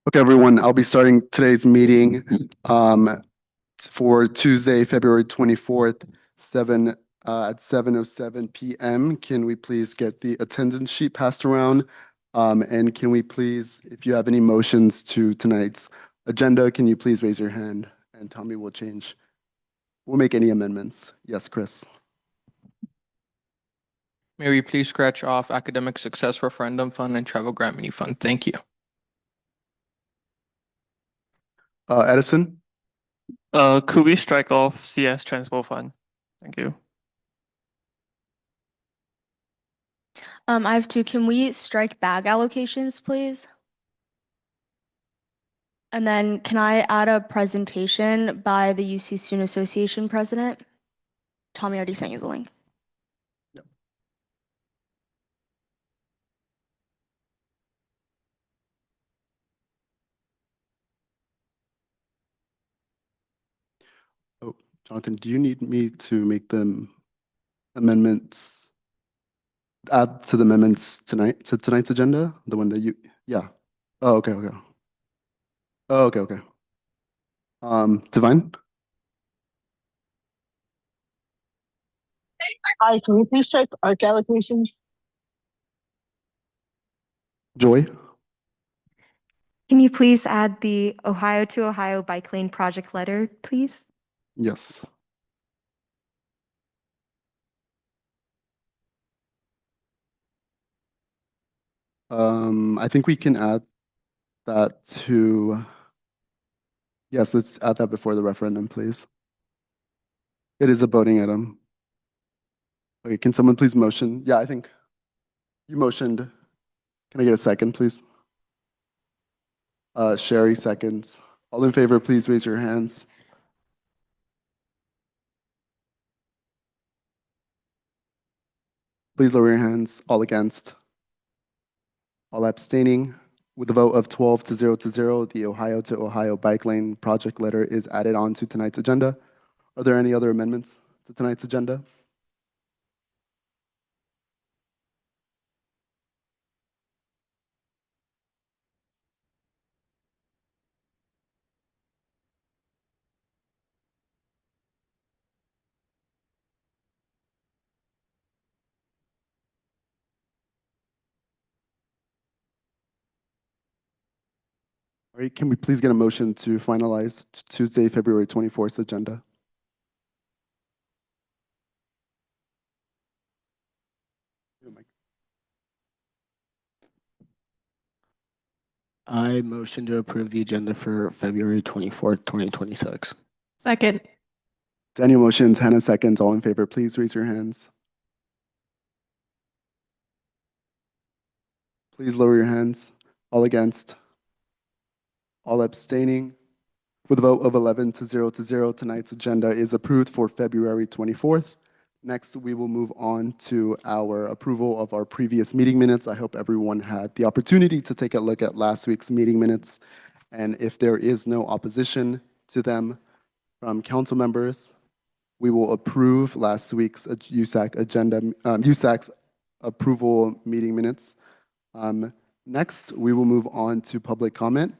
Okay, everyone, I'll be starting today's meeting for Tuesday, February 24th, at 7:07 p.m. Can we please get the attendance sheet passed around? And can we please, if you have any motions to tonight's agenda, can you please raise your hand and tell me we'll make any amendments. Yes, Chris. May we please scratch off Academic Success Referendum Fund and Travel Grant Mini Fund? Thank you. Edison? Could we strike off CS Transpo Fund? Thank you. I have two. Can we strike bag allocations, please? And then can I add a presentation by the UC Student Association president? Tommy already sent you the link. Oh, Jonathan, do you need me to make them amendments? Add to the amendments tonight, to tonight's agenda? The one that yeah. Oh, okay. Oh, okay. Divine? Hi, can we please check ARC allocations? Joy? Can you please add the Ohio to Ohio bike lane project letter, please? Yes. I think we can add that to, yes, let's add that before the referendum, please. It is a voting item. Okay, can someone please motion? Yeah, I think you motioned. Can I get a second, please? Sherry seconds. All in favor, please raise your hands. Please lower your hands. All against. All abstaining. With a vote of 12-0, the Ohio to Ohio bike lane project letter is added on to tonight's agenda. Are there any other amendments to tonight's agenda? All right, can we please get a motion to finalize Tuesday, February 24th agenda? I motion to approve the agenda for February 24th, 2026. Second. Daniel motions, Hannah seconds. All in favor, please raise your hands. Please lower your hands. All against. All abstaining. With a vote of 11-0, tonight's agenda is approved for February 24th. Next, we will move on to our approval of our previous meeting minutes. I hope everyone had the opportunity to take a look at last week's meeting minutes. And if there is no opposition to them from council members, we will approve last week's USAC agenda, USAC's approval meeting minutes. Next, we will move on to public comment.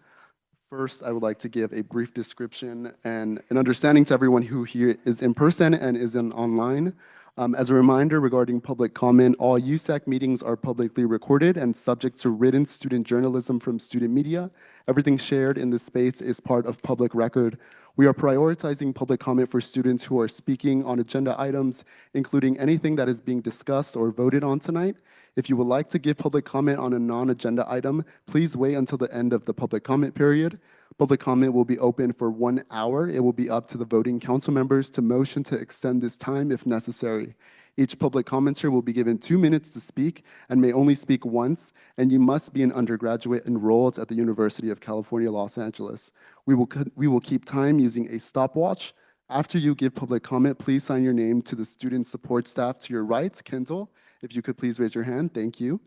First, I would like to give a brief description and an understanding to everyone who here is in person and is online. As a reminder regarding public comment, all USAC meetings are publicly recorded and subject to written student journalism from student media. Everything shared in this space is part of public record. We are prioritizing public comment for students who are speaking on agenda items, including anything that is being discussed or voted on tonight. If you would like to give public comment on a non-agenda item, please wait until the end of the public comment period. Public comment will be open for 1 hour. It will be up to the voting council members to motion to extend this time if necessary. Each public commenter will be given 2 minutes to speak and may only speak once, and you must be an undergraduate enrolled at the University of California, Los Angeles. We will keep time using a stopwatch. After you give public comment, please sign your name to the student support staff to your right, Kendall. If you could please raise your hand, thank you.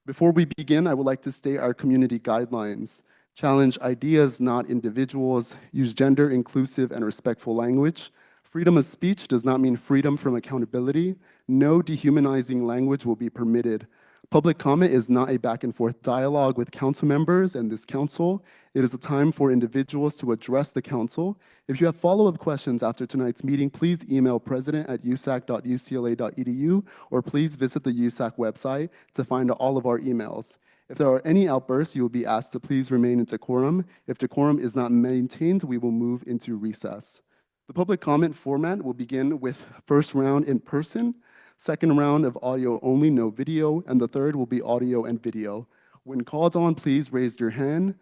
Before we begin, I would like to state our community guidelines. Challenge ideas, not individuals. Use gender inclusive and respectful language. Freedom of speech does not mean freedom from accountability. No dehumanizing language will be permitted. Public comment is not a back and forth dialogue with council members and this council. It is a time for individuals to address the council. If you have follow-up questions after tonight's meeting, please email president@usac.ucla.edu or please visit the USAC website to find all of our emails. If there are any outbursts, you will be asked to please remain in decorum. If decorum is not maintained, we will move into recess. The public comment format will begin with first round in person, second round of audio only, no video, and the third will be audio and video. When called on, please raise your hand.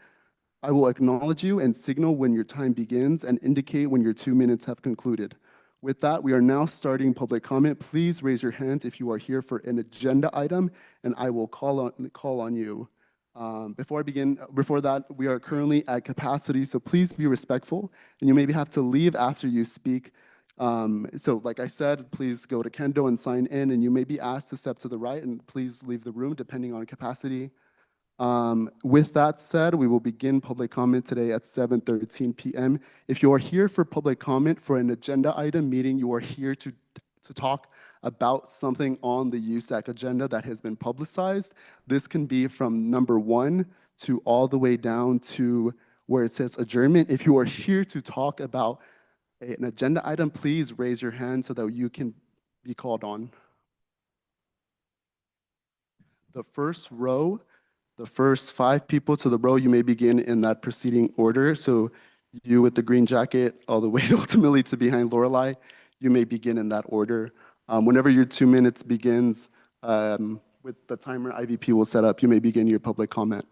I will acknowledge you and signal when your time begins and indicate when your 2 minutes have concluded. With that, we are now starting public comment. Please raise your hands if you are here for an agenda item, and I will call on you. Before that, we are currently at capacity, so please be respectful, and you maybe have to leave after you speak. So like I said, please go to Kendo and sign in, and you may be asked to step to the right, and please leave the room depending on capacity. With that said, we will begin public comment today at 7:13 p.m. If you are here for public comment for an agenda item, meaning you are here to talk about something on the USAC agenda that has been publicized, this can be from number 1 to all the way down to where it says adjournment. If you are here to talk about an agenda item, please raise your hand so that you can be called on. The first row, the first 5 people to the row, you may begin in that preceding order. So you with the green jacket all the way ultimately to behind Lorelei, you may begin in that order. Whenever your 2 minutes begins, with the timer IVP will set up, you may begin your public comment.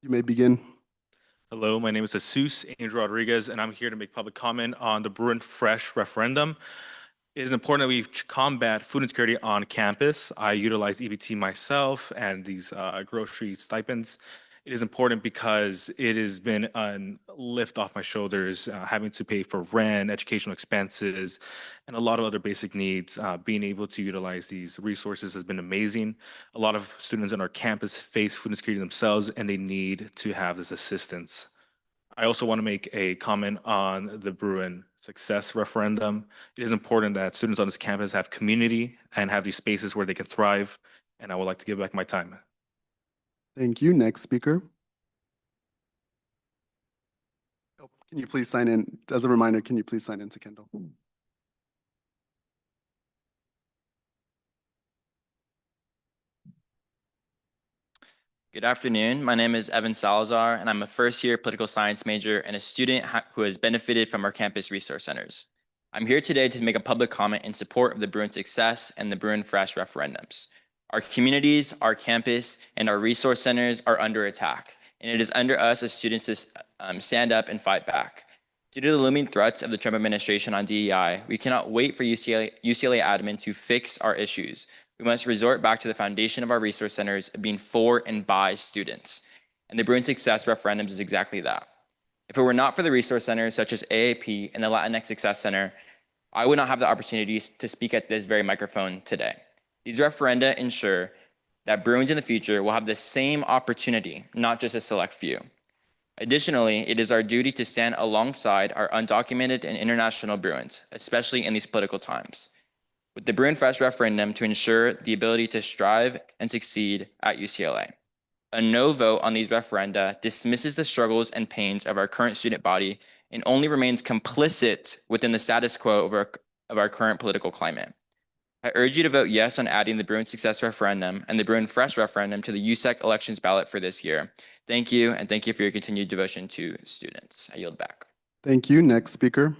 You may begin. Hello, my name is Jesus Angel Rodriguez, and I'm here to make public comment on the Bruin Fresh referendum. It is important that we combat food insecurity on campus. I utilize EBT myself and these grocery stipends. It is important because it has been a lift off my shoulders, having to pay for rent, educational expenses, and a lot of other basic needs. Being able to utilize these resources has been amazing. A lot of students on our campus face food insecurity themselves, and they need to have this assistance. I also want to make a comment on the Bruin Success referendum. It is important that students on this campus have community and have these spaces where they can thrive, and I would like to give back my time. Thank you. Next speaker. Oh, can you please sign in? As a reminder, can you please sign in to Kendall? Good afternoon. My name is Evan Salazar, and I'm a first-year political science major and a student who has benefited from our campus resource centers. I'm here today to make a public comment in support of the Bruin Success and the Bruin Fresh referendums. Our communities, our campus, and our resource centers are under attack, and it is under us as students to stand up and fight back. Due to the looming threats of the Trump administration on DEI, we cannot wait for UCLA admin to fix our issues. We must resort back to the foundation of our resource centers being for and by students. And the Bruin Success referendums is exactly that. If it were not for the resource centers such as AAP and the Latinx Success Center, I would not have the opportunities to speak at this very microphone today. These referenda ensure that Bruins in the future will have the same opportunity, not just a select few. Additionally, it is our duty to stand alongside our undocumented and international Bruins, especially in these political times, with the Bruin Fresh referendum to ensure the ability to strive and succeed at UCLA. A no vote on these referenda dismisses the struggles and pains of our current student body and only remains complicit within the status quo of our current political climate. I urge you to vote yes on adding the Bruin Success referendum and the Bruin Fresh referendum to the USAC elections ballot for this year. Thank you, and thank you for your continued devotion to students. I yield back. Thank you. Next speaker.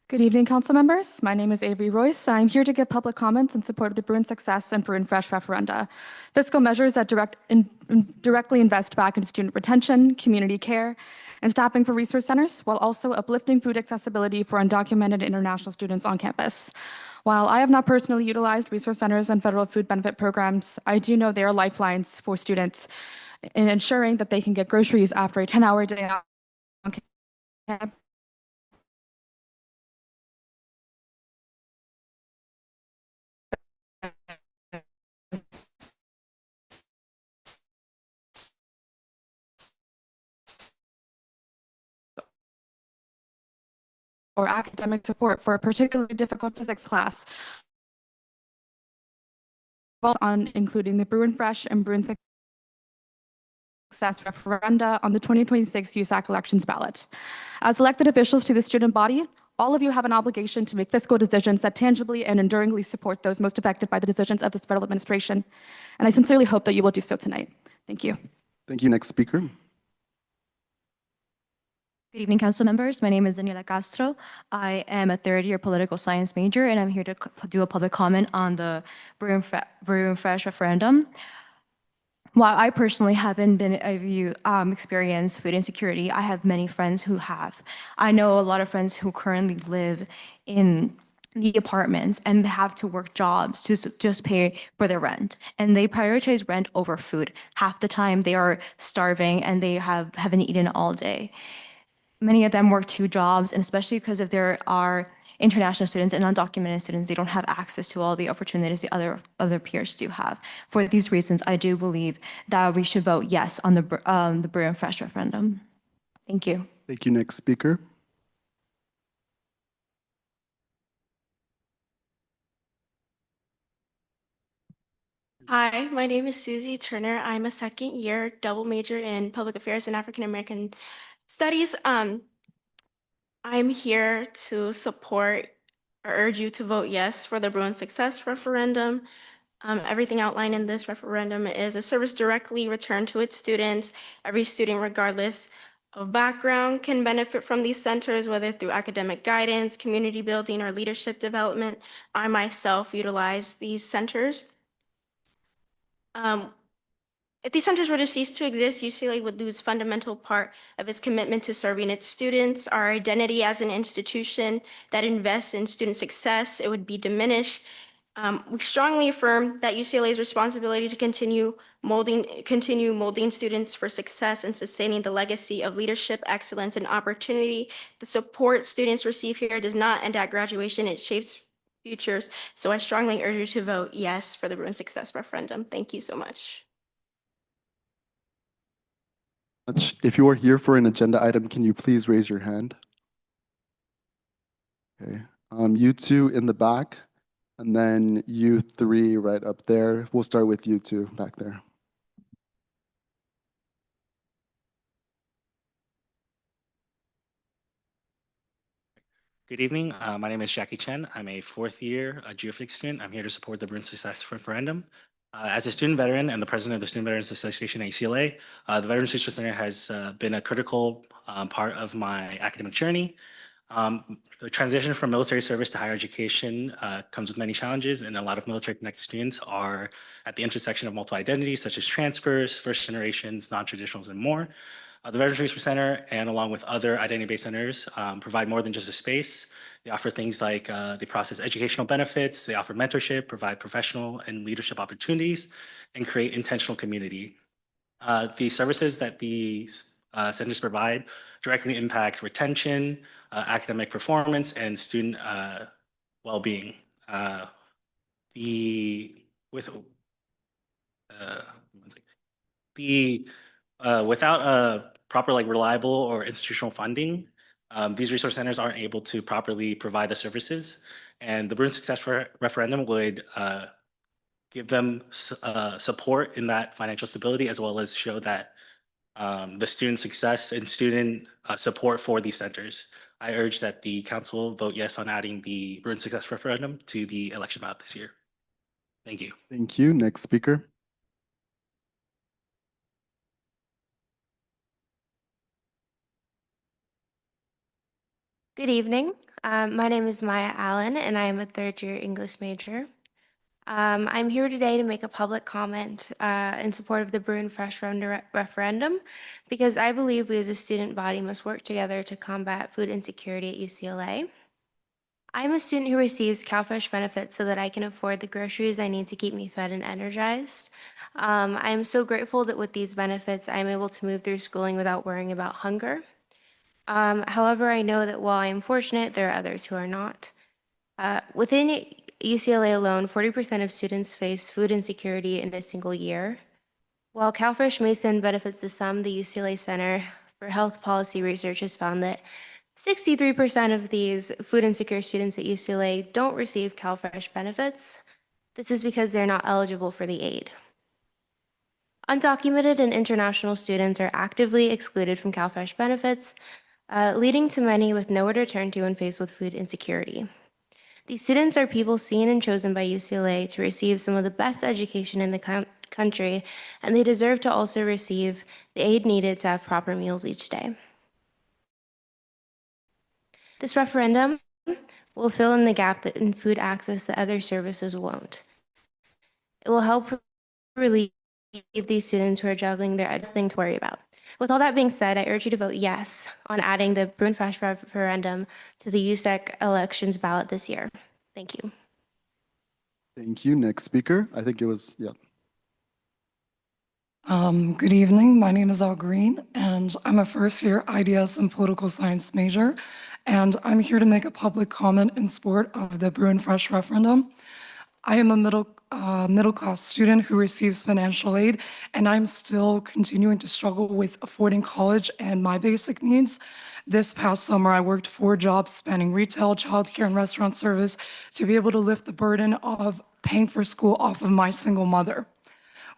Good evening, council members. My name is Avery Royce. I'm here to give public comments in support of the Bruin Success and Bruin Fresh referenda. Fiscal measures that directly invest back into student retention, community care, and staffing for resource centers, while also uplifting food accessibility for undocumented international students on campus. While I have not personally utilized resource centers and federal food benefit programs, I do know they are lifelines for students in ensuring that they can get groceries after a 10-hour day on campus or academic support for a particularly difficult physics class, on including the Bruin Fresh and Bruin Success referenda on the 2026 USAC elections ballot. As elected officials to the student body, all of you have an obligation to make fiscal decisions that tangibly and enduringly support those most affected by the decisions of this federal administration. And I sincerely hope that you will do so tonight. Thank you. Thank you. Next speaker. Good evening, council members. My name is Daniela Castro. I am a third-year political science major, and I'm here to do a public comment on the Bruin Fresh referendum. While I personally haven't been experienced food insecurity, I have many friends who have. I know a lot of friends who currently live in the apartments and have to work jobs to just pay for their rent, and they prioritize rent over food. Half the time they are starving and they haven't eaten all day. Many of them work 2 jobs, and especially because if there are international students and undocumented students, they don't have access to all the opportunities the other peers do have. For these reasons, I do believe that we should vote yes on the Bruin Fresh referendum. Thank you. Thank you. Next speaker. Hi, my name is Susie Turner. I'm a second-year double major in Public Affairs and African American Studies. I'm here to support or urge you to vote yes for the Bruin Success referendum. Everything outlined in this referendum is a service directly returned to its students. Every student, regardless of background, can benefit from these centers, whether through academic guidance, community building, or leadership development. I myself utilize these centers. If these centers were to cease to exist, UCLA would lose fundamental part of its commitment to serving its students. Our identity as an institution that invests in student success, it would be diminished. We strongly affirm that UCLA's responsibility to continue molding students for success and sustaining the legacy of leadership, excellence, and opportunity. The support students receive here does not end at graduation, it shapes futures. So I strongly urge you to vote yes for the Bruin Success referendum. Thank you so much. If you are here for an agenda item, can you please raise your hand? Okay. You 2 in the back, and then you 3 right up there. We'll start with you 2 back there. Good evening. My name is Jackie Chen. I'm a 4th-year geophysics student. I'm here to support the Bruin Success referendum. As a student veteran and the president of the Student Veterans Association at UCLA, the Veterans Research Center has been a critical part of my academic journey. The transition from military service to higher education comes with many challenges, and a lot of military-connected students are at the intersection of multiple identities, such as transfers, first generations, non-traditionals, and more. The Veterans Research Center, and along with other identity-based centers, provide more than just a space. They offer things like they process educational benefits, they offer mentorship, provide professional and leadership opportunities, and create intentional community. The services that these centers provide directly impact retention, academic performance, and student well-being. Without a proper, reliable or institutional funding, these resource centers aren't able to properly provide the services. And the Bruin Success referendum would give them support in that financial stability, as well as show that the student success and student support for these centers. I urge that the council vote yes on adding the Bruin Success referendum to the election ballot this year. Thank you. Thank you. Next speaker. Good evening. My name is Maya Allen, and I am a third-year English major. I'm here today to make a public comment in support of the Bruin Fresh referendum because I believe we as a student body must work together to combat food insecurity at UCLA. I'm a student who receives CalFresh benefits so that I can afford the groceries I need to keep me fed and energized. I am so grateful that with these benefits, I'm able to move through schooling without worrying about hunger. However, I know that while I am fortunate, there are others who are not. Within UCLA alone, 40% of students face food insecurity in a single year. While CalFresh may send benefits to some, the UCLA Center for Health Policy Research has found that 63% of these food insecure students at UCLA don't receive CalFresh benefits. This is because they're not eligible for the aid. Undocumented and international students are actively excluded from CalFresh benefits, leading to many with nowhere to turn to when faced with food insecurity. These students are people seen and chosen by UCLA to receive some of the best education in the country, and they deserve to also receive the aid needed to have proper meals each day. This referendum will fill in the gap in food access that other services won't. It will help relieve these students who are juggling their thing to worry about. With all that being said, I urge you to vote yes on adding the Bruin Fresh referendum to the USAC elections ballot this year. Thank you. Thank you. Next speaker. I think it was, yeah. Good evening. My name is Al Green, and I'm a first-year IDS and political science major, and I'm here to make a public comment in support of the Bruin Fresh referendum. I am a middle-class student who receives financial aid, and I'm still continuing to struggle with affording college and my basic needs. This past summer, I worked 4 jobs spanning retail, childcare, and restaurant service to be able to lift the burden of paying for school off of my single mother.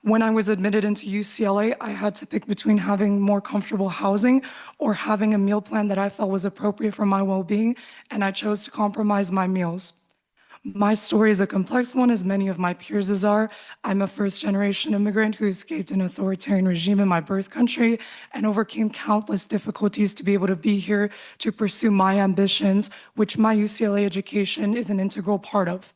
When I was admitted into UCLA, I had to pick between having more comfortable housing or having a meal plan that I felt was appropriate for my well-being, and I chose to compromise my meals. My story is a complex one, as many of my peers are. I'm a first-generation immigrant who escaped an authoritarian regime in my birth country and overcame countless difficulties to be able to be here to pursue my ambitions, which my UCLA education is an integral part of.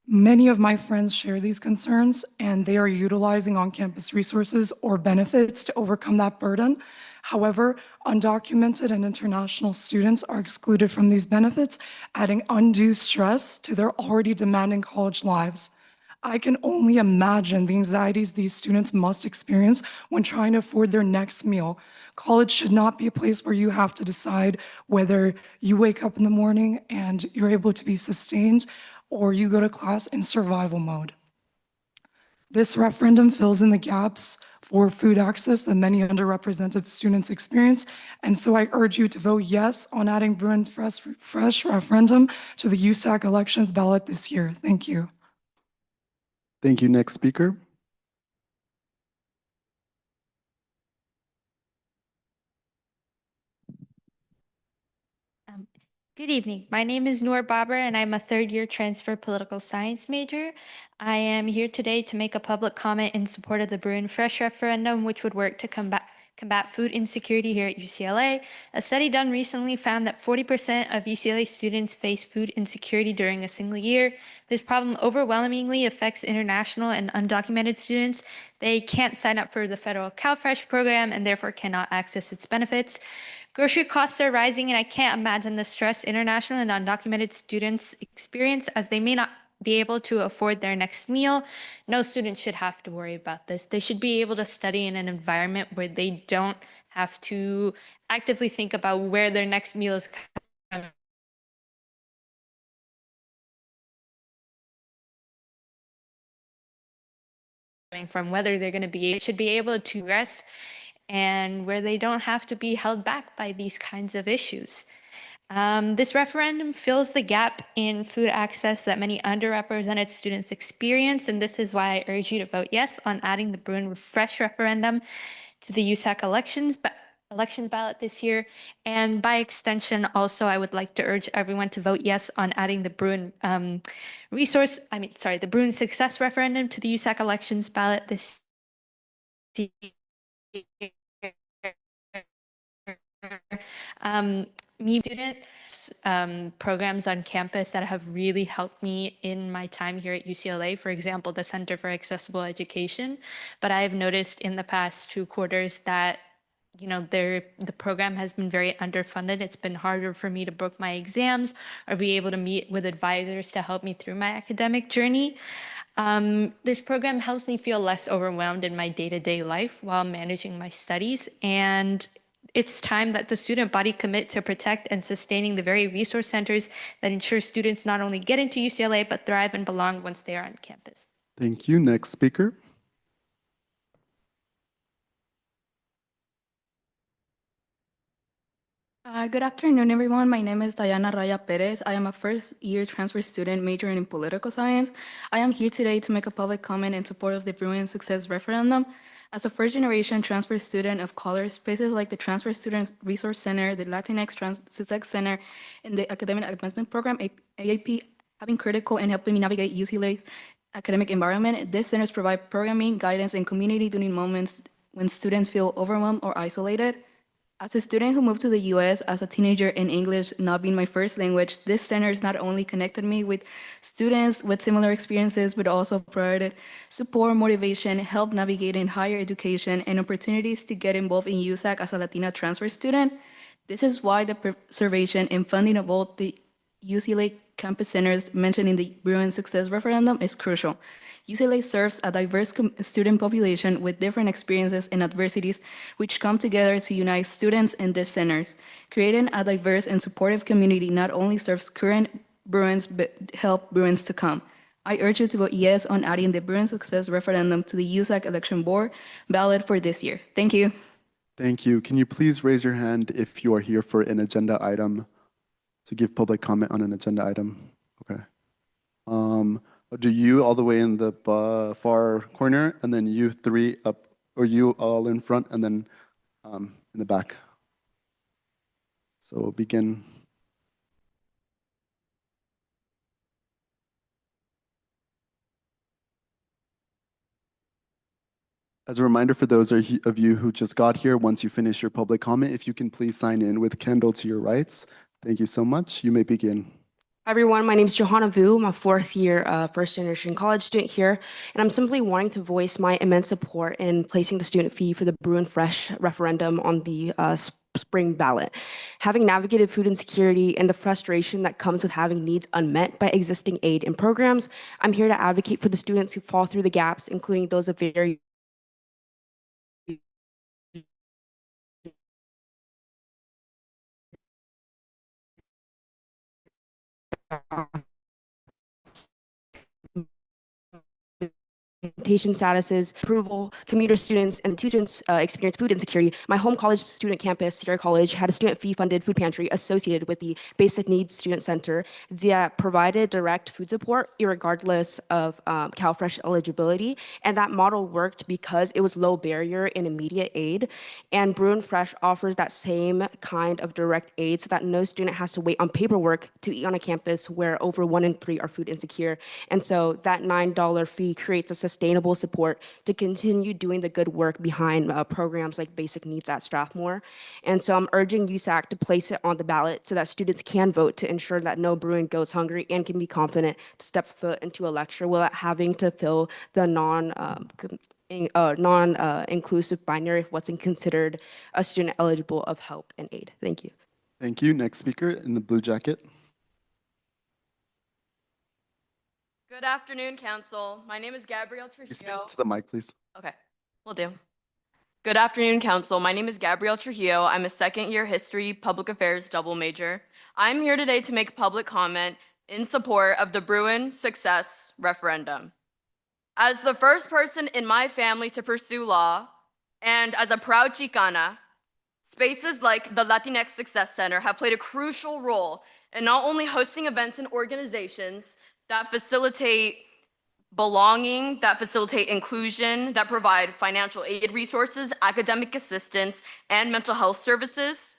Many of my friends share these concerns, and they are utilizing on-campus resources or benefits to overcome that burden. However, undocumented and international students are excluded from these benefits, adding undue stress to their already demanding college lives. I can only imagine the anxieties these students must experience when trying to afford their next meal. College should not be a place where you have to decide whether you wake up in the morning and you're able to be sustained, or you go to class in survival mode. This referendum fills in the gaps for food access that many underrepresented students experience, and so I urge you to vote yes on adding Bruin Fresh referendum to the USAC elections ballot this year. Thank you. Thank you. Next speaker. Good evening. My name is Noor Babar, and I'm a third-year transfer political science major. I am here today to make a public comment in support of the Bruin Fresh referendum, which would work to combat food insecurity here at UCLA. A study done recently found that 40% of UCLA students face food insecurity during a single year. This problem overwhelmingly affects international and undocumented students. They can't sign up for the federal CalFresh program and therefore cannot access its benefits. Grocery costs are rising, and I can't imagine the stress international and undocumented students experience, as they may not be able to afford their next meal. No student should have to worry about this. They should be able to study in an environment where they don't have to actively think about where their next meal is coming from, whether they're going to be, should be able to rest, and where they don't have to be held back by these kinds of issues. This referendum fills the gap in food access that many underrepresented students experience, and this is why I urge you to vote yes on adding the Bruin Fresh referendum to the USAC elections ballot this year. And by extension, also, I would like to urge everyone to vote yes on adding the Bruin the Bruin Success referendum to the USAC elections ballot this year. Me student programs on campus that have really helped me in my time here at UCLA, for example, the Center for Accessible Education. But I have noticed in the past 2 quarters that the program has been very underfunded. It's been harder for me to book my exams or be able to meet with advisors to help me through my academic journey. This program helps me feel less overwhelmed in my day-to-day life while managing my studies, and it's time that the student body commit to protect and sustaining the very resource centers that ensure students not only get into UCLA, but thrive and belong once they are on campus. Thank you. Next speaker. Good afternoon, everyone. My name is Diana Raya Perez. I am a first-year transfer student majoring in political science. I am here today to make a public comment in support of the Bruin Success Referendum. As a first-generation transfer student of color, spaces like the Transfer Student Resource Center, the Latinx Success Center, and the Academic Advancement Program, AAP, have been critical in helping me navigate UCLA's academic environment. These centers provide programming, guidance, and community during moments when students feel overwhelmed or isolated. As a student who moved to the US as a teenager and English not being my first language, this center not only connected me with students with similar experiences, but also provided support, motivation, help navigating higher education, and opportunities to get involved in USAC as a Latina transfer student. This is why the preservation and funding of all the UCLA campus centers mentioned in the Bruin Success Referendum is crucial. UCLA serves a diverse student population with different experiences and adversities, which come together to unite students in these centers. Creating a diverse and supportive community not only serves current Bruins, but help Bruins to come. I urge you to vote yes on adding the Bruin Success Referendum to the USAC election board ballot for this year. Thank you. Thank you. Can you please raise your hand if you are here for an agenda item to give public comment on an agenda item? Okay. I'll do you all the way in the far corner, and then you three up, or you all in front, and then in the back. So we'll begin. As a reminder for those of you who just got here, once you finish your public comment, if you can please sign in with Kendall to your rights. Thank you so much. You may begin. Hi everyone, my name is Johanna Vu. I'm a fourth year first generation college student here, and I'm simply wanting to voice my immense support in placing the student fee for the Bruin Fresh referendum on the spring ballot. Having navigated food insecurity and the frustration that comes with having needs unmet by existing aid and programs, I'm here to advocate for the students who fall through the gaps, including those of very statuses, approval, commuter students, and students experience food insecurity. My home college student campus, Sierra College, had a student fee-funded food pantry associated with the Basic Needs Student Center that provided direct food support regardless of CalFresh eligibility. And that model worked because it was low barrier and immediate aid. And Bruin Fresh offers that same kind of direct aid so that no student has to wait on paperwork to eat on a campus where over 1 in 3 are food insecure. And so that $9 fee creates a sustainable support to continue doing the good work behind programs like Basic Needs at Strathmore. And so I'm urging USAC to place it on the ballot so that students can vote to ensure that no Bruin goes hungry and can be confident to step foot into a lecture without having to fill the non-inclusive binary of what's considered a student eligible of help and aid. Thank you. Thank you. Next speaker in the blue jacket. Good afternoon, Council. My name is Gabrielle You speak Trujillo. to the mic, please. Okay, will do. Good afternoon, Council. My name is Gabrielle Trujillo. I'm a second-year History Public Affairs double major. I'm here today to make a public comment in support of the Bruin Success Referendum. As the first person in my family to pursue law, and as a proud Chicana, spaces like the Latinx Success Center have played a crucial role in not only hosting events and organizations that facilitate belonging, that facilitate inclusion, that provide financial aid resources, academic assistance, and mental health services.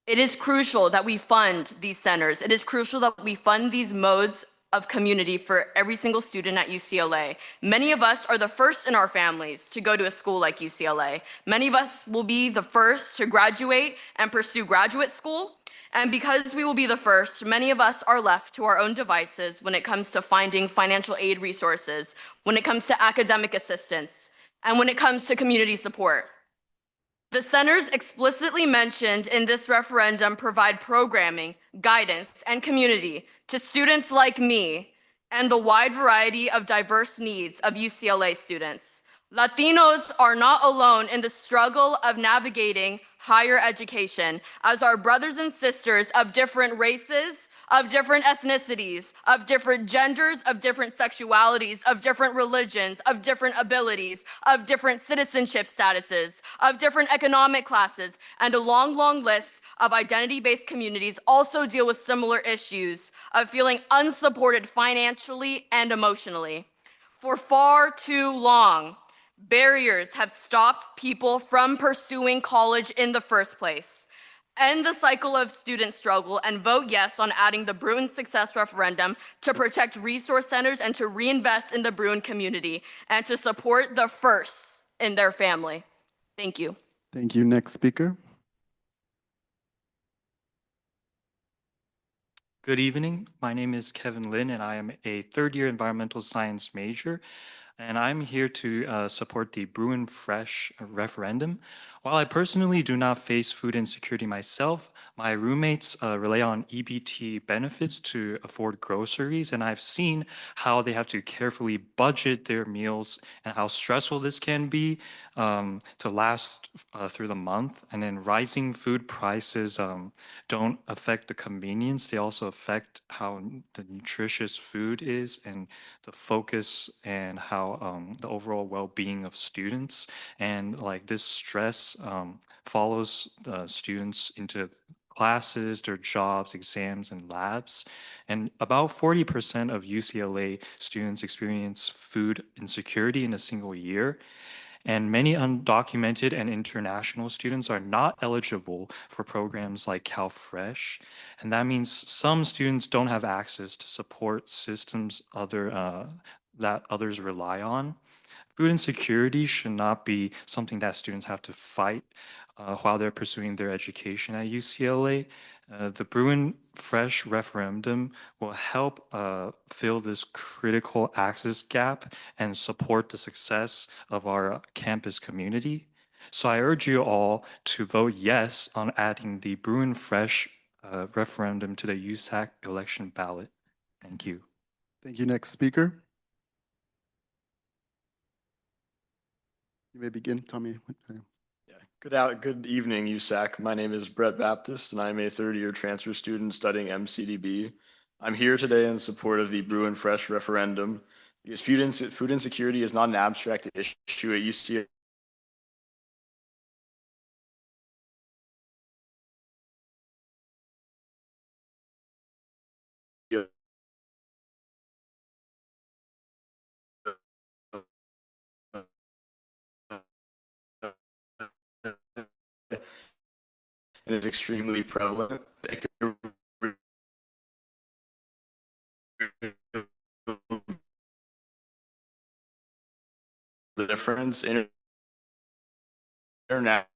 It is crucial that we fund these centers. It is crucial that we fund these modes of community for every single student at UCLA. Many of us are the first in our families to go to a school like UCLA. Many of us will be the first to graduate and pursue graduate school. And because we will be the first, many of us are left to our own devices when it comes to finding financial aid resources, when it comes to academic assistance, and when it comes to community support. The centers explicitly mentioned in this referendum provide programming, guidance, and community to students like me and the wide variety of diverse needs of UCLA students. Latinos are not alone in the struggle of navigating higher education, as our brothers and sisters of different races, of different ethnicities, of different genders, of different sexualities, of different religions, of different abilities, of different citizenship statuses, of different economic classes, and a long, long list of identity-based communities also deal with similar issues of feeling unsupported financially and emotionally. For far too long, barriers have stopped people from pursuing college in the first place. End the cycle of student struggle and vote yes on adding the Bruin Success Referendum to protect resource centers and to reinvest in the Bruin community and to support the firsts in their family. Thank you. Thank you. Next speaker. Good evening. My name is Kevin Lin, and I am a third-year environmental science major. And I'm here to support the Bruin Fresh referendum. While I personally do not face food insecurity myself, my roommates rely on EBT benefits to afford groceries, and I've seen how they have to carefully budget their meals and how stressful this can be to last through the month. And then rising food prices don't affect the convenience, they also affect how the nutritious food is and the focus and how the overall well-being of students. And like this stress follows students into classes, their jobs, exams, and labs. And about 40% of UCLA students experience food insecurity in a single year. And many undocumented and international students are not eligible for programs like CalFresh. And that means some students don't have access to support systems that others rely on. Food insecurity should not be something that students have to fight while they're pursuing their education at UCLA. The Bruin Fresh referendum will help fill this critical access gap and support the success of our campus community. So I urge you all to vote yes on adding the Bruin Fresh referendum to the USAC election ballot. Thank you. Thank you. Next speaker. You may begin, Tommy. Good evening, USAC. My name is Brett Baptist, and I'm a third-year transfer student studying MCDB. I'm here today in support of the Bruin Fresh referendum because food insecurity is not an abstract issue at UCLA. And is extremely prevalent. The difference in internet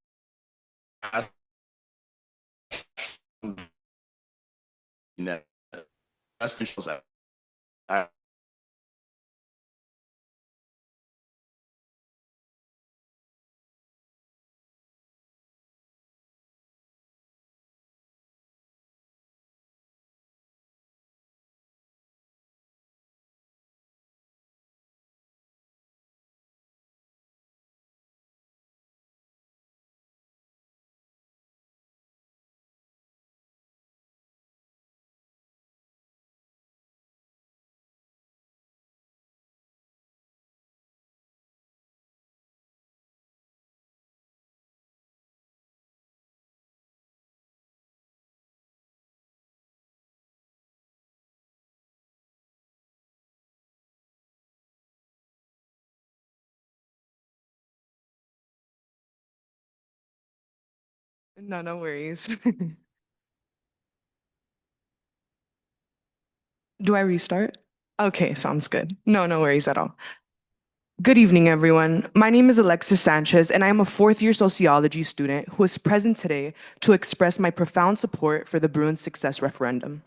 essentials out. No worries. Do I restart? Okay, sounds good. No worries at all. Good evening, everyone. My name is Alexis Sanchez, and I am a fourth-year sociology student who is present today to express my profound support for the Bruin Success Referendum.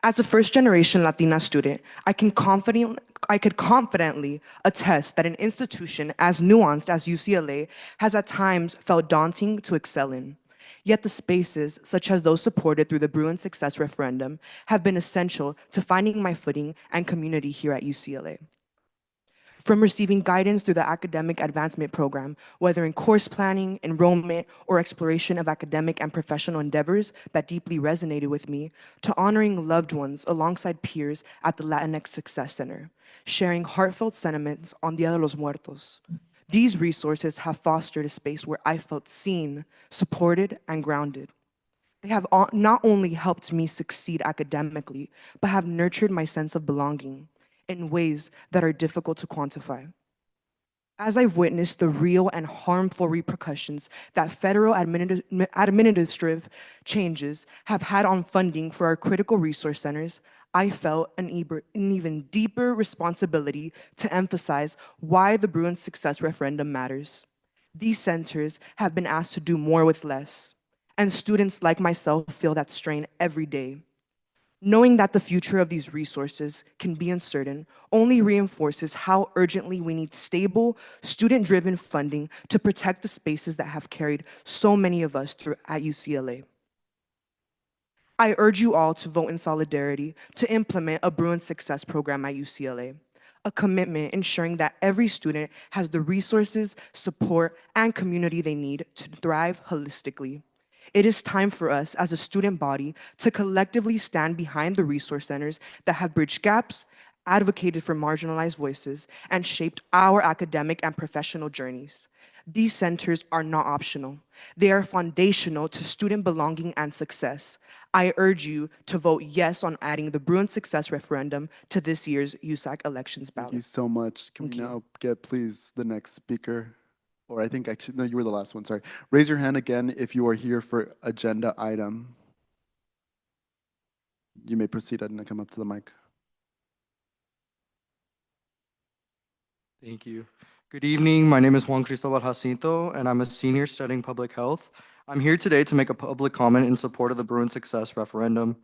As a first-generation Latina student, I could confidently attest that an institution as nuanced as UCLA has at times felt daunting to excel in. Yet the spaces, such as those supported through the Bruin Success Referendum, have been essential to finding my footing and community here at UCLA. from receiving guidance through the Academic Advancement Program, whether in course planning, enrollment, or exploration of academic and professional endeavors that deeply resonated with me, to honoring loved ones alongside peers at the Latinx Success Center, sharing heartfelt sentiments on Dia de los Muertos. These resources have fostered a space where I felt seen, supported, and grounded. They have not only helped me succeed academically, but have nurtured my sense of belonging in ways that are difficult to quantify. As I've witnessed the real and harmful repercussions that federal administrative changes have had on funding for our critical resource centers, I felt an even deeper responsibility to emphasize why the Bruin Success Referendum matters. These centers have been asked to do more with less, and students like myself feel that strain every day. Knowing that the future of these resources can be uncertain only reinforces how urgently we need stable, student-driven funding to protect the spaces that have carried so many of us through at UCLA. I urge you all to vote in solidarity to implement a Bruin Success Program at UCLA, a commitment ensuring that every student has the resources, support, and community they need to thrive holistically. It is time for us as a student body to collectively stand behind the resource centers that have bridged gaps, advocated for marginalized voices, and shaped our academic and professional journeys. These centers are not optional. They are foundational to student belonging and success. I urge you to vote yes on adding the Bruin Success Referendum to this year's USAC elections ballot. Thank you so much. Can we now get, please, the next speaker? Or I think actually, no, you were the last one, sorry. Raise your hand again if you are here for agenda item. You may proceed and come up to the mic. Thank you. Good evening. My name is Juan Cristobal Jacinto, and I'm a senior studying public health. I'm here today to make a public comment in support of the Bruin Success Referendum.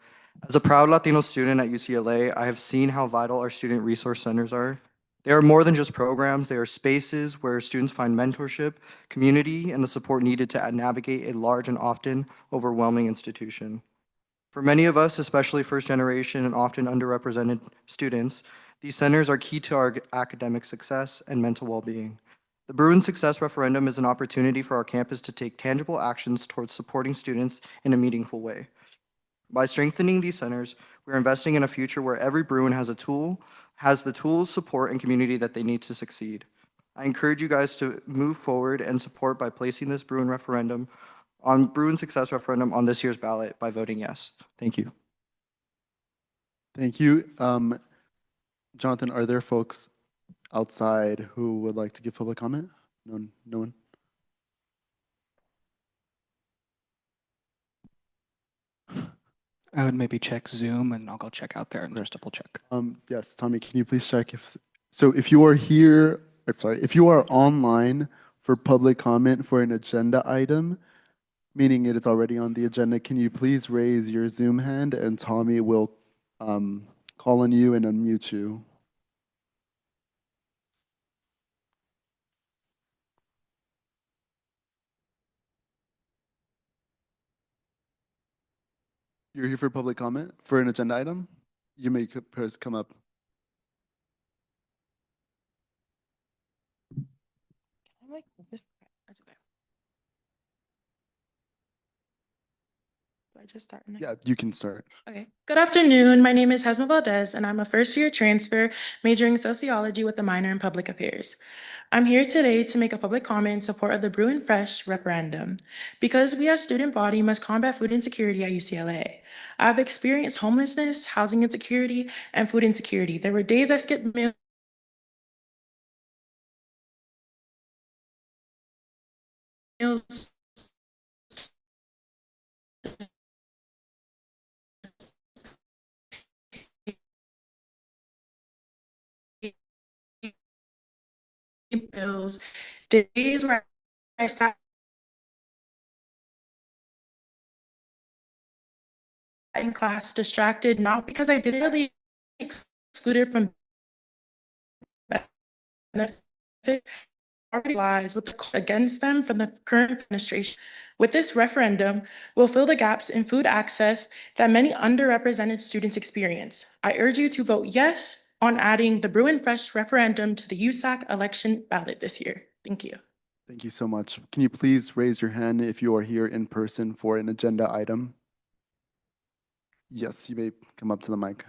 As a proud Latino student at UCLA, I have seen how vital our student resource centers are. They are more than just programs. They are spaces where students find mentorship, community, and the support needed to navigate a large and often overwhelming institution. For many of us, especially first generation and often underrepresented students, these centers are key to our academic success and mental well-being. The Bruin Success Referendum is an opportunity for our campus to take tangible actions towards supporting students in a meaningful way. By strengthening these centers, we're investing in a future where every Bruin has the tools, support, and community that they need to succeed. I encourage you guys to move forward and support by placing this Bruin Success Referendum on this year's ballot by voting yes. Thank you. Thank you. Jonathan, are there folks outside who would like to give public comment? No one? I would maybe check Zoom and I'll go check out there and just double check. Yes, Tommy, can you please check if you are here, if you are online for public comment for an agenda item, meaning it is already on the agenda, can you please raise your Zoom hand and Tommy will call on you and unmute you. You're here for public comment for an agenda item? You may press come up. Do I just start now? Yeah, you can start. Okay. Good afternoon. My name is Hesma Valdez, and I'm a first-year transfer majoring in sociology with a minor in public affairs. I'm here today to make a public comment in support of the Bruin Fresh referendum. Because we as student body must combat food insecurity at UCLA. I've experienced homelessness, housing insecurity, and food insecurity. There were days I skipped meals bills, days where I sat in class distracted, not because I didn't really excluded from benefit, already lies with against them from the current administration. With this referendum, we'll fill the gaps in food access that many underrepresented students experience. I urge you to vote yes on adding the Bruin Fresh referendum to the USAC election ballot this year. Thank you. Thank you so much. Can you please raise your hand if you are here in person for an agenda item? Yes, you may come up to the mic.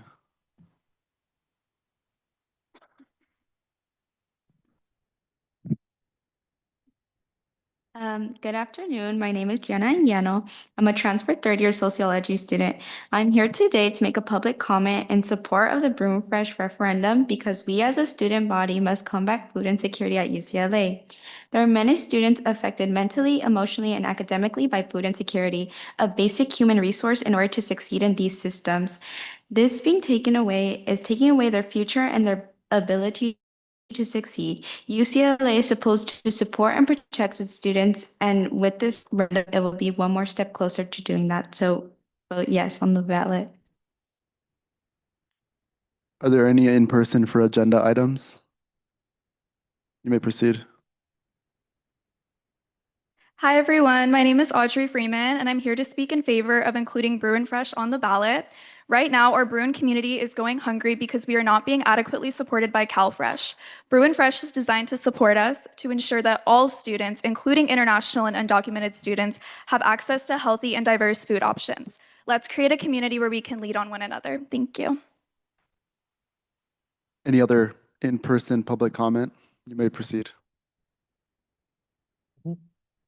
Good afternoon. My name is Gianna Anguiano. I'm a transfer third-year sociology student. I'm here today to make a public comment in support of the Broom Fresh referendum because we as a student body must combat food insecurity at UCLA. There are many students affected mentally, emotionally, and academically by food insecurity, a basic human resource in order to succeed in these systems. This being taken away is taking away their future and their ability to succeed. UCLA is supposed to support and protect its students, and with this, it will be one more step closer to doing that. So, vote yes on the ballot. Are there any in person for agenda items? You may proceed. Hi, everyone. My name is Audrey Freeman, and I'm here to speak in favor of including Bruin Fresh on the ballot. Right now, our Bruin community is going hungry because we are not being adequately supported by CalFresh. Bruin Fresh is designed to support us to ensure that all students, including international and undocumented students, have access to healthy and diverse food options. Let's create a community where we can lead on one another. Thank you. Any other in person public comment? You may proceed.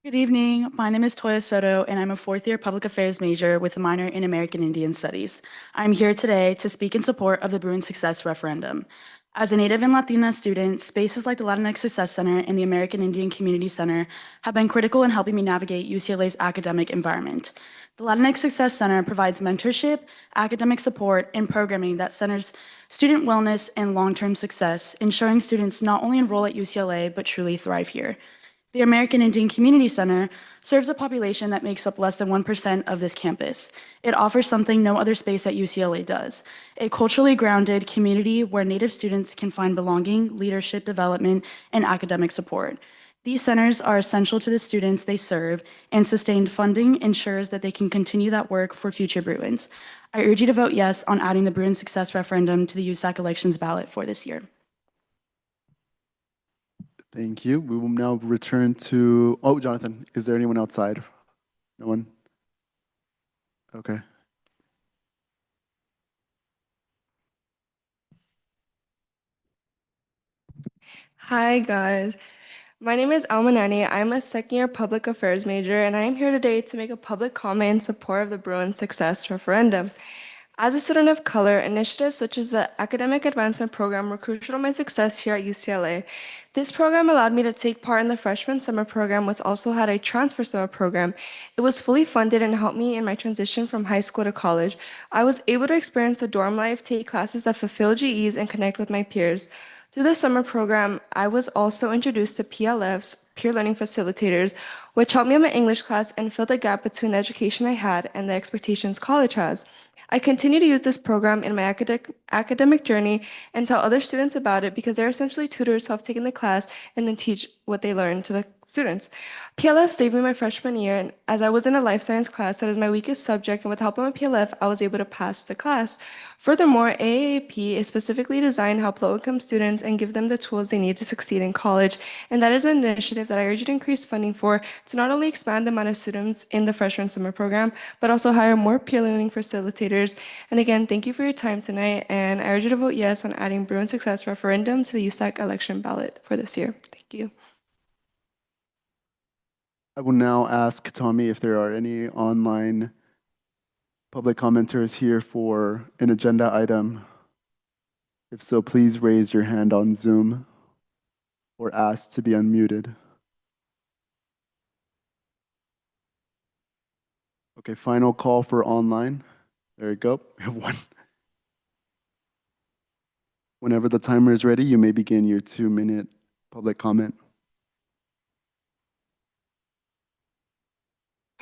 Good evening. My name is Toya Soto, and I'm a fourth-year public affairs major with a minor in American Indian Studies. I'm here today to speak in support of the Bruin Success referendum. As a Native and Latina student, spaces like the Latinx Success Center and the American Indian Community Center have been critical in helping me navigate UCLA's academic environment. The Latinx Success Center provides mentorship, academic support, and programming that centers student wellness and long-term success, ensuring students not only enroll at UCLA, but truly thrive here. The American Indian Community Center serves a population that makes up less than 1% of this campus. It offers something no other space at UCLA does, a culturally grounded community where Native students can find belonging, leadership development, and academic support. These centers are essential to the students they serve, and sustained funding ensures that they can continue that work for future Bruins. I urge you to vote yes on adding the Bruin Success referendum to the USAC elections ballot for this year. Thank you. We will now return to, oh, Jonathan, is there anyone outside? No one? Okay. Hi, guys. My name is Almanani. I'm a second-year public affairs major, and I am here today to make a public comment in support of the Bruin Success referendum. As a student of color, initiatives such as the Academic Advancement Program were crucial to my success here at UCLA. This program allowed me to take part in the freshman summer program, which also had a transfer summer program. It was fully funded and helped me in my transition from high school to college. I was able to experience the dorm life, take classes that fulfill GEs, and connect with my peers. Through the summer program, I was also introduced to PLFs, peer learning facilitators, which helped me in my English class and filled the gap between the education I had and the expectations college has. I continue to use this program in my academic journey and tell other students about it because they're essentially tutors who have taken the class and then teach what they learn to the students. PLF saved me my freshman year, and as I was in a life science class that is my weakest subject, and with help of my PLF, I was able to pass the class. Furthermore, AAP is specifically designed to help low-income students and give them the tools they need to succeed in college, and that is an initiative that I urge you to increase funding for to not only expand the amount of students in the freshman summer program, but also hire more peer learning facilitators. And again, thank you for your time tonight, and I urge you to vote yes on adding Bruin Success referendum to the USAC election ballot for this year. Thank you. I will now ask Tommy if there are any online public commenters here for an agenda item. If so, please raise your hand on Zoom or ask to be unmuted. Okay, final call for online. There you go. We have one. Whenever the timer is ready, you may begin your 2-minute public comment.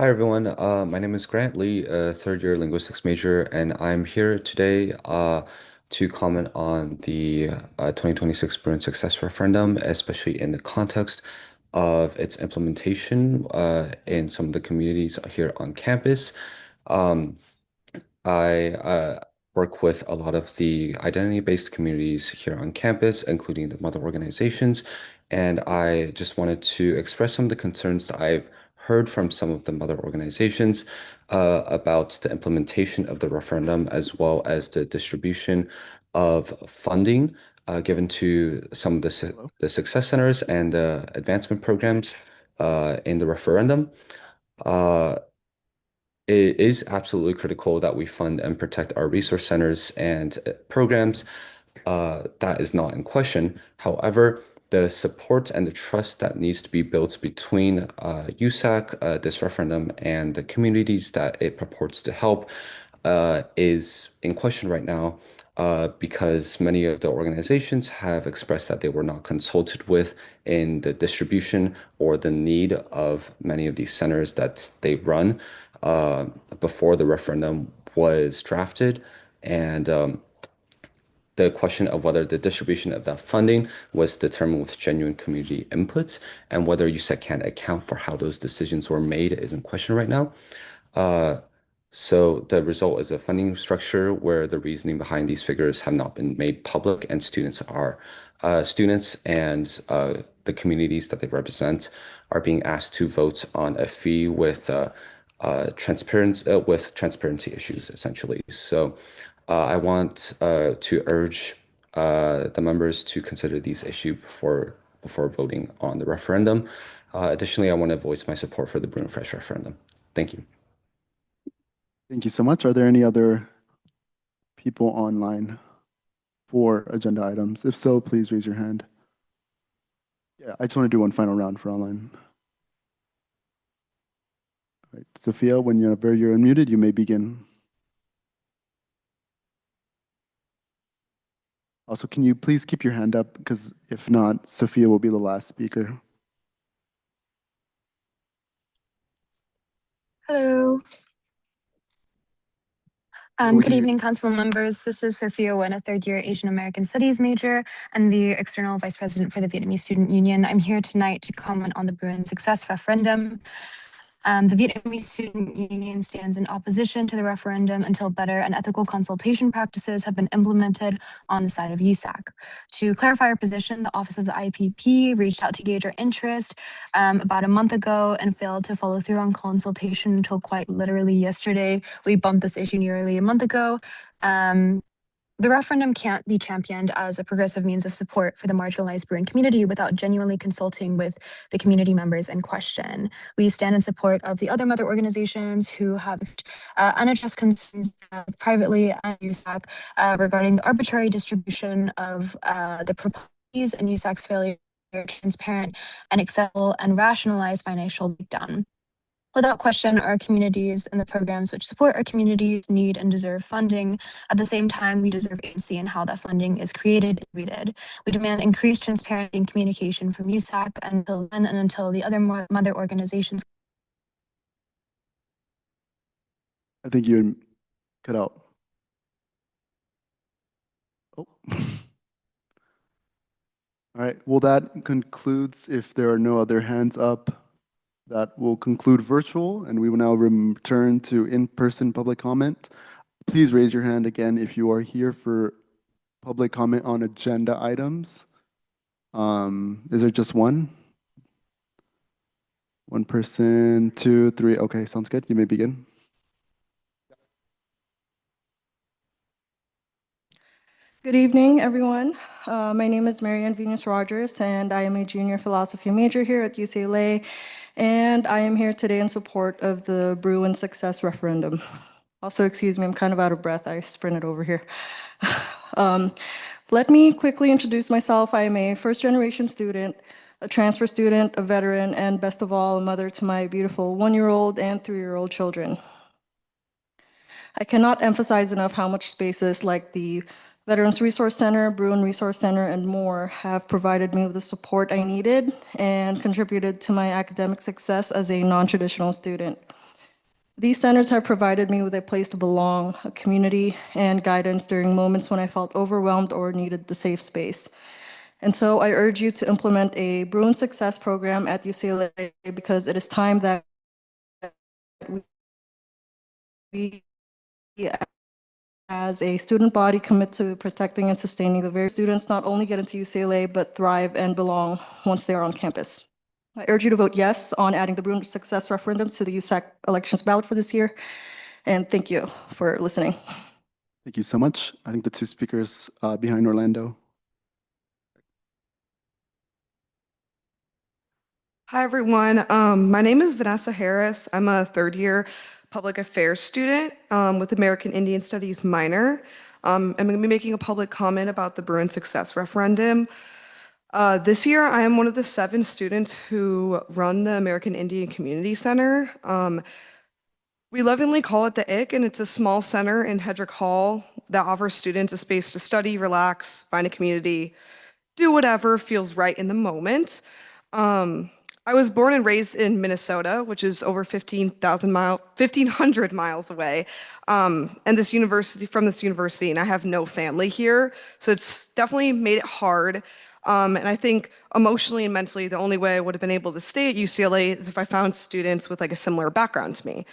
Hi everyone, my name is Grant Lee, a third-year linguistics major, and I'm here today to comment on the 2026 Bruin Success referendum, especially in the context of its implementation in some of the communities here on campus. I work with a lot of the identity-based communities here on campus, including the mother organizations. And I just wanted to express some of the concerns that I've heard from some of the mother organizations about the implementation of the referendum, as well as the distribution of funding given to some of the success centers and the advancement programs in the referendum. It is absolutely critical that we fund and protect our resource centers and programs. That is not in question. However, the support and the trust that needs to be built between USAC, this referendum, and the communities that it purports to help is in question right now because many of the organizations have expressed that they were not consulted with in the distribution or the need of many of these centers that they run before the referendum was drafted. And the question of whether the distribution of that funding was determined with genuine community inputs and whether USAC can account for how those decisions were made is in question right now. So the result is a funding structure where the reasoning behind these figures have not been made public, and students and the communities that they represent are being asked to vote on a fee with transparency issues, essentially. So I want to urge the members to consider these issues before voting on the referendum. Additionally, I want to voice my support for the Bruin Fresh referendum. Thank you. Thank you so much. Are there any other people online for agenda items? If so, please raise your hand. Yeah, I just want to do one final round for online. All right, Sophia, whenever you're unmuted, you may begin. Also, can you please keep your hand up? Because if not, Sophia will be the last speaker. Hello. We Good can hear evening, council members. This is Sophia Wen, a third-year Asian American Studies major and the external vice president for the Vietnamese Student Union. I'm here tonight to comment on the Bruin Success referendum. The Vietnamese Student Union stands in opposition to the referendum until better and ethical consultation practices have been implemented on the side of USAC. To clarify our position, the Office of the IPP reached out to gauge our interest about a month ago and failed to follow through on consultation until quite literally yesterday. We bumped this issue nearly a month ago. The referendum can't be championed as a progressive means of support for the marginalized Bruin community without genuinely consulting with the community members in question. We stand in support of the other mother organizations who have unaddressed concerns privately at USAC regarding the arbitrary distribution of the proposals and USAC's failure to transparent and accessible and rationalized financial breakdown. Without question, our communities and the programs which support our communities need and deserve funding. At the same time, we deserve agency in how that funding is created and treated. We demand increased transparency and communication from USAC until then and until the other mother organizations. I think you cut out. Oh. All right, well, that concludes, if there are no other hands up, that will conclude virtual, and we will now return to in-person public comment. Please raise your hand again if you are here for public comment on agenda items. Is there just one? One person, two, three. Okay, sounds good. You may begin. Good evening, everyone. My name is Marianne Venus Rogers, and I am a junior philosophy major here at UCLA, and I am here today in support of the Bruin Success referendum. Also, excuse me, I'm kind of out of breath. I sprinted over here. Let me quickly introduce myself. I am a first-generation student, a transfer student, a veteran, and best of all, a mother to my beautiful 1-year-old and 3-year-old children. I cannot emphasize enough how much spaces like the Veterans Resource Center, Bruin Resource Center, and more have provided me with the support I needed and contributed to my academic success as a non-traditional student. These centers have provided me with a place to belong, a community, and guidance during moments when I felt overwhelmed or needed the safe space. And so I urge you to implement a Bruin Success program at UCLA because it is time that we as a student body commit to protecting and sustaining the very students not only get into UCLA, but thrive and belong once they are on campus. I urge you to vote yes on adding the Bruin Success referendum to the USAC elections ballot for this year. And thank you for listening. Thank you so much. I think the two speakers behind Orlando. Hi, everyone. My name is Vanessa Harris. I'm a third-year public affairs student with American Indian Studies minor. I'm going to be making a public comment about the Bruin Success referendum. This year, I am one of the 7 students who run the American Indian Community Center. We lovingly call it the IC, and it's a small center in Hedrick Hall that offers students a space to study, relax, find a community, do whatever feels right in the moment. I was born and raised in Minnesota, which is over 1,500 miles away. And this university, and I have no family here. So it's definitely made it hard. And I think emotionally and mentally, the only way I would have been able to stay at UCLA is if I found students with like a similar background to me.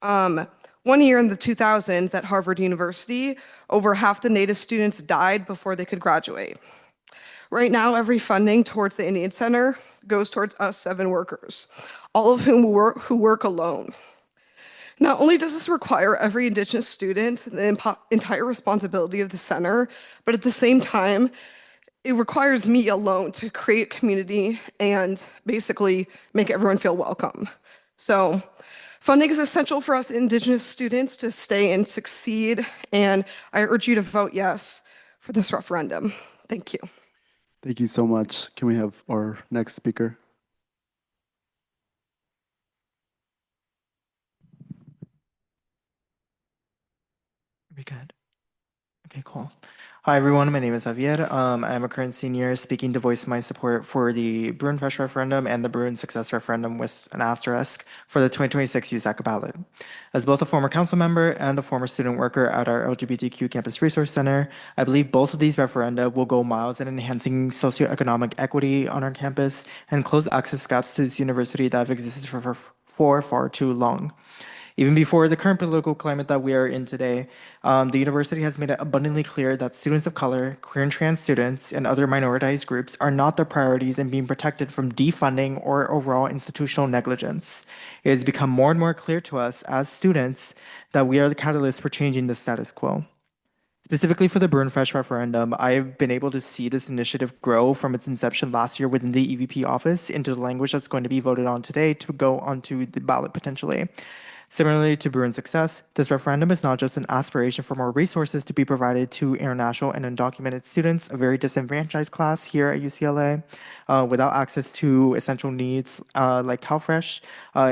One year in the 2000s at Harvard University, over half the Native students died before they could graduate. Right now, every funding towards the Indian Center goes towards us 7 workers, all of whom who work alone. Not only does this require every Indigenous student the entire responsibility of the center, but at the same time, it requires me alone to create community and basically make everyone feel welcome. So funding is essential for us Indigenous students to stay and succeed, and I urge you to vote yes for this referendum. Thank you. Thank you so much. Can we have our next speaker? We good? Okay, cool. Hi, everyone. My name is Javier. I'm a current senior speaking to voice my support for the Bruin Fresh referendum and the Bruin Success referendum with an asterisk for the 2026 USAC ballot. As both a former council member and a former student worker at our LGBTQ Campus Resource Center, I believe both of these referenda will go miles in enhancing socioeconomic equity on our campus and close access gaps to this university that have existed for far too long. Even before the current political climate that we are in today, the university has made it abundantly clear that students of color, queer and trans students, and other minoritized groups are not the priorities in being protected from defunding or overall institutional negligence. It has become more and more clear to us as students that we are the catalyst for changing the status quo. Specifically for the Bruin Fresh referendum, I've been able to see this initiative grow from its inception last year within the EVP office into the language that's going to be voted on today to go onto the ballot potentially. Similarly to Bruin Success, this referendum is not just an aspiration for more resources to be provided to international and undocumented students, a very disenfranchised class here at UCLA, without access to essential needs like CalFresh.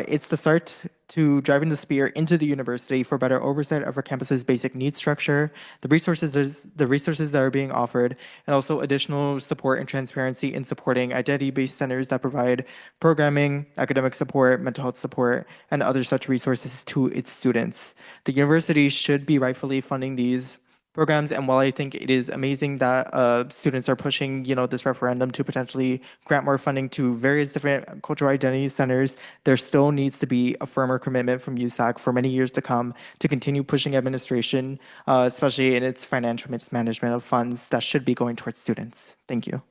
It's the start to driving the spear into the university for better oversight of our campus's basic needs structure, the resources that are being offered, and also additional support and transparency in supporting identity-based centers that provide programming, academic support, mental health support, and other such resources to its students. The university should be rightfully funding these programs. And while I think it is amazing that students are pushing, this referendum to potentially grant more funding to various different cultural identity centers, there still needs to be a firmer commitment from USAC for many years to come to continue pushing administration, especially in its financial mismanagement of funds that should be going towards students. Thank you.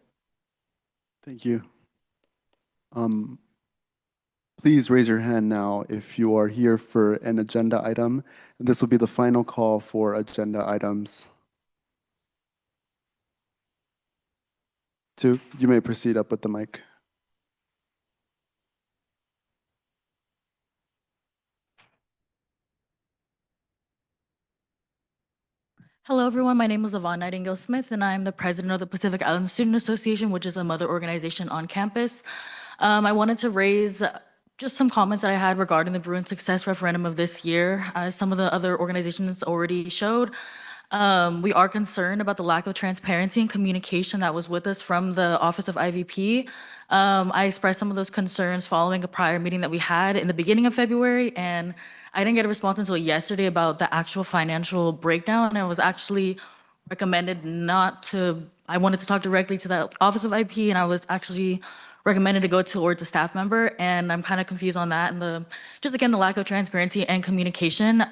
Thank you. Please raise your hand now if you are here for an agenda item. This will be the final call for agenda items. 2, you may proceed up with the mic. Hello, everyone. My name is Yvonne Nightingale Smith, and I'm the president of the Pacific Island Student Association, which is a mother organization on campus. I wanted to raise just some comments that I had regarding the Bruin Success referendum of this year. As some of the other organizations already showed, we are concerned about the lack of transparency and communication that was with us from the Office of IVP. I expressed some of those concerns following a prior meeting that we had in the beginning of February, and I didn't get a response until yesterday about the actual financial breakdown. I was actually recommended not to, I wanted to talk directly to the Office of IP, and I was actually recommended to go towards a staff member, and I'm kind of confused on that, and just again, the lack of transparency and communication.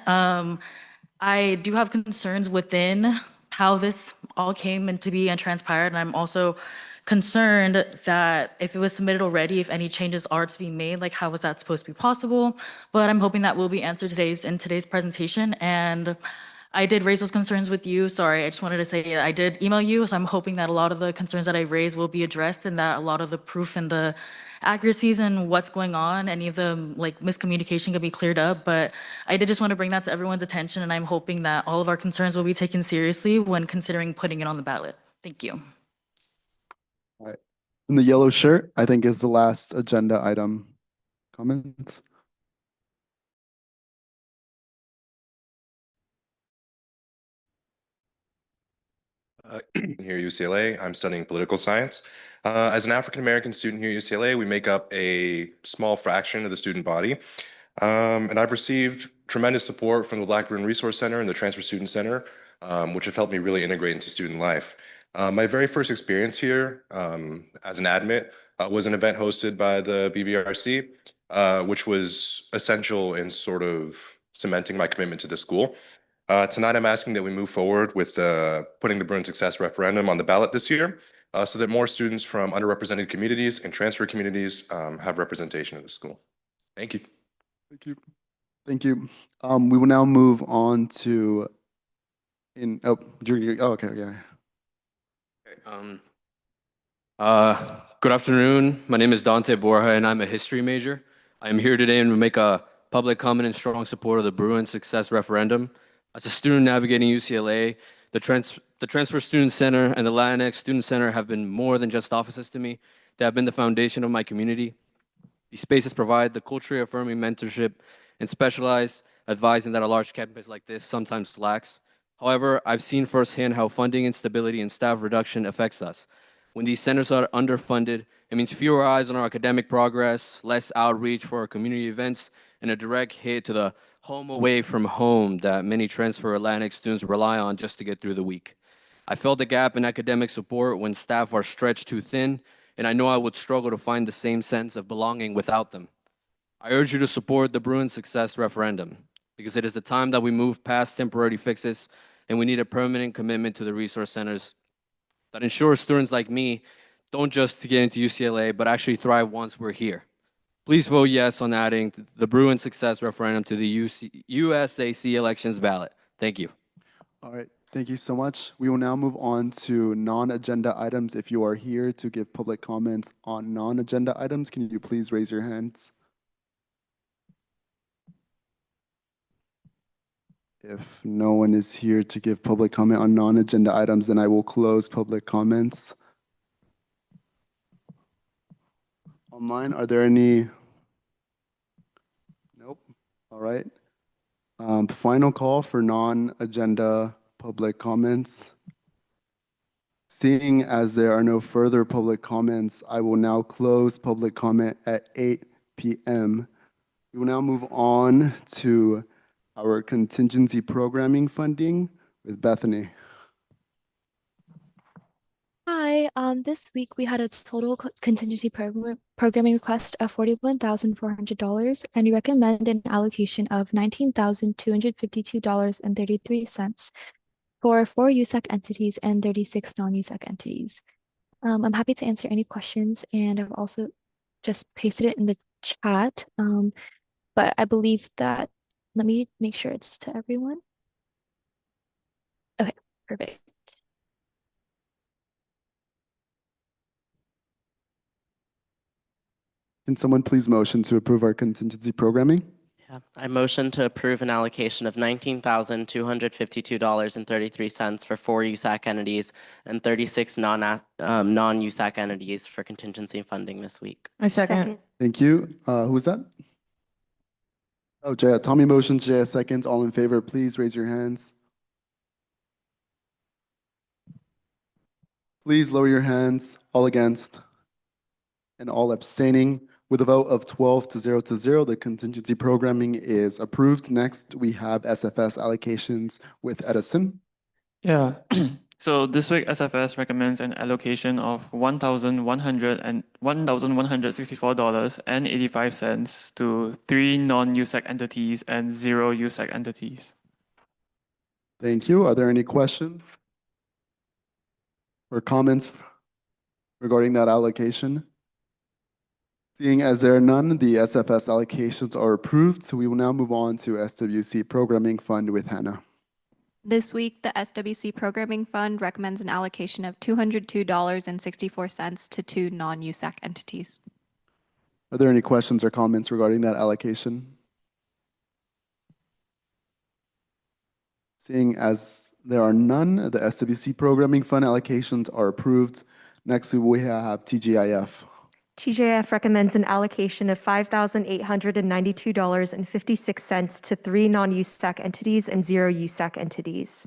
I do have concerns within how this all came into be and transpired, and I'm also concerned that if it was submitted already, if any changes are to be made, like how was that supposed to be possible? But I'm hoping that will be answered in today's presentation. And I did raise those concerns with you. Sorry, I just wanted to say I did email you, so I'm hoping that a lot of the concerns that I raised will be addressed and that a lot of the proof and the accuracies and what's going on, any of the like miscommunication can be cleared up. But I did just want to bring that to everyone's attention, and I'm hoping that all of our concerns will be taken seriously when considering putting it on the ballot. Thank you. All right. And the yellow shirt, I think, is the last agenda item. Comments? Here at UCLA. I'm studying political science. As an African American student here at UCLA, we make up a small fraction of the student body. And I've received tremendous support from the Blackburn Resource Center and the Transfer Student Center, which have helped me really integrate into student life. My very first experience here as an admit was an event hosted by the BBRC, which was essential in sort of cementing my commitment to the school. Tonight, I'm asking that we move forward with putting the Bruin Success referendum on the ballot this year so that more students from underrepresented communities and transfer communities have representation in the school. Thank you. Thank you. Thank you. We will now move on to okay, yeah. Good afternoon. My name is Dante Borja, and I'm a history major. I'm here today to make a public comment in strong support of the Bruin Success referendum. As a student navigating UCLA, the Transfer Student Center and the Latinx Student Center have been more than just offices to me. They have been the foundation of my community. These spaces provide the culturally affirming mentorship and specialized advising that a large campus like this sometimes lacks. However, I've seen firsthand how funding instability and staff reduction affects us. When these centers are underfunded, it means fewer eyes on our academic progress, less outreach for our community events, and a direct hit to the home away from home that many transfer Atlantic students rely on just to get through the week. I felt the gap in academic support when staff are stretched too thin, and I know I would struggle to find the same sense of belonging without them. I urge you to support the Bruin Success referendum because it is the time that we move past temporary fixes and we need a permanent commitment to the resource centers that ensures students like me don't just get into UCLA, but actually thrive once we're here. Please vote yes on adding the Bruin Success referendum to the USAC elections ballot. Thank you. All right. Thank you so much. We will now move on to non-agenda items. If you are here to give public comments on non-agenda items, can you please raise your hands? If no one is here to give public comment on non-agenda items, then I will close public comments. Online, are there any? Nope. All right. Final call for non-agenda public comments. Seeing as there are no further public comments, I will now close public comment at 8 p.m. We will now move on to our contingency programming funding with Bethany. Hi, this week we had a total contingency programming request of $41,400, and we recommend an allocation of $19,252.33 for 4 USAC entities and 36 non-USAC entities. I'm happy to answer any questions, and I've also just pasted it in the chat, but I believe that, let me make sure it's to everyone. Okay, perfect. Can someone please motion to approve our contingency programming? Yeah, I motion to approve an allocation of $19,252.33 for 4 USAC entities and 36 non-USAC entities for contingency funding this week. I second. Thank you. Who was that? Oh, Jaya. Tommy motions, Jaya seconds. All in favor, please raise your hands. Please lower your hands. All against and all abstaining. With a vote of 12 to 0 to 0, the contingency programming is approved. Next, we have SFS allocations with Edison. Yeah. So this week, SFS recommends an allocation of $1,164.85 to 3 non-USAC entities and 0 USAC entities. Thank you. Are there any questions or comments regarding that allocation? Seeing as there are none, the SFS allocations are approved. So we will now move on to SWC Programming Fund with Hannah. This week, the SWC Programming Fund recommends an allocation of $202.64 to two non-USAC entities. Are there any questions or comments regarding that allocation? Seeing as there are none, the SWC Programming Fund allocations are approved. Next, we have TGIF. TGIF recommends an allocation of $5,892.56 to three non-USAC entities and zero USAC entities.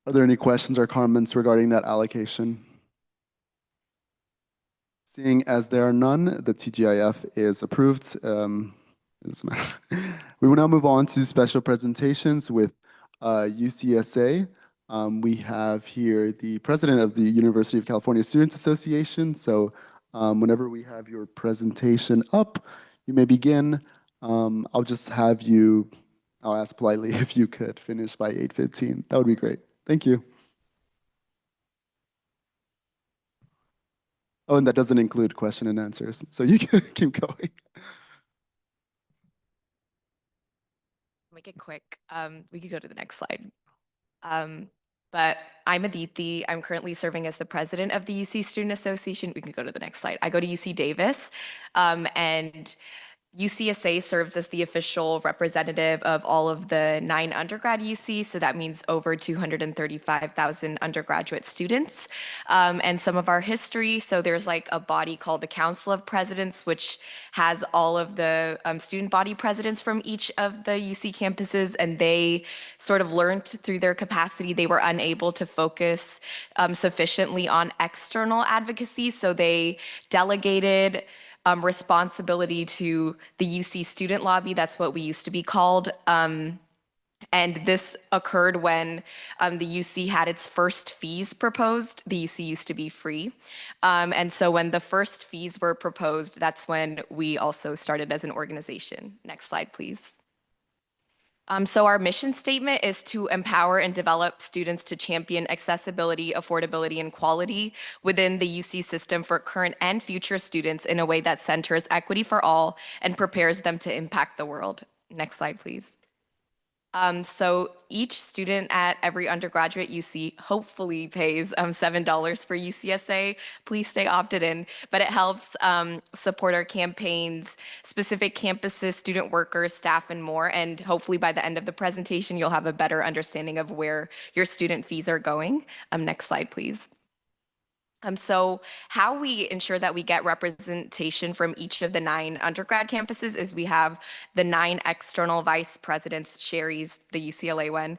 Are there any questions or comments regarding that allocation? Seeing as there are none, the TGIF is approved. We will now move on to special presentations with UCSA. We have here the president of the University of California Students Association. So whenever we have your presentation up, you may begin. I'll just have you, I'll ask politely if you could finish by 8:15. That would be great. Thank you. Oh, and that doesn't include question and answers. So you can keep going. Make it quick. We could go to the next slide. But I'm Aditi. I'm currently serving as the president of the UC Student Association. We can go to the next slide. I go to UC Davis, and UCSA serves as the official representative of all of the 9 undergrad UCs, so that means over 235,000 undergraduate students. And some of our history, so there's like a body called the Council of Presidents, which has all of the student body presidents from each of the UC campuses, and they sort of learned through their capacity they were unable to focus sufficiently on external advocacy, so they delegated responsibility to the UC student lobby. That's what we used to be called. And this occurred when the UC had its first fees proposed. The UC used to be free. And so when the first fees were proposed, that's when we also started as an organization. Next slide, please. So our mission statement is to empower and develop students to champion accessibility, affordability, and quality within the UC system for current and future students in a way that centers equity for all and prepares them to impact the world. Next slide, please. So each student at every undergraduate UC hopefully pays $7 for UCSA. Please stay opted in, but it helps support our campaigns, specific campuses, student workers, staff, and more. And hopefully by the end of the presentation, you'll have a better understanding of where your student fees are going. Next slide, please. So how we ensure that we get representation from each of the 9 undergrad campuses is we have the 9 external vice presidents, Sherry's the UCLA one.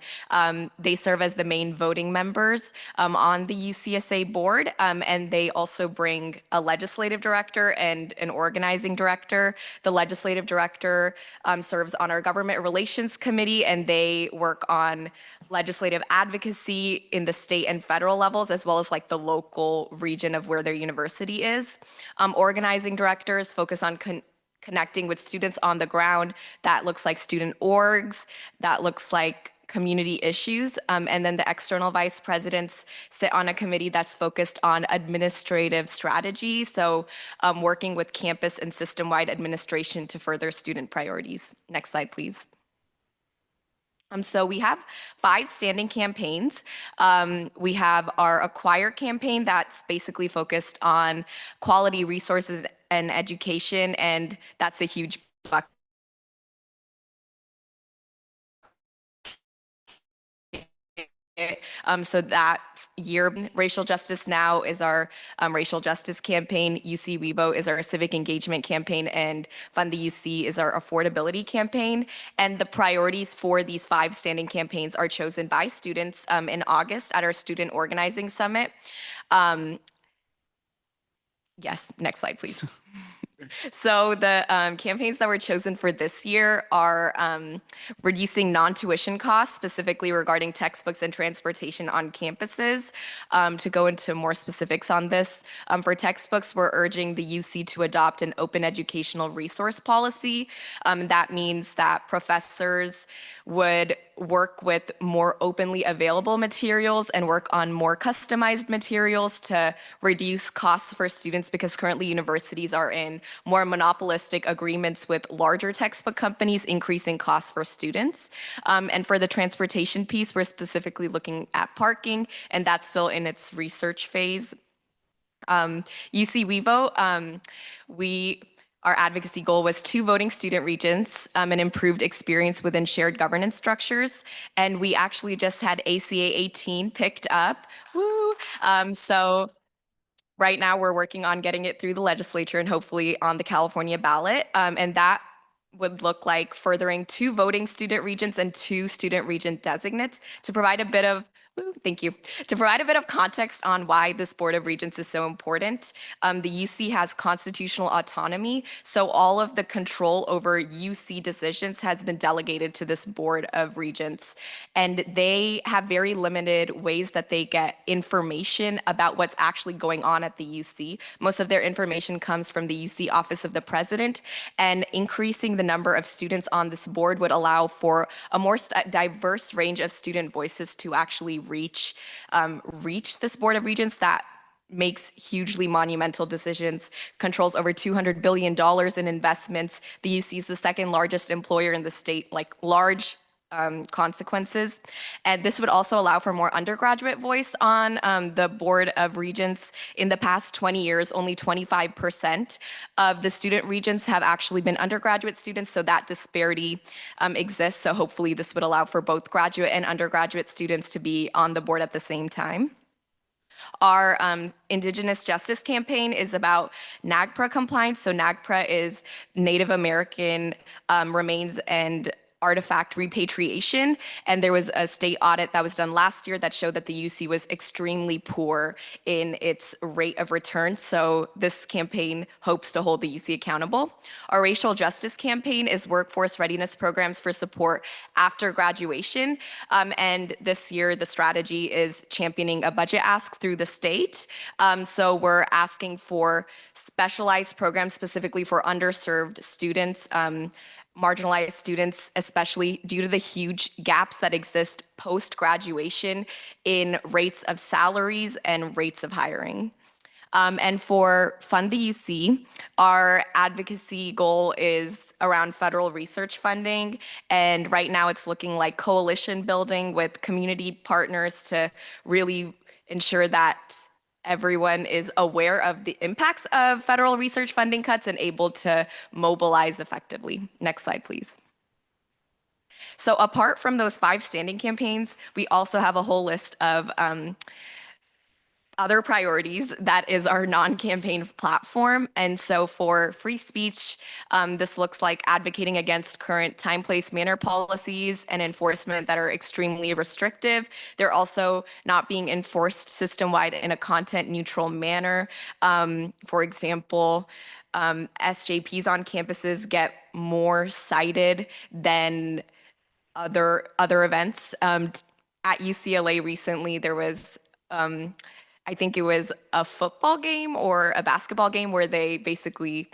They serve as the main voting members on the UCSA board, and they also bring a legislative director and an organizing director. The legislative director serves on our government relations committee, and they work on legislative advocacy in the state and federal levels, as well as like the local region of where their university is. Organizing directors focus on connecting with students on the ground. That looks like student orgs, that looks like community issues. And then the external vice presidents sit on a committee that's focused on administrative strategy. So working with campus and system-wide administration to further student priorities. Next slide, please. So we have 5 standing campaigns. We have our Acquire campaign that's basically focused on quality resources and education, and that's a huge bucket. So that year, Racial Justice Now is our racial justice campaign. UC We Vote is our civic engagement campaign, and Fund the UC is our affordability campaign. And the priorities for these 5 standing campaigns are chosen by students in August at our Student Organizing Summit. Yes, next slide, please. So the campaigns that were chosen for this year are reducing non-tuition costs, specifically regarding textbooks and transportation on campuses. To go into more specifics on this, for textbooks, we're urging the UC to adopt an open educational resource policy. That means that professors would work with more openly available materials and work on more customized materials to reduce costs for students, because currently universities are in more monopolistic agreements with larger textbook companies, increasing costs for students. And for the transportation piece, we're specifically looking at parking, and that's still in its research phase. UC We Vote, our advocacy goal was 2 voting student regions, an improved experience within shared governance structures, and we actually just had ACA 18 picked up. Woo! So right now we're working on getting it through the legislature and hopefully on the California ballot, and that would look like furthering 2 voting student regions and 2 student region designates to provide a bit of thank you. To provide a bit of context on why this Board of Regents is so important, the UC has constitutional autonomy, so all of the control over UC decisions has been delegated to this Board of Regents, and they have very limited ways that they get information about what's actually going on at the UC. Most of their information comes from the UC Office of the President, and increasing the number of students on this board would allow for a more diverse range of student voices to actually reach this Board of Regents that makes hugely monumental decisions, controls over $200 billion in investments. The UC is the second largest employer in the state, like large consequences. And this would also allow for more undergraduate voice on the Board of Regents. In the past 20 years, only 25% of the student regents have actually been undergraduate students, so that disparity exists. So hopefully this would allow for both graduate and undergraduate students to be on the board at the same time. Our Indigenous Justice Campaign is about NAGPRA compliance. So NAGPRA is Native American remains and artifact repatriation, and there was a state audit that was done last year that showed that the UC was extremely poor in its rate of return, so this campaign hopes to hold the UC accountable. Our Racial Justice Campaign is workforce readiness programs for support after graduation, and this year the strategy is championing a budget ask through the state, so we're asking for specialized programs specifically for underserved students, marginalized students, especially due to the huge gaps that exist post-graduation in rates of salaries and rates of hiring. And for Fund the UC, our advocacy goal is around federal research funding. And right now it's looking like coalition building with community partners to really ensure that everyone is aware of the impacts of federal research funding cuts and able to mobilize effectively. Next slide, please. So apart from those 5 standing campaigns, we also have a whole list of other priorities that is our non-campaign platform. And so for free speech, this looks like advocating against current time, place, manner policies and enforcement that are extremely restrictive. They're also not being enforced system-wide in a content-neutral manner. For example, SJPs on campuses get more cited than other events. At UCLA recently, there was I think it was a football game or a basketball game where they basically,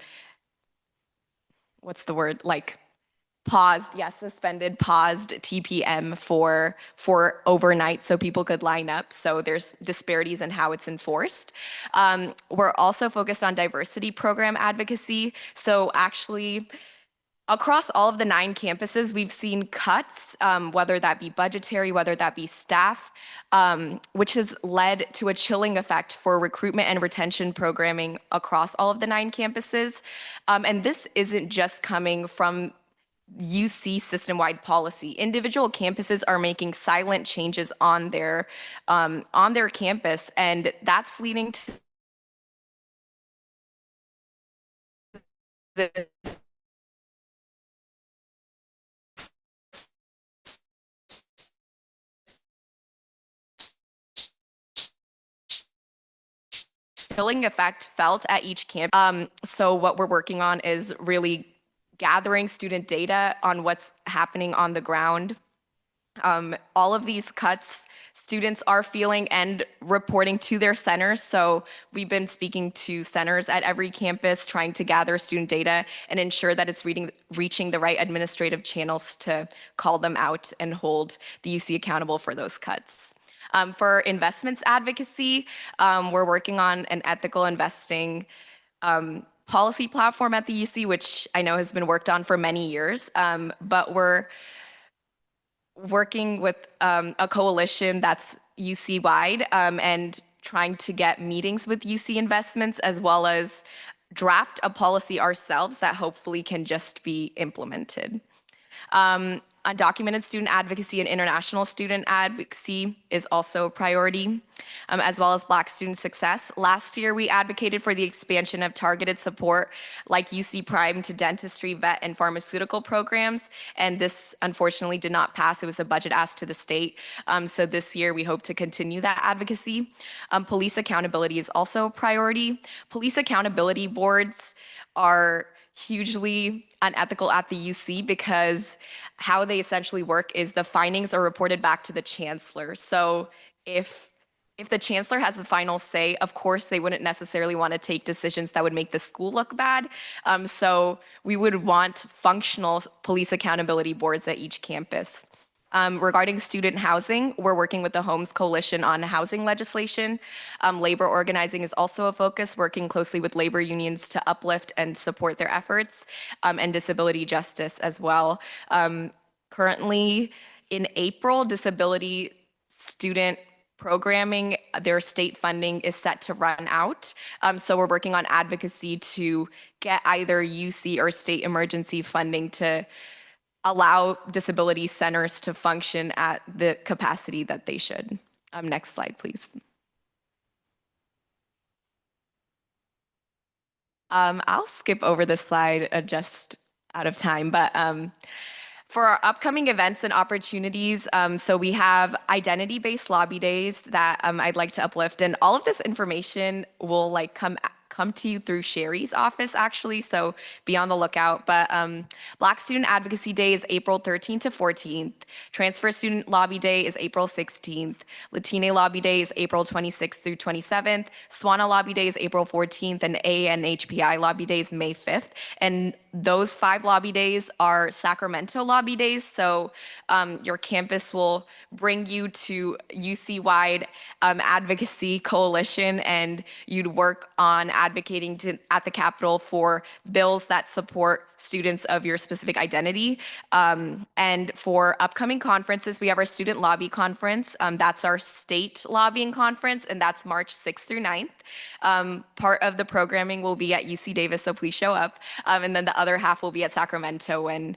what's the word, like paused, suspended, paused TPM for overnight so people could line up. So there's disparities in how it's enforced. We're also focused on diversity program advocacy. So actually, across all of the 9 campuses, we've seen cuts, whether that be budgetary, whether that be staff, which has led to a chilling effect for recruitment and retention programming across all of the 9 campuses. And this isn't just coming from UC system-wide policy. Individual campuses are making silent changes on their campus, and that's leading to the chilling effect felt at each campus. So what we're working on is really gathering student data on what's happening on the ground All of these cuts students are feeling and reporting to their centers. So we've been speaking to centers at every campus, trying to gather student data and ensure that it's reaching the right administrative channels to call them out and hold the UC accountable for those cuts. For investments advocacy, we're working on an ethical investing policy platform at the UC, which I know has been worked on for many years, but we're working with a coalition that's UC-wide and trying to get meetings with UC investments as well as draft a policy ourselves that hopefully can just be implemented. Undocumented student advocacy and international student advocacy is also a priority, as well as Black student success. Last year, we advocated for the expansion of targeted support like UC Prime to dentistry, vet, and pharmaceutical programs, and this unfortunately did not pass. It was a budget ask to the state. So this year, we hope to continue that advocacy. Police accountability is also a priority. Police accountability boards are hugely unethical at the UC because how they essentially work is the findings are reported back to the chancellor. So if the chancellor has the final say, of course, they wouldn't necessarily want to take decisions that would make the school look bad. So we would want functional police accountability boards at each campus. Regarding student housing, we're working with the Homes Coalition on housing legislation. Labor organizing is also a focus, working closely with labor unions to uplift and support their efforts, and disability justice as well. Currently, in April, disability student programming, their state funding is set to run out. So we're working on advocacy to get either UC or state emergency funding to allow disability centers to function at the capacity that they should. Next slide, please. I'll skip over this slide just out of time, but for our upcoming events and opportunities, so we have identity-based lobby days that I'd like to uplift, and all of this information will come to you through Sherry's office, actually, so be on the lookout. But Black Student Advocacy Day is April 13th to 14th. Transfer Student Lobby Day is April 16th. Latine Lobby Day is April 26th through 27th. SWANA Lobby Day is April 14th, and ANHPI Lobby Day is May 5th. And those 5 lobby days are Sacramento lobby days, so your campus will bring you to UC-wide advocacy coalition, and you'd work on advocating at the Capitol for bills that support students of your specific identity. And for upcoming conferences, we have our Student Lobby Conference. That's our state lobbying conference, and that's March 6th through 9th. Part of the programming will be at UC Davis, so please show up. And then the other half will be at Sacramento when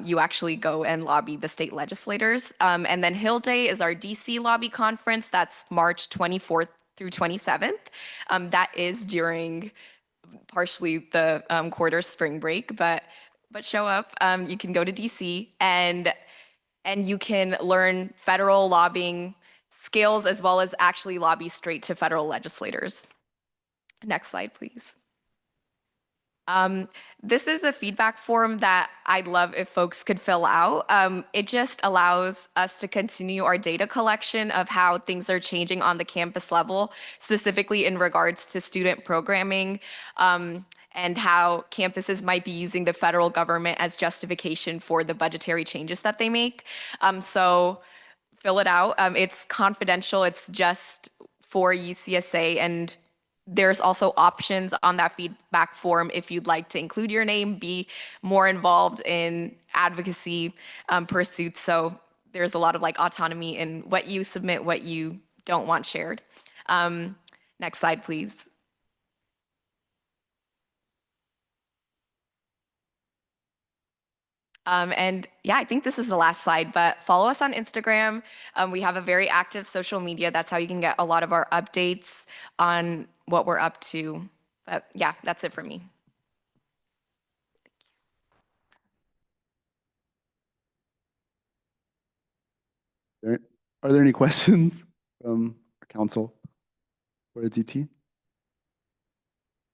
you actually go and lobby the state legislators. And then Hill Day is our DC Lobby Conference. That's March 24th through 27th. That is during partially the quarter spring break, but show up. You can go to DC and you can learn federal lobbying skills as well as actually lobby straight to federal legislators. Next slide, please. This is a feedback form that I'd love if folks could fill out. It just allows us to continue our data collection of how things are changing on the campus level, specifically in regards to student programming, and how campuses might be using the federal government as justification for the budgetary changes that they make. So fill it out. It's confidential. It's just for UCSA, and there's also options on that feedback form if you'd like to include your name, be more involved in advocacy pursuits. So there's a lot of autonomy in what you submit, what you don't want shared. Next slide, please. And yeah, I think this is the last slide, but follow us on Instagram. We have a very active social media. That's how you can get a lot of our updates on what we're up to. But yeah, that's it for me. Are there any questions from our council or the DT?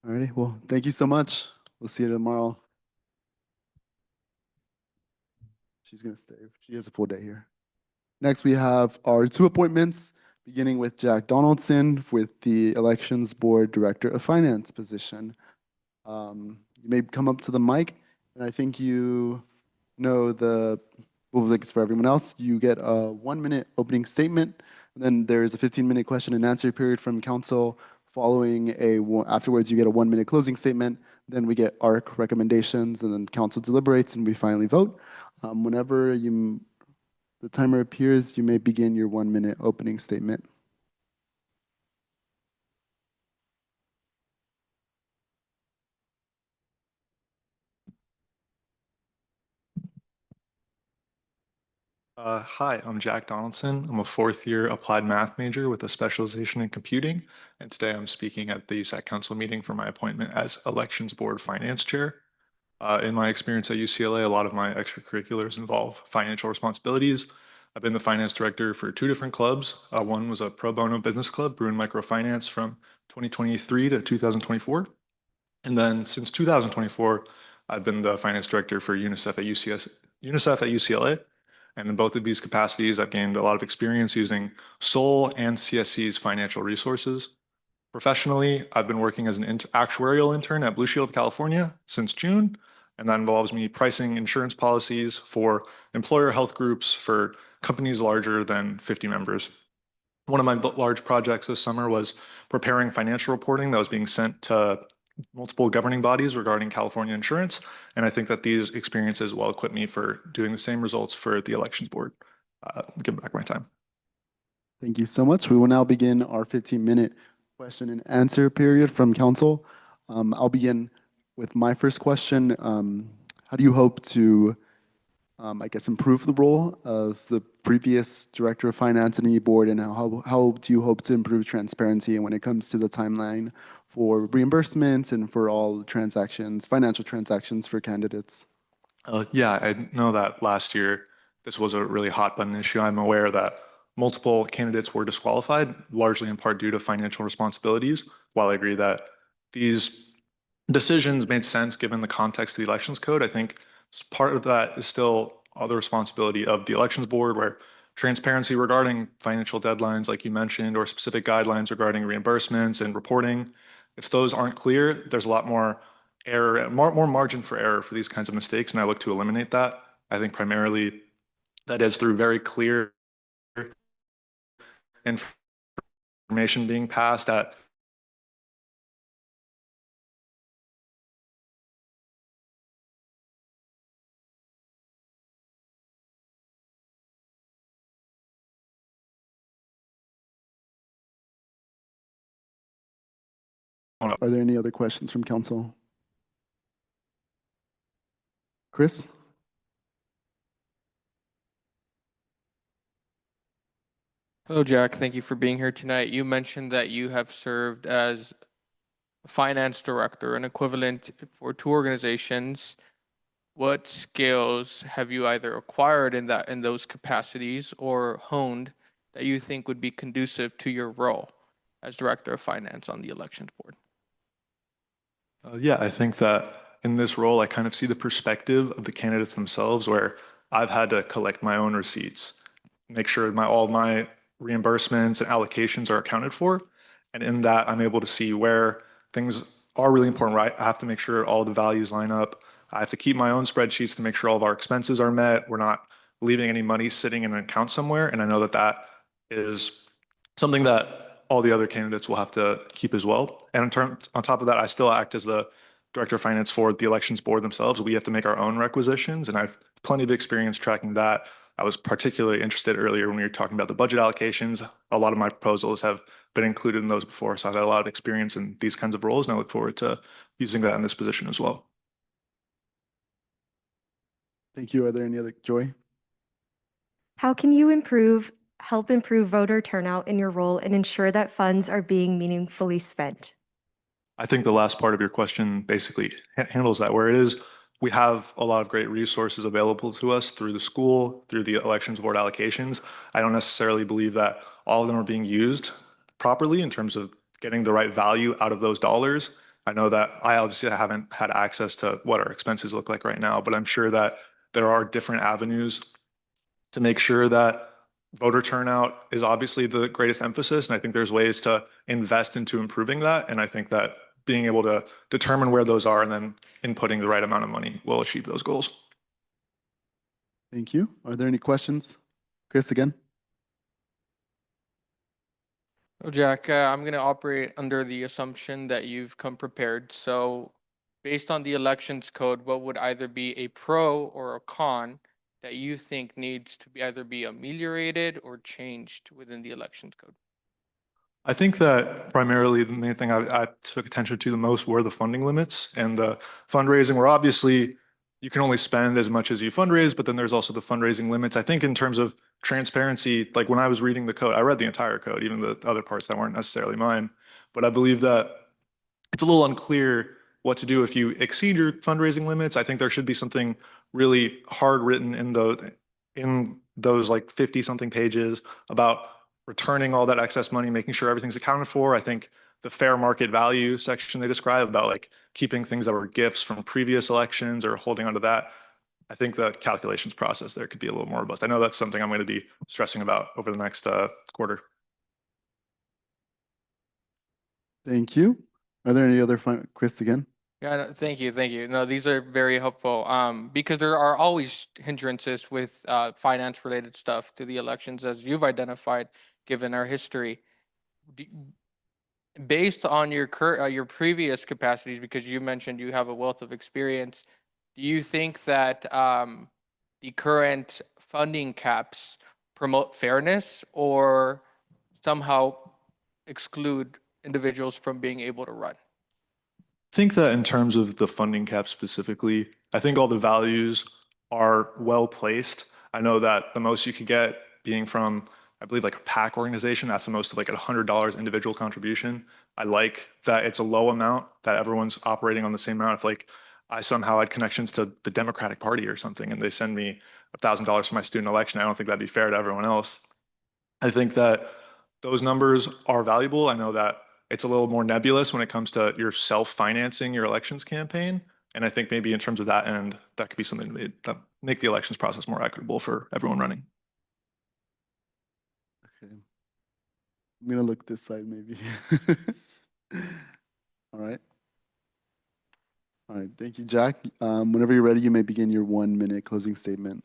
All righty, well, thank you so much. We'll see you tomorrow. She's gonna stay. She has a full day here. Next, we have our two appointments, beginning with Jack Donaldson with the Elections Board Director of Finance position. You may come up to the mic, and I think you know the rules like it's for everyone else. You get a 1-minute opening statement, and then there is a 15-minute question and answer period from council. Afterwards, you get a 1-minute closing statement. Then we get ARC recommendations, and then council deliberates, and we finally vote. Whenever the timer appears, you may begin your 1-minute opening statement. Hi, I'm Jack Donaldson. I'm a fourth-year applied math major with a specialization in computing, and today I'm speaking at the USAC Council meeting for my appointment as Elections Board Finance Chair. In my experience at UCLA, a lot of my extracurriculars involve financial responsibilities. I've been the finance director for 2 different clubs. One was a pro bono business club, Bruin Microfinance, from 2023 to 2024. And then since 2024, I've been the finance director for UNICEF at UCLA. And in both of these capacities, I've gained a lot of experience using SOL and CSC's financial resources. Professionally, I've been working as an actuarial intern at Blue Shield of California since June, and that involves me pricing insurance policies for employer health groups for companies larger than 50 members. One of my large projects this summer was preparing financial reporting that was being sent to multiple governing bodies regarding California insurance, and I think that these experiences will equip me for doing the same results for the elections board. Give back my time. Thank you so much. We will now begin our 15-minute question and answer period from council. I'll begin with my first question. How do you hope to, improve the role of the previous director of finance and the board, and how do you hope to improve transparency when it comes to the timeline for reimbursements and for all transactions, financial transactions for candidates? Yeah, I know that last year this was a really hot button issue. I'm aware that multiple candidates were disqualified, largely in part due to financial responsibilities. While I agree that these decisions made sense given the context of the elections code, I think part of that is still the responsibility of the elections board, where transparency regarding financial deadlines, like you mentioned, or specific guidelines regarding reimbursements and reporting, if those aren't clear, there's a lot more error, more margin for error for these kinds of mistakes, and I look to eliminate that. I think primarily that is through very clear information being passed at Are there any other questions from council? Chris? Hello, Jack. Thank you for being here tonight. You mentioned that you have served as a finance director, an equivalent for 2 organizations. What skills have you either acquired in those capacities or honed that you think would be conducive to your role as director of finance on the elections board? Yeah, I think that in this role, I kind of see the perspective of the candidates themselves, where I've had to collect my own receipts, make sure all my reimbursements and allocations are accounted for. And in that, I'm able to see where things are really important, right? I have to make sure all the values line up. I have to keep my own spreadsheets to make sure all of our expenses are met. We're not leaving any money sitting in an account somewhere. And I know that that is something that all the other candidates will have to keep as well. And on top of that, I still act as the director of finance for the elections board themselves. We have to make our own requisitions, and I've plenty of experience tracking that. I was particularly interested earlier when we were talking about the budget allocations. A lot of my proposals have been included in those before, so I've had a lot of experience in these kinds of roles, and I look forward to using that in this position as well. Thank you. Are there any other, Joy? How can you help improve voter turnout in your role and ensure that funds are being meaningfully spent? I think the last part of your question basically handles that, where it is we have a lot of great resources available to us through the school, through the elections board allocations. I don't necessarily believe that all of them are being used properly in terms of getting the right value out of those dollars. I know that I obviously haven't had access to what our expenses look like right now, but I'm sure that there are different avenues to make sure that voter turnout is obviously the greatest emphasis, and I think there's ways to invest into improving that. And I think that being able to determine where those are and then inputting the right amount of money will achieve those goals. Thank you. Are there any questions? Chris again? Oh, Jack, I'm going to operate under the assumption that you've come prepared. So, based on the elections code, what would either be a pro or a con that you think needs to be either be ameliorated or changed within the elections code? I think that primarily the main thing I took attention to the most were the funding limits and the fundraising, where obviously you can only spend as much as you fundraise, but then there's also the fundraising limits. I think in terms of transparency, like when I was reading the code, I read the entire code, even the other parts that weren't necessarily mine. But I believe that it's a little unclear what to do if you exceed your fundraising limits. I think there should be something really hard written in those like 50 something pages about returning all that excess money, making sure everything's accounted for. I think the fair market value section they describe about like keeping things that were gifts from previous elections or holding onto that. I think the calculations process there could be a little more robust. I know that's something I'm going to be stressing about over the next quarter. Thank you. Are there any other Chris again? Yeah, no, thank you, thank you. No, these are very helpful because there are always hindrances with finance-related stuff to the elections, as you've identified, given our history. Do, based on your previous capacities, because you mentioned you have a wealth of experience, do you think that the current funding caps promote fairness or somehow exclude individuals from being able to run? I think that in terms of the funding cap specifically, I think all the values are well placed. I know that the most you could get being from, I believe, like a PAC organization, that's the most of like $100 individual contribution. I like that it's a low amount, that everyone's operating on the same amount. If like I somehow had connections to the Democratic Party or something and they send me $1,000 for my student election, I don't think that'd be fair to everyone else. I think that those numbers are valuable. I know that it's a little more nebulous when it comes to your self-financing your elections campaign. And I think maybe in terms of that end, that could be something that make the elections process more equitable for everyone running. Okay. I'm gonna look this side maybe. All right. All right. Thank you, Jack. Whenever you're ready, you may begin your 1-minute closing statement.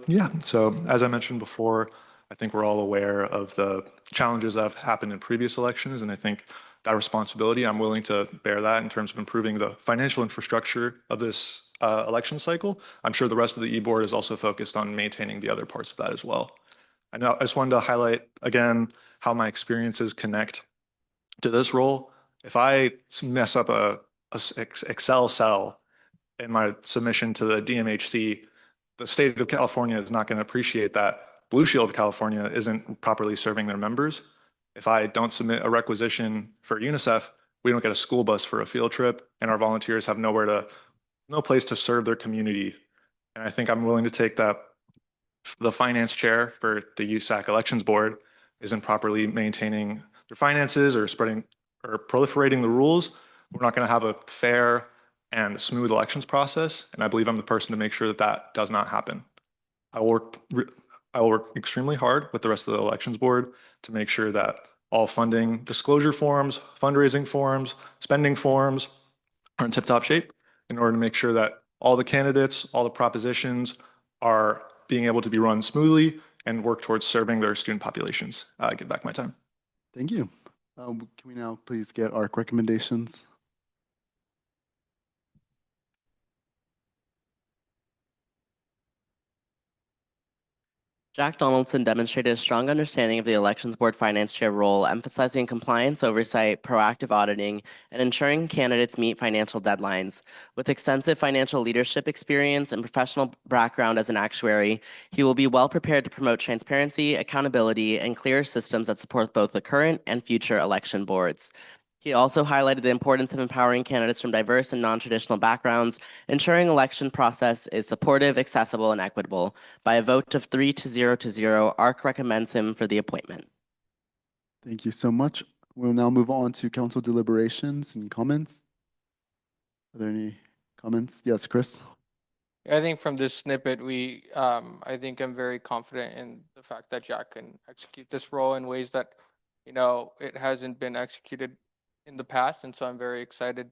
Yeah, so as I mentioned before, I think we're all aware of the challenges that have happened in previous elections, and I think that responsibility, I'm willing to bear that in terms of improving the financial infrastructure of this election cycle. I'm sure the rest of the e-board is also focused on maintaining the other parts of that as well. I just wanted to highlight again how my experiences connect to this role. If I mess up a Excel cell in my submission to the DMHC, the state of California is not going to appreciate that Blue Shield of California isn't properly serving their members. If I don't submit a requisition for UNICEF, we don't get a school bus for a field trip, and our volunteers have no place to serve their community. And I think I'm willing to take that the finance chair for the USAC Elections Board isn't properly maintaining their finances or spreading or proliferating the rules. We're not going to have a fair and smooth elections process. And I believe I'm the person to make sure that that does not happen. I will work extremely hard with the rest of the elections board to make sure that all funding disclosure forms, fundraising forms, spending forms are in tip-top shape in order to make sure that all the candidates, all the propositions are being able to be run smoothly and work towards serving their student populations. I give back my time. Thank you. Can we now please get ARC recommendations? Jack Donaldson demonstrated a strong understanding of the Elections Board Finance Chair role, emphasizing compliance oversight, proactive auditing, and ensuring candidates meet financial deadlines. With extensive financial leadership experience and professional background as an actuary, he will be well prepared to promote transparency, accountability, and clear systems that support both the current and future election boards. He also highlighted the importance of empowering candidates from diverse and non-traditional backgrounds, ensuring election process is supportive, accessible, and equitable. By a vote of 3-0 to 0, ARC recommends him for the appointment. Thank you so much. We'll now move on to council deliberations and comments. Are there any comments? Yes, Chris. I think from this snippet, I think I'm very confident in the fact that Jack can execute this role in ways that, it hasn't been executed in the past. And so I'm very excited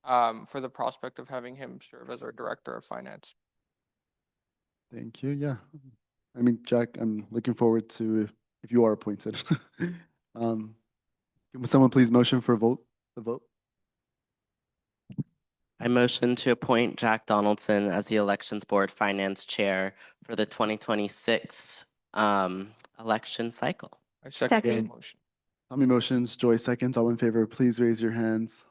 for the prospect of having him serve as our director of finance. Thank you. Yeah. I mean, Jack, I'm looking forward to if you are appointed. Can someone please motion for a vote? The vote. I motion to appoint Jack Donaldson as the Elections Board Finance Chair for the 2026 election cycle. I second the Second. motion. How many motions? Joy seconds. All in favor, please raise your hands.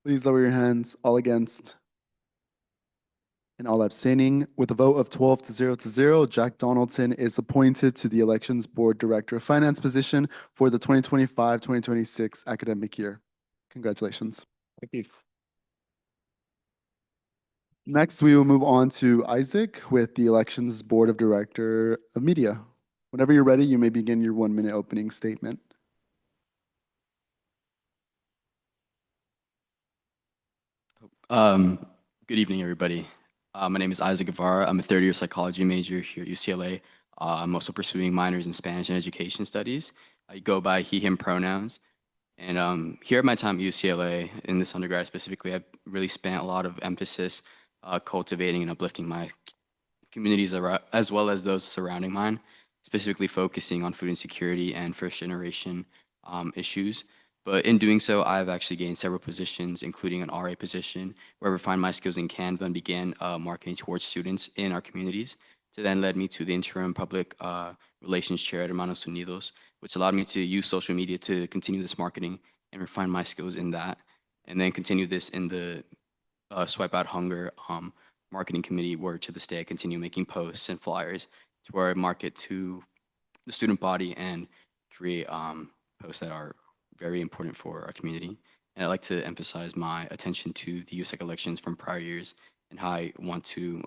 Please lower your hands. All against and all abstaining. With a vote of 12 to 0 to 0, Jack Donaldson is appointed to the Elections Board Director of Finance position for the 2025-2026 academic year. Congratulations. Thank you. Next, we will move on to Isaac with the Elections Board of Director of Media. Whenever you're ready, you may begin your 1-minute opening statement. Good evening, everybody. My name is Isaac Guevara. I'm a third-year psychology major here at UCLA. I'm also pursuing minors in Spanish and Education Studies. I go by he, him pronouns. And here at my time at UCLA, in this undergrad specifically, I've really spent a lot of emphasis cultivating and uplifting my communities as well as those surrounding mine, specifically focusing on food insecurity and first-generation issues. But in doing so, I've actually gained several positions, including an RA position, where I refined my skills in Canva and began marketing towards students in our communities. To then led me to the interim public relations chair at Hermanos Unidos, which allowed me to use social media to continue this marketing and refine my skills in that, and then continue this in the Swipe Out Hunger marketing committee, where to this day I continue making posts and flyers to where I market to the student body and create posts that are very important for our community. And I'd like to emphasize my attention to the USAC elections from prior years and how I want to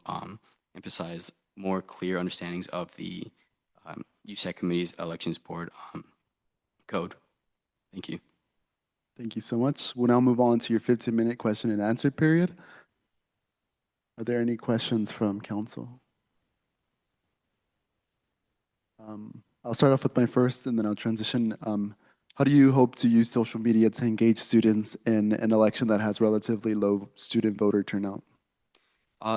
emphasize more clear understandings of the USAC Committee's Elections Board code. Thank you. Thank you so much. We'll now move on to your 15-minute question and answer period. Are there any questions from council? I'll start off with my first and then I'll transition. How do you hope to use social media to engage students in an election that has relatively low student voter turnout?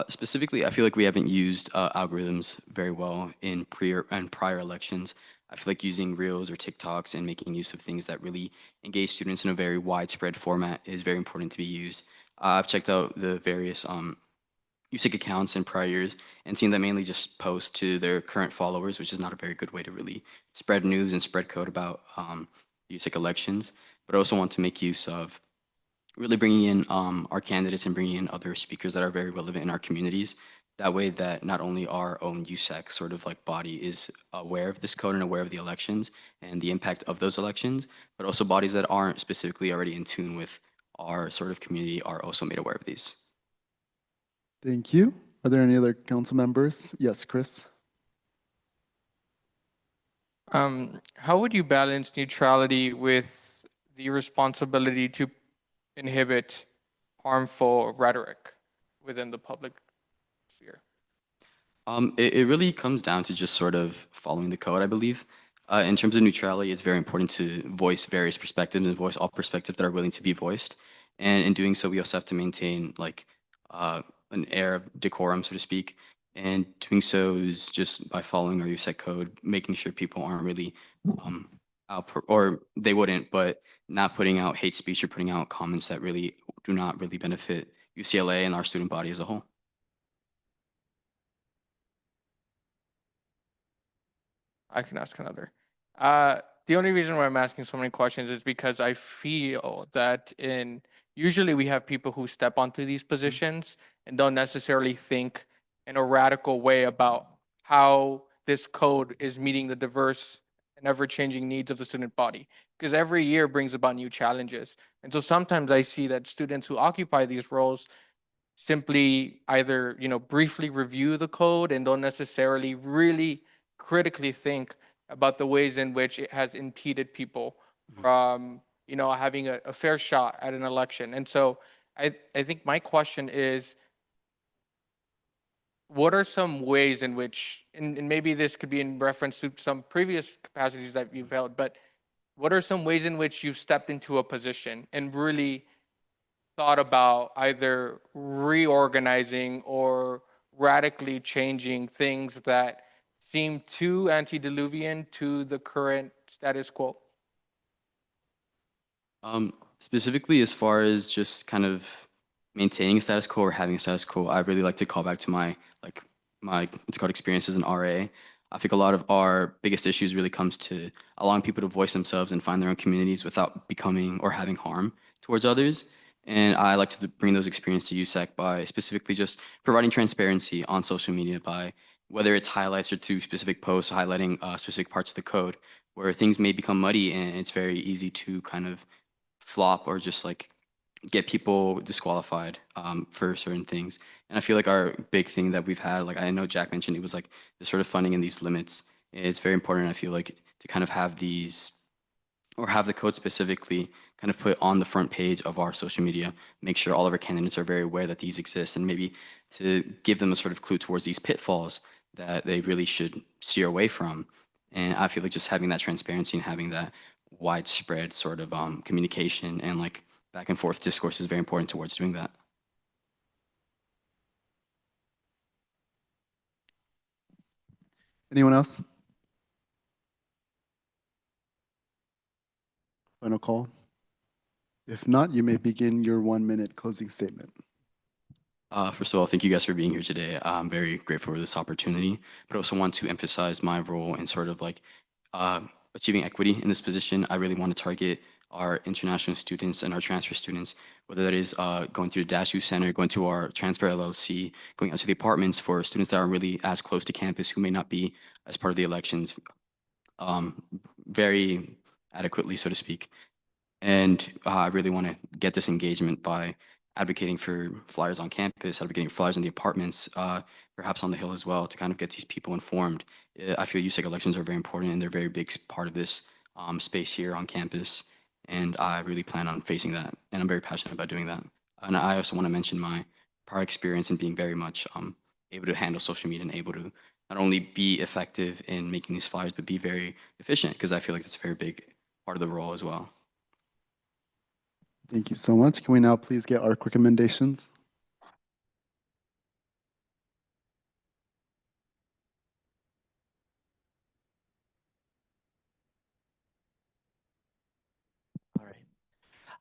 Specifically, I feel like we haven't used algorithms very well in prior elections. I feel like using Reels or TikToks and making use of things that really engage students in a very widespread format is very important to be used. I've checked out the various USIC accounts in prior years and seen that mainly just post to their current followers, which is not a very good way to really spread news and spread code about USIC elections. But I also want to make use of really bringing in our candidates and bringing in other speakers that are very relevant in our communities. That way that not only our own USAC sort of like body is aware of this code and aware of the elections and the impact of those elections, but also bodies that aren't specifically already in tune with our sort of community are also made aware of these. Thank you. Are there any other council members? Yes, Chris. How would you balance neutrality with the responsibility to inhibit harmful rhetoric within the public sphere? It really comes down to just sort of following the code, I believe. In terms of neutrality, it's very important to voice various perspectives and voice all perspectives that are willing to be voiced. And in doing so, we also have to maintain like an air of decorum, so to speak. And doing so is just by following our USEC code, making sure people aren't really or they wouldn't, but not putting out hate speech or putting out comments that really do not really benefit UCLA and our student body as a whole. I can ask another. The only reason why I'm asking so many questions is because I feel that usually we have people who step onto these positions and don't necessarily think in a radical way about how this code is meeting the diverse and ever-changing needs of the student body. Because every year brings about new challenges. And so sometimes I see that students who occupy these roles simply either, briefly review the code and don't necessarily really critically think about the ways in which it has impeded people from, having a fair shot at an election. And so I think my question is, what are some ways in which, and maybe this could be in reference to some previous capacities that you've held, but what are some ways in which you've stepped into a position and really thought about either reorganizing or radically changing things that seem too antediluvian to the current status quo? Specifically, as far as just kind of maintaining a status quo or having a status quo, I really like to call back to my it's called experience as an RA. I think a lot of our biggest issues really comes to allowing people to voice themselves and find their own communities without becoming or having harm towards others. And I like to bring those experiences to USAC by specifically just providing transparency on social media by whether it's highlights or through specific posts highlighting specific parts of the code where things may become muddy and it's very easy to kind of flop or just like get people disqualified for certain things. And I feel like our big thing that we've had, like I know Jack mentioned, it was like the sort of funding and these limits. It's very important, I feel like, to kind of have these or have the code specifically kind of put on the front page of our social media, make sure all of our candidates are very aware that these exist and maybe to give them a sort of clue towards these pitfalls that they really should steer away from. And I feel like just having that transparency and having that widespread sort of communication and like back and forth discourse is very important towards doing that. Anyone else? Final call. If not, you may begin your 1-minute closing statement. First of all, thank you guys for being here today. I'm very grateful for this opportunity, but I also want to emphasize my role in sort of like achieving equity in this position. I really want to target our international students and our transfer students, whether that is going through the Dash U Center, going to our transfer LLC, going out to the apartments for students that are really as close to campus who may not be as part of the elections very adequately, so to speak. And I really want to get this engagement by advocating for flyers on campus, advocating for flyers in the apartments, perhaps on the Hill as well, to kind of get these people informed. I feel USAC elections are very important and they're a very big part of this space here on campus. And I really plan on facing that. And I'm very passionate about doing that. And I also want to mention my prior experience in being very much able to handle social media and able to not only be effective in making these flyers, but be very efficient, because I feel like that's a very big part of the role as well. Thank you so much. Can we now please get ARC recommendations?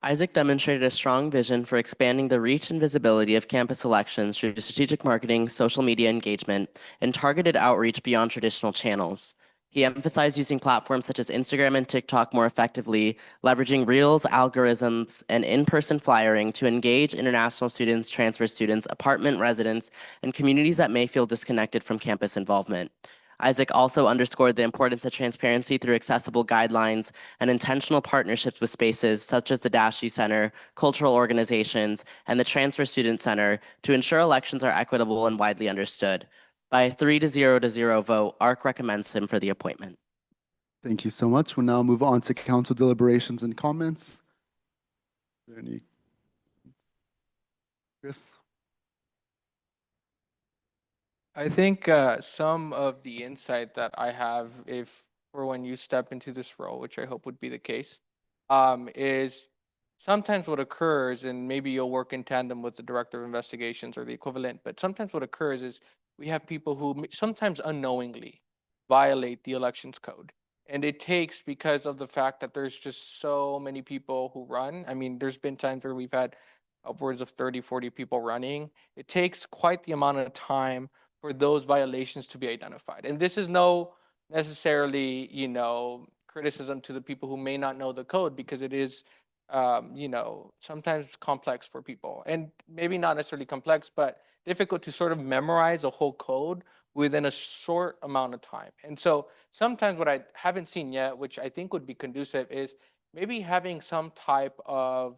Isaac demonstrated a strong vision for expanding the reach and visibility of campus elections through strategic marketing, social media engagement, and targeted outreach beyond traditional channels. He emphasized using platforms such as Instagram and TikTok more effectively, leveraging Reels, algorithms, and in-person flyering to engage international students, transfer students, apartment residents, and communities that may feel disconnected from campus involvement. Isaac also underscored the importance of transparency through accessible guidelines and intentional partnerships with spaces such as the Dash U Center, cultural organizations, and the Transfer Student Center to ensure elections are equitable and widely understood. By a 3-0 vote, ARC recommends him for the appointment. Thank you so much. We'll now move on to council deliberations and comments. Are there any? Chris? I think some of the insight that I have, if for when you step into this role, which I hope would be the case, is sometimes what occurs, and maybe you'll work in tandem with the director of investigations or the equivalent, but sometimes what occurs is we have people who sometimes unknowingly violate the elections code. And it takes, because of the fact that there's just so many people who run. I mean, there's been times where we've had upwards of 30, 40 people running. It takes quite the amount of time for those violations to be identified. And this is no necessarily, criticism to the people who may not know the code, because it is, sometimes complex for people, and maybe not necessarily complex, but difficult to sort of memorize a whole code within a short amount of time. And so sometimes what I haven't seen yet, which I think would be conducive, is maybe having some type of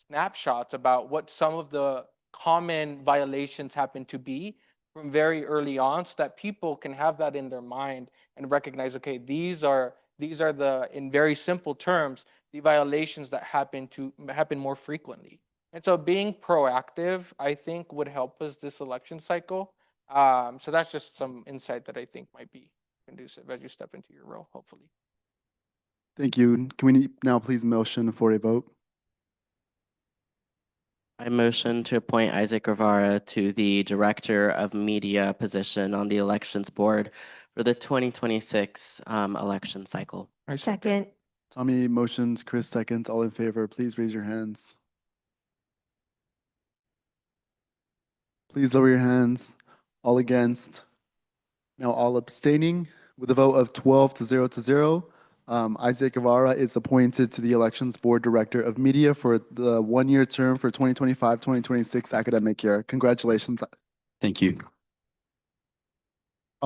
snapshots about what some of the common violations happen to be from very early on, so that people can have that in their mind and recognize, okay, these are the, in very simple terms, the violations that happen more frequently. And so being proactive, I think, would help us this election cycle. So that's just some insight that I think might be conducive as you step into your role, hopefully. Thank you. Can we now please motion for a vote? I motion to appoint Isaac Rivera to the Director of Media position on the Elections Board for the 2026 election cycle. Second. Tommy motions, Chris seconds. All in favor, please raise your hands. Please lower your hands. All against. Now all abstaining. With a vote of 12 to 0, Isaac Guevara is appointed to the Elections Board Director of Media for the one-year term for 2025-2026 academic year. Congratulations. Thank you.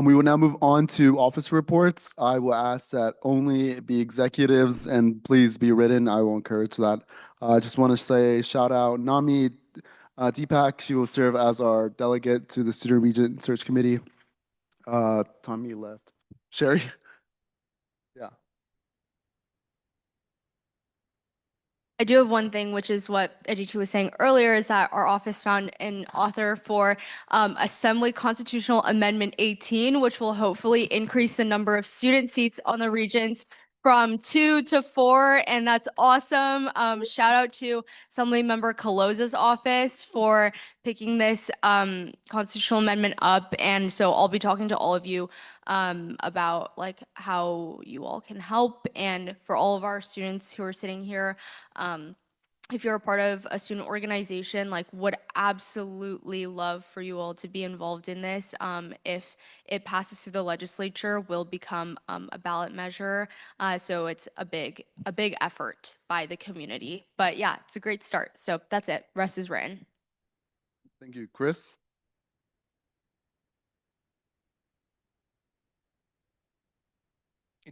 We will now move on to officer reports. I will ask that only be executives and please be written. I will encourage that. I just want to say shout out Nami Deepak. She will serve as our delegate to the Student Regent Search Committee. Tommy left. Sherry? Yeah. I do have one thing, which is what Aditi was saying earlier, is that our office found an author for Assembly Constitutional Amendment 18, which will hopefully increase the number of student seats on the Regents from 2 to 4, and that's awesome. Shout out to Assembly Member Caloza's office for picking this constitutional amendment up, and so I'll be talking to all of you about like how you all can help, and for all of our students who are sitting here, if you're a part of a student organization, like would absolutely love for you all to be involved in this. If it passes through the legislature, will become a ballot measure. So it's a big effort by the community. But yeah, it's a great start. So that's it. Rest is written. Thank you. Chris?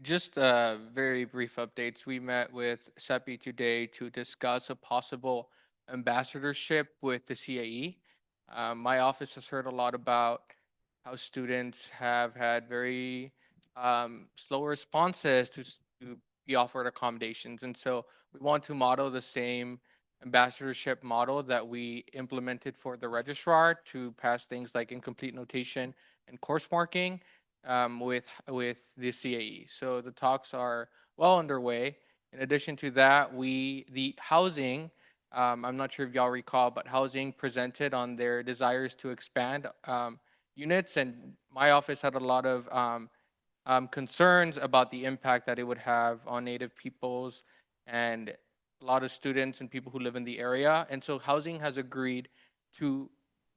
Just very brief updates. We met with SEPI today to discuss a possible ambassadorship with the CAE. My office has heard a lot about how students have had very slow responses to be offered accommodations. And so we want to model the same ambassadorship model that we implemented for the registrar to pass things like incomplete notation and course marking with the CAE. So the talks are well underway. In addition to that, the housing, I'm not sure if y'all recall, but housing presented on their desires to expand units, and my office had a lot of concerns about the impact that it would have on Native peoples and a lot of students and people who live in the area. And so housing has agreed to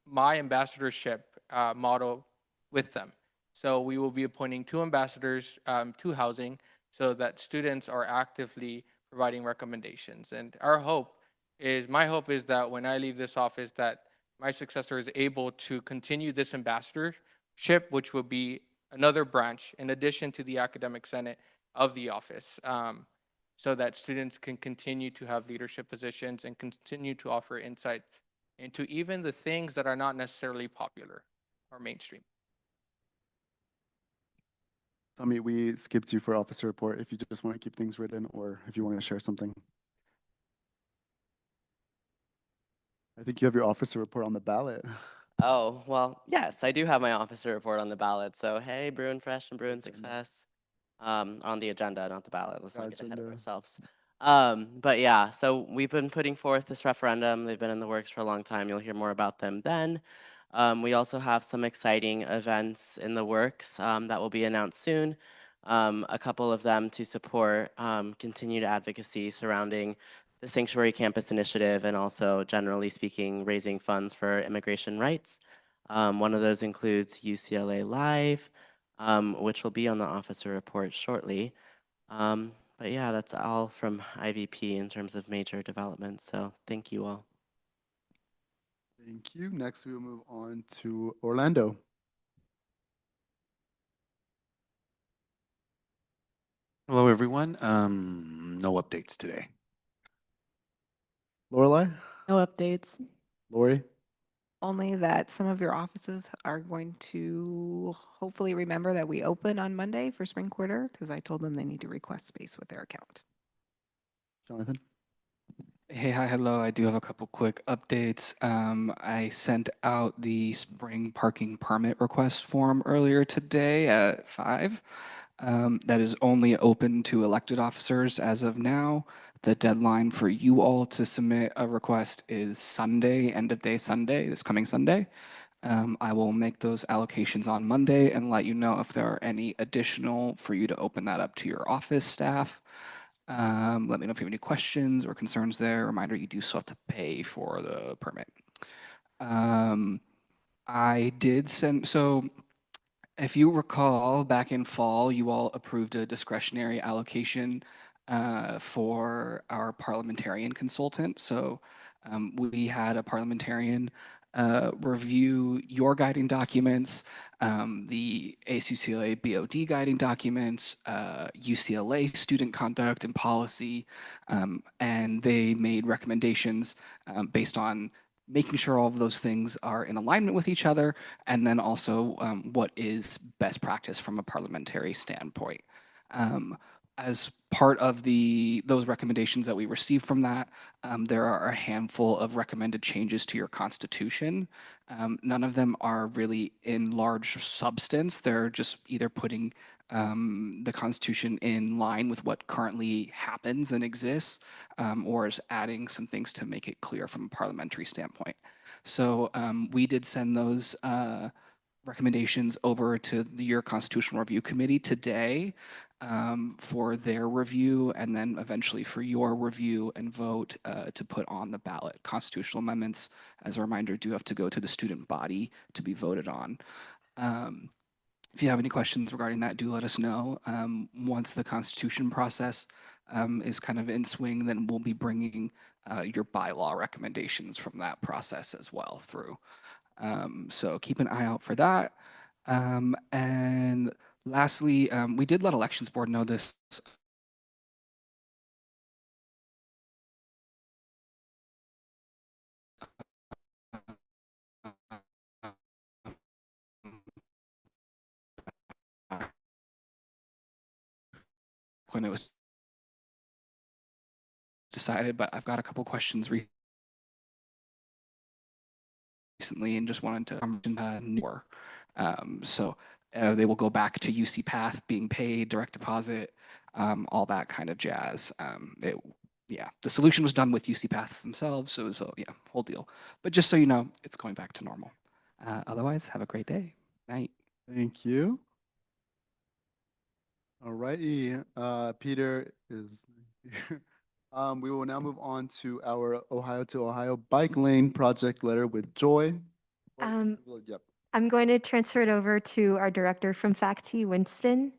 my ambassadorship model with them. So we will be appointing 2 ambassadors to housing so that students are actively providing recommendations. And my hope is that when I leave this office, that my successor is able to continue this ambassadorship, which will be another branch in addition to the academic senate of the office, so that students can continue to have leadership positions and continue to offer insight into even the things that are not necessarily popular or mainstream. Tommy, we skipped you for officer report if you just want to keep things written or if you want to share something. I think you have your officer report on the ballot. Oh, well, yes, I do have my officer report on the ballot. So, hey, Bruin Fresh and Bruin Success on the agenda, not the ballot. Let's not get ahead of ourselves. But yeah, so we've been putting forth this referendum. They've been in the works for a long time. You'll hear more about them then. We also have some exciting events in the works that will be announced soon. A couple of them to support continued advocacy surrounding the Sanctuary Campus Initiative and also, generally speaking, raising funds for immigration rights. One of those includes UCLA Live, which will be on the officer report shortly. But yeah, that's all from IVP in terms of major developments. So thank you all. Thank you. Next, we will move on to Orlando. Hello, everyone. No updates today. Lorelai? No updates. Lori? Only that some of your offices are going to hopefully remember that we open on Monday for spring quarter because I told them they need to request space with their account. Jonathan? Hey, hi, hello. I do have a couple quick updates. I sent out the spring parking permit request form earlier today at 5. That is only open to elected officers as of now. The deadline for you all to submit a request is Sunday, end of day Sunday, this coming Sunday. I will make those allocations on Monday and let you know if there are any additional for you to open that up to your office staff. Let me know if you have any questions or concerns there. Reminder, you do still have to pay for the permit. I did send, so if you recall, back in fall, you all approved a discretionary allocation for our parliamentarian consultant. So we had a parliamentarian review your guiding documents, the ASUCLA BOD guiding documents, UCLA student conduct and policy, and they made recommendations based on making sure all of those things are in alignment with each other, and then also what is best practice from a parliamentary standpoint. As part of those recommendations that we received from that, there are a handful of recommended changes to your constitution. None of them are really in large substance. They're just either putting the Constitution in line with what currently happens and exists, or is adding some things to make it clear from a parliamentary standpoint. So we did send those recommendations over to your Constitutional Review Committee today for their review, and then eventually for your review and vote to put on the ballot. Constitutional amendments, as a reminder, do have to go to the student body to be voted on. If you have any questions regarding that, do let us know. Once the Constitution process is kind of in swing, then we'll be bringing your bylaw recommendations from that process as well through. So keep an eye out for that. And lastly, we did let Elections Board know this. When it was decided, but I've got a couple questions recently and just wanted to more. So they will go back to UC Path being paid, direct deposit, all that kind of jazz. Yeah, the solution was done with UC Paths themselves, so it was a whole deal. But just so you know, it's going back to normal. Otherwise, have a great day. Night. Thank you. All righty, Peter is here. We will now move on to our Ohio to Ohio bike lane project letter with Joy. Yep. I'm going to transfer it over to our director from FACT, Winston.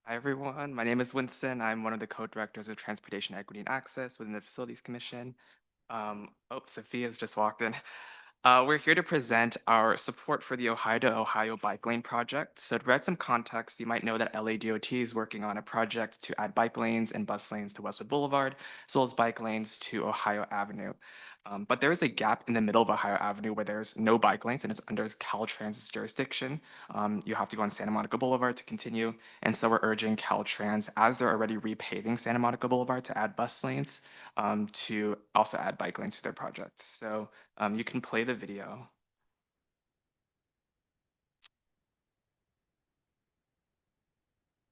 Hi, everyone. My name is Winston. I'm one of the co-directors of Transportation Equity and Access within the Facilities Commission. Sophia's just walked in. We're here to present our support for the Ohio to Ohio bike lane project. So to provide some context, you might know that LADOT is working on a project to add bike lanes and bus lanes to Westwood Boulevard, as well as bike lanes to Ohio Avenue. But there is a gap in the middle of Ohio Avenue where there's no bike lanes and it's under Caltrans's jurisdiction. You have to go on Santa Monica Boulevard to continue. And so we're urging Caltrans, as they're already repaving Santa Monica Boulevard, to add bus lanes, to also add bike lanes to their project. So you can play the video.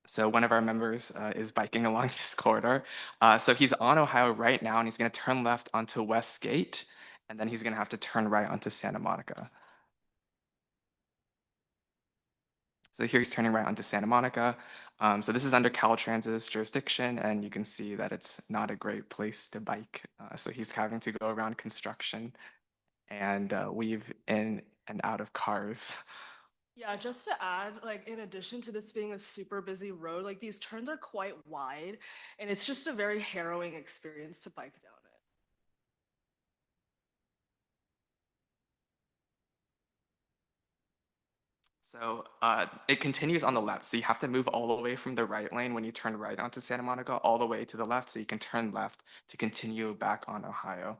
So one of our members is biking along this corridor. So he's on Ohio right now, and he's going to turn left onto Westgate, and then he's going to have to turn right onto Santa Monica. So here he's turning right onto Santa Monica. So this is under Caltrans's jurisdiction, and you can see that it's not a great place to bike. So he's having to go around construction and weave in and out of cars. Yeah, just to add, like in addition to this being a super busy road, like these turns are quite wide, and it's just a very harrowing experience to bike down it. So it continues on the left. So you have to move all the way from the right lane when you turn right onto Santa Monica, all the way to the left, so you can turn left to continue back on Ohio.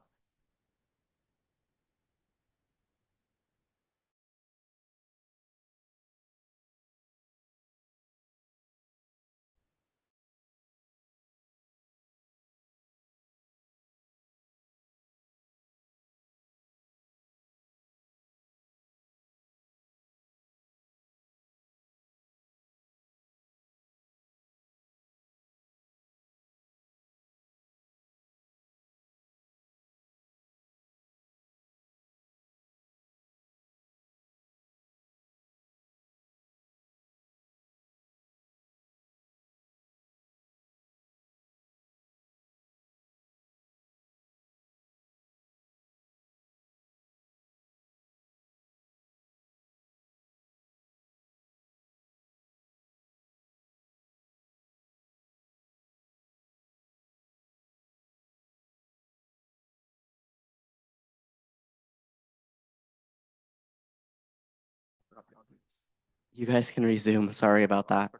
You guys can resume. Sorry about that.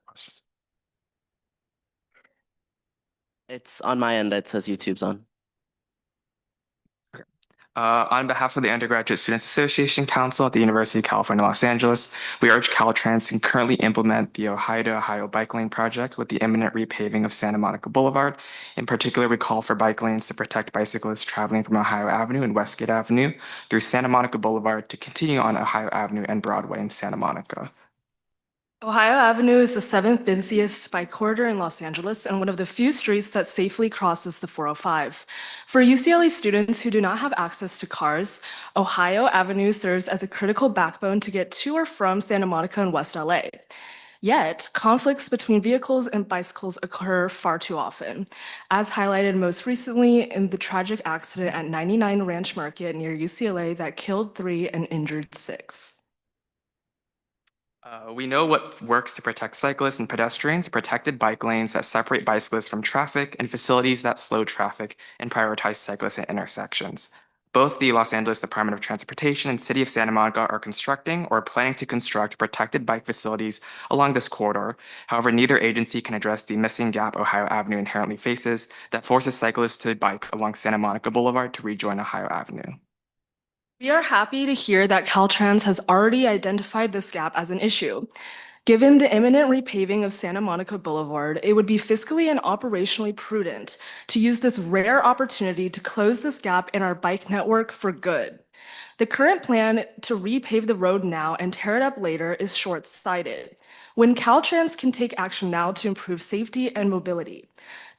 It's on my end. It says YouTube's on. On behalf of the Undergraduate Students Association Council at the University of California, Los Angeles, we urge Caltrans to currently implement the Ohio to Ohio bike lane project with the imminent repaving of Santa Monica Boulevard. In particular, we call for bike lanes to protect bicyclists traveling from Ohio Avenue and Westgate Avenue through Santa Monica Boulevard to continue on Ohio Avenue and Broadway in Santa Monica. Ohio Avenue is the seventh busiest bike corridor in Los Angeles and one of the few streets that safely crosses the 405. For UCLA students who do not have access to cars, Ohio Avenue serves as a critical backbone to get to or from Santa Monica and West LA. Yet, conflicts between vehicles and bicycles occur far too often, as highlighted most recently in the tragic accident at 99 Ranch Market near UCLA that killed 3 and injured 6. We know what works to protect cyclists and pedestrians, protected bike lanes that separate bicyclists from traffic, and facilities that slow traffic and prioritize cyclists at intersections. Both the Los Angeles Department of Transportation and City of Santa Monica are constructing or planning to construct protected bike facilities along this corridor. However, neither agency can address the missing gap Ohio Avenue inherently faces that forces cyclists to bike along Santa Monica Boulevard to rejoin Ohio Avenue. We are happy to hear that Caltrans has already identified this gap as an issue. Given the imminent repaving of Santa Monica Boulevard, it would be fiscally and operationally prudent to use this rare opportunity to close this gap in our bike network for good. The current plan to repave the road now and tear it up later is short-sighted, when Caltrans can take action now to improve safety and mobility.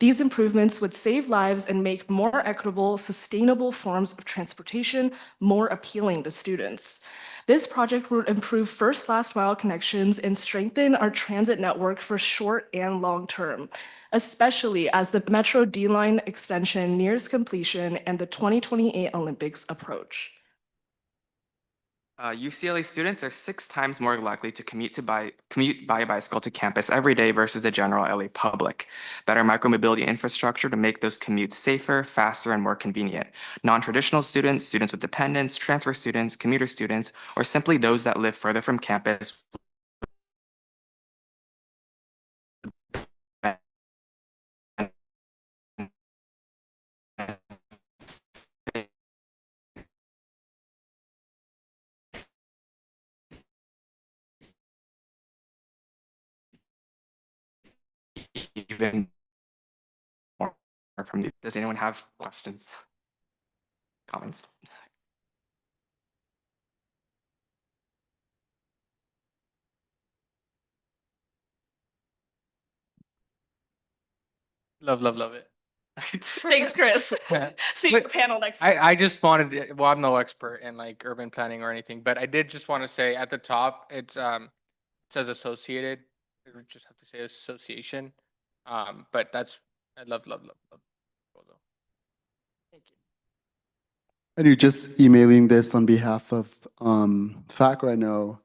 These improvements would save lives and make more equitable, sustainable forms of transportation more appealing to students. This project would improve first last mile connections and strengthen our transit network for short and long term, especially as the Metro D-Line extension nears completion and the 2028 Olympics approach. UCLA students are 6 times more likely to commute by bicycle to campus every day versus the general LA public. Better micromobility infrastructure to make those commutes safer, faster, and more convenient. Non-traditional students, students with dependents, transfer students, commuter students, or simply those that live further from campus even more from the. Does anyone have questions? Comments? Love it. Thanks, Chris. See you at the panel next week. I just wanted to, well, I'm no expert in like urban planning or anything, but I did just want to say at the top, it says associated. We just have to say association. But that's, I love. And you're just emailing this on behalf of FAC, or I know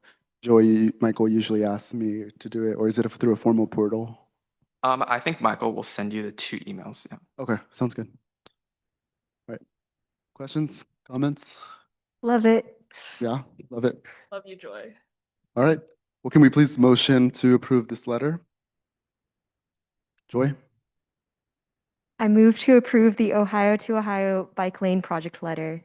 Michael usually asks me to do it, or is it through a formal portal? I think Michael will send you the 2 emails. Yeah. Okay, sounds good. All right. Questions, comments? Love it. Yeah, love it. Love you, Joy. All right. Well, can we please motion to approve this letter? Joy? I move to approve the Ohio to Ohio bike lane project letter.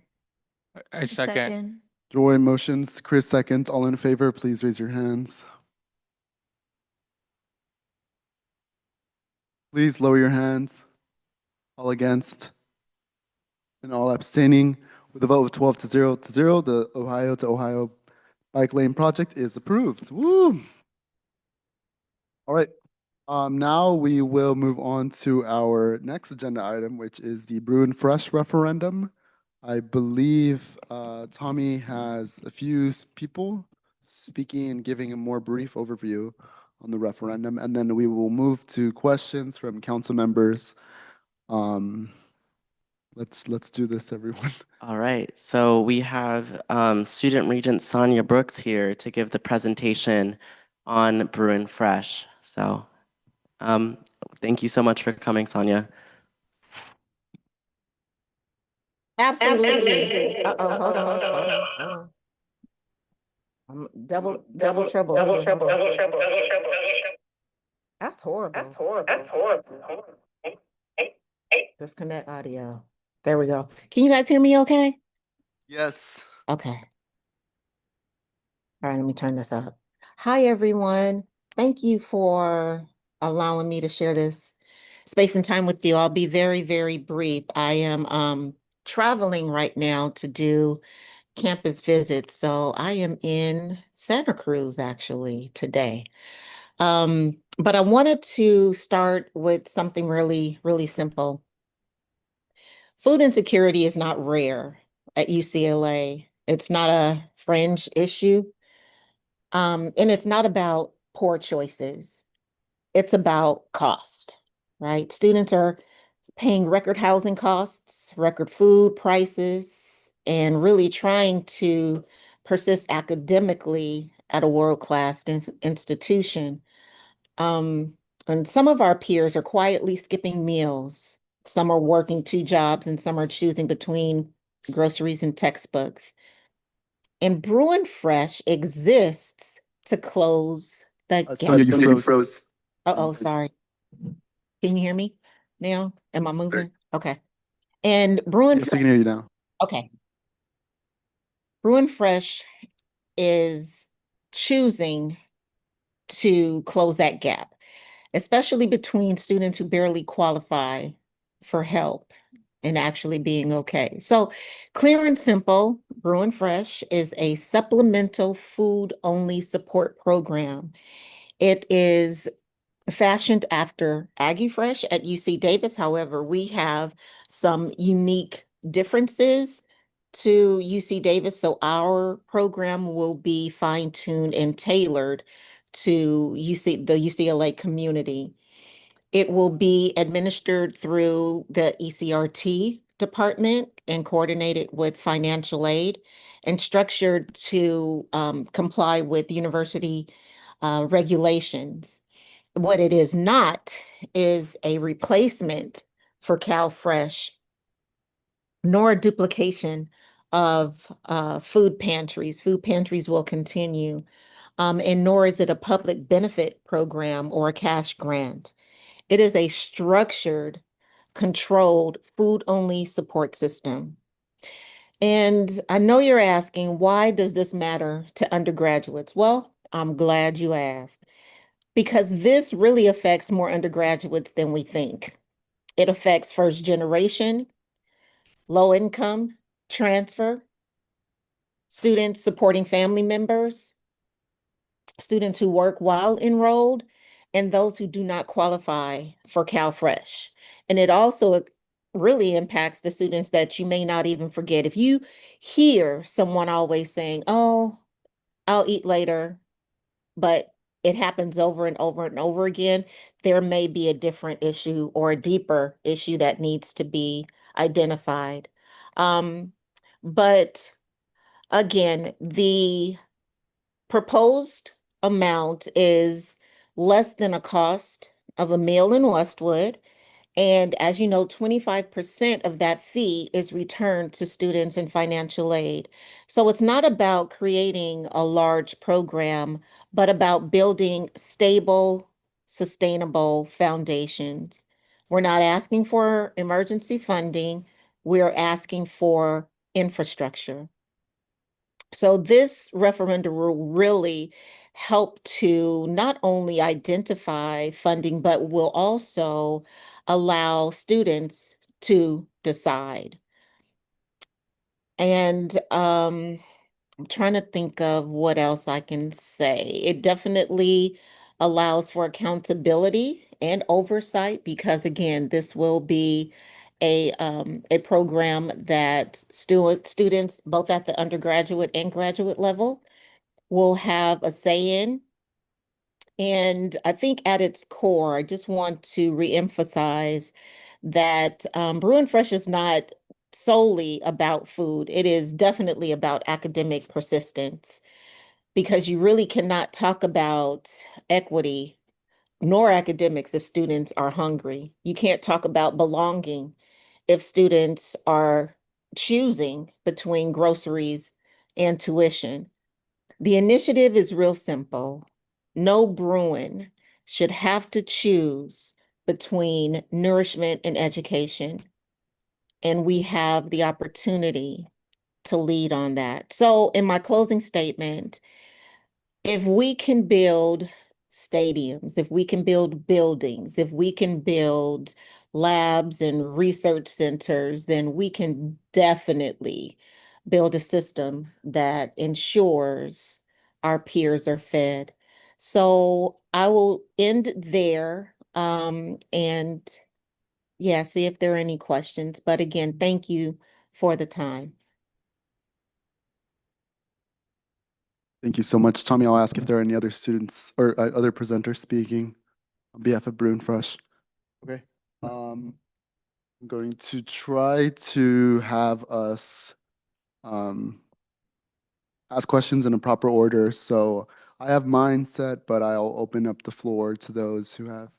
I second. Joy motions, Chris seconds. All in favor, please raise your hands. Please lower your hands. All against and all abstaining. With a vote of 12 to 0, the Ohio to Ohio bike lane project is approved. Woo! All right. Now we will move on to our next agenda item, which is the Brew and Fresh referendum. I believe Tommy has a few people speaking and giving a more brief overview on the referendum, and then we will move to questions from council members. Let's do this, everyone. All right, so we have Student Regent Sonia Brooks here to give the presentation on Brew and Fresh. So thank you so much for coming, Sonia. Absolutely. Uh-oh, hold on. Double, trouble. That's horrible. That's horrible. Disconnect audio. There we go. Can you guys hear me okay? Yes. Okay. All right, let me turn this up. Hi, everyone. Thank you for allowing me to share this space and time with you. I'll be very, very brief. I am traveling right now to do campus visits. So I am in Santa Cruz actually today. But I wanted to start with something really, really simple. Food insecurity is not rare at UCLA. It's not a fringe issue. And it's not about poor choices. It's about cost, right? Students are paying record housing costs, record food prices, and really trying to persist academically at a world-class institution. Um, and some of our peers are quietly skipping meals. Some are working 2 jobs, and some are choosing between groceries and textbooks. And Bruin Fresh exists to close the gap. Sonia, you froze. Uh-oh, sorry. Can you hear me now? Am I moving? Okay. And Bruin Yes, we Fresh, can hear you now. okay. Bruin Fresh is choosing to close that gap, especially between students who barely qualify for help and actually being okay. So clear and simple, Bruin Fresh is a supplemental food only support program. It is fashioned after Aggie Fresh at UC Davis. However, we have some unique differences to UC Davis. So our program will be fine-tuned and tailored to the UCLA community. It will be administered through the ECRT department and coordinated with financial aid and structured to comply with university regulations. What it is not is a replacement for CalFresh, nor a duplication of food pantries. Food pantries will continue, and nor is it a public benefit program or a cash grant. It is a structured, controlled, food-only support system. And I know you're asking, why does this matter to undergraduates? Well, I'm glad you asked, because this really affects more undergraduates than we think. It affects first generation, low income, transfer, students supporting family members, students who work while enrolled, and those who do not qualify for CalFresh. And it also really impacts the students that you may not even forget. If you hear someone always saying, oh, I'll eat later, but it happens over and over and over again, there may be a different issue or a deeper issue that needs to be identified. But again, the proposed amount is less than a cost of a meal in Westwood. And as you know, 25% of that fee is returned to students in financial aid. So it's not about creating a large program, but about building stable, sustainable foundations. We're not asking for emergency funding. We're asking for infrastructure. So this referendum will really help to not only identify funding, but will also allow students to decide. And I'm trying to think of what else I can say. It definitely allows for accountability and oversight because again, this will be a program that students both at the undergraduate and graduate level will have a say in. And I think at its core, I just want to reemphasize that Brew and Fresh is not solely about food. It is definitely about academic persistence because you really cannot talk about equity nor academics if students are hungry. You can't talk about belonging if students are choosing between groceries and tuition. The initiative is real simple. No Bruin should have to choose between nourishment and education. And we have the opportunity to lead on that. So in my closing statement, if we can build stadiums, if we can build buildings, if we can build labs and research centers, then we can definitely build a system that ensures our peers are fed. So I will end there and yeah, see if there are any questions. But again, thank you for the time. Thank you so much, Tommy. I'll ask if there are any other students or other presenters speaking on behalf of Brew and Fresh. Okay. I'm going to try to have us ask questions in a proper order. So I have mine set, but I'll open up the floor to those who have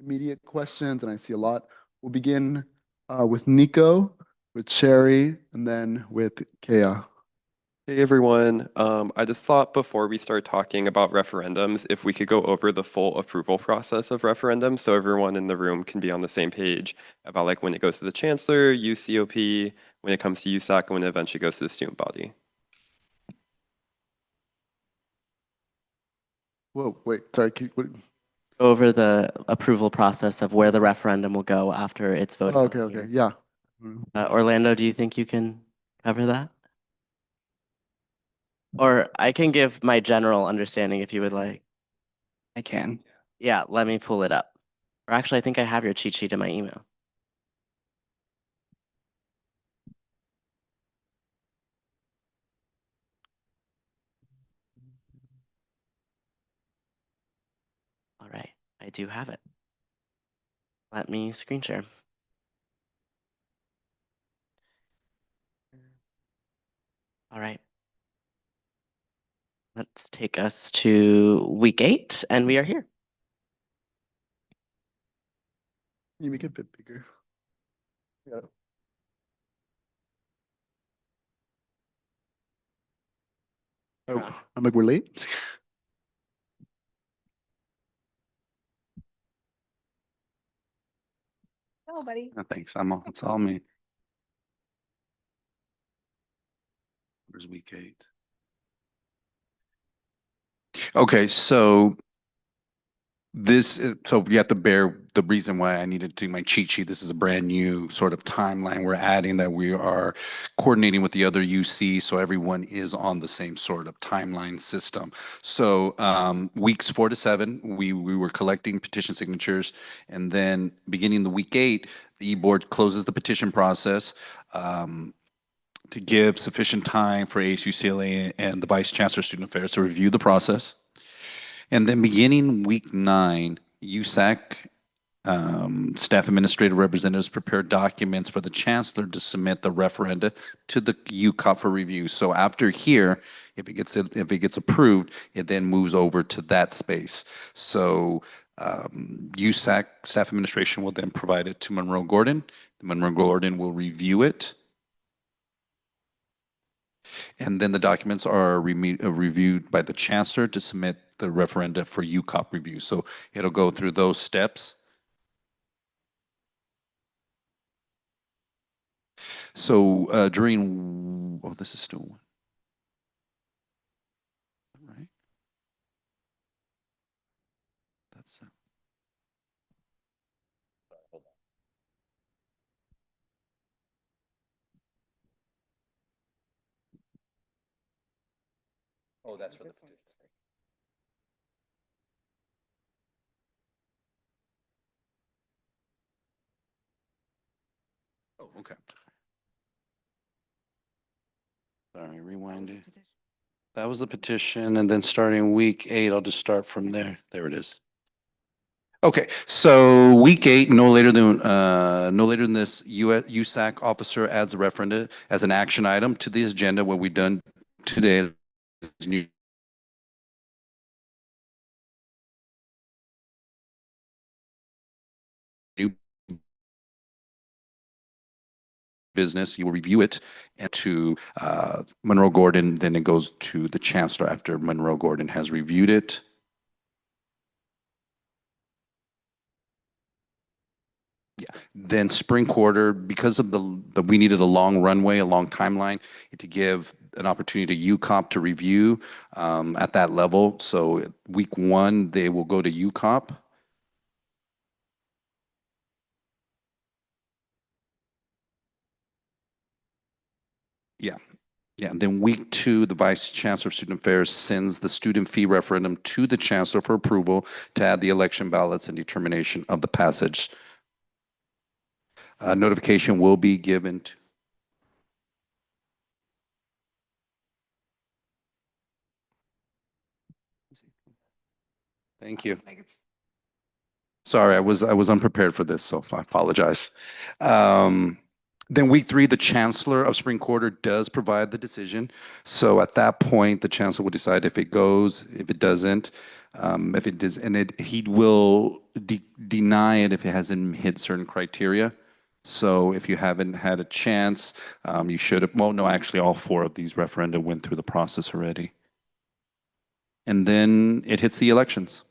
immediate questions, and I see a lot. We'll begin with Nico, with Cherry, and then with Kea. Hey everyone, I just thought before we start talking about referendums, if we could go over the full approval process of referendums so everyone in the room can be on the same page about like when it goes to the chancellor, UCOP, when it comes to USAC, and when it eventually goes to the student body. Whoa, wait, sorry. Over the approval process of where the referendum will go after it's voted Oh, on okay, okay, here. yeah. Orlando, do you think you can cover that? Or I can give my general understanding if you would like. I can. Yeah, let me pull it up. Or actually, I think I have your cheat sheet in my email. All right, I do have it. Let me screen share. All right. Let's take us to week 8, and we are here. Can you make it a bit bigger? Yeah. Oh, I'm like, we're late? No, buddy. No, thanks. It's all me. Where's week 8? Okay, so so you have to bear the reason why I needed to do my cheat sheet. This is a brand new sort of timeline we're adding that we are coordinating with the other UC so everyone is on the same sort of timeline system. So weeks 4 to 7, we were collecting petition signatures, and then beginning the week 8, the e-board closes the petition process. To give sufficient time for ASUCLA and the Vice Chancellor of Student Affairs to review the process. And then beginning week 9, USAC staff administrative representatives prepare documents for the chancellor to submit the referenda to the UCOP for review. So after here, if it gets approved, it then moves over to that space. So USAC staff administration will then provide it to Monroe Gordon. Monroe Gordon will review it. And then the documents are reviewed by the chancellor to submit the referenda for UCOP review. So it'll go through those steps. So this is still one. Right? That's Oh, that's for the Oh, okay. Sorry, rewind it. That was the petition, and then starting week 8, I'll just start from there. There it is. Okay, so week 8, no later than this, USAC officer adds a referenda as an action item to the agenda. What we've done today is new business, you will review it and to Monroe Gordon, then it goes to the chancellor after Monroe Gordon has reviewed it. Yeah. Then spring quarter, because of the we needed a long runway, a long timeline to give an opportunity to UCOP to review at that level. So week 1, they will go to UCOP. Yeah. Yeah, and then week 2, the Vice Chancellor of Student Affairs sends the student fee referendum to the Chancellor for approval to add the election ballots and determination of the passage. Notification will be given to Thank you. Sorry, I was unprepared for this, so I apologize. Then week 3, the Chancellor of Spring Quarter does provide the decision. So at that point, the Chancellor will decide if it goes, if it doesn't, if it does, and he will deny it if it hasn't hit certain criteria. So if you haven't had a chance, you should have, well, no, actually all 4 of these referenda went through the process already. And then it hits the elections.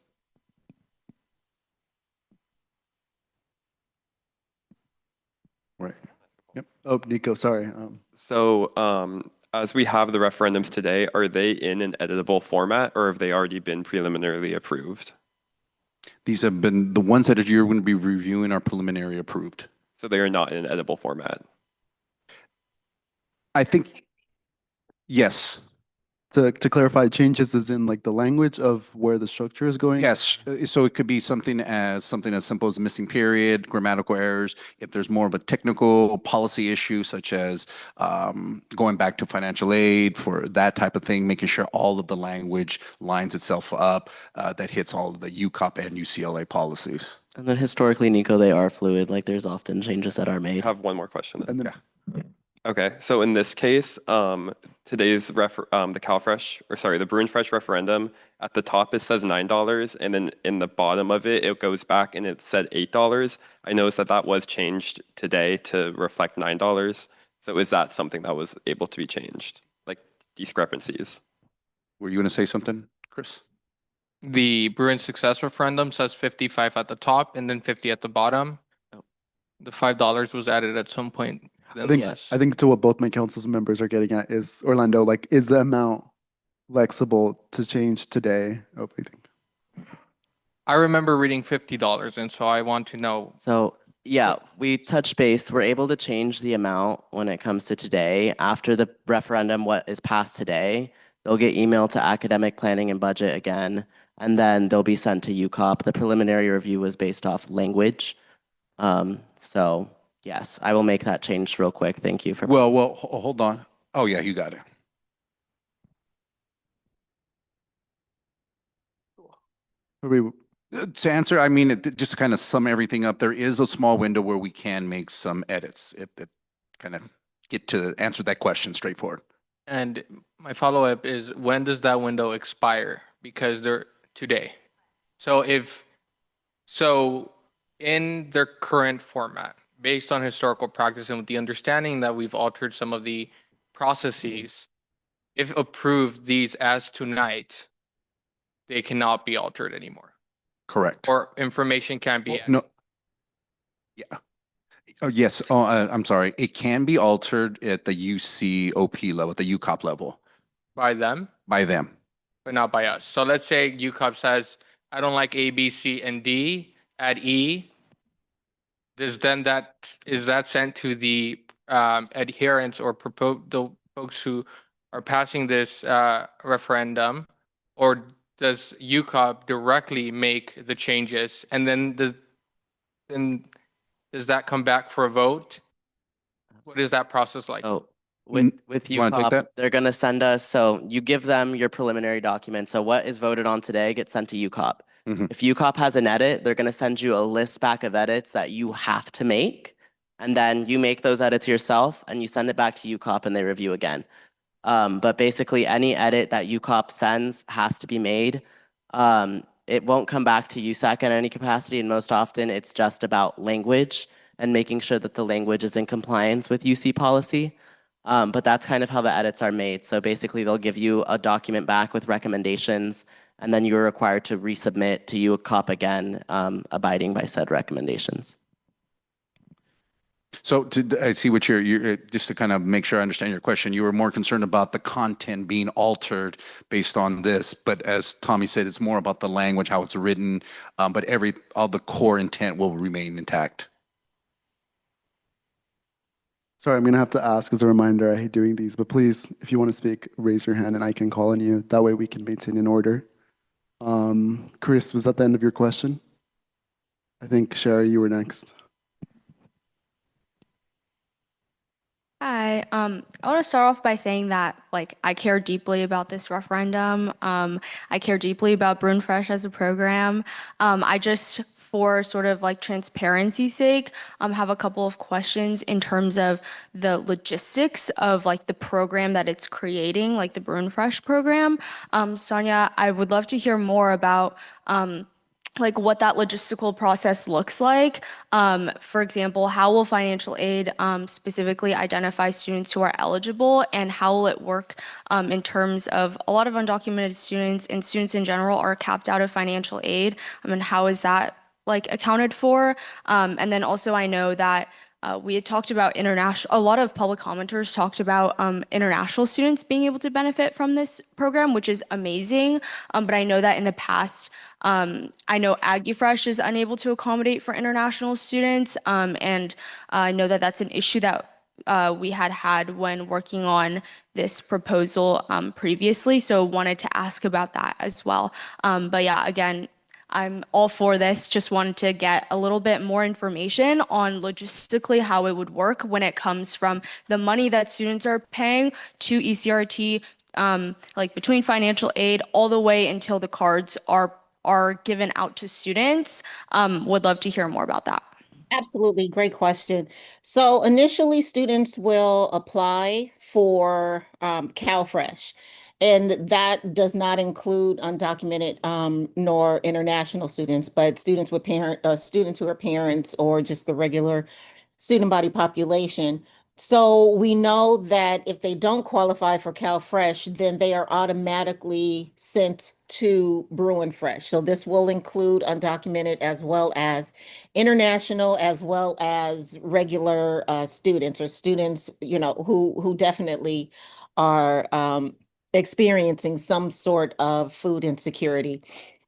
Right. Yep. Oh, Nico, sorry. So as we have the referendums today, are they in an editable format or have they already been preliminarily approved? These have been, the ones that you're going to be reviewing are preliminary approved. So they are not in an editable format? I think, yes. To clarify, changes is in like the language of where the structure is going? Yes, so it could be something as simple as missing period, grammatical errors. If there's more of a technical policy issue, such as going back to financial aid for that type of thing, making sure all of the language lines itself up that hits all of the UCOP and UCLA policies. And then historically, Nico, they are fluid. Like there's often changes that are made. I have one more question. And then, Okay, so in this case, today's the Bruin Fresh referendum, at the top it says $9, and then in the bottom of it, it goes back and it said $8. I noticed that was changed today to reflect $9. So is that something that was able to be changed, like discrepancies? Were you going to say something, Chris? The Bruin Success referendum says 55 at the top and then 50 at the bottom. The $5 was added at some point. I think to what both my council's members are getting at is, Orlando, like, is the amount flexible to change today? Oh, I think. I remember reading $50, and so I want to know. So yeah, we touched base. We're able to change the amount when it comes to today. After the referendum, what is passed today, they'll get emailed to academic planning and budget again, and then they'll be sent to UCOP. The preliminary review was based off language. So yes, I will make that change real quick. Thank you for. Well, hold on. Oh yeah, you got it. To answer, I mean, just kind of sum everything up, there is a small window where we can make some edits if kind of get to answer that question straightforward. And my follow-up is, when does that window expire? Because they're today. So in their current format, based on historical practice and with the understanding that we've altered some of the processes, if approved these as tonight, they cannot be altered anymore. Correct. Or information can be added. No. Yeah. Oh, yes. Oh, I'm sorry. It can be altered at the UCOP level, the UCOP level. By them? By them. But not by us. So let's say UCOP says, I don't like A, B, C, and D, add E. Is that sent to the adherents or the folks who are passing this referendum, or does UCOP directly make the changes, and then does that come back for a vote? What is that process like? Oh, with UCOP, they're going to send us, so you give them your preliminary document. So what is voted on today gets sent to UCOP. If UCOP has an edit, they're going to send you a list back of edits that you have to make. And then you make those edits yourself and you send it back to UCOP and they review again. But basically any edit that UCOP sends has to be made. It won't come back to USAC in any capacity, and most often it's just about language. and making sure that the language is in compliance with UC policy. But that's kind of how the edits are made. So basically, they'll give you a document back with recommendations, and then you're required to resubmit to UCOP again, abiding by said recommendations. So I see what you're just to kind of make sure I understand your question, you were more concerned about the content being altered based on this, but as Tommy said, it's more about the language, how it's written, but all the core intent will remain intact. Sorry, I'm gonna have to ask as a reminder, I hate doing these, but please, if you want to speak, raise your hand and I can call on you. That way we can maintain an order. Chris, was that the end of your question? I think Sherry, you were next. Hi, I want to start off by saying that I care deeply about this referendum. I care deeply about Bruin Fresh as a program. I just, for sort of transparency's sake, have a couple of questions in terms of the logistics of the program that it's creating, like the Bruin Fresh program. Sonia, I would love to hear more about what that logistical process looks like. For example, how will financial aid specifically identify students who are eligible, and how will it work in terms of a lot of undocumented students and students in general are capped out of financial aid, and how is that accounted for? And then also I know that we had talked about a lot of public commenters talked about international students being able to benefit from this program, which is amazing. But I know that in the past, I know AggieFresh is unable to accommodate for international students. And I know that that's an issue that we had when working on this proposal previously. So wanted to ask about that as well. But yeah, again, I'm all for this. Just wanted to get a little bit more information on logistically how it would work when it comes from the money that students are paying to ECRT, between financial aid all the way until the cards are given out to students. Would love to hear more about that. Absolutely, great question. So initially, students will apply for CalFresh, and that does not include undocumented nor international students, but students with students who are parents or just the regular student body population. So we know that if they don't qualify for CalFresh, then they are automatically sent to Bruin Fresh. So this will include undocumented as well as international, as well as regular students or students, who definitely are experiencing some sort of food insecurity.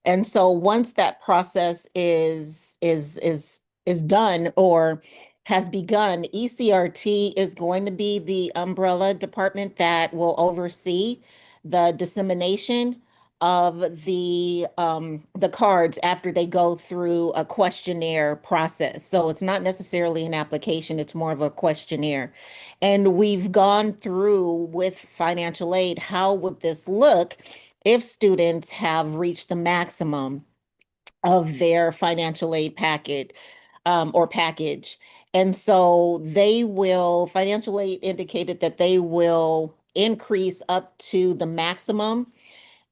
And so once that process is done or has begun, ECRT is going to be the umbrella department that will oversee the dissemination of the cards after they go through a questionnaire process. So it's not necessarily an application, it's more of a questionnaire. And we've gone through with financial aid, how would this look if students have reached the maximum of their financial aid packet or package. And so financial aid indicated that they will increase up to the maximum.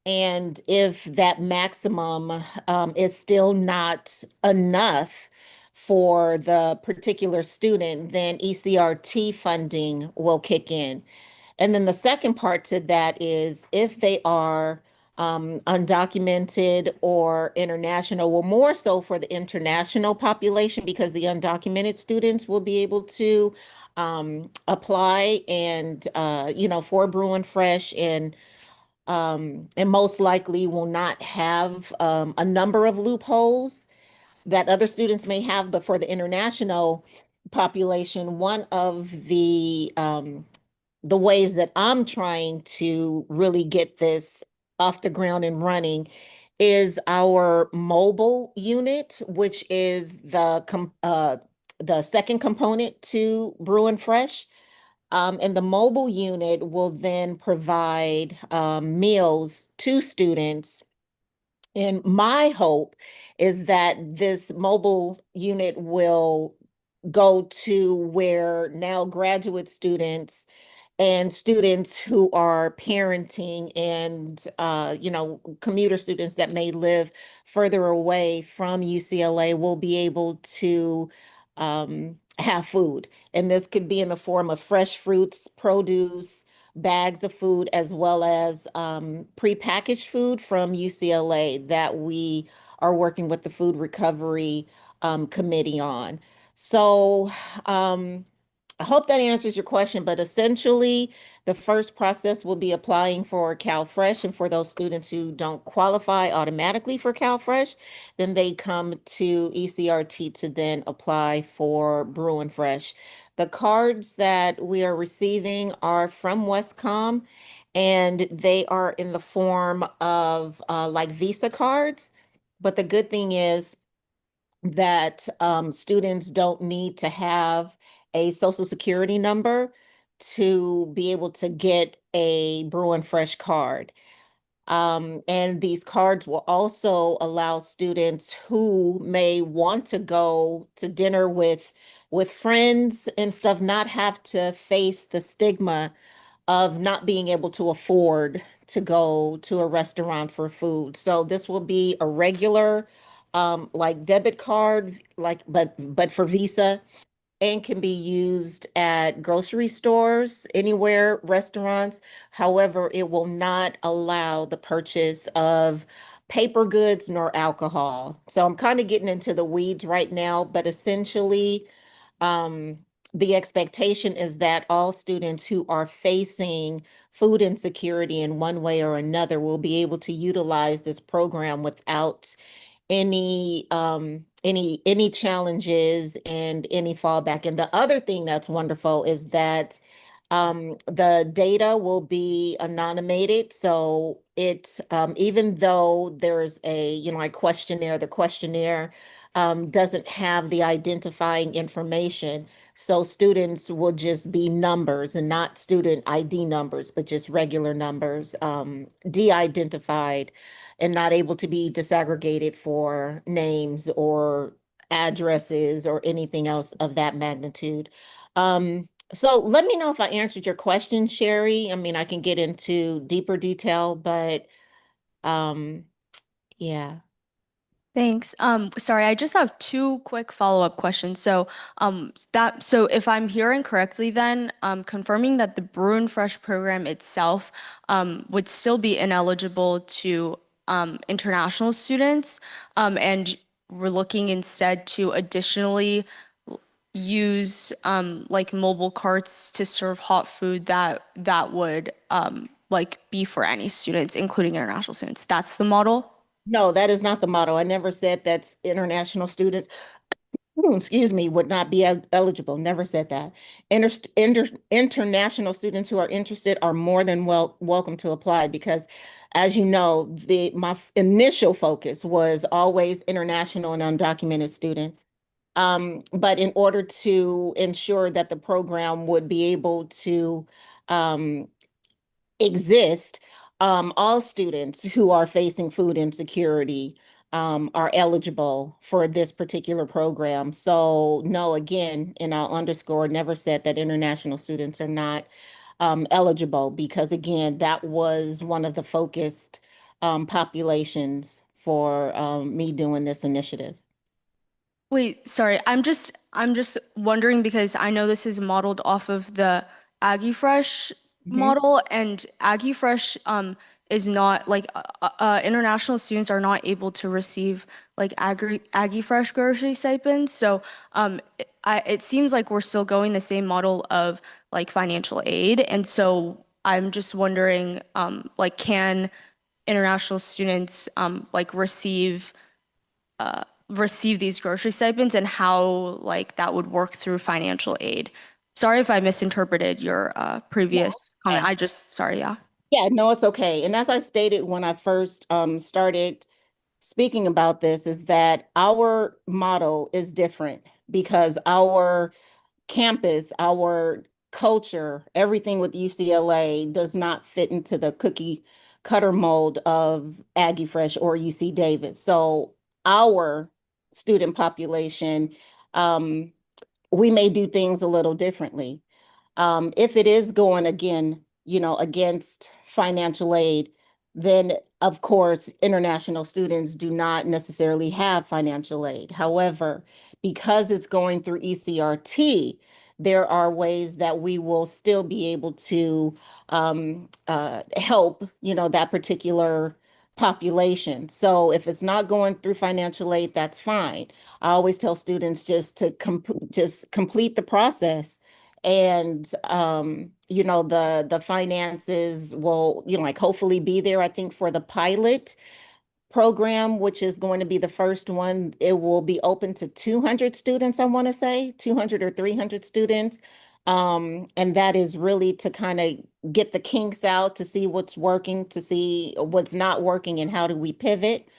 And if that maximum is still not enough for the particular student, then ECRT funding will kick in. And then the second part to that is if they are undocumented or international, well, more so for the international population, because the undocumented students will be able to apply and, for Bruin Fresh and most likely will not have a number of loopholes that other students may have. But for the international population, one of the ways that I'm trying to really get this off the ground and running is our mobile unit, which is the second component to Bruin Fresh. And the mobile unit will then provide meals to students. And my hope is that this mobile unit will go to where now graduate students and students who are parenting and commuter students that may live further away from UCLA will be able to have food. And this could be in the form of fresh fruits, produce, bags of food, as well as prepackaged food from UCLA that we are working with the Food Recovery Committee on. So I hope that answers your question, but essentially, the first process will be applying for CalFresh, and for those students who don't qualify automatically for CalFresh, then they come to ECRT to then apply for Bruin Fresh. The cards that we are receiving are from Westcom, and they are in the form of like Visa cards. But the good thing is that students don't need to have a social security number to be able to get a Bruin Fresh card. And these cards will also allow students who may want to go to dinner with friends and stuff not have to face the stigma of not being able to afford to go to a restaurant for food. So this will be a regular like debit card, like but for Visa, and can be used at grocery stores, anywhere, restaurants. However, it will not allow the purchase of paper goods nor alcohol. So I'm kind of getting into the weeds right now, but essentially, um, the expectation is that all students who are facing food insecurity in one way or another will be able to utilize this program without any challenges and any fallback. And the other thing that's wonderful is that the data will be anonymized. So it even though there's a like questionnaire, the questionnaire doesn't have the identifying information. So students will just be numbers and not student ID numbers, but just regular numbers, de-identified and not able to be disaggregated for names or addresses or anything else of that magnitude. So let me know if I answered your question, Sherry. I mean, I can get into deeper detail, but yeah. Thanks. Sorry, I just have two quick follow-up questions. So if I'm hearing correctly, then confirming that the Bruin Fresh program itself would still be ineligible to international students, and we're looking instead to additionally use like mobile carts to serve hot food that would like be for any students, including international students. That's the model. No, that is not the model. I never said that international students, excuse me, would not be eligible. Never said that. International students who are interested are more than welcome to apply because, as you know, my initial focus was always international and undocumented students. But in order to ensure that the program would be able to um, exist, all students who are facing food insecurity are eligible for this particular program. So no, again, and I'll underscore, never said that international students are not eligible because again, that was one of the focused populations for me doing this initiative. Wait, sorry. I'm just wondering because I know this is modeled off of the Aggie Fresh model, and Aggie Fresh is not like international students are not able to receive like Aggie Fresh grocery stipends. So it seems like we're still going the same model of like financial aid, and so I'm just wondering like can international students like receive these grocery stipends and how like that would work through financial aid. Sorry if I misinterpreted your previous comment. Sorry, yeah. Yeah, no, it's okay. And as I stated when I first started speaking about this, is that our model is different because our campus, our culture, everything with UCLA does not fit into the cookie cutter mold of Aggie Fresh or UC Davis. So our student population, we may do things a little differently. If it is going again, against financial aid, then of course, international students do not necessarily have financial aid. However, because it's going through ECRT, there are ways that we will still be able to help, that particular population. So if it's not going through financial aid, that's fine. I always tell students just to just complete the process, and the finances will, like, hopefully be there. I think for the pilot program, which is going to be the first one, it will be open to 200 students, I want to say 200 or 300 students. And that is really to kind of get the kinks out, to see what's working, to see what's not working, and how do we pivot.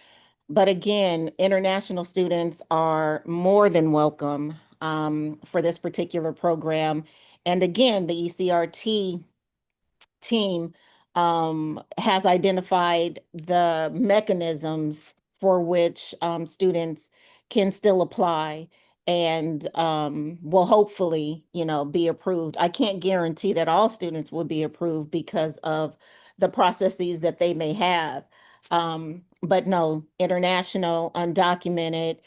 But again, international students are more than welcome for this particular program. And again, the ECRT team has identified the mechanisms for which students can still apply and will hopefully, be approved. I can't guarantee that all students will be approved because of the processes that they may have. But no, international, undocumented,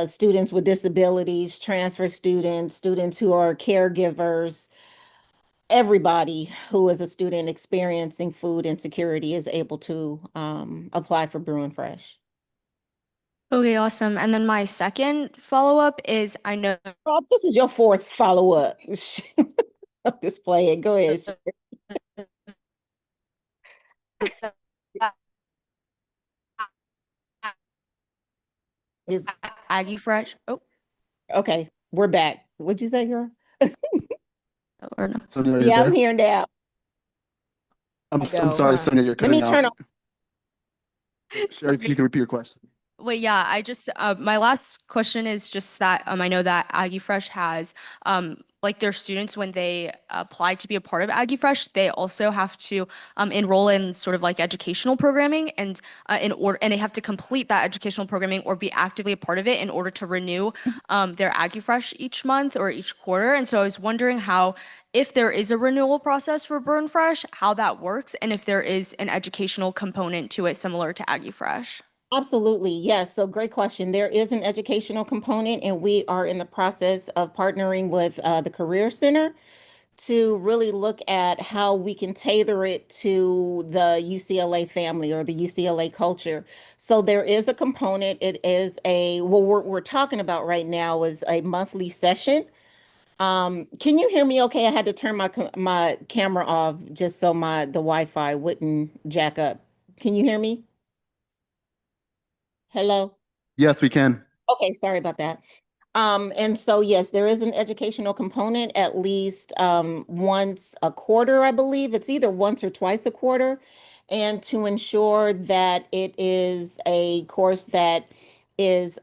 students with disabilities, transfer students, students who are caregivers, everybody who is a student experiencing food insecurity is able to apply for Brew and Fresh. Okay, awesome. And then my second follow-up is I know Oh, this is your fourth follow-up. I'm just playing. Go ahead. Is Aggie Fresh. Oh, okay, we're back. What'd you say, girl? or no. Sonia, are you Yeah, I'm there? here now. I'm No, sorry, Sonia, you're let me cutting turn out. Sherry, if you can repeat your question. Wait, yeah, I just my last question is just that I know that Aggie Fresh has like their students when they apply to be a part of Aggie Fresh, they also have to enroll in sort of like educational programming and they have to complete that educational programming or be actively a part of it in order to renew their Aggie Fresh each month or each quarter. And so I was wondering how if there is a renewal process for Burn Fresh, how that works, and if there is an educational component to it similar to Aggie Fresh. Absolutely. Yes. So great question. There is an educational component, and we are in the process of partnering with the Career Center to really look at how we can tailor it to the UCLA family or the UCLA culture. So there is a component. It is what we're talking about right now is a monthly session. Can you hear me okay? I had to turn my camera off just so the Wi-Fi wouldn't jack up. Can you hear me? Hello? Yes, we can. Okay, sorry about that. And so yes, there is an educational component at least once a quarter, I believe. It's either once or twice a quarter. And to ensure that it is a course that is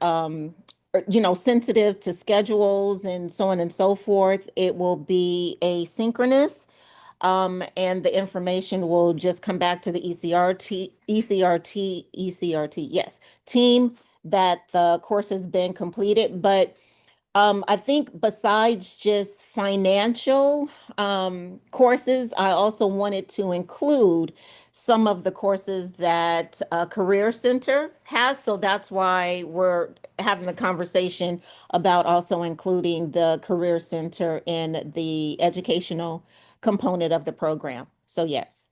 sensitive to schedules and so on and so forth, it will be asynchronous. And the information will just come back to the ECRT, yes, team that the course has been completed. But I think besides just financial courses, I also wanted to include some of the courses that Career Center has. So that's why we're having the conversation about also including the Career Center in the educational component of the program. So yes.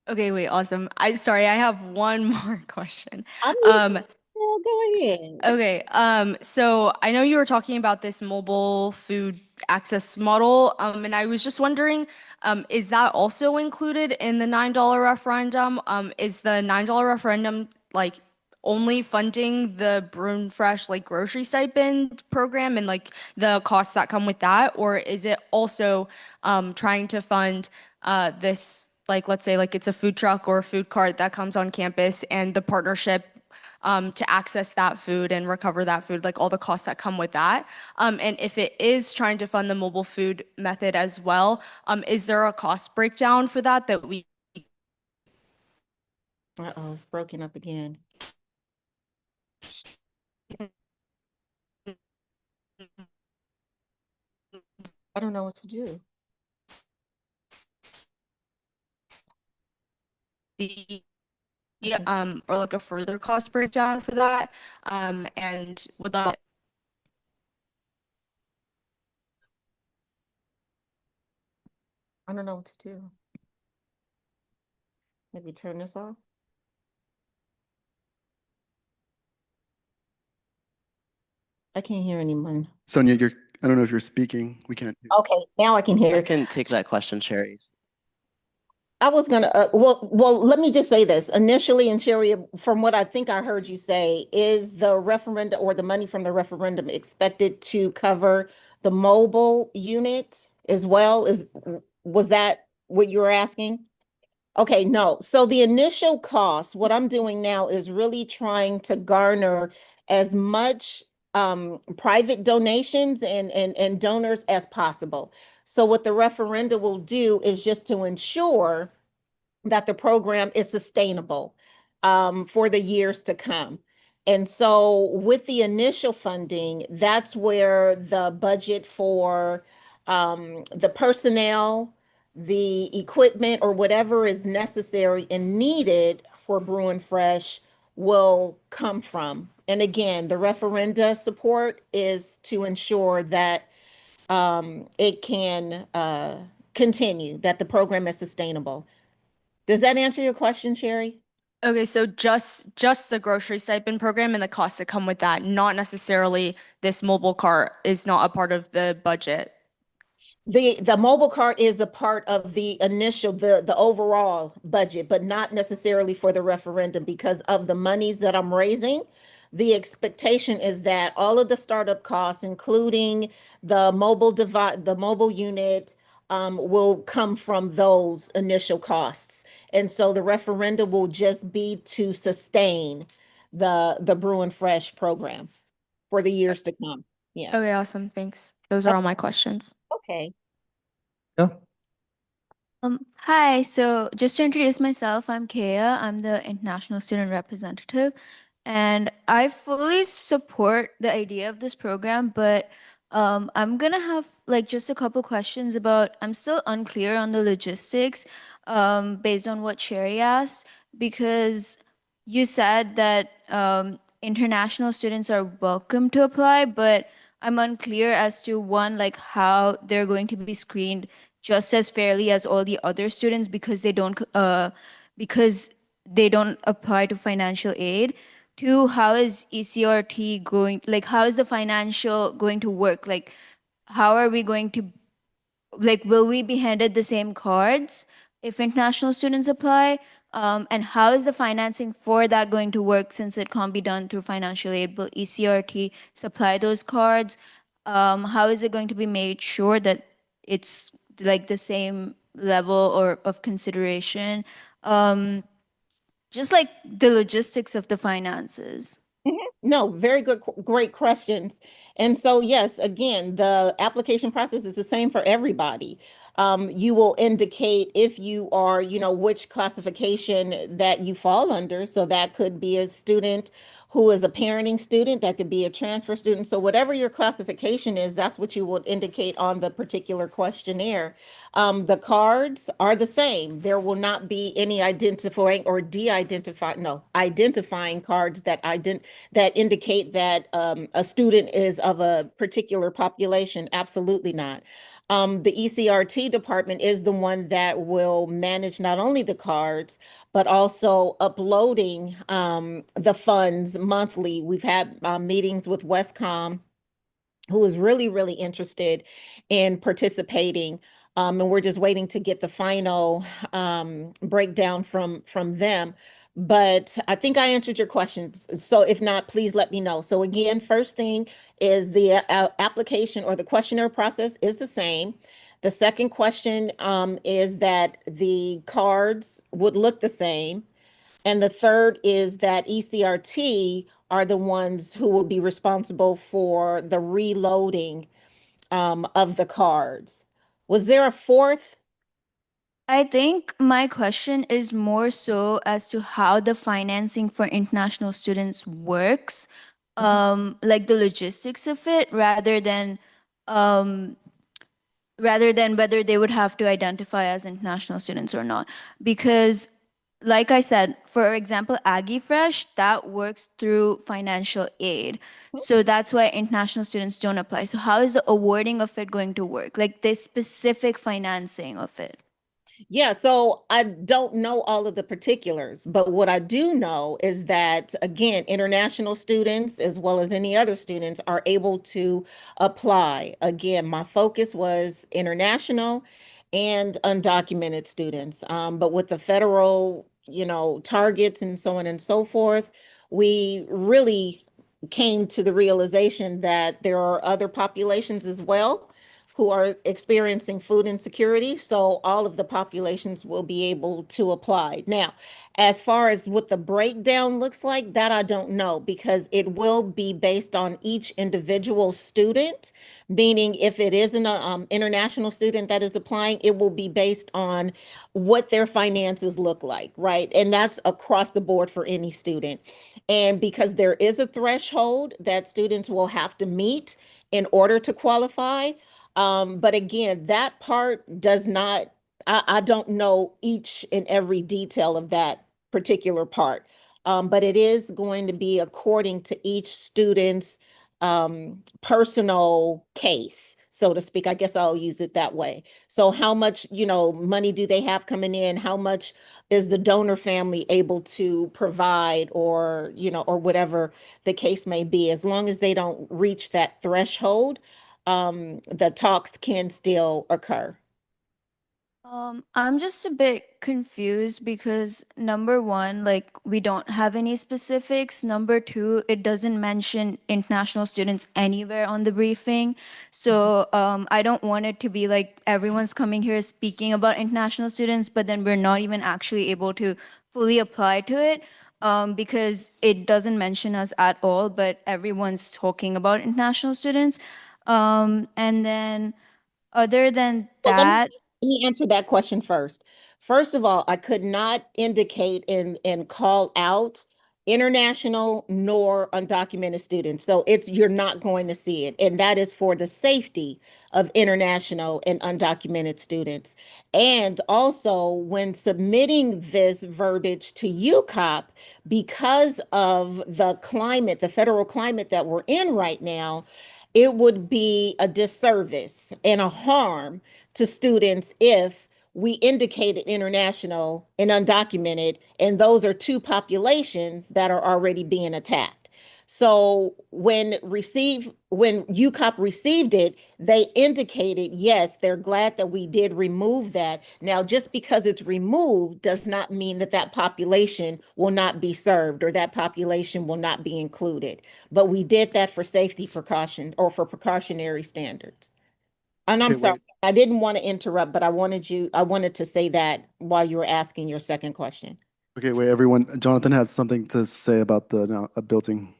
Okay, wait, awesome. I have one more question. I'm listening. Girl, go ahead. Okay, so I know you were talking about this mobile food access model, and I was just wondering, is that also included in the $9 referendum? Is the $9 referendum like only funding the Brune Fresh like grocery stipend program and like the costs that come with that, or is it also trying to fund this like let's say like it's a food truck or a food cart that comes on campus and the partnership to access that food and recover that food, like all the costs that come with that. And if it is trying to fund the mobile food method as well, is there a cost breakdown for that that we? Uh-oh, it's broken up again. I don't know what to do. the or like a further cost breakdown for that, and would that I don't know what to do. Maybe turn this off. I can't hear anyone. Sonia, I don't know if you're speaking. We can't hear. Okay, now I can I hear. can take that question, Sherry. I was gonna, let me just say this. Initially, and Sherry, from what I think I heard you say, is the referendum or the money from the referendum expected to cover the mobile unit as well? Was that what you were asking? Okay, no. So the initial cost, what I'm doing now is really trying to garner as much private donations and donors as possible. So what the referendum will do is just to ensure that the program is sustainable for the years to come. And so with the initial funding, that's where the budget for the personnel, the equipment, or whatever is necessary and needed for Brew and Fresh will come from. And again, the referenda support is to ensure that it can continue, that the program is sustainable. Does that answer your question, Sherry? Okay, so just the grocery stipend program and the costs that come with that, not necessarily this mobile cart is not a part of the budget. The mobile cart is a part of the initial, the overall budget, but not necessarily for the referendum because of the monies that I'm raising. The expectation is that all of the startup costs, including the mobile unit, will come from those initial costs. And so the referendum will just be to sustain the Brew and Fresh program for the years to come. Yeah. Okay, awesome. Thanks. Those are all my questions. Okay. Yeah. Hi, so just to introduce myself, I'm Kaya. I'm the international student representative, and I fully support the idea of this program, but I'm gonna have like just a couple questions about, I'm still unclear on the logistics based on what Sherry asked, because you said that international students are welcome to apply, but I'm unclear as to one, like how they're going to be screened just as fairly as all the other students because they don't apply to financial aid. Two, how is ECRT going, like how is the financial going to work? Like how are we going to, like will we be handed the same cards if international students apply? And how is the financing for that going to work since it can't be done through financial aid? Will ECRT supply those cards? How is it going to be made sure that it's like the same level or of consideration? Just like the logistics of the finances. No, very good, great questions. And so, yes, again, the application process is the same for everybody. You will indicate if you are, which classification that you fall under. So that could be a student who is a parenting student, that could be a transfer student. So whatever your classification is, that's what you would indicate on the particular questionnaire. The cards are the same. There will not be any identifying or identifying cards that indicate that a student is of a particular population. Absolutely not. The ECRT department is the one that will manage not only the cards, but also uploading the funds monthly. We've had meetings with Westcom, who is really, really interested in participating. And we're just waiting to get the final breakdown from them. But I think I answered your questions. So if not, please let me know. So again, first thing is the application or the questionnaire process is the same. The second question is that the cards would look the same. And the third is that ECRT are the ones who will be responsible for the reloading of the cards. Was there a fourth? I think my question is more so as to how the financing for international students works, like the logistics of it, um, rather than whether they would have to identify as international students or not. Because like I said, for example, Aggie Fresh, that works through financial aid. So that's why international students don't apply. So how is the awarding of it going to work? Like the specific financing of it? Yeah, so I don't know all of the particulars, but what I do know is that, again, international students, as well as any other students, are able to apply. Again, my focus was international and undocumented students. But with the federal, targets and so on and so forth, we really came to the realization that there are other populations as well who are experiencing food insecurity. So all of the populations will be able to apply. Now, as far as what the breakdown looks like, that I don't know because it will be based on each individual student, meaning if it is an international student that is applying, it will be based on what their finances look like, right? And that's across the board for any student. And because there is a threshold that students will have to meet in order to qualify, but again, that part does not, I don't know each and every detail of that particular part. But it is going to be according to each student's personal case, so to speak. I guess I'll use it that way. So how much, money do they have coming in? How much is the donor family able to provide or whatever the case may be, as long as they don't reach that threshold, the talks can still occur. I'm just a bit confused because number one, like we don't have any specifics. Number two, it doesn't mention international students anywhere on the briefing. So I don't want it to be like everyone's coming here speaking about international students, but then we're not even actually able to fully apply to it because it doesn't mention us at all, but everyone's talking about international students. And then other than Well, that, let me answer that question first. First of all, I could not indicate and call out international nor undocumented students. So you're not going to see it. And that is for the safety of international and undocumented students. And also when submitting this verbiage to UCOP, because of the climate, the federal climate that we're in right now, it would be a disservice and a harm to students if we indicated international and undocumented, and those are two populations that are already being attacked. So when UCOP received it, they indicated, yes, they're glad that we did remove that. Now, just because it's removed does not mean that that population will not be served or that population will not be included. But we did that for safety precaution or for precautionary standards. And I'm Okay, sorry, wait. I didn't want to interrupt, but I wanted to say that while you were asking your second question. Okay, wait, everyone. Jonathan has something to say about the building.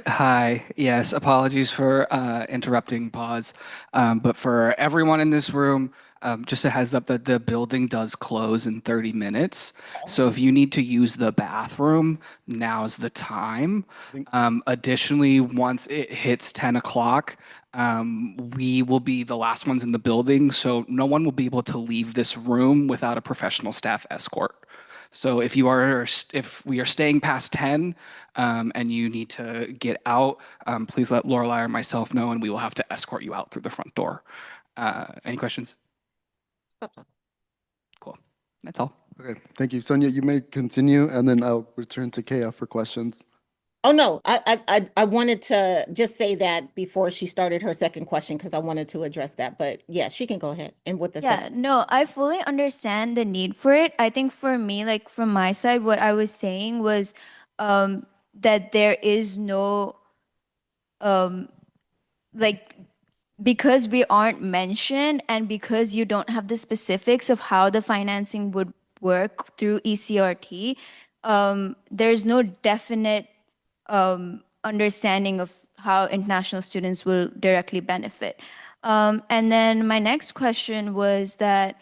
Hi, yes, apologies for interrupting pause. But for everyone in this room, just a heads up that the building does close in 30 minutes. So if you need to use the bathroom, now's the time. Additionally, once it hits 10 o'clock, we will be the last ones in the building. So no one will be able to leave this room without a professional staff escort. So if we are staying past 10 and you need to get out, please let Lorelai or myself know, and we will have to escort you out through the front door. Any questions? Stop talking. Cool. That's all. Okay, thank you. Sonia, you may continue, and then I'll return to Kea for questions. Oh, no, I wanted to just say that before she started her second question because I wanted to address that. But yeah, she can go ahead. And with the yeah, second. no, I fully understand the need for it. I think for me, like from my side, what I was saying was that there is no like because we aren't mentioned and because you don't have the specifics of how the financing would work through ECRT, there's no definite understanding of how international students will directly benefit. And then my next question was that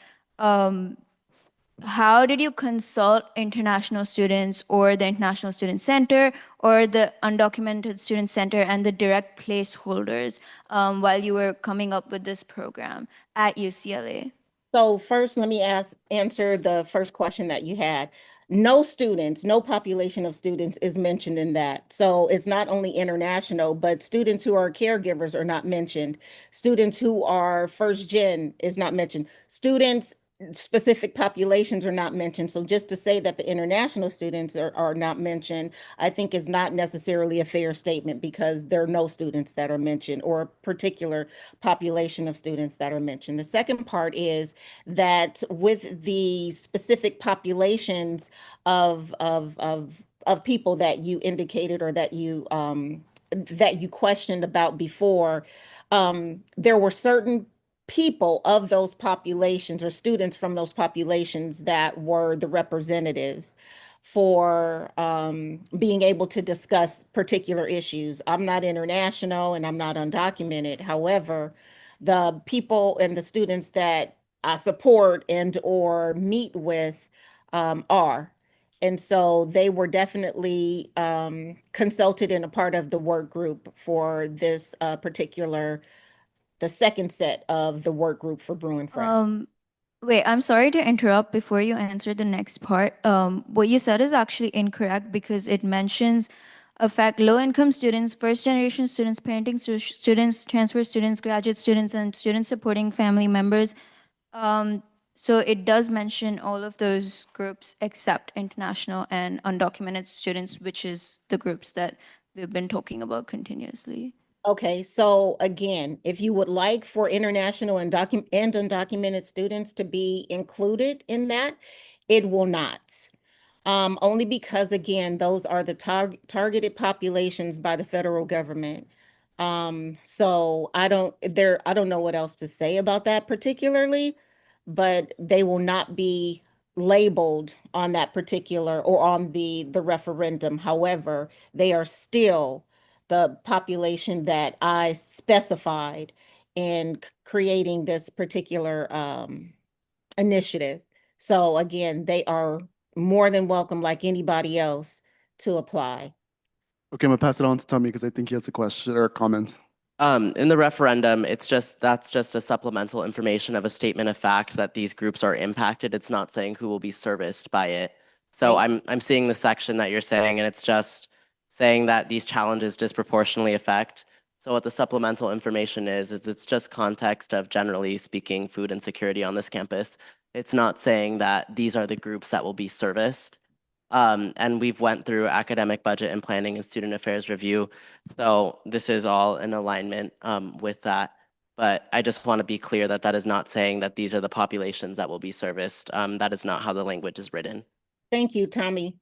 how did you consult international students or the International Student Center or the Undocumented Student Center and the direct placeholders while you were coming up with this program at UCLA? So first, let me answer the first question that you had. no students, no population of students is mentioned in that. So it's not only international, but students who are caregivers are not mentioned. Students who are first gen is not mentioned. Students, specific populations are not mentioned. So just to say that the international students are not mentioned, I think is not necessarily a fair statement because there are no students that are mentioned or a particular population of students that are mentioned. The second part is that with the specific populations of people that you indicated or that you questioned about before, there were certain people of those populations or students from those populations that were the representatives for being able to discuss particular issues. I'm not international and I'm not undocumented. However, the people and the students that I support and or meet with are. And so they were definitely consulted and a part of the work group for this the second set of the work group for Bruin Fresh. Wait, I'm sorry to interrupt before you answer the next part. What you said is actually incorrect because it mentions affect low-income students, first-generation students, parenting students, transfer students, graduate students, and students supporting family members. So it does mention all of those groups except international and undocumented students, which is the groups that we've been talking about continuously. Okay, so again, if you would like for international and undocumented students to be included in that, it will not. Only because again, those are the targeted populations by the federal government. So I don't know what else to say about that particularly, but they will not be labeled on that particular or on the referendum. However, they are still the population that I specified in creating this particular initiative. So again, they are more than welcome, like anybody else, to apply. Okay, I'm gonna pass it on to Tommy because I think he has a question or comments. In the referendum, that's just a supplemental information of a statement of fact that these groups are impacted. It's not saying who will be serviced by it. So I'm seeing the section that you're saying, and it's just saying that these challenges disproportionately affect. So what the supplemental information is it's just context of generally speaking food insecurity on this campus. It's not saying that these are the groups that will be serviced. And we've went through academic budget and planning and student affairs review. So this is all in alignment with that. But I just want to be clear that that is not saying that these are the populations that will be serviced. That is not how the language is written. Thank you, Tommy,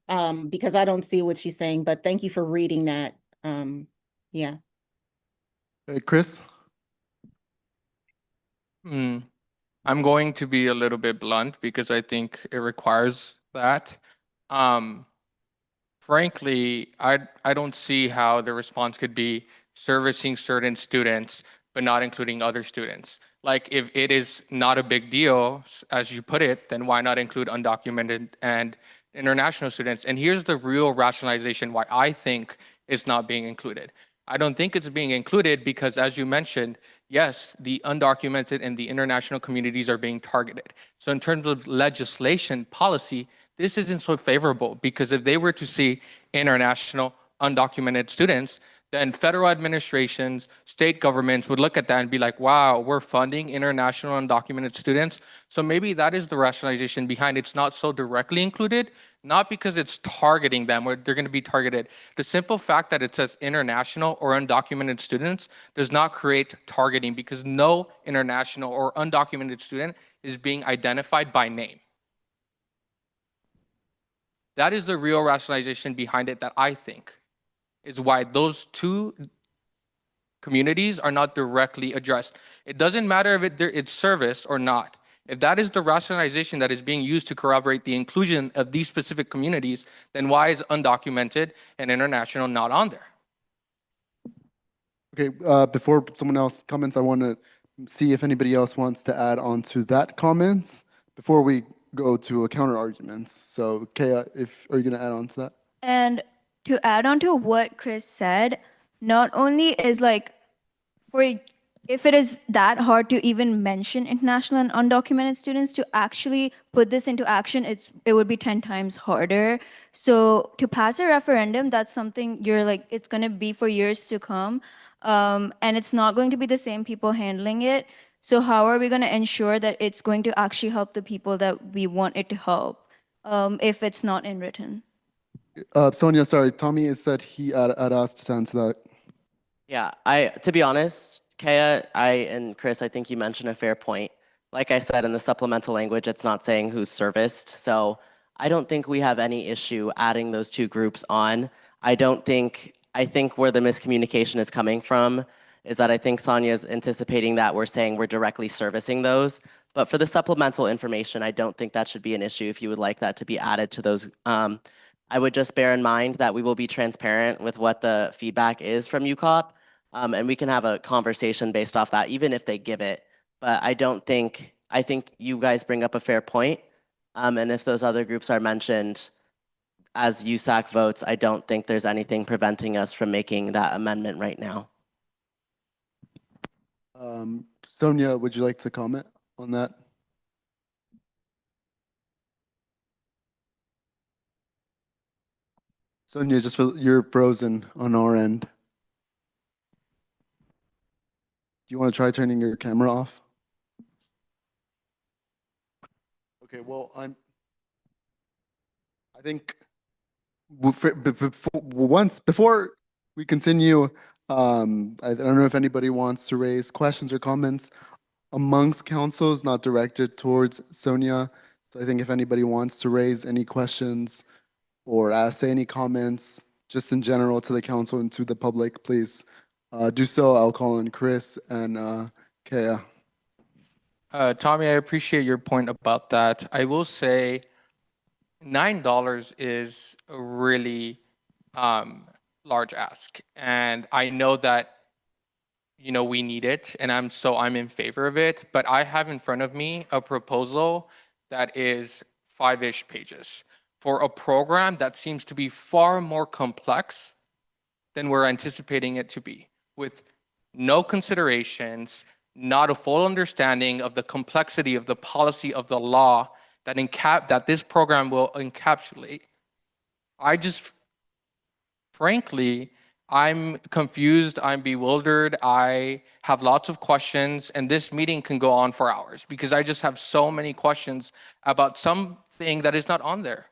because I don't see what she's saying, but thank you for reading that. Yeah. Hey, Chris? I'm going to be a little bit blunt because I think it requires that. Frankly, I don't see how the response could be servicing certain students but not including other students. Like if it is not a big deal, as you put it, then why not include undocumented and international students? And here's the real rationalization why I think it's not being included. I don't think it's being included because, as you mentioned, yes, the undocumented and the international communities are being targeted. So in terms of legislation policy, this isn't so favorable because if they were to see international undocumented students, then federal administrations, state governments would look at that and be like, wow, we're funding international undocumented students. So maybe that is the rationalization behind it's not so directly included, not because it's targeting them or they're going to be targeted. The simple fact that it says international or undocumented students does not create targeting because no international or undocumented student is being identified by name. That is the real rationalization behind it that I think is why those two communities are not directly addressed. It doesn't matter if it's serviced or not. If that is the rationalization that is being used to corroborate the inclusion of these specific communities, then why is undocumented and international not on there? Okay, before someone else comments, I want to see if anybody else wants to add on to that comments before we go to a counter arguments. So, Kaya, are you going to add on to that? And to add on to what Chris said, not only is like for if it is that hard to even mention international and undocumented students, to actually put this into action, it would be 10 times harder. So to pass a referendum, that's something you're like, it's going to be for years to come. And it's not going to be the same people handling it. So how are we going to ensure that it's going to actually help the people that we want it to help, if it's not in written? Sonia, sorry, Tommy said he had asked to answer that. Yeah, to be honest, Kaya, and Chris, I think you mentioned a fair point. Like I said, in the supplemental language, it's not saying who's serviced. So I don't think we have any issue adding those two groups on. I think where the miscommunication is coming from is that I think Sonia's anticipating that we're saying we're directly servicing those. But for the supplemental information, I don't think that should be an issue if you would like that to be added to those. I would just bear in mind that we will be transparent with what the feedback is from UCOP, and we can have a conversation based off that, even if they give it. But I think you guys bring up a fair point. And if those other groups are mentioned as USAC votes, I don't think there's anything preventing us from making that amendment right now. Sonia, would you like to comment on that? Sonia, you're frozen on our end. Do you want to try turning your camera off? Okay, well, I think before we continue, I don't know if anybody wants to raise questions or comments amongst councils, not directed towards Sonia. So I think if anybody wants to raise any questions or say any comments, just in general to the council and to the public, please do so. I'll call on Chris and Kaya. Tommy, I appreciate your point about that. I will say $9 is a really large ask. And I know that, we need it, and I'm in favor of it. But I have in front of me a proposal that is 5-ish pages for a program that seems to be far more complex than we're anticipating it to be, with no considerations, not a full understanding of the complexity of the policy of the law that this program will encapsulate. Frankly, I'm confused, I'm bewildered, I have lots of questions, and this meeting can go on for hours because I just have so many questions about something that is not on there.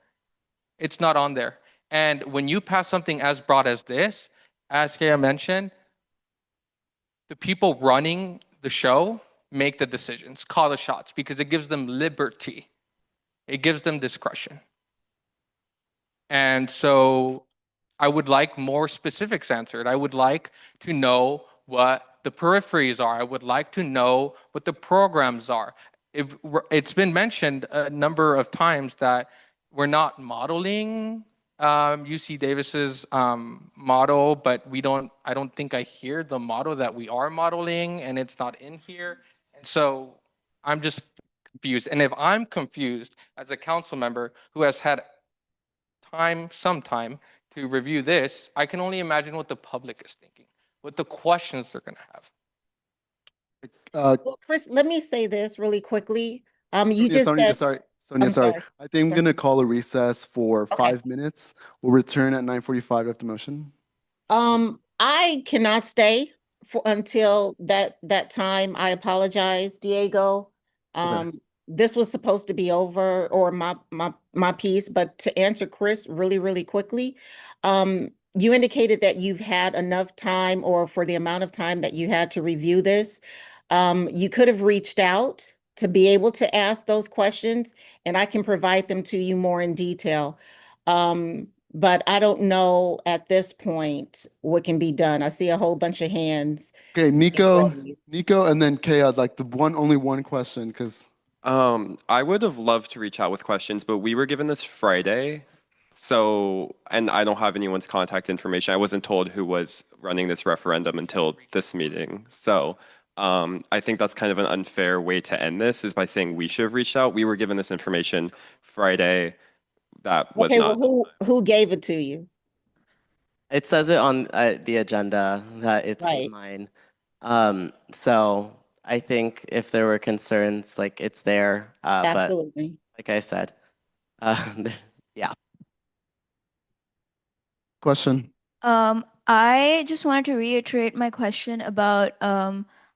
It's not on there. And when you pass something as broad as this, as Kaya mentioned, the people running the show make the decisions, call the shots, because it gives them liberty. It gives them discretion. And so I would like more specifics answered. I would like to know what the peripheries are. I would like to know what the programs are. It's been mentioned a number of times that we're not modeling UC Davis's model, but I don't think I hear the model that we are modeling, and it's not in here. And so I'm just confused. And if I'm confused as a council member who has had some time to review this, I can only imagine what the public is thinking, what the questions they're going to have. Well, Chris, let me say this really quickly. You just Sonia, said, sorry. I'm Sorry. sorry. I think I'm going to call a recess for Okay. 5 minutes. We'll return at 9:45 after motion. I cannot stay until that time. I apologize, Diego. This was supposed to be over, or my piece, but to answer Chris really quickly, you indicated that you've had enough time, or for the amount of time that you had to review this. You could have reached out to be able to ask those questions, and I can provide them to you more in detail. But I don't know at this point what can be done. I see a whole bunch of hands. Okay, Nico, and then Kaya, like only one question, because I would have loved to reach out with questions, but we were given this Friday. So, and I don't have anyone's contact information. I wasn't told who was running this referendum until this meeting. So, I think that's kind of an unfair way to end this, is by saying we should have reached out. We were given this information Friday. That was Okay, not. well, who gave it to you? It says it on the agenda that it's Right. mine. So I think if there were concerns, like it's there, but Absolutely. like I said, yeah. Question. I just wanted to reiterate my question about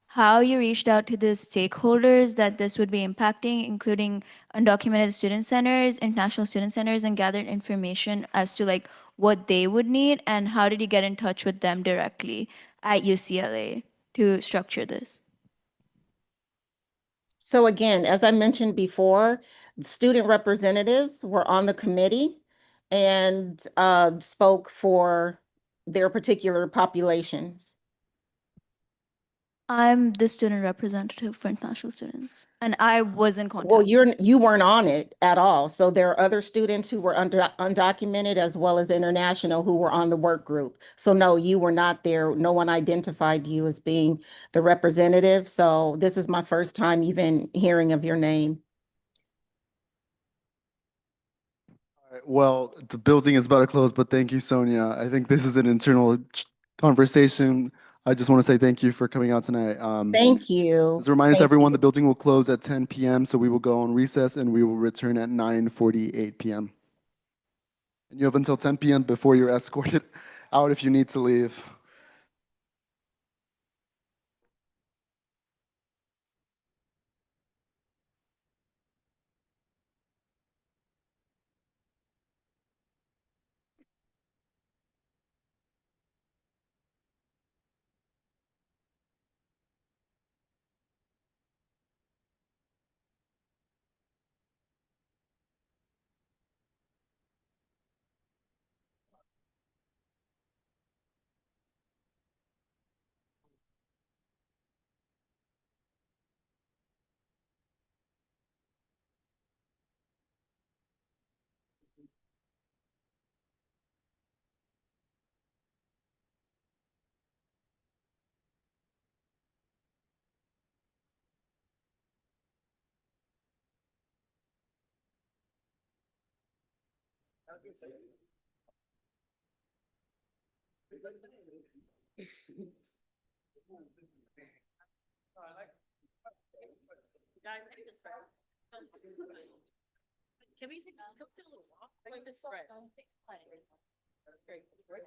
how you reached out to the stakeholders that this would be impacting, including undocumented student centers, international student centers, and gathered information as to like what they would need, and how did you get in touch with them directly at UCLA to structure this? So again, as I mentioned before, the student representatives were on the committee and spoke for their particular populations. I'm the student representative for international students, and I was in contact. Well, you weren't on it at all. So there are other students who were undocumented as well as international who were on the work group. So no, you were not there. No one identified you as being the representative. So this is my first time even hearing of your name. Well, the building is about to close, but thank you, Sonia. I think this is an internal conversation. I just want to say thank you for coming out tonight. Thank you. As a reminder to Thank everyone, the you. building will close at 10 p.m., so we will go on recess and we will return at 9:48 p.m. And you have until 10 p.m. before you're escorted out if you need to leave. Can we take a little walk? Like this spread. Great.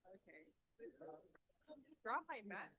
Okay. Drop my mat.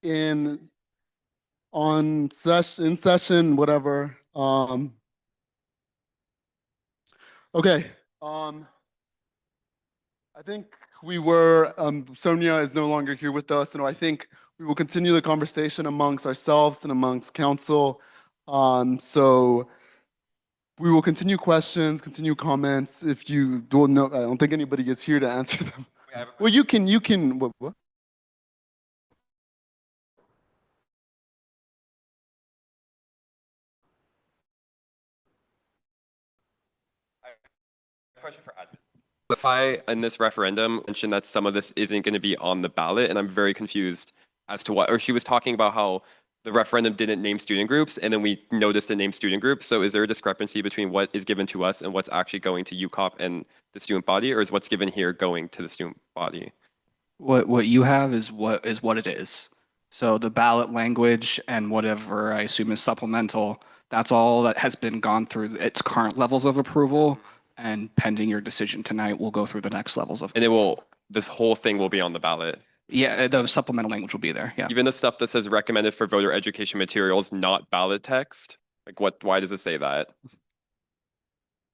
in session, whatever. Okay. I think Sonia is no longer here with us, and I think we will continue the conversation amongst ourselves and amongst council. So we will continue questions, continue comments. If you don't know, I don't think anybody is here to answer them. Well, you can, what? Question for admin. Clarify in this referendum mentioned that some of this isn't going to be on the ballot, and I'm very confused as to what. Or she was talking about how the referendum didn't name student groups, and then we noticed it named student groups. So is there a discrepancy between what is given to us and what's actually going to UCOP and the student body, or is what's given here going to the student body? What you have is what it is. So the ballot language and whatever I assume is supplemental, that's all that has been gone through its current levels of approval. And pending your decision tonight, we'll go through the next levels of. And this whole thing will be on the ballot. Yeah, the supplemental language will be there. Yeah. Even the stuff that says recommended for voter education materials, not ballot text. Like why does it say that?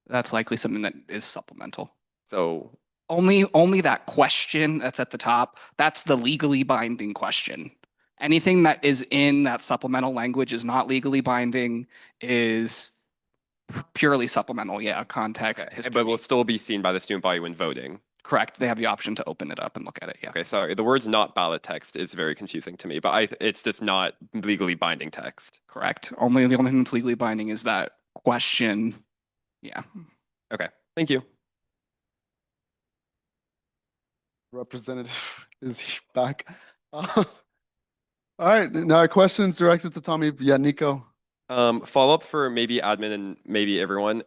That's likely something that is supplemental. So only that question that's at the top, that's the legally binding question. Anything that is in that supplemental language is not legally binding, is purely supplemental, context, history. But will still be seen by the student body when voting. Correct. They have the option to open it up and look at it, yeah. Okay, sorry. The words not ballot text is very confusing to me, but it's just not legally binding text. Correct. The only thing that's legally binding is that question. Yeah. Okay, thank you. Representative is back. All right, now questions directed to Tommy. Yeah, Nico. Follow up for maybe admin and maybe everyone.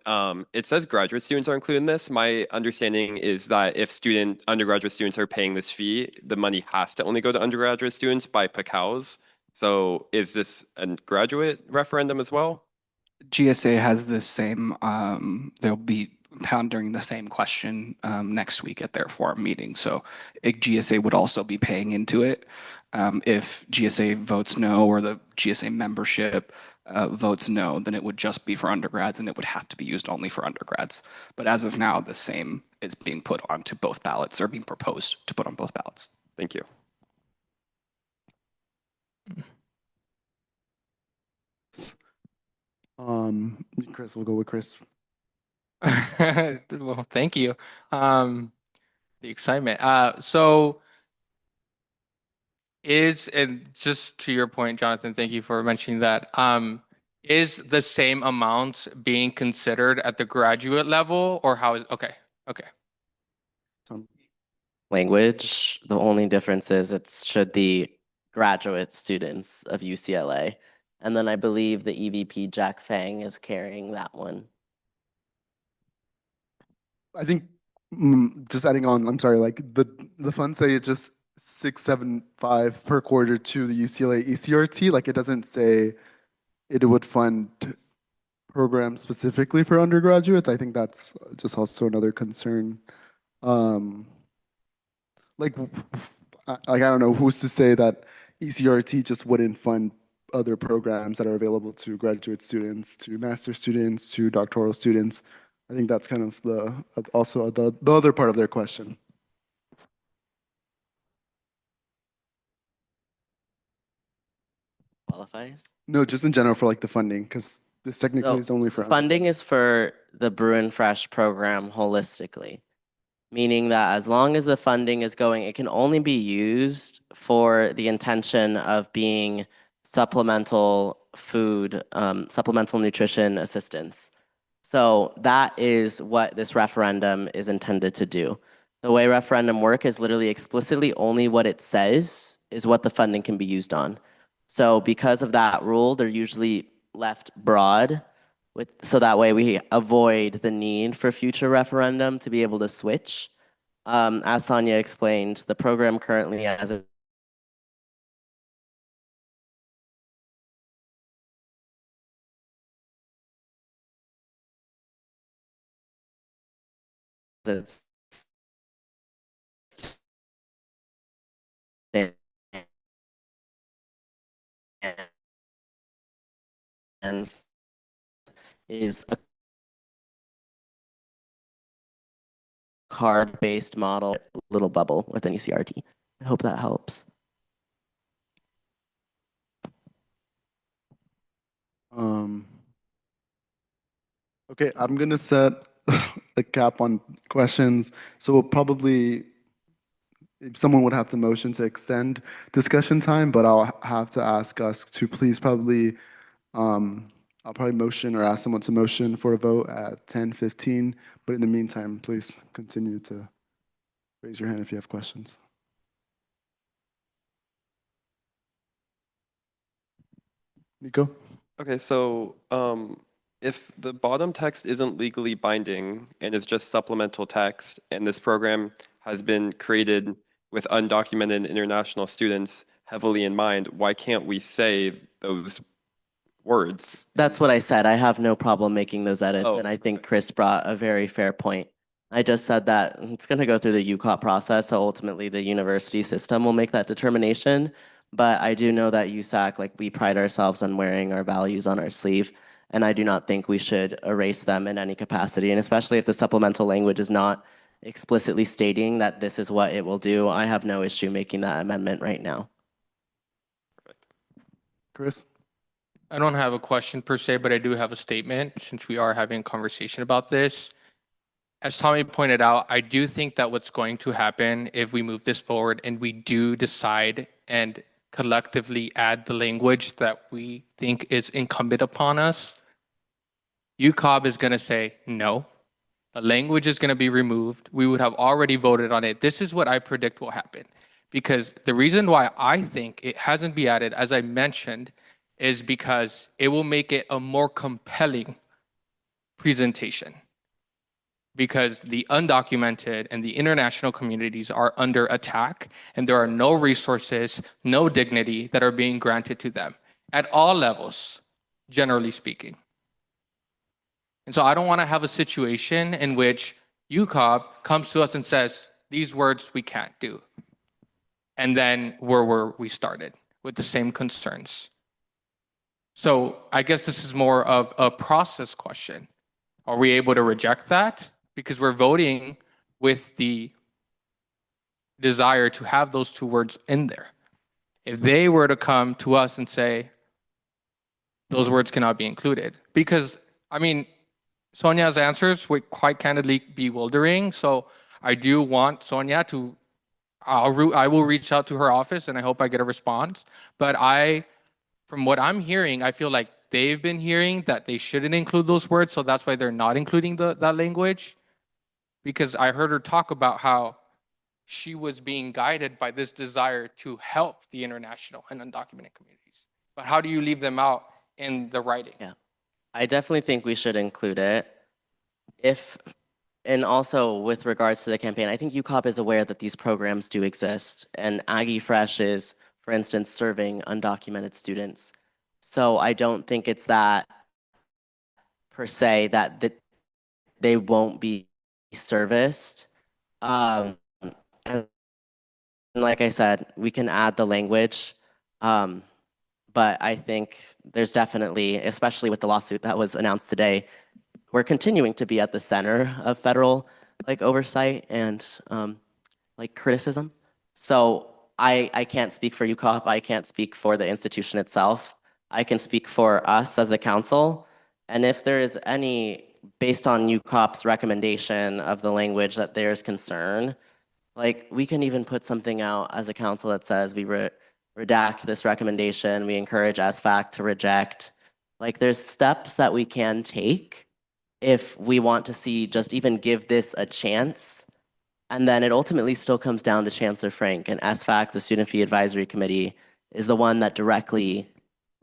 It says graduate students are included in this. My understanding is that if undergraduate students are paying this fee, the money has to only go to undergraduate students by PACAUs. So is this a graduate referendum as well? GSA has the same, they'll be pondering the same question next week at their forum meeting. So GSA would also be paying into it. If GSA votes no, or the GSA membership votes no, then it would just be for undergrads, and it would have to be used only for undergrads. But as of now, the same is being put onto both ballots, or being proposed to put on both ballots. Thank you. Chris, we'll go with Chris. Well, thank you. The excitement. So and just to your point, Jonathan, thank you for mentioning that. Is the same amount being considered at the graduate level, or how is, okay. Language, the only difference is it should the graduate students of UCLA. And then I believe the EVP Jack Fang is carrying that one. I think just adding on, I'm sorry, like the funds say it's just 675 per quarter to the UCLA ECRT. Like it doesn't say it would fund programs specifically for undergraduates. I think that's just also another concern. Like I don't know who's to say that ECRT just wouldn't fund other programs that are available to graduate students, to master's students, to doctoral students. I think that's kind of also the other part of their question. Qualifies? No, just in general for like the funding, because this technically is only for funding is for the Bruin Fresh program holistically, meaning that as long as the funding is going, it can only be used for the intention of being supplemental food, supplemental nutrition assistance. So that is what this referendum is intended to do. The way referendum work is literally explicitly only what it says is what the funding can be used on. So because of that rule, they're usually left broad, so that way we avoid the need for future referendum to be able to switch. As Sonia explained, the program currently has a it's is a card-based model, little bubble within ECRT. I hope that helps. Okay, I'm gonna set a cap on questions. So we'll probably, if someone would have to motion to extend discussion time, but I'll have to ask us to please probably, I'll probably motion or ask someone to motion for a vote at 10:15. But in the meantime, please continue to raise your hand if you have questions. Nico? Okay, so if the bottom text isn't legally binding and is just supplemental text, and this program has been created with undocumented international students heavily in mind, why can't we say those words? That's what I said. I have no problem making those edits, Oh, and I think Chris brought a very fair point. I just said that it's going to go through the UCOP process, so ultimately the university system will make that determination. But I do know that USAC, like, we pride ourselves on wearing our values on our sleeve, and I do not think we should erase them in any capacity, and especially if the supplemental language is not explicitly stating that this is what it will do, I have no issue making that amendment right now. Chris? I don't have a question per se, but I do have a statement since we are having a conversation about this. As Tommy pointed out, I do think that what's going to happen if we move this forward and we do decide and collectively add the language that we think is incumbent upon us, UCOB is going to say no. The language is going to be removed. We would have already voted on it. This is what I predict will happen. Because the reason why I think it hasn't been added, as I mentioned, is because it will make it a more compelling presentation. Because the undocumented and the international communities are under attack, and there are no resources, no dignity that are being granted to them at all levels, generally speaking. And so I don't want to have a situation in which UCOB comes to us and says, these words we can't do. And then we're where we started with the same concerns. So I guess this is more of a process question. Are we able to reject that? Because we're voting with the desire to have those two words in there. If they were to come to us and say, those words cannot be included. Because, I mean, Sonia's answers were quite candidly bewildering. So I do want Sonia to, I will reach out to her office and I hope I get a response. But from what I'm hearing, I feel like they've been hearing that they shouldn't include those words. So that's why they're not including that language. Because I heard her talk about how she was being guided by this desire to help the international and undocumented communities. But how do you leave them out in the writing? Yeah, I definitely think we should include it. And also with regards to the campaign, I think UCOP is aware that these programs do exist, and Aggie Fresh is, for instance, serving undocumented students. So I don't think it's that per se that they won't be serviced. And like I said, we can add the language, but I think there's definitely, especially with the lawsuit that was announced today, we're continuing to be at the center of federal oversight and criticism. So I can't speak for UCOP. I can't speak for the institution itself. I can speak for us as the council. And if there is any, based on UCOP's recommendation of the language that there's concern, we can even put something out as a council that says we redact this recommendation. We encourage SFAC to reject. There's steps that we can take if we want to see just even give this a chance. And then it ultimately still comes down to Chancellor Frank, and SFAC, the Student Fee Advisory Committee, is the one that directly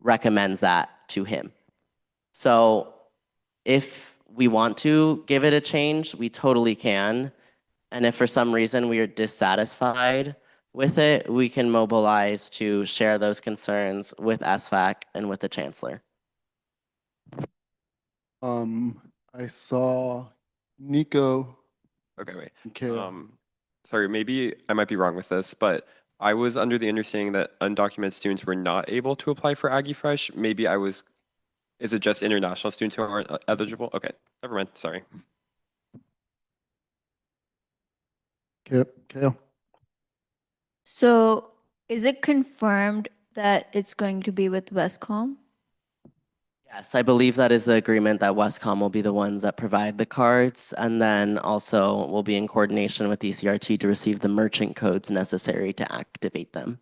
recommends that to him. So if we want to give it a change, we totally can. And if for some reason we are dissatisfied with it, we can mobilize to share those concerns with SFAC and with the Chancellor. I saw Nico. Okay, wait. Okay. Sorry, maybe I might be wrong with this, but I was under the understanding that undocumented students were not able to apply for Aggie Fresh. Maybe I was Is it just international students who aren't eligible? Okay, never mind, sorry. Kale. So is it confirmed that it's going to be with Westcom? Yes, I believe that is the agreement that Westcom will be the ones that provide the cards, and then also will be in coordination with ECRT to receive the merchant codes necessary to activate them.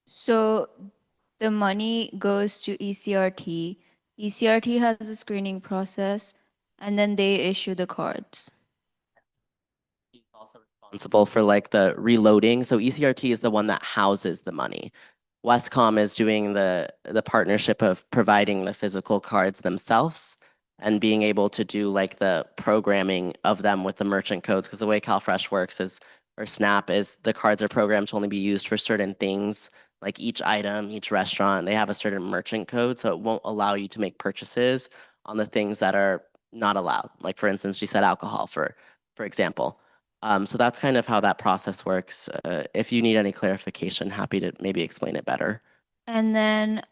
So the money goes to ECRT. ECRT has a screening process, and then they issue the cards. Responsible for like the reloading. So ECRT is the one that houses the money. Westcom is doing the partnership of providing the physical cards themselves and being able to do like the programming of them with the merchant codes. Because the way CalFresh works is, or SNAP is, the cards are programmed to only be used for certain things, like each item, each restaurant, they have a certain merchant code, so it won't allow you to make purchases on the things that are not allowed. Like for instance, she said alcohol, for example. So that's kind of how that process works. If you need any clarification, happy to maybe explain it better. And then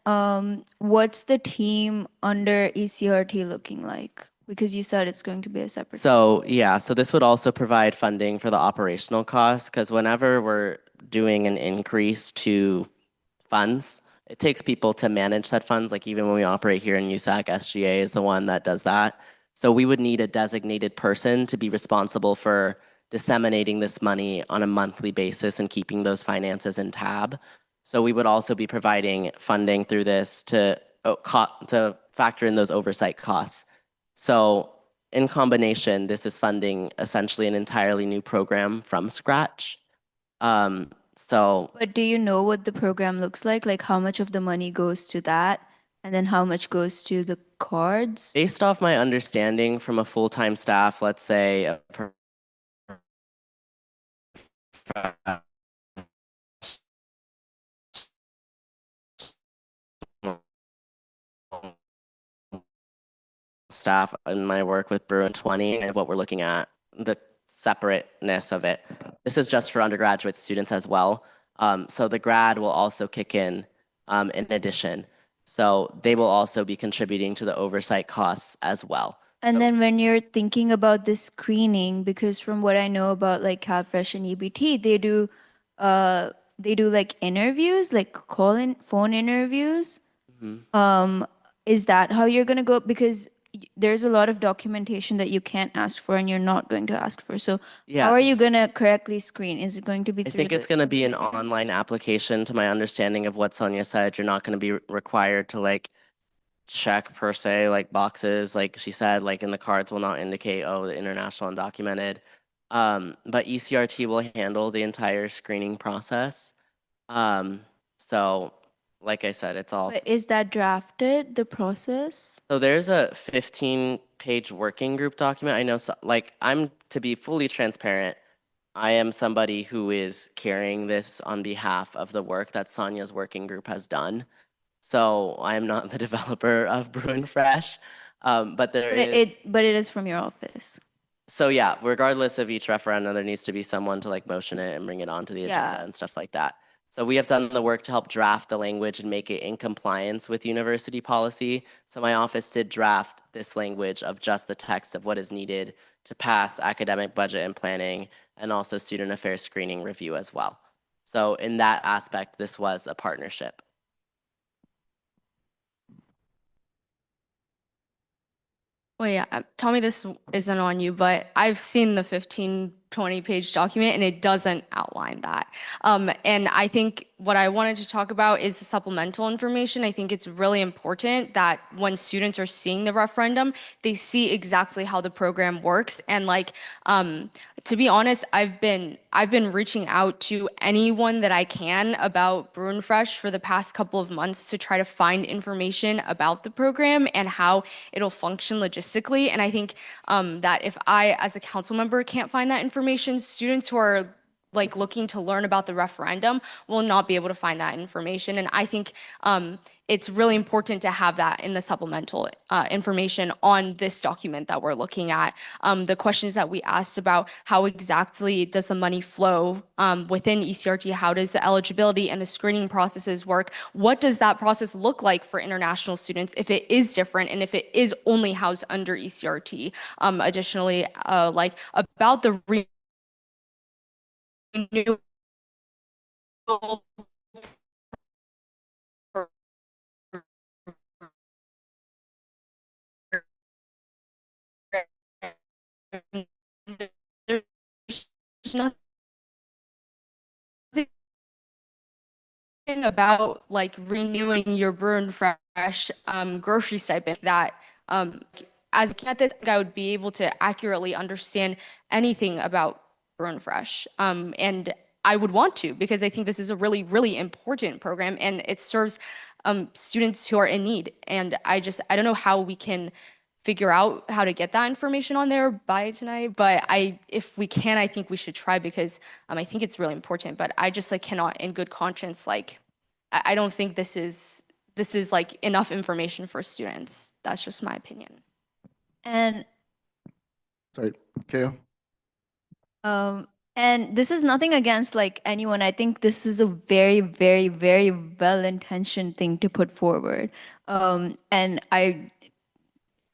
what's the team under ECRT looking like? Because you said it's going to be a separate. So yeah, so this would also provide funding for the operational costs, because whenever we're doing an increase to funds, it takes people to manage said funds. Like even when we operate here in USAC, SGA is the one that does that. So we would need a designated person to be responsible for disseminating this money on a monthly basis and keeping those finances in tab. So we would also be providing funding through this to factor in those oversight costs. So in combination, this is funding essentially an entirely new program from scratch. So But do you know what the program looks like? Like how much of the money goes to that? And then how much goes to the cards? based off my understanding from a full-time staff, let's say a staff in my work with Bruin 20 and what we're looking at, the separateness of it. This is just for undergraduate students as well. So the grad will also kick in addition. So they will also be contributing to the oversight costs as well. And then when you're thinking about this screening, because from what I know about like CalFresh and EBT, they do like interviews, like phone interviews. Is that how you're gonna go? Because there's a lot of documentation that you can't ask for and you're not going to ask for. So Yeah, how are you gonna correctly screen? Is it going to be I through think it's going to be an online application. To my understanding of what Sonia said, you're not going to be required to like check per se, like boxes, like she said, like in the cards will not indicate, oh, the international undocumented. But ECRT will handle the entire screening process. So like I said, it's all. But is that drafted, the process? So there's a 15-page working group document. I know, like, to be fully transparent, I am somebody who is carrying this on behalf of the work that Sonia's working group has done. So I'm not the developer of Bruin Fresh, but there is. But it is from your office. So yeah, regardless of each referendum, there needs to be someone to like motion it and bring it onto the agenda Yeah. and stuff like that. So we have done the work to help draft the language and make it in compliance with university policy. So my office did draft this language of just the text of what is needed to pass academic budget and planning and also student affairs screening review as well. So in that aspect, this was a partnership. Well, yeah, tell me this isn't on you, but I've seen the 15, 20-page document and it doesn't outline that. And I think what I wanted to talk about is the supplemental information. I think it's really important that when students are seeing the referendum, they see exactly how the program works. And like, to be honest, I've been reaching out to anyone that I can about Bruin Fresh for the past couple of months to try to find information about the program and how it'll function logistically. And I think that if I, as a council member, can't find that information, students who are like looking to learn about the referendum will not be able to find that information. And I think it's really important to have that in the supplemental information on this document that we're looking at. The questions that we asked about how exactly does the money flow within ECRT, how does the eligibility and the screening processes work? What does that process look like for international students if it is different and if it is only housed under ECRT? Additionally, like about the renewal there's nothing about like renewing your Burn Fresh grocery stipend that as a at this, I would be able to accurately understand anything about Burn Fresh. And I would want to, because I think this is a really, really important program and it serves students who are in need. And I don't know how we can figure out how to get that information on there by tonight, but if we can, I think we should try, because I think it's really important. But I just like cannot in good conscience, like I don't think this is like enough information for students. That's just my opinion. And Sorry, Keo. and this is nothing against like anyone. I think this is a very, very, very well-intentioned thing to put forward. And I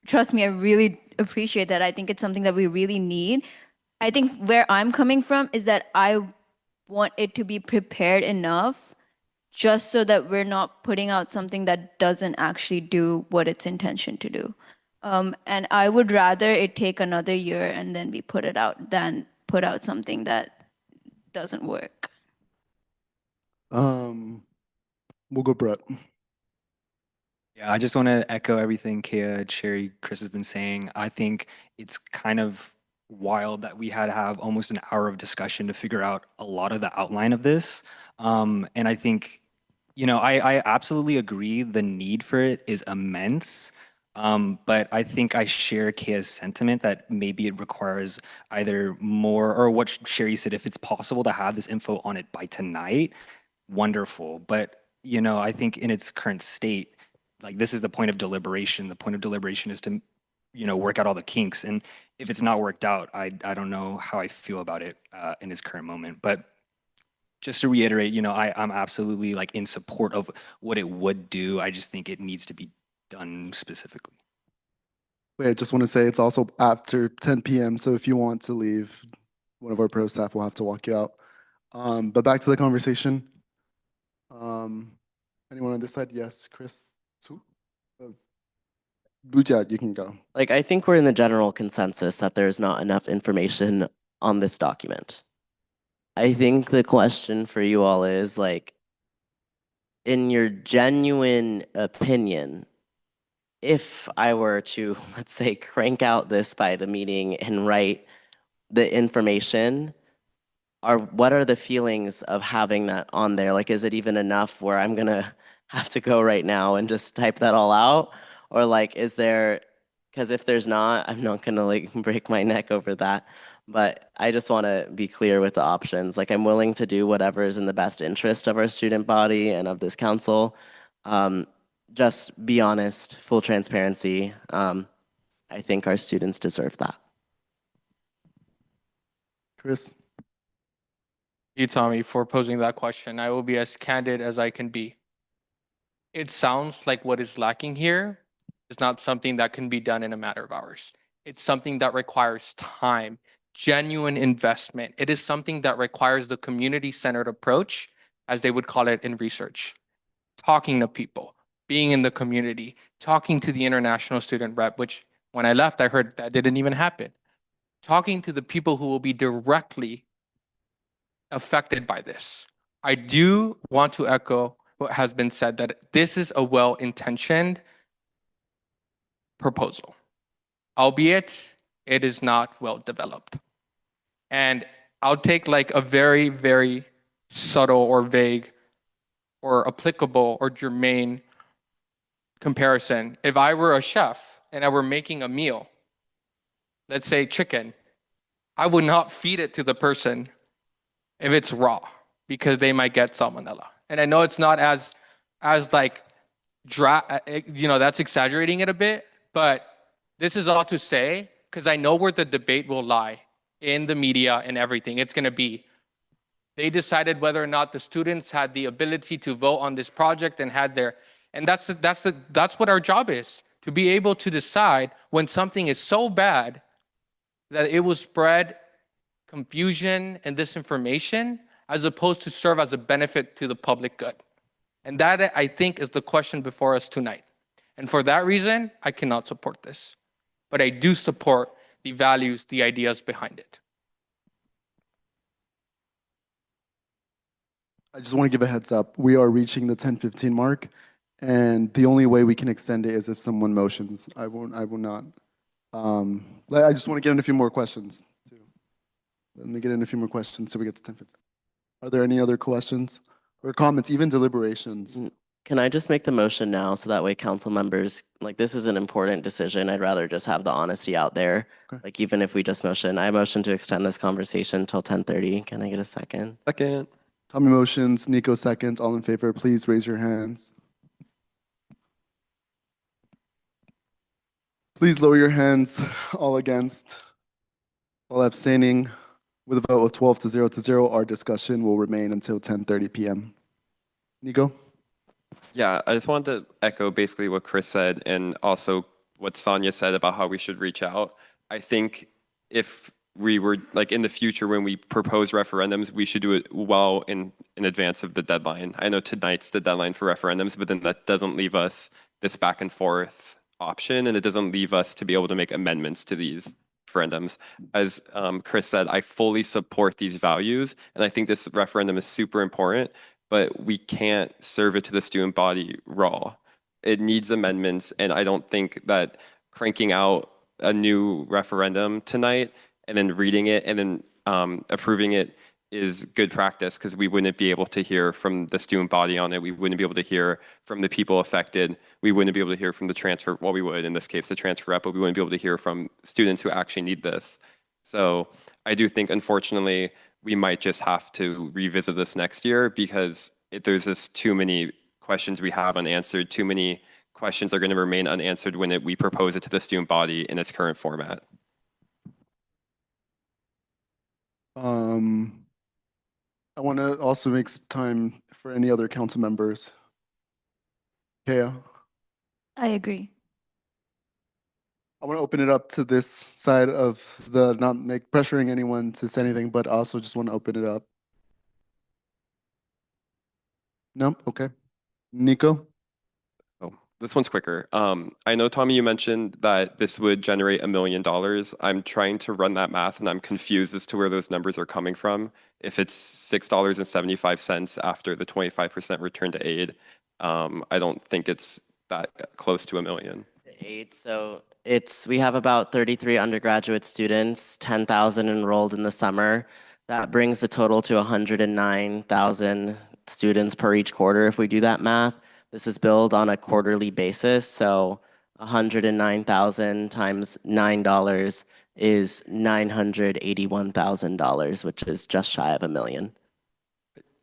trust me, I really appreciate that. I think it's something that we really need. I think where I'm coming from is that I want it to be prepared enough just so that we're not putting out something that doesn't actually do what it's intention to do. And I would rather it take another year and then we put it out than put out something that doesn't work. We'll go Brett. Yeah, I just want to echo everything Kea, Sherry, Chris has been saying. I think it's kind of wild that we had to have almost an hour of discussion to figure out a lot of the outline of this. And I think, I absolutely agree the need for it is immense. But I think I share Kea's sentiment that maybe it requires either more, or what Sherry said, if it's possible to have this info on it by tonight, wonderful. But, I think in its current state, like this is the point of deliberation. The point of deliberation is to, work out all the kinks. And if it's not worked out, I don't know how I feel about it in this current moment. But just to reiterate, I'm absolutely like in support of what it would do. I just think it needs to be done specifically. Wait, I just want to say it's also after 10 p.m. So if you want to leave, one of our pro staff will have to walk you out. But back to the conversation. Anyone on this side? Yes, Chris. Who? Bujat, you can go. Like, I think we're in the general consensus that there's not enough information on this document. I think the question for you all is like, in your genuine opinion, if I were to, let's say, crank out this by the meeting and write the information, what are the feelings of having that on there? Like, is it even enough where I'm gonna have to go right now and just type that all out? Or like, is there, because if there's not, I'm not gonna like break my neck over that. But I just wanna be clear with the options. Like, I'm willing to do whatever is in the best interest of our student body and of this council. Just be honest, full transparency. I think our students deserve that. Chris. You, Tommy, for posing that question. I will be as candid as I can be. It sounds like what is lacking here is not something that can be done in a matter of hours. It's something that requires time, genuine investment. It is something that requires the community-centered approach, as they would call it in research. Talking to people, being in the community, talking to the international student rep, which when I left, I heard that didn't even happen. Talking to the people who will be directly affected by this. I do want to echo what has been said, that this is a well-intentioned proposal, albeit it is not well developed. And I'll take like a very, very subtle or vague or applicable or germane comparison. If I were a chef and I were making a meal, let's say chicken, I would not feed it to the person if it's raw because they might get salmonella. And I know it's not as like that's exaggerating it a bit, but this is all to say, because I know where the debate will lie in the media and everything. It's going to be, they decided whether or not the students had the ability to vote on this project and that's what our job is, to be able to decide when something is so bad that it will spread confusion and disinformation as opposed to serve as a benefit to the public good. And that, I think, is the question before us tonight. And for that reason, I cannot support this. But I do support the values, the ideas behind it. I just want to give a heads up. We are reaching the 10:15 mark, and the only way we can extend it is if someone motions. I will not. I just want to get in a few more questions. Let me get in a few more questions so we get to 10:15. Are there any other questions or comments, even deliberations? Can I just make the motion now so that way council members, like, this is an important decision. I'd rather just have the honesty out there. Okay. Like, even if we just motion, I motion to extend this conversation till 10:30. Can I get a second? Second. Tommy motions, Nico seconds. All in favor, please raise your hands. Please lower your hands. All against, all abstaining. With a vote of 12 to 0, our discussion will remain until 10:30 p.m. Nico? Yeah, I just wanted to echo basically what Chris said and also what Sonia said about how we should reach out. I think if we were like in the future when we propose referendums, we should do it well in advance of the deadline. I know tonight's the deadline for referendums, but then that doesn't leave us this back and forth option, and it doesn't leave us to be able to make amendments to these referendums. As Chris said, I fully support these values, and I think this referendum is super important, but we can't serve it to the student body raw. It needs amendments, and I don't think that cranking out a new referendum tonight and then reading it and then approving it is good practice, because we wouldn't be able to hear from the student body on it. We wouldn't be able to hear from the people affected. We wouldn't be able to hear from the transfer, well, we would in this case, the transfer rep, but we wouldn't be able to hear from students who actually need this. So I do think, unfortunately, we might just have to revisit this next year, because there's just too many questions we have unanswered, too many questions are going to remain unanswered when we propose it to the student body in its current format. I want to also make some time for any other council members. Kea? I agree. I want to open it up to this side of the not pressuring anyone to say anything, but also just want to open it up. No? Okay. Nico? Oh, this one's quicker. I know, Tommy, you mentioned that this would generate $1 million. I'm trying to run that math and I'm confused as to where those numbers are coming from. If it's $6.75 after the 25% return to aid, I don't think it's that close to $1 million. So we have about 33 undergraduate students, 10,000 enrolled in the summer. That brings the total to 109,000 students per each quarter if we do that math. This is billed on a quarterly basis, so 109,000 times $9 is $981,000, which is just shy of $1 million.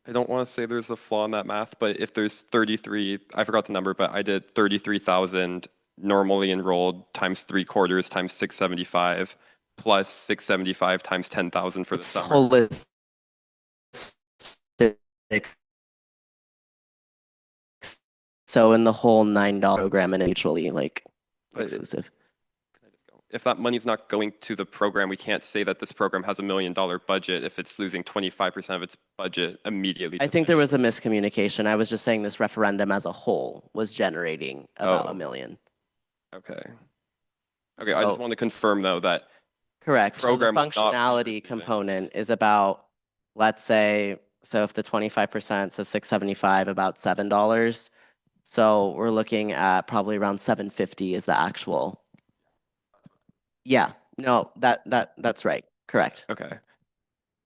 I don't want to say there's a flaw in that math, but if there's 33, I forgot the number, but I did 33,000 normally enrolled times 3 quarters times 675 plus 675 times 10,000 for the summer. Holistic. So in the whole $9 program and mutually exclusive. If that money's not going to the program, we can't say that this program has $1 million budget if it's losing 25% of its budget immediately. I think there was a miscommunication. I was just saying this referendum as a whole was generating about $1 million. Okay. Okay, I just want to confirm though that correct. So the program functionality component is about, let's say, so if the 25%, so 675, about $7. So we're looking at probably around 750 is the actual. Yeah, no, that's right. Correct. Okay.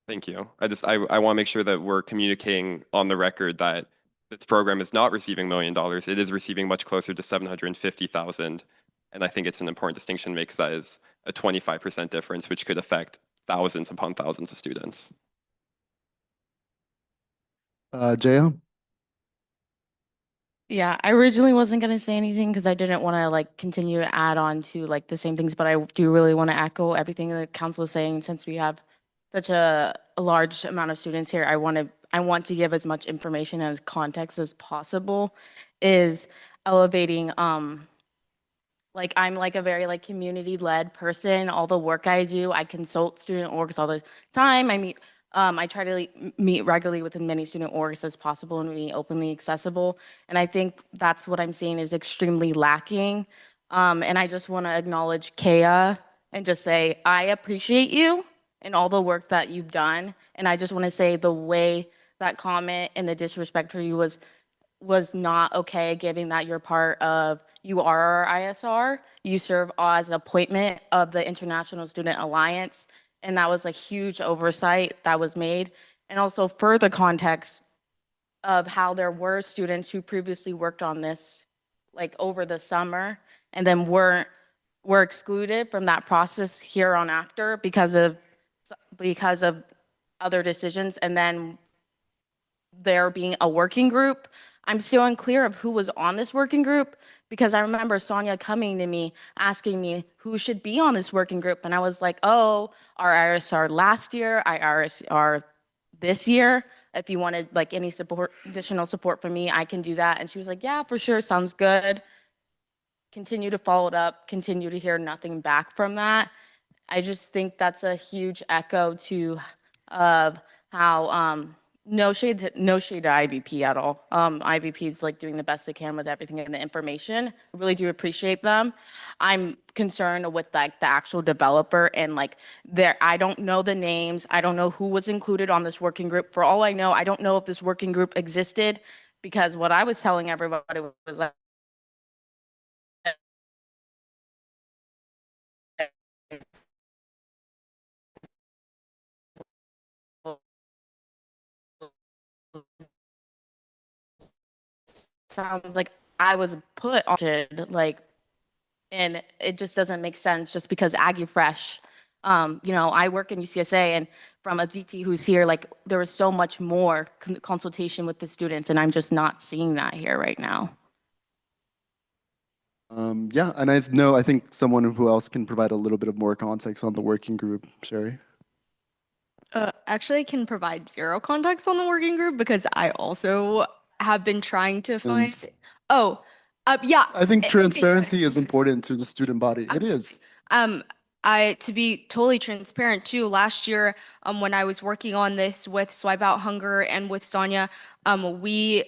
Thank you. I want to make sure that we're communicating on the record that this program is not receiving $1 million. It is receiving much closer to 750,000. And I think it's an important distinction to make, because that is a 25% difference, which could affect thousands upon thousands of students. Jaya? Yeah, I originally wasn't gonna say anything because I didn't want to like continue to add on to like the same things, but I do really want to echo everything the council is saying. Since we have such a large amount of students here, I want to give as much information as context as possible. Is elevating like I'm like a very like community led person. All the work I do, I consult student orgs all the time. I try to like, meet regularly with as many student orgs as possible and be openly accessible. And I think that's what I'm seeing is extremely lacking. And I just want to acknowledge Kea and just say I appreciate you and all the work that you've done. And I just want to say the way that comment and the disrespect for you was not okay, given that you're part of, you are our ISR. You serve as an appointment of the International Student Alliance, and that was a huge oversight that was made. And also further context of how there were students who previously worked on this, like over the summer, and then were excluded from that process here on after because of other decisions, and then there being a working group. I'm still unclear of who was on this working group because I remember Sonia coming to me asking me who should be on this working group. And I was like, oh, our IRSR last year, our IRSR this year. If you wanted like any support, additional support from me, I can do that. And she was like, yeah, for sure, sounds good. Continue to follow it up, continue to hear nothing back from that. I just think that's a huge echo to of how no shade to IVP at all. IVP is like doing the best they can with everything and the information. I really do appreciate them. I'm concerned with like the actual developer and like I don't know the names. I don't know who was included on this working group. For all I know, I don't know if this working group existed because what I was telling everybody was like sounds like I was put on it, like, and it just doesn't make sense just because Aggie Fresh, I work in UCSA, and from Aditi who's here, like there was so much more consultation with the students, and I'm just not seeing that here right now. Yeah, and I think someone who else can provide a little bit of more context on the working group, Sherry. Actually, I can provide zero context on the working group because I also have been trying to find. Oh, yeah. I think okay, transparency is important to the student body. It is. To be totally transparent too, last year, when I was working on this with Swipe Out Hunger and with Sonia, I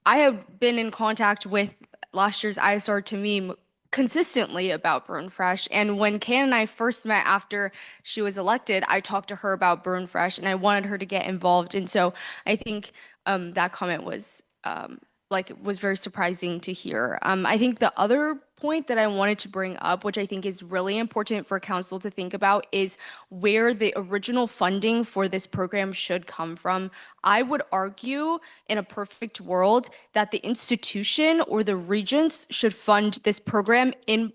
have been in contact with last year's ISR Tamim consistently about Burn Fresh. And when Kay and I first met after she was elected, I talked to her about Burn Fresh and I wanted her to get involved. And so I think that comment was was very surprising to hear. I think the other point that I wanted to bring up, which I think is really important for council to think about, is where the original funding for this program should come from. I would argue in a perfect world that the institution or the regents should fund this program in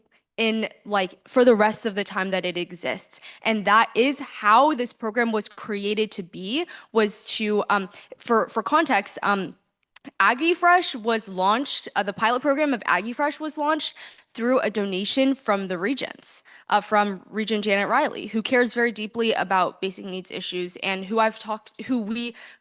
like for the rest of the time that it exists. And that is how this program was created to be, was to for context, Aggie Fresh was launched, the pilot program of Aggie Fresh was launched through a donation from the regents, from Regent Janet Riley, who cares very deeply about basic needs issues and who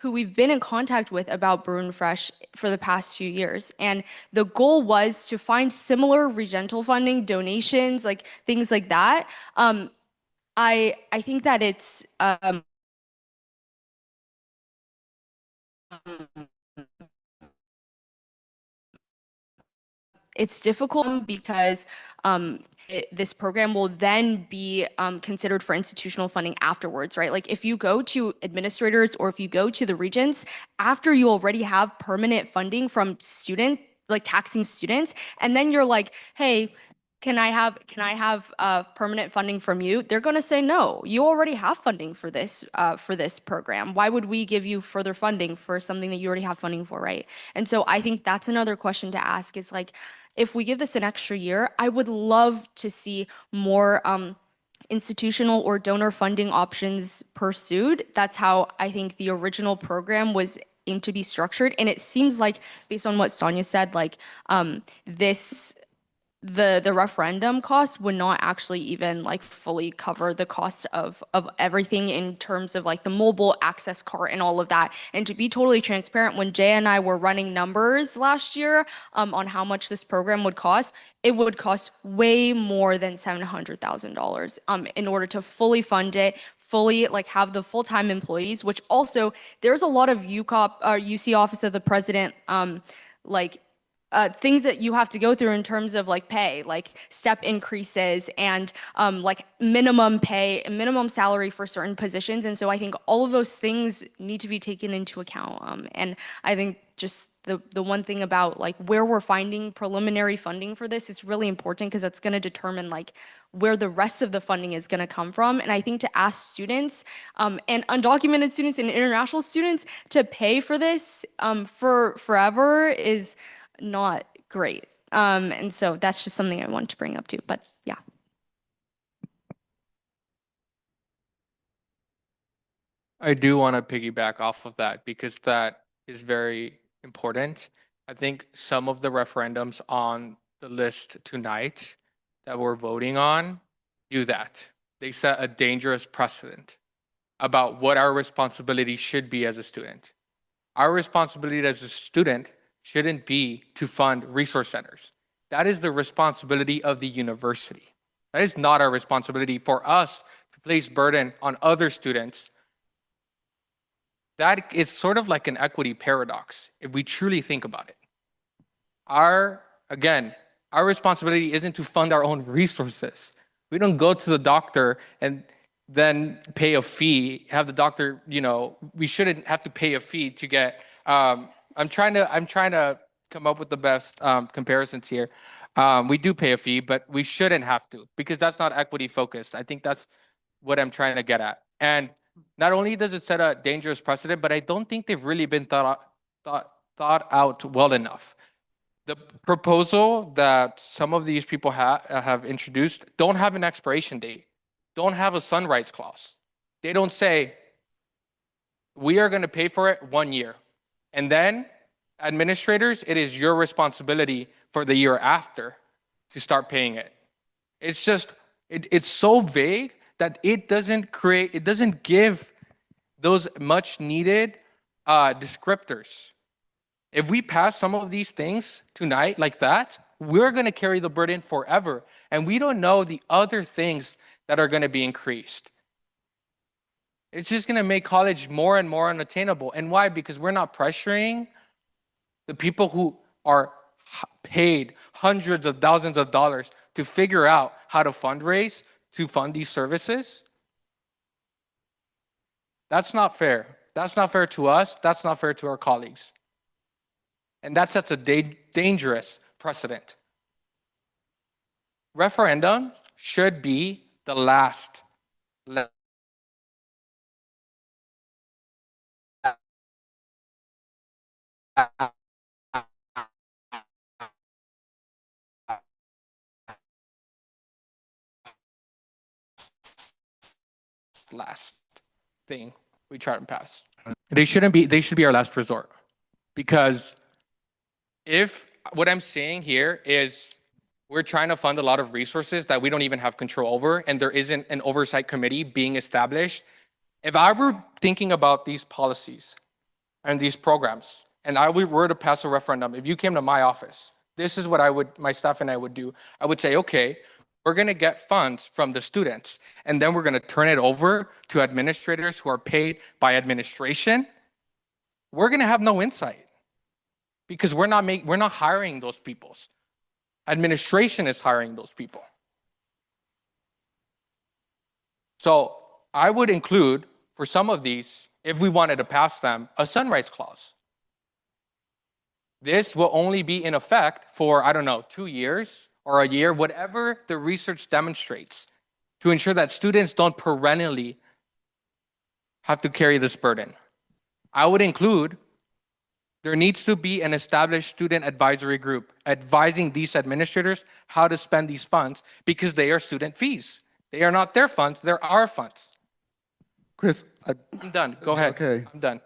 we've been in contact with about Bruin Fresh for the past few years. And the goal was to find similar regental funding, donations, like things like that. I think that it's difficult because this program will then be considered for institutional funding afterwards, right? Like if you go to administrators or if you go to the regents after you already have permanent funding from taxing students, and then you're like, hey, can I have permanent funding from you? They're going to say no. You already have funding for this program. Why would we give you further funding for something that you already have funding for, right? And so I think that's another question to ask is like, if we give this an extra year, I would love to see more institutional or donor funding options pursued. That's how I think the original program was came to be structured. And it seems like, based on what Sonia said, like this the referendum cost would not actually even like fully cover the cost of everything in terms of like the mobile access cart and all of that. And to be totally transparent, when Jay and I were running numbers last year on how much this program would cost, it would cost way more than $700,000 in order to fully fund it, fully like have the full-time employees, which also there's a lot of UC Office of the President like things that you have to go through in terms of like pay, like step increases and like minimum pay, minimum salary for certain positions. And so I think all of those things need to be taken into account. And I think just the one thing about like where we're finding preliminary funding for this is really important because that's going to determine like where the rest of the funding is going to come from. And I think to ask students and undocumented students and international students to pay for this for forever is not great. And so that's just something I wanted to bring up too. But yeah. I do want to piggyback off of that because that is very important. I think some of the referendums on the list tonight that we're voting on do that. They set a dangerous precedent about what our responsibility should be as a student. Our responsibility as a student shouldn't be to fund resource centers. That is the responsibility of the university. That is not our responsibility for us to place burden on other students. That is sort of like an equity paradox if we truly think about it. Our responsibility isn't to fund our own resources. We don't go to the doctor and then pay a fee, have the doctor, we shouldn't have to pay a fee to get, I'm trying to come up with the best comparisons here. We do pay a fee, but we shouldn't have to because that's not equity focused. I think that's what I'm trying to get at. And not only does it set a dangerous precedent, but I don't think they've really been thought out well enough. The proposal that some of these people have introduced don't have an expiration date, don't have a sunrise clause. They don't say, we are going to pay for it 1 year. And then administrators, it is your responsibility for the year after to start paying it. It's just, it's so vague that it doesn't give those much needed descriptors. If we pass some of these things tonight like that, we're going to carry the burden forever. And we don't know the other things that are going to be increased. It's just going to make college more and more unattainable. And why? Because we're not pressuring the people who are paid hundreds of thousands of dollars to figure out how to fundraise to fund these services. That's not fair. That's not fair to us. That's not fair to our colleagues. And that sets a dangerous precedent. Referendum should be the last thing we try to pass. They should be our last resort. Because if what I'm saying here is we're trying to fund a lot of resources that we don't even have control over, and there isn't an oversight committee being established. If I were thinking about these policies and these programs, and I were to pass a referendum, if you came to my office, this is what my staff and I would do. I would say, okay, we're going to get funds from the students, and then we're going to turn it over to administrators who are paid by administration. We're going to have no insight because we're not hiring those people. Administration is hiring those people. So I would include, for some of these, if we wanted to pass them, a sunrise clause. This will only be in effect for, 2 years or a year, whatever the research demonstrates, to ensure that students don't perennially have to carry this burden. I would include, there needs to be an established student advisory group advising these administrators how to spend these funds because they are student fees. They are not their funds, they're our funds. Chris, I'm done. Go ahead. Okay. I'm done.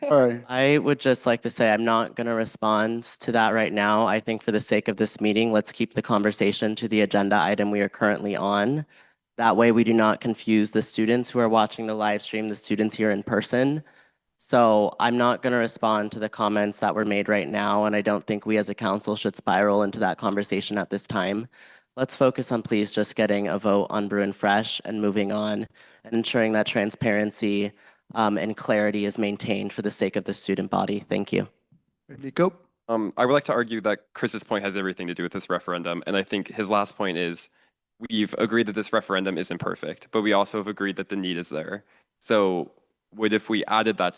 All right. I would just like to say I'm not going to respond to that right now. I think for the sake of this meeting, let's keep the conversation to the agenda item we are currently on. That way we do not confuse the students who are watching the live stream, the students here in person. So I'm not going to respond to the comments that were made right now, and I don't think we as a council should spiral into that conversation at this time. Let's focus on please just getting a vote on Brew and Fresh and moving on and ensuring that transparency and clarity is maintained for the sake of the student body. Thank you. Nico? I would like to argue that Chris's point has everything to do with this referendum, and I think his last point is we've agreed that this referendum isn't perfect, but we also have agreed that the need is there. So what if we added that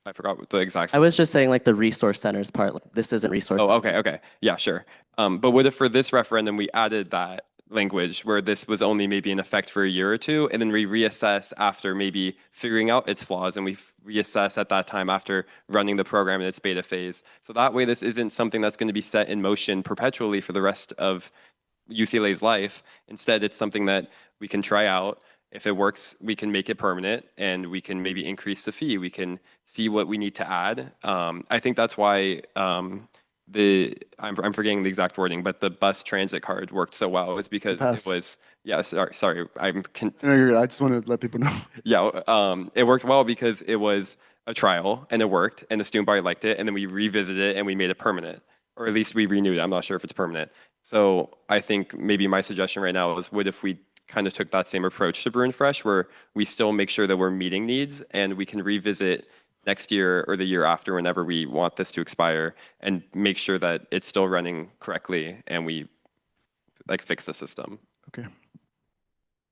I forgot what the exact. I was just saying like the resource centers part, like, this isn't resource. Oh, okay. Yeah, sure. But what if for this referendum, we added that language where this was only maybe in effect for a year or two, and then we reassess after maybe figuring out its flaws, and we reassess at that time after running the program in its beta phase. So that way, this isn't something that's going to be set in motion perpetually for the rest of UCLA's life. Instead, it's something that we can try out. If it works, we can make it permanent, and we can maybe increase the fee. We can see what we need to add. I think that's why I'm forgetting the exact wording, but the bus transit card worked so well is because Pass. it was, yeah, sorry, No, you're good. I just wanted to let people know. yeah, it worked well because it was a trial and it worked and the student body liked it, and then we revisited it and we made it permanent, or at least we renewed it. I'm not sure if it's permanent. So I think maybe my suggestion right now is what if we kind of took that same approach to Brew and Fresh, where we still make sure that we're meeting needs, and we can revisit next year or the year after whenever we want this to expire and make sure that it's still running correctly and we like fix the system. Okay.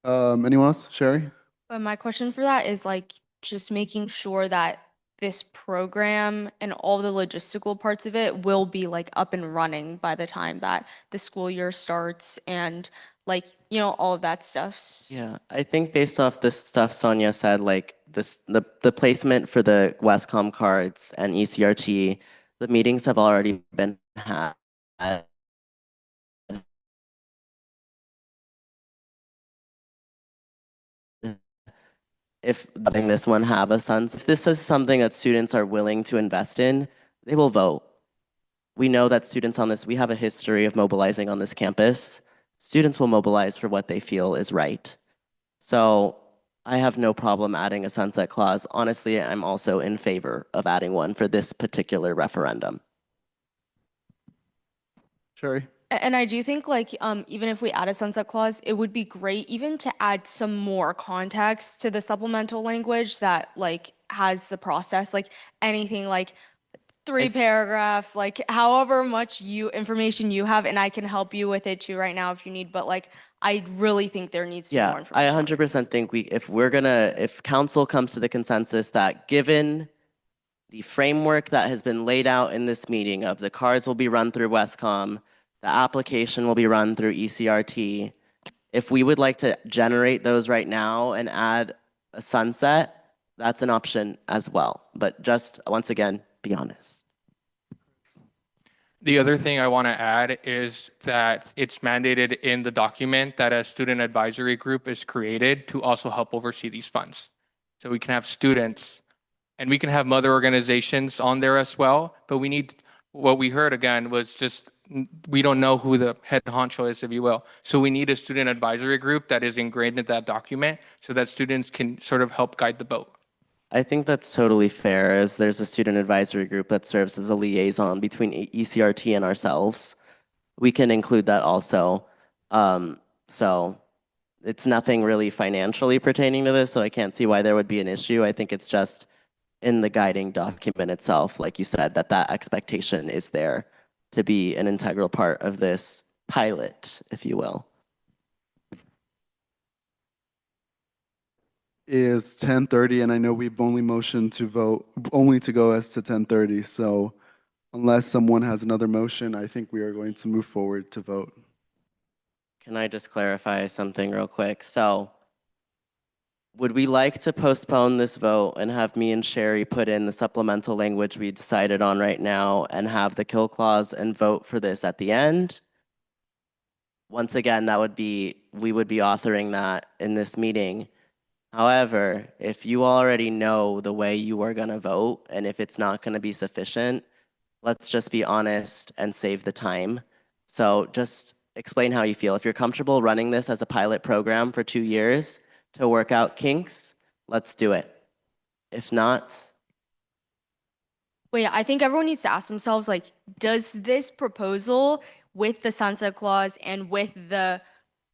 Anyone else? Sherry? But my question for that is like just making sure that this program and all the logistical parts of it will be like up and running by the time that the school year starts and like, you know, all of that stuff. Yeah, I think based off the stuff Sonia said, like the placement for the Westcom cards and ECRT, the meetings have already been had. If letting this one have a sunset, if this is something that students are willing to invest in, they will vote. We know that students on this, we have a history of mobilizing on this campus. Students will mobilize for what they feel is right. So I have no problem adding a sunset clause. Honestly, I'm also in favor of adding one for this particular referendum. Sherry? And I do think like even if we add a sunset clause, it would be great even to add some more context to the supplemental language that like has the process, like anything like 3 paragraphs, like however much information you have, and I can help you with it too right now if you need, but like I really think there needs to be more Yeah, information. I 100% think if council comes to the consensus that given the framework that has been laid out in this meeting of the cards will be run through Westcom, the application will be run through ECRT. If we would like to generate those right now and add a sunset, that's an option as well. But just once again, be honest. The other thing I want to add is that it's mandated in the document that a student advisory group is created to also help oversee these funds. So we can have students and we can have mother organizations on there as well, but we need, what we heard again was just, we don't know who the head honcho is, if you will. So we need a student advisory group that is ingrained in that document so that students can sort of help guide the boat. I think that's totally fair, as there's a student advisory group that serves as a liaison between ECRT and ourselves. We can include that also. So it's nothing really financially pertaining to this, so I can't see why there would be an issue. I think it's just in the guiding document itself, like you said, that expectation is there to be an integral part of this pilot, if you will. Is 10:30, and I know we've only motioned to vote, only to go as to 10:30. So unless someone has another motion, I think we are going to move forward to vote. Can I just clarify something real quick? So would we like to postpone this vote and have me and Sherry put in the supplemental language we decided on right now and have the kill clause and vote for this at the end? Once again, we would be authoring that in this meeting. However, if you already know the way you are going to vote, and if it's not going to be sufficient, let's just be honest and save the time. So just explain how you feel. If you're comfortable running this as a pilot program for 2 years to work out kinks, let's do it. If not, Wait, I think everyone needs to ask themselves, like, does this proposal with the sunset clause and with the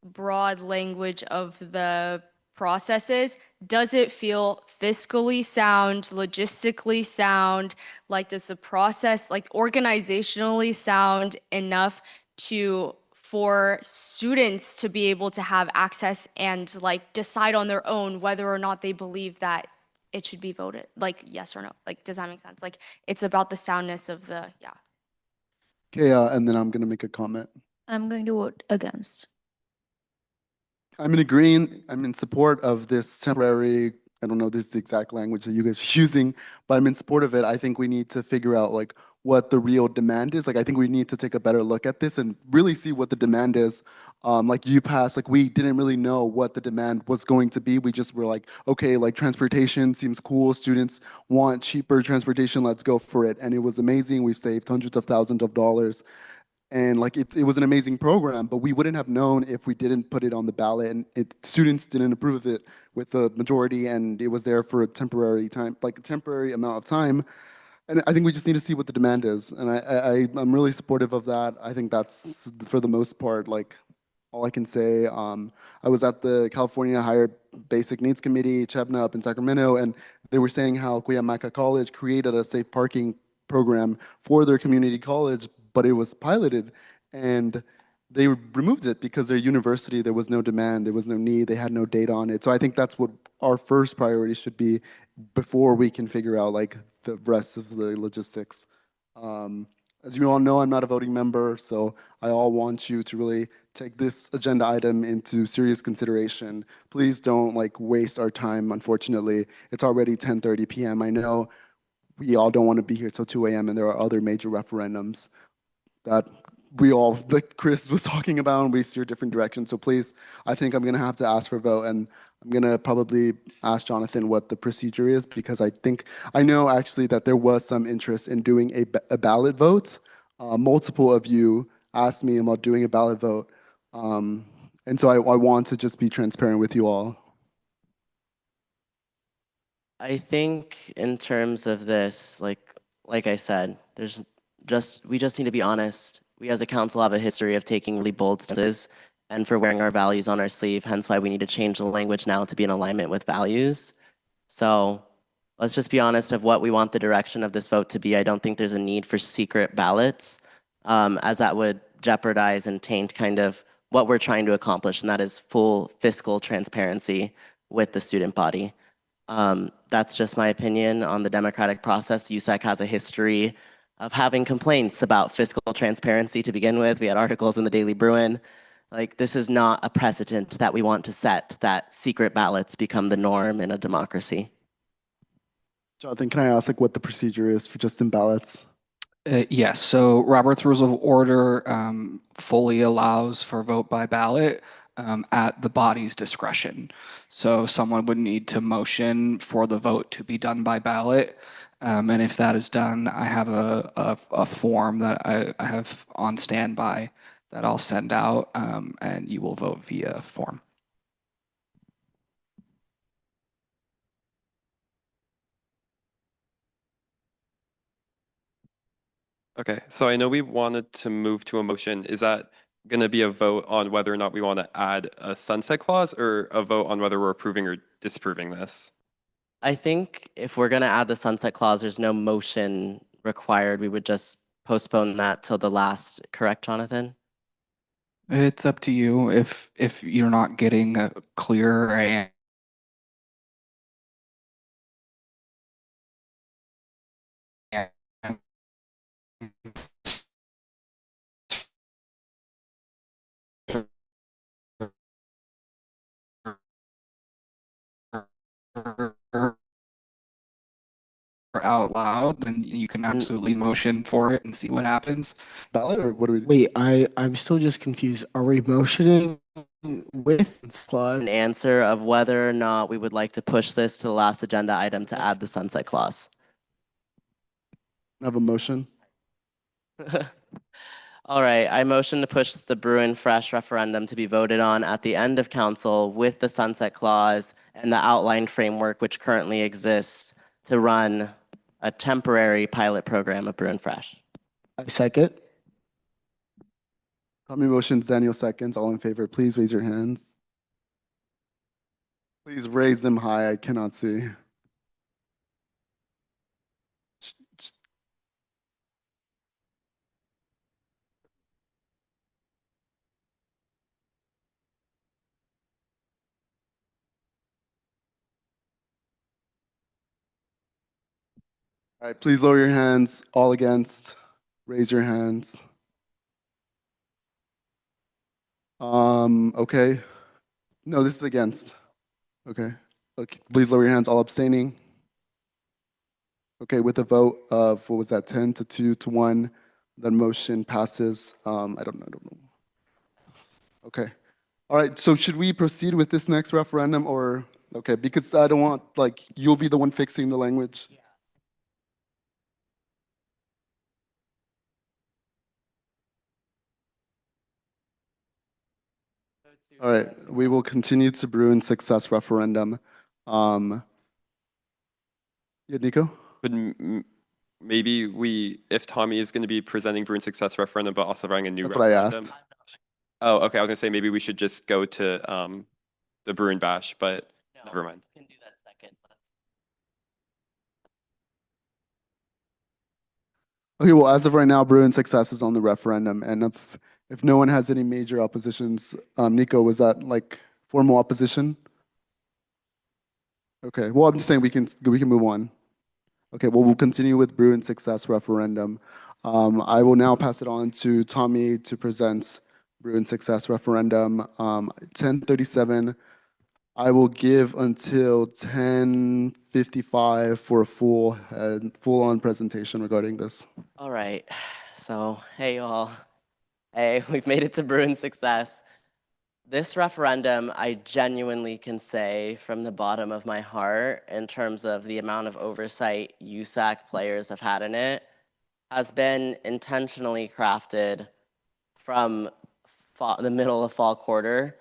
broad language of the processes, does it feel fiscally sound, logistically sound? Like, does the process, like, organizationally sound enough for students to be able to have access and like decide on their own whether or not they believe that it should be voted, like yes or no? Like, does that make sense? Like, it's about the soundness of the, yeah. Okay, and then I'm going to make a comment. I'm going to vote against. I'm in support of this temporary, I don't know this is the exact language that you guys are using, but I'm in support of it. I think we need to figure out like what the real demand is. Like, I think we need to take a better look at this and really see what the demand is. Like UPass, like we didn't really know what the demand was going to be. We just were like, okay, like transportation seems cool. Students want cheaper transportation. Let's go for it. And it was amazing. We've saved hundreds of thousands of dollars. And like it was an amazing program, but we wouldn't have known if we didn't put it on the ballot and students didn't approve of it with the majority, and it was there for a temporary time, like a temporary amount of time. And I think we just need to see what the demand is. And I'm really supportive of that. I think that's for the most part, like all I can say. I was at the California Higher Basic Needs Committee, CHEBNA up in Sacramento, and they were saying how Cuyamaca College created a safe parking program for their community college, but it was piloted, and they removed it because their university, there was no demand, there was no need, they had no data on it. So I think that's what our first priority should be before we can figure out like the rest of the logistics. As you all know, I'm not a voting member, so I all want you to really take this agenda item into serious consideration. Please don't like waste our time, unfortunately. It's already 10:30 p.m. I know we all don't want to be here till 2 a.m. and there are other major referendums that we all, like Chris was talking about, and we steer different directions. So please, I think I'm gonna have to ask for a vote, and I'm gonna probably ask Jonathan what the procedure is, because I know actually that there was some interest in doing a ballot vote. Multiple of you asked me about doing a ballot vote. And so I want to just be transparent with you all. I think in terms of this, like I said, we just need to be honest. We as a council have a history of taking really bold stances and for wearing our values on our sleeve, hence why we need to change the language now to be in alignment with values. So let's just be honest of what we want the direction of this vote to be. I don't think there's a need for secret ballots, as that would jeopardize and taint kind of what we're trying to accomplish, and that is full fiscal transparency with the student body. That's just my opinion on the democratic process. USAC has a history of having complaints about fiscal transparency to begin with. We had articles in the Daily Bruin. Like, this is not a precedent that we want to set, that secret ballots become the norm in a democracy. Jonathan, can I ask like what the procedure is for just in ballots? Yes, so Robert's Rules of Order fully allows for vote by ballot at the body's discretion. So someone would need to motion for the vote to be done by ballot. And if that is done, I have a form that I have on standby that I'll send out, and you will vote via form. Okay, so I know we wanted to move to a motion. Is that going to be a vote on whether or not we want to add a sunset clause, or a vote on whether we're approving or disapproving this? I think if we're going to add the sunset clause, there's no motion required. We would just postpone that till the last, correct, Jonathan? It's up to you if you're not getting a clear out loud, then you can absolutely motion for it and see what happens. Ballot, or what do we do? Wait, I'm still just confused. Are we motioning with clause. An answer of whether or not we would like to push this to the last agenda item to add the sunset clause. I have a motion. All right, I motion to push the Bruin Fresh referendum to be voted on at the end of council with the sunset clause and the outlined framework which currently exists to run a temporary pilot program of Bruin Fresh. I second. Tommy motions, Daniel seconds. All in favor, please raise your hands. Please raise them high. I cannot see. All right, please lower your hands. All against, raise your hands. Okay. No, this is against. Okay. Okay. Please lower your hands. All abstaining. Okay, with a vote of, what was that, 10 to 2 to 1, the motion passes. I don't know. Okay. All right, so should we proceed with this next referendum or, okay, because I don't want, like, you'll be the one fixing the language. All right, we will continue to Bruin success referendum. Yeah, Nico? But maybe if Tommy is going to be presenting Bruin success referendum, but also running a new That's what I referendum. asked. Oh, okay. I was gonna say maybe we should just go to the Bruin Bash, but never mind. Can do that second. Okay, well, as of right now, Bruin success is on the referendum, and if no one has any major oppositions, Nico, was that like formal opposition? Okay, well, I'm just saying we can move on. Okay, well, we'll continue with Bruin success referendum. I will now pass it on to Tommy to present Bruin success referendum. 10:37. I will give until 10:55 for a full-on presentation regarding this. All right, so hey y'all. Hey, we've made it to Bruin success. This referendum, I genuinely can say from the bottom of my heart, in terms of the amount of oversight USAC players have had in it, has been intentionally crafted from the middle of fall quarter.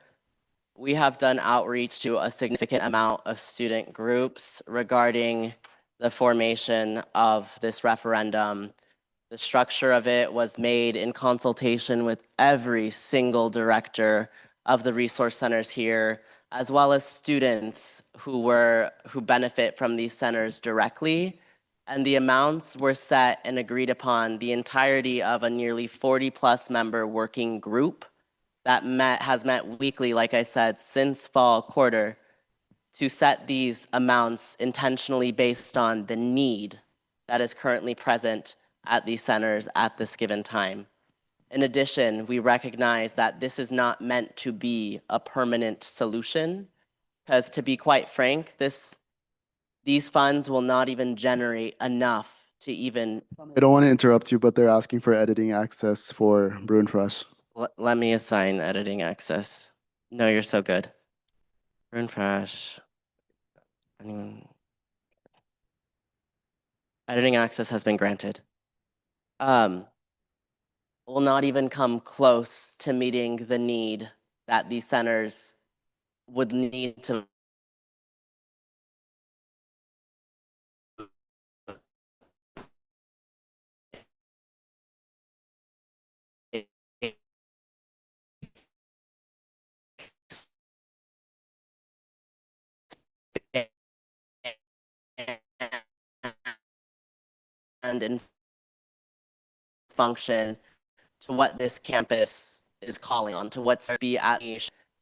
We have done outreach to a significant amount of student groups regarding the formation of this referendum. The structure of it was made in consultation with every single director of the resource centers here, as well as students who benefit from these centers directly. And the amounts were set and agreed upon the entirety of a nearly 40+ member working group that has met weekly, like I said, since fall quarter, to set these amounts intentionally based on the need that is currently present at these centers at this given time. In addition, we recognize that this is not meant to be a permanent solution, because to be quite frank, these funds will not even generate enough to even... I don't want to interrupt you, but they're asking for editing access for Bruin Fresh. Let me assign editing access. No, you're so good. Bruin Fresh. Anyone? Editing access has been granted. Will not even come close to meeting the need that these centers would need to and function to what this campus is calling on, to what's be at.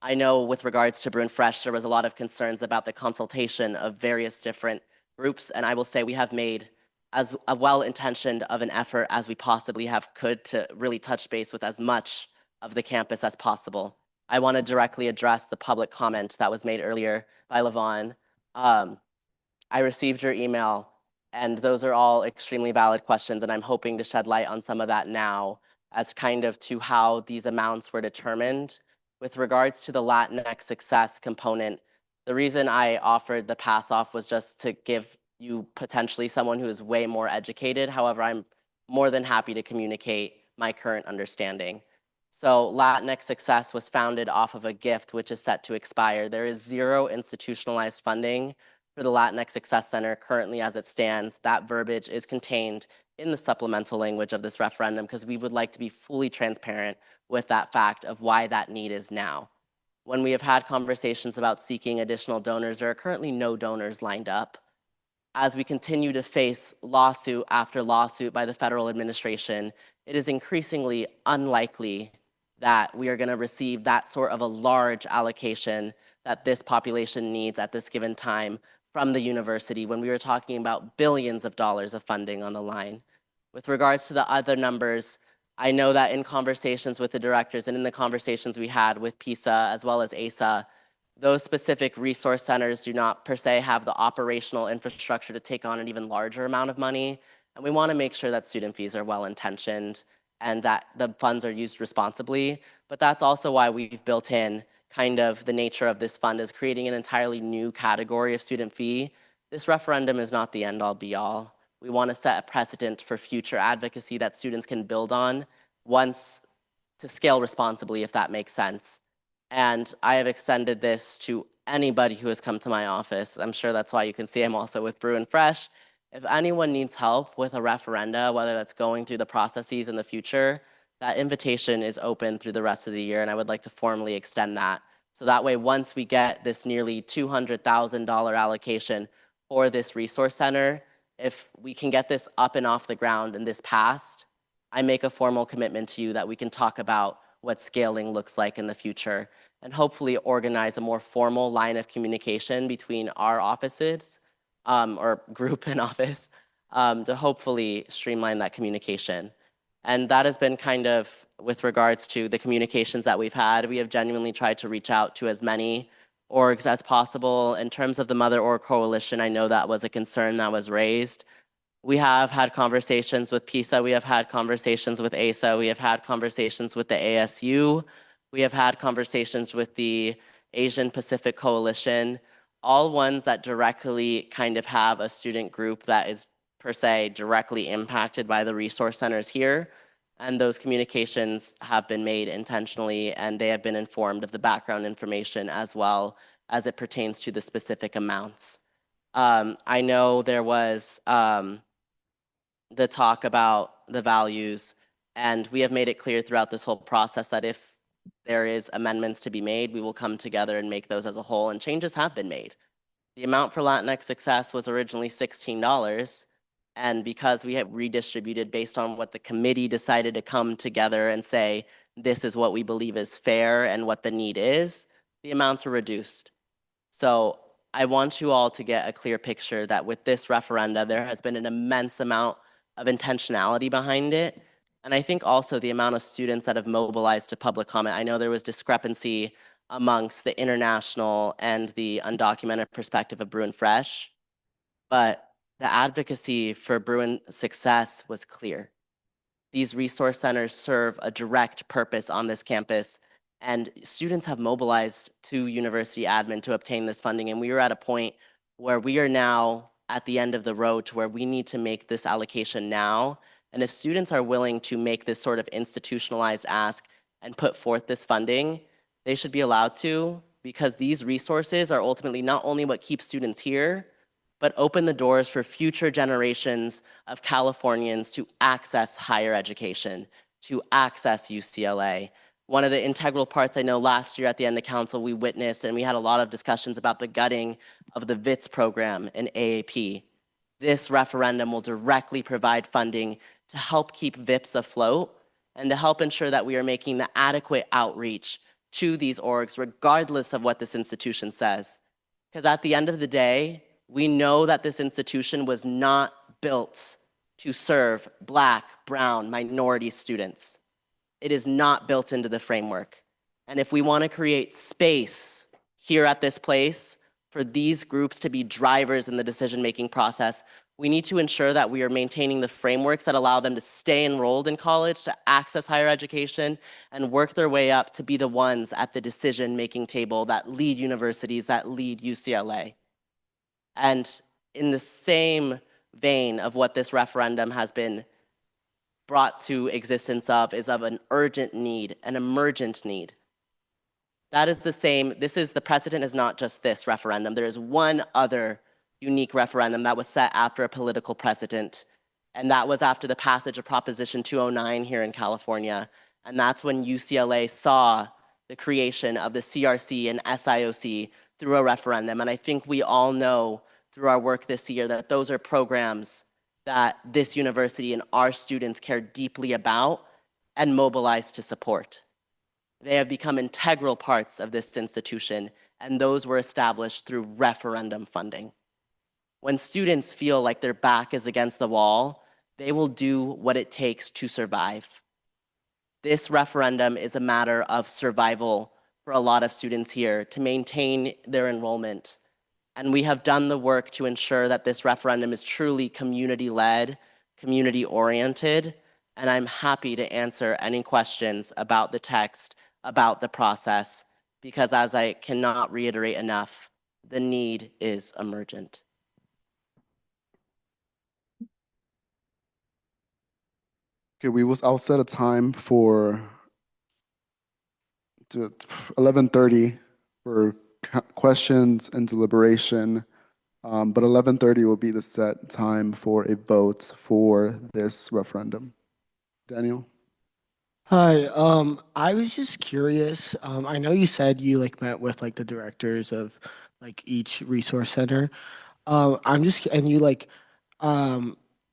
I know with regards to Bruin Fresh, there was a lot of concerns about the consultation of various different groups, and I will say we have made as a well-intentioned of an effort as we possibly could to really touch base with as much of the campus as possible. I want to directly address the public comment that was made earlier by Levon. I received your email, and those are all extremely valid questions, and I'm hoping to shed light on some of that now as kind of to how these amounts were determined. with regards to the Latinx success component, the reason I offered the pass off was just to give you potentially someone who is way more educated. However, I'm more than happy to communicate my current understanding. So Latinx Success was founded off of a gift which is set to expire. There is zero institutionalized funding for the Latinx Success Center currently as it stands. That verbiage is contained in the supplemental language of this referendum because we would like to be fully transparent with that fact of why that need is now. When we have had conversations about seeking additional donors, there are currently no donors lined up. As we continue to face lawsuit after lawsuit by the federal administration, it is increasingly unlikely that we are going to receive that sort of a large allocation that this population needs at this given time from the university when we were talking about billions of dollars of funding on the line. With regards to the other numbers, I know that in conversations with the directors and in the conversations we had with PISA as well as ASA, those specific resource centers do not per se have the operational infrastructure to take on an even larger amount of money. And we want to make sure that student fees are well intentioned and that the funds are used responsibly. But that's also why we've built in kind of the nature of this fund is creating an entirely new category of student fee. This referendum is not the end all be all. We want to set a precedent for future advocacy that students can build on once to scale responsibly, if that makes sense. And I have extended this to anybody who has come to my office. I'm sure that's why you can see I'm also with Brew and Fresh. If anyone needs help with a referenda, whether that's going through the processes in the future, that invitation is open through the rest of the year, and I would like to formally extend that. So that way, once we get this nearly $200,000 allocation for this resource center, if we can get this up and off the ground and this passed, I make a formal commitment to you that we can talk about what scaling looks like in the future and hopefully organize a more formal line of communication between our offices or group and office to hopefully streamline that communication. And that has been kind of with regards to the communications that we've had. We have genuinely tried to reach out to as many orgs as possible. In terms of the Mother Org Coalition, I know that was a concern that was raised. We have had conversations with PISA, we have had conversations with ASA, we have had conversations with the ASU, we have had conversations with the Asian Pacific Coalition, all ones that directly kind of have a student group that is per se directly impacted by the resource centers here. And those communications have been made intentionally and they have been informed of the background information as well as it pertains to the specific amounts. I know there was the talk about the values, and we have made it clear throughout this whole process that if there is amendments to be made, we will come together and make those as a whole, and changes have been made. The amount for Latinx Success was originally $16, and because we have redistributed based on what the committee decided to come together and say, this is what we believe is fair and what the need is, the amounts were reduced. So I want you all to get a clear picture that with this referenda, there has been an immense amount of intentionality behind it. And I think also the amount of students that have mobilized to public comment. I know there was discrepancy amongst the international and the undocumented perspective of Brew and Fresh, but the advocacy for Brew and Success was clear. These resource centers serve a direct purpose on this campus, and students have mobilized to university admin to obtain this funding. And we are at a point where we are now at the end of the road to where we need to make this allocation now. And if students are willing to make this sort of institutionalized ask and put forth this funding, they should be allowed to, because these resources are ultimately not only what keeps students here, but open the doors for future generations of Californians to access higher education, to access UCLA. One of the integral parts I know last year at the end of council we witnessed, and we had a lot of discussions about the gutting of the VITS program in AAP. This referendum will directly provide funding to help keep VIPs afloat and to help ensure that we are making the adequate outreach to these orgs, regardless of what this institution says. Because at the end of the day, we know that this institution was not built to serve Black, brown, minority students. It is not built into the framework. And if we want to create space here at this place for these groups to be drivers in the decision-making process, We need to ensure that we are maintaining the frameworks that allow them to stay enrolled in college, to access higher education, and work their way up to be the ones at the decision-making table that lead universities, that lead UCLA. And in the same vein of what this referendum has been brought to existence of is of an urgent need, an emergent need. That is the same, the precedent is not just this referendum. There is one other unique referendum that was set after a political precedent, and that was after the passage of Proposition 209 here in California. And that's when UCLA saw the creation of the CRC and SIOC through a referendum. And I think we all know through our work this year that those are programs that this university and our students care deeply about and mobilize to support. They have become integral parts of this institution, and those were established through referendum funding. When students feel like their back is against the wall, they will do what it takes to survive. This referendum is a matter of survival for a lot of students here to maintain their enrollment. And we have done the work to ensure that this referendum is truly community-led, community-oriented, and I'm happy to answer any questions about the text, about the process, because as I cannot reiterate enough, the need is emergent. Okay, I'll set a time for 11:30 for questions and deliberation, but 11:30 will be the set time for a vote for this referendum. Daniel? Hi, I was just curious. I know you said you met with the directors of each resource center. And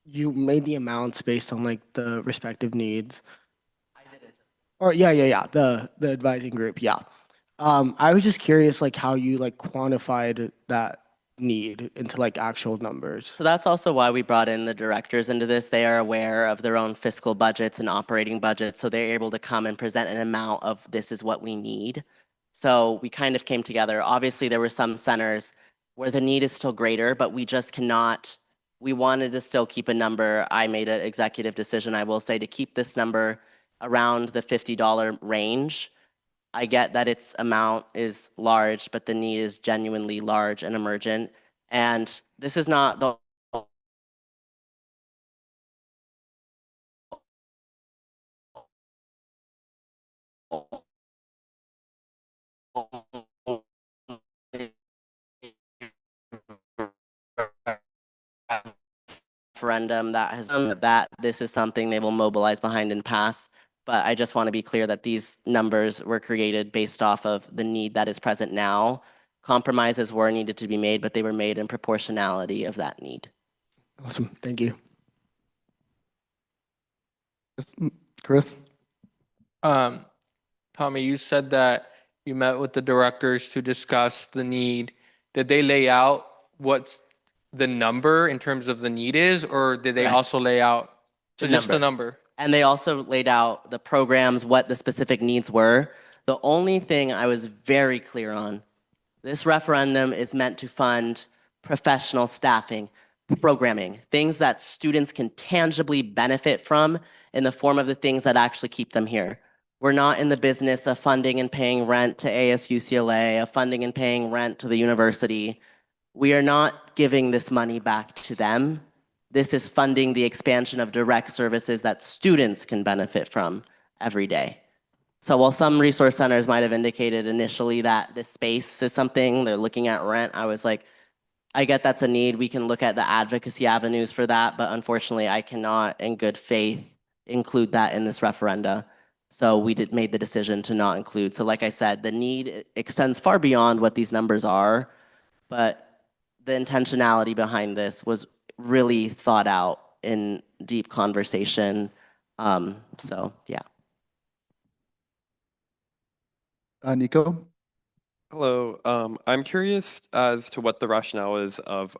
you made the amounts based on the respective needs. Or yeah, the advising group, yeah. I was just curious how you quantified that need into actual numbers. So that's also why we brought in the directors into this. They are aware of their own fiscal budgets and operating budgets, so they're able to come and present an amount of this is what we need. So we kind of came together. Obviously, there were some centers where the need is still greater, but we just cannot, we wanted to still keep a number. I made an executive decision, I will say, to keep this number around the $50 range. I get that its amount is large, but the need is genuinely large and emergent. And this is not the referendum that has that this is something they will mobilize behind and pass. But I just want to be clear that these numbers were created based off of the need that is present now. Compromises were needed to be made, but they were made in proportionality of that need. Awesome, thank you. Chris? Tommy, you said that you met with the directors to discuss the need. Did they lay out what's the number in terms of the need is, or did they Correct. also lay out The just the number? And they also laid out the programs, what the specific needs were. The only thing I was very clear on, this referendum is meant to fund professional staffing, programming, things that students can tangibly benefit from in the form of the things that actually keep them here. We're not in the business of funding and paying rent to ASUCLA, of funding and paying rent to the university. We are not giving this money back to them. This is funding the expansion of direct services that students can benefit from every day. So while some resource centers might have indicated initially that this space is something they're looking at rent, I was like, I get that's a need. We can look at the advocacy avenues for that, but unfortunately I cannot in good faith include that in this referenda. So we made the decision to not include. So like I said, the need extends far beyond what these numbers are, but the intentionality behind this was really thought out in deep conversation. So yeah. Nico? Hello. I'm curious as to what the rationale is of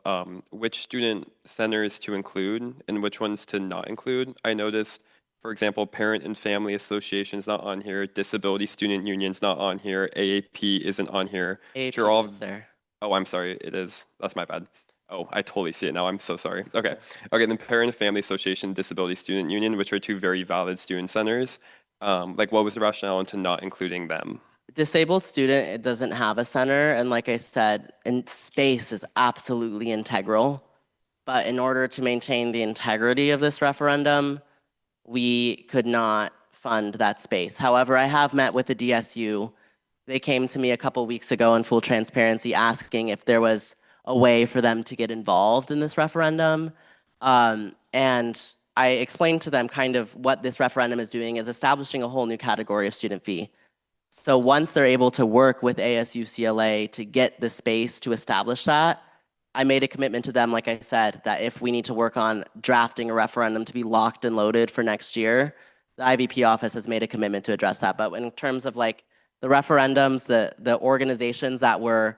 which student centers to include and which ones to not include. I noticed, for example, Parent and Family Association is not on here, Disability Student Union's not on here, AAP isn't on here. AAP Which are all is there. Oh, I'm sorry, it is. That's my bad. Oh, I totally see it now. I'm so sorry. Okay. Okay, then Parent and Family Association, Disability Student Union, which are two very valid student centers. Like, what was the rationale into not including them? Disabled student, it doesn't have a center, and like I said, and space is absolutely integral. But in order to maintain the integrity of this referendum, we could not fund that space. However, I have met with the DSU. They came to me a couple weeks ago in full transparency asking if there was a way for them to get involved in this referendum. And I explained to them kind of what this referendum is doing is establishing a whole new category of student fee. So once they're able to work with ASU-CLA to get the space to establish that, I made a commitment to them, like I said, that if we need to work on drafting a referendum to be locked and loaded for next year, the IVP office has made a commitment to address that. But in terms of like the referendums, the organizations that were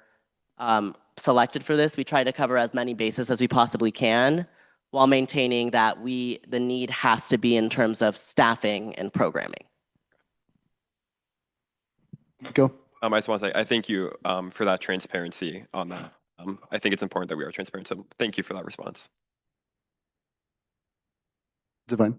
selected for this, we try to cover as many bases as we possibly can while maintaining that the need has to be in terms of staffing and programming. Go. I just want to say, I thank you for that transparency on that. I think it's important that we are transparent. So thank you for that response. Divine.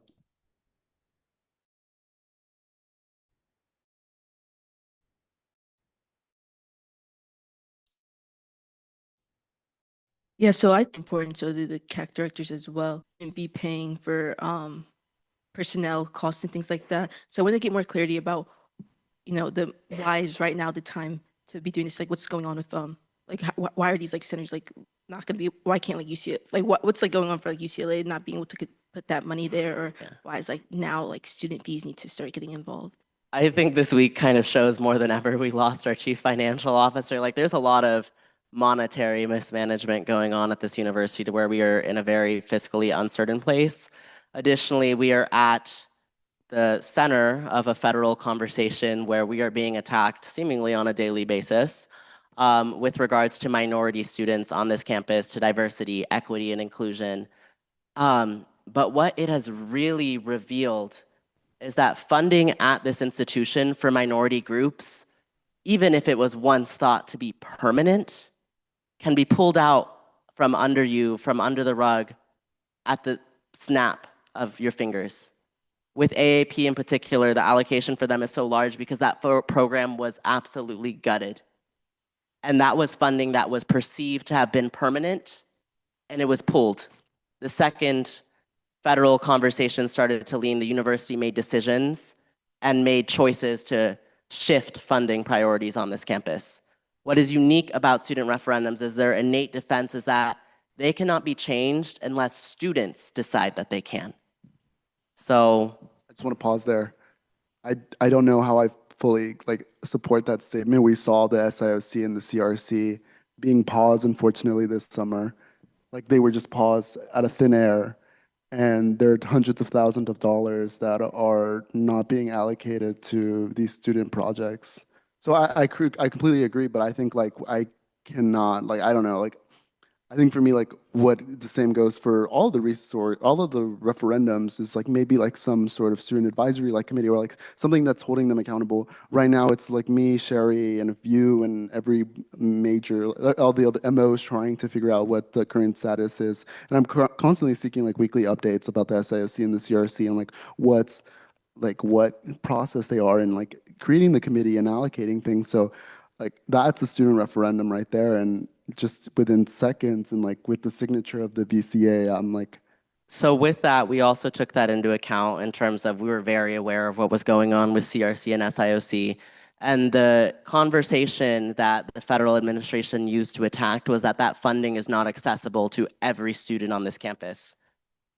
Yeah, so I think important so do the CAC directors as well and be paying for personnel costs and things like that. So I want to get more clarity about, you know, the why is right now the time to be doing this? Like what's going on with like why are these like centers like not going to be, why can't like UCLA, like what's like going on for like UCLA not being able to put that money there, or why is like now like student fees need to start getting involved? I think this week kind of shows more than ever we lost our chief financial officer. Like there's a lot of monetary mismanagement going on at this university to where we are in a very fiscally uncertain place. Additionally, we are at the center of a federal conversation where we are being attacked seemingly on a daily basis with regards to minority students on this campus, to diversity, equity, and inclusion. But what it has really revealed is that funding at this institution for minority groups, even if it was once thought to be permanent, can be pulled out from under you, from under the rug, at the snap of your fingers. With AAP in particular, the allocation for them is so large because that program was absolutely gutted. And that was funding that was perceived to have been permanent, and it was pulled. The second federal conversation started to lean, the university made decisions and made choices to shift funding priorities on this campus. What is unique about student referendums is their innate defense is that they cannot be changed unless students decide that they can. So I just want to pause there. I don't know how I fully like support that statement. We saw the SIOC and the CRC being paused, unfortunately, this summer. Like they were just paused out of thin air, and there are hundreds of thousands of dollars that are not being allocated to these student projects. So I completely agree, but I think like I cannot, like I don't know, like I think for me, like what the same goes for all of the referendums is like maybe like some sort of student advisory like committee or like something that's holding them accountable. Right now, it's like me, Sherry, and you, and every major, all the other MOs trying to figure out what the current status is. And I'm constantly seeking like weekly updates about the SIOC and the CRC and like what process they are in like creating the committee and allocating things. So like that's a student referendum right there. And just within seconds and like with the signature of the VCA, I'm like, So with that, we also took that into account in terms of we were very aware of what was going on with CRC and SIOC. And the conversation that the federal administration used to attack was that that funding is not accessible to every student on this campus.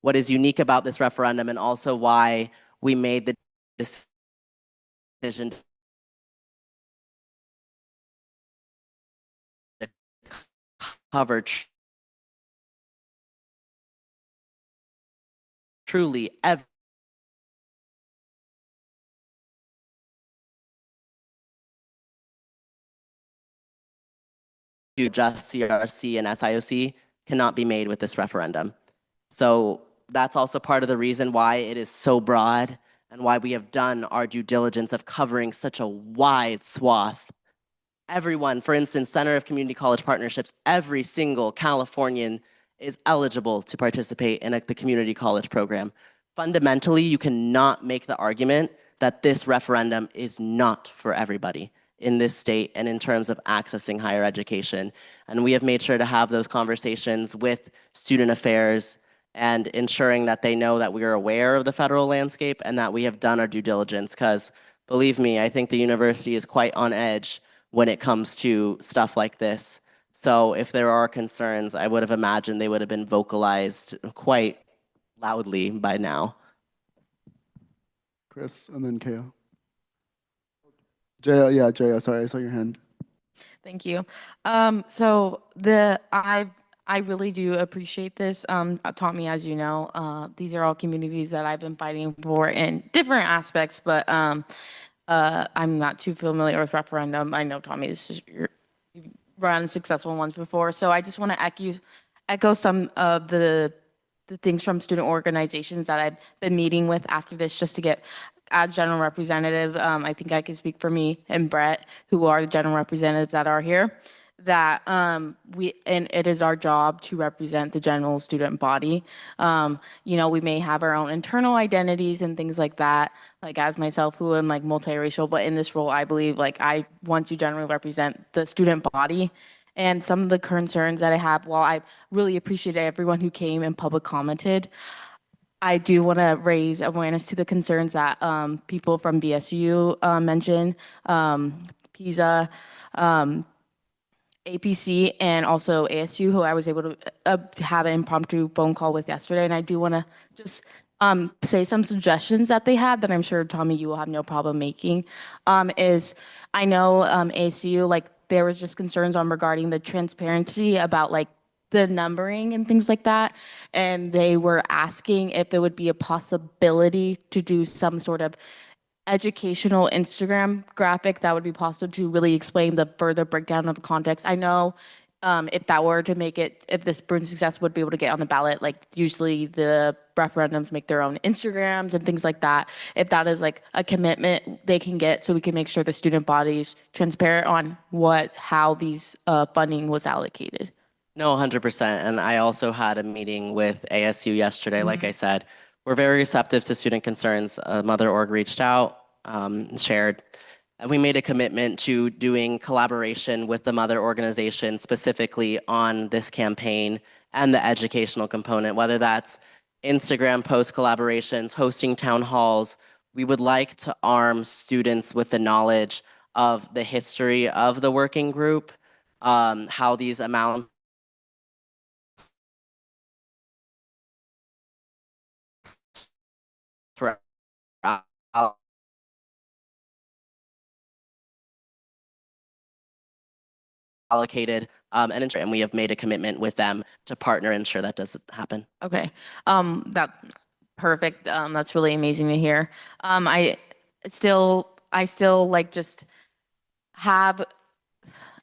What is unique about this referendum and also why we made the decision to cover truly every to just CRC and SIOC cannot be made with this referendum. So that's also part of the reason why it is so broad and why we have done our due diligence of covering such a wide swath. everyone, for instance, Center of Community College Partnerships, every single Californian is eligible to participate in the community college program. Fundamentally, you cannot make the argument that this referendum is not for everybody in this state and in terms of accessing higher education. And we have made sure to have those conversations with student affairs and ensuring that they know that we are aware of the federal landscape and that we have done our due diligence, because believe me, I think the university is quite on edge when it comes to stuff like this. So if there are concerns, I would have imagined they would have been vocalized quite loudly by now. Chris, and then Kaya. Jaya, yeah, Jaya, sorry, I saw your hand. Thank you. I really do appreciate this. Tommy, as you know, these are all communities that I've been fighting for in different aspects, but I'm not too familiar with referendum. I know Tommy, you've run successful ones before, so I just want to echo some of the things from student organizations that I've been meeting with after this, just to get, as general representative, I think I can speak for me and Brett, who are the general representatives that are here, that and it is our job to represent the general student body. You know, we may have our own internal identities and things like that, like as myself, who am like multiracial, but in this role, I believe like I want to generally represent the student body. And some of the concerns that I have, while I really appreciate everyone who came and public commented, I do want to raise awareness to the concerns that people from BSU mentioned, PISA, APC, and also ASU, who I was able to have an impromptu phone call with yesterday. And I do want to just say some suggestions that they had that I'm sure, Tommy, you will have no problem making. Is I know ASU, like there was just concerns on regarding the transparency about like the numbering and things like that. And they were asking if there would be a possibility to do some sort of educational Instagram graphic that would be possible to really explain the further breakdown of the context. I know if that were to make it, if this Bruin success would be able to get on the ballot, like usually the referendums make their own Instagrams and things like that. If that is like a commitment they can get, so we can make sure the student body is transparent on how these funding was allocated. No, 100%. And I also had a meeting with ASU yesterday. Like I said, we're very receptive to student concerns. Mother Org reached out, shared, and we made a commitment to doing collaboration with the mother organization specifically on this campaign and the educational component, whether that's Instagram post collaborations, hosting town halls. We would like to arm students with the knowledge of the history of the working group, how these amounts for allocated, and we have made a commitment with them to partner and ensure that doesn't happen. Okay, that perfect. That's really amazing to hear. I still like just have.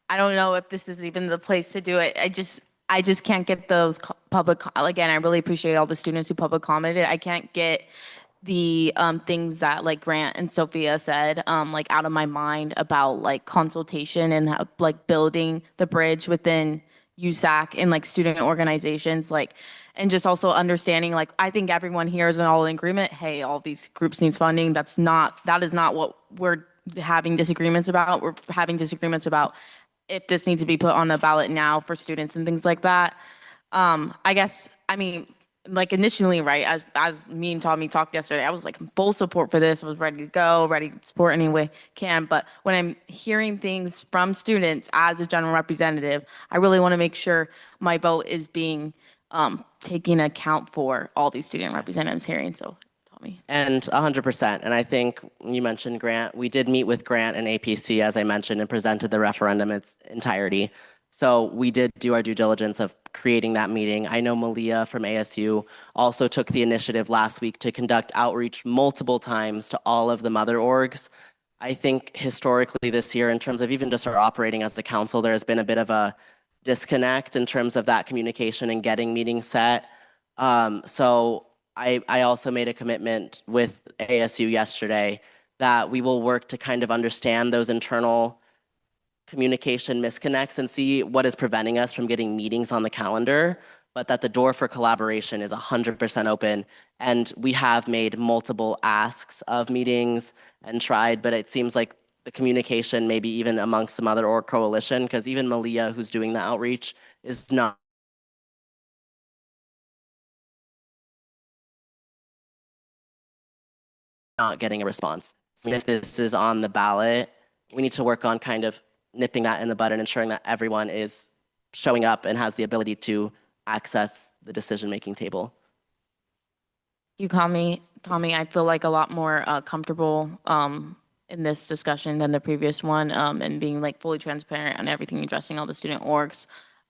I don't know if this is even the place to do it. I just can't get those public. Again, I really appreciate all the students who public commented. I can't get the things that like Grant and Sophia said like out of my mind about like consultation and how, like building the bridge within USAC and like student organizations, like, and just also understanding, like, I think everyone here is all in agreement. Hey, all these groups needs funding. That is not what we're having disagreements about. We're having disagreements about if this needs to be put on the ballot now for students and things like that. I guess, I mean, like initially, right, as me and Tommy talked yesterday, I was like full support for this. I was ready to go, ready to support any way can. But when I'm hearing things from students as a general representative, I really want to make sure my vote is being taken account for all these student representatives hearing. So, Tommy. And 100%. And I think you mentioned Grant. We did meet with Grant and APC, as I mentioned, and presented the referendum in its entirety. So we did do our due diligence of creating that meeting. I know Malia from ASU also took the initiative last week to conduct outreach multiple times to all of the mother orgs. I think historically this year, in terms of even just our operating as the council, there has been a bit of a disconnect in terms of that communication and getting meetings set. So I also made a commitment with ASU yesterday that we will work to kind of understand those internal communication misconnects and see what is preventing us from getting meetings on the calendar, but that the door for collaboration is 100% open. And we have made multiple asks of meetings and tried, but it seems like the communication, maybe even amongst some other org coalition, because even Malia, who's doing the outreach, is not getting a response. So if this is on the ballot, we need to work on kind of nipping that in the bud and ensuring that everyone is showing up and has the ability to access the decision-making table. You call me Tommy. I feel like a lot more comfortable in this discussion than the previous one, and being like fully transparent on everything, addressing all the student orgs.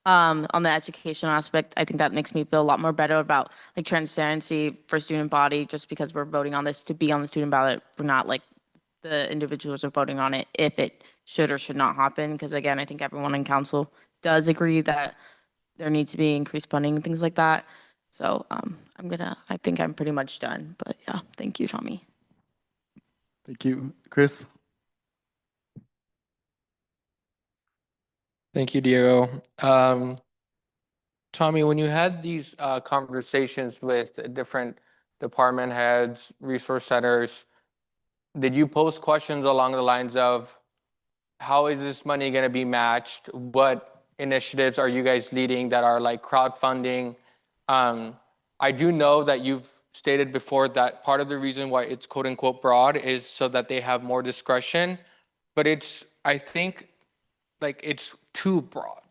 On the educational aspect, I think that makes me feel a lot more better about like transparency for student body. Just because we're voting on this to be on the student ballot, we're not like the individuals are voting on it if it should or should not happen. Because again, I think everyone in council does agree that there needs to be increased funding and things like that. So I think I'm pretty much done, but yeah, thank you, Tommy. Thank you. Chris? Thank you, Diego. Tommy, when you had these conversations with different department heads, resource centers, did you pose questions along the lines of how is this money going to be matched? What initiatives are you guys leading that are like crowdfunding? I do know that you've stated before that part of the reason why it's quote unquote broad is so that they have more discretion, but I think like it's too broad.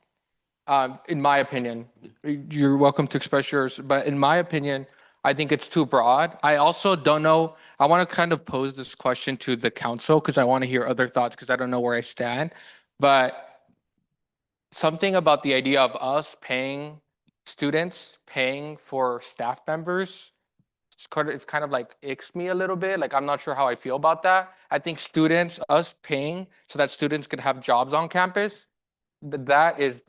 In my opinion, you're welcome to express yours, but in my opinion, I think it's too broad. I also don't know. I want to kind of pose this question to the council because I want to hear other thoughts because I don't know where I stand. But something about the idea of us paying students, paying for staff members, it's kind of like icks me a little bit. Like, I'm not sure how I feel about that. I think students, us paying so that students could have jobs on campus, that is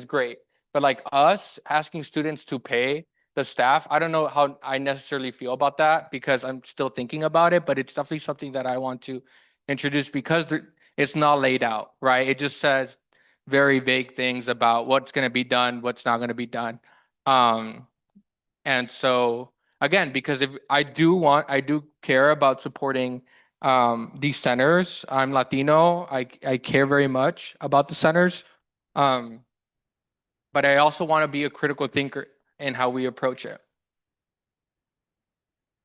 great. But like us asking students to pay the staff, I don't know how I necessarily feel about that because I'm still thinking about it, but it's definitely something that I want to introduce because it's not laid out, right? It just says very vague things about what's going to be done, what's not going to be done. And so again, because if I do care about supporting these centers. I'm Latino. I care very much about the centers. But I also want to be a critical thinker in how we approach it.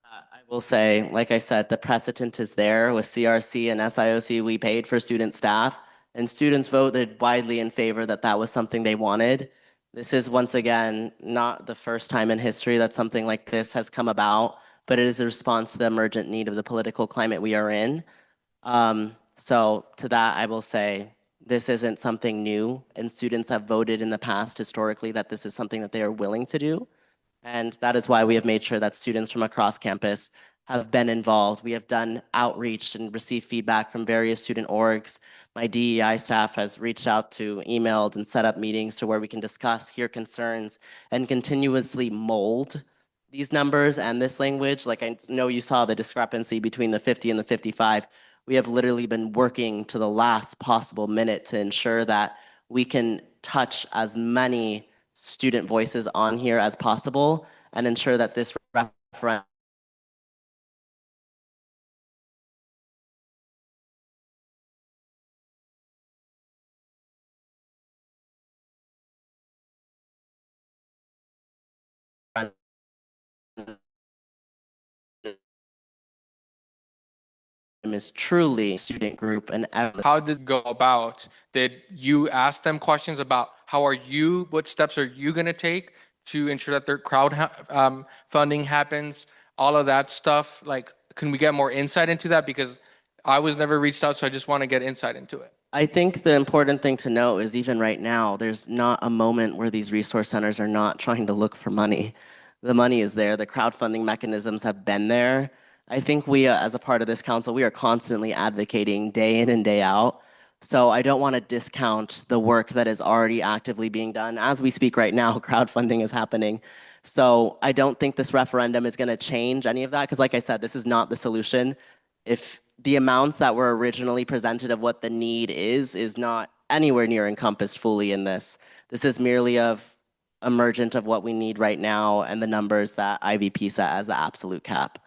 I will say, like I said, the precedent is there with CRC and SIOC. We paid for student staff, and students voted widely in favor that that was something they wanted. This is, once again, not the first time in history that something like this has come about, but it is a response to the emergent need of the political climate we are in. So to that, I will say, this isn't something new, and students have voted in the past historically that this is something that they are willing to do. And that is why we have made sure that students from across campus have been involved. We have done outreach and received feedback from various student orgs. My DEI staff has reached out to, emailed, and set up meetings to where we can discuss, hear concerns, and continuously mold these numbers and this language. Like I know you saw the discrepancy between the 50 and the 55. We have literally been working to the last possible minute to ensure that we can touch as many student voices on here as possible and ensure that this referendum is truly student group and How did it go about? Did you ask them questions about what steps are you going to take to ensure that their funding happens? All of that stuff. Like, can we get more insight into that? Because I was never reached out, so I just want to get insight into it. I think the important thing to note is even right now, there's not a moment where these resource centers are not trying to look for money. The money is there. The crowdfunding mechanisms have been there. I think we, as a part of this council, we are constantly advocating day in and day out. So I don't want to discount the work that is already actively being done. As we speak right now, crowdfunding is happening. So I don't think this referendum is going to change any of that because like I said, this is not the solution. If the amounts that were originally presented of what the need is not anywhere near encompassed fully in this. This is merely of emergent of what we need right now and the numbers that IVP set as the absolute cap.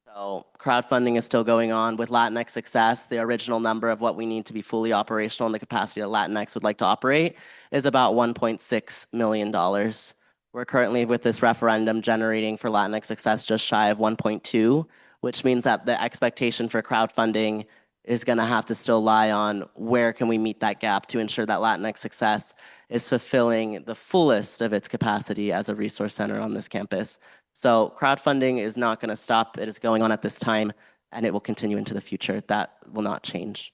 So crowdfunding is still going on with Latinx Success. The original number of what we need to be fully operational in the capacity that Latinx would like to operate is about $1.6 million. We're currently with this referendum generating for Latinx Success just shy of 1.2, which means that the expectation for crowdfunding is going to have to still lie on where can we meet that gap to ensure that Latinx Success is fulfilling the fullest of its capacity as a resource center on this campus. So crowdfunding is not going to stop. It is going on at this time, and it will continue into the future. That will not change.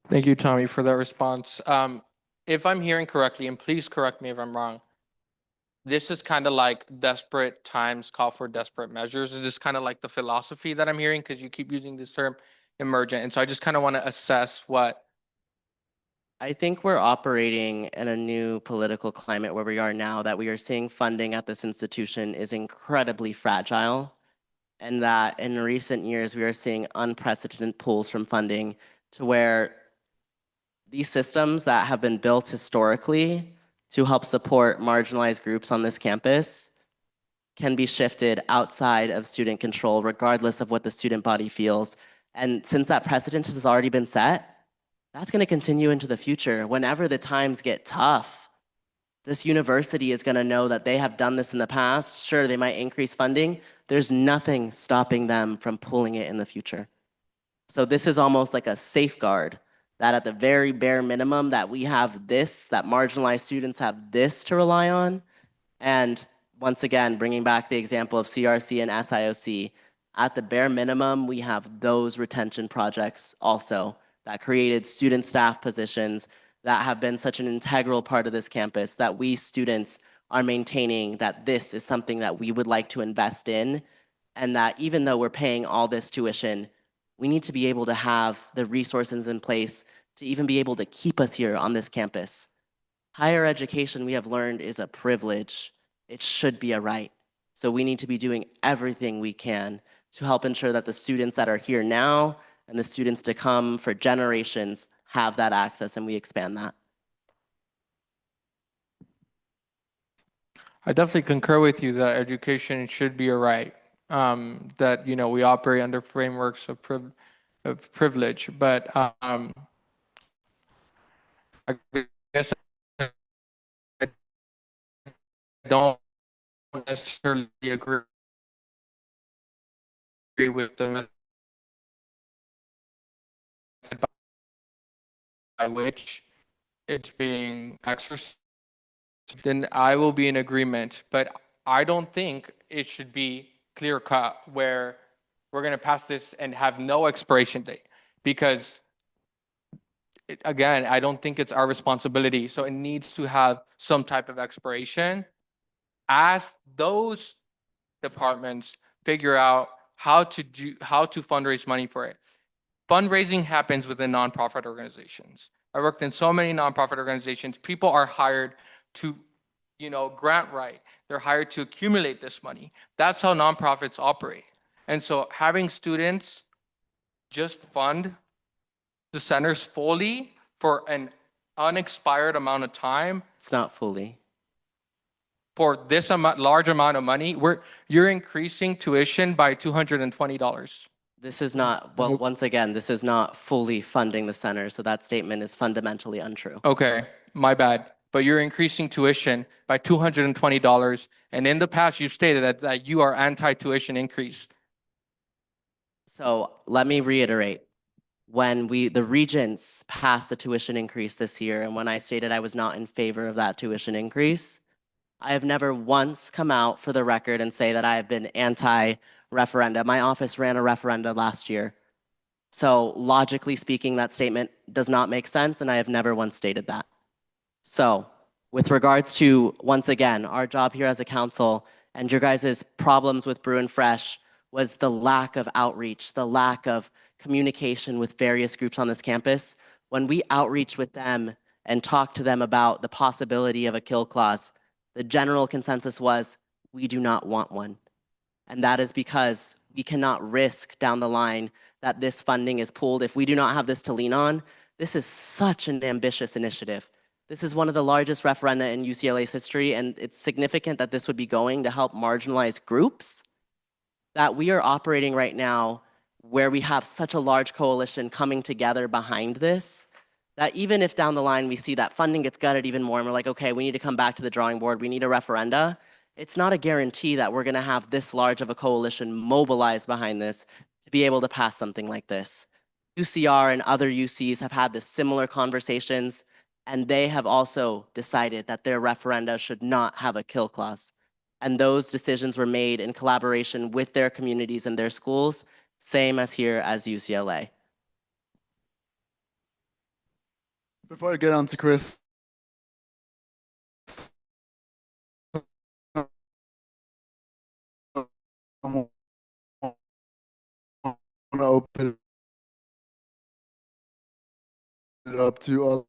Thank you, Tommy, for that response. If I'm hearing correctly, and please correct me if I'm wrong, this is kind of like desperate times call for desperate measures. Is this kind of like the philosophy that I'm hearing? Because you keep using this term emergent. And so I just kind of want to assess what. I think we're operating in a new political climate where we are now, that we are seeing funding at this institution is incredibly fragile, and that in recent years we are seeing unprecedented pulls from funding to where these systems that have been built historically to help support marginalized groups on this campus can be shifted outside of student control regardless of what the student body feels. And since that precedent has already been set, that's going to continue into the future. Whenever the times get tough, this university is going to know that they have done this in the past. Sure, they might increase funding. There's nothing stopping them from pulling it in the future. So this is almost like a safeguard that at the very bare minimum that we have this, that marginalized students have this to rely on. And once again, bringing back the example of CRC and SIOC, at the bare minimum, we have those retention projects also that created student staff positions that have been such an integral part of this campus that we students are maintaining that this is something that we would like to invest in, and that even though we're paying all this tuition, we need to be able to have the resources in place to even be able to keep us here on this campus. Higher education, we have learned, is a privilege. It should be a right. So we need to be doing everything we can to help ensure that the students that are here now and the students to come for generations have that access, and we expand that. I definitely concur with you that education should be a right. That we operate under frameworks of privilege, but I guess I don't necessarily agree with the method by which it's being exercised. Then I will be in agreement, but I don't think it should be clear cut where we're going to pass this and have no expiration date, because again, I don't think it's our responsibility. So it needs to have some type of expiration as those departments figure out how to fundraise money for it. Fundraising happens within nonprofit organizations. I worked in so many nonprofit organizations. People are hired to, grant write. They're hired to accumulate this money. That's how nonprofits operate. And so having students just fund the centers fully for an unexpired amount of time. It's not fully. For this large amount of money, you're increasing tuition by $220. This is not, well, once again, this is not fully funding the center, so that statement is fundamentally untrue. Okay, my bad. But you're increasing tuition by $220, and in the past you stated that you are anti-tuition increase. So let me reiterate. When the regents passed the tuition increase this year, and when I stated I was not in favor of that tuition increase, I have never once come out for the record and say that I have been anti-referenda. My office ran a referenda last year. So logically speaking, that statement does not make sense, and I have never once stated that. So with regards to, once again, our job here as a council and your guys' problems with Brew and Fresh was the lack of outreach, the lack of communication with various groups on this campus. When we outreach with them and talk to them about the possibility of a kill clause, the general consensus was, we do not want one. And that is because we cannot risk down the line that this funding is pulled if we do not have this to lean on. This is such an ambitious initiative. This is one of the largest referenda in UCLA's history, and it's significant that this would be going to help marginalized groups, that we are operating right now where we have such a large coalition coming together behind this, that even if down the line we see that funding gets gutted even more and we're like, okay, we need to come back to the drawing board, we need a referenda, it's not a guarantee that we're gonna have this large of a coalition mobilized behind this to be able to pass something like this. UCR and other UCs have had this similar conversations, and they have also decided that their referenda should not have a kill clause. And those decisions were made in collaboration with their communities and their schools, same as here as UCLA. Before I get on to Chris, I want to open it up to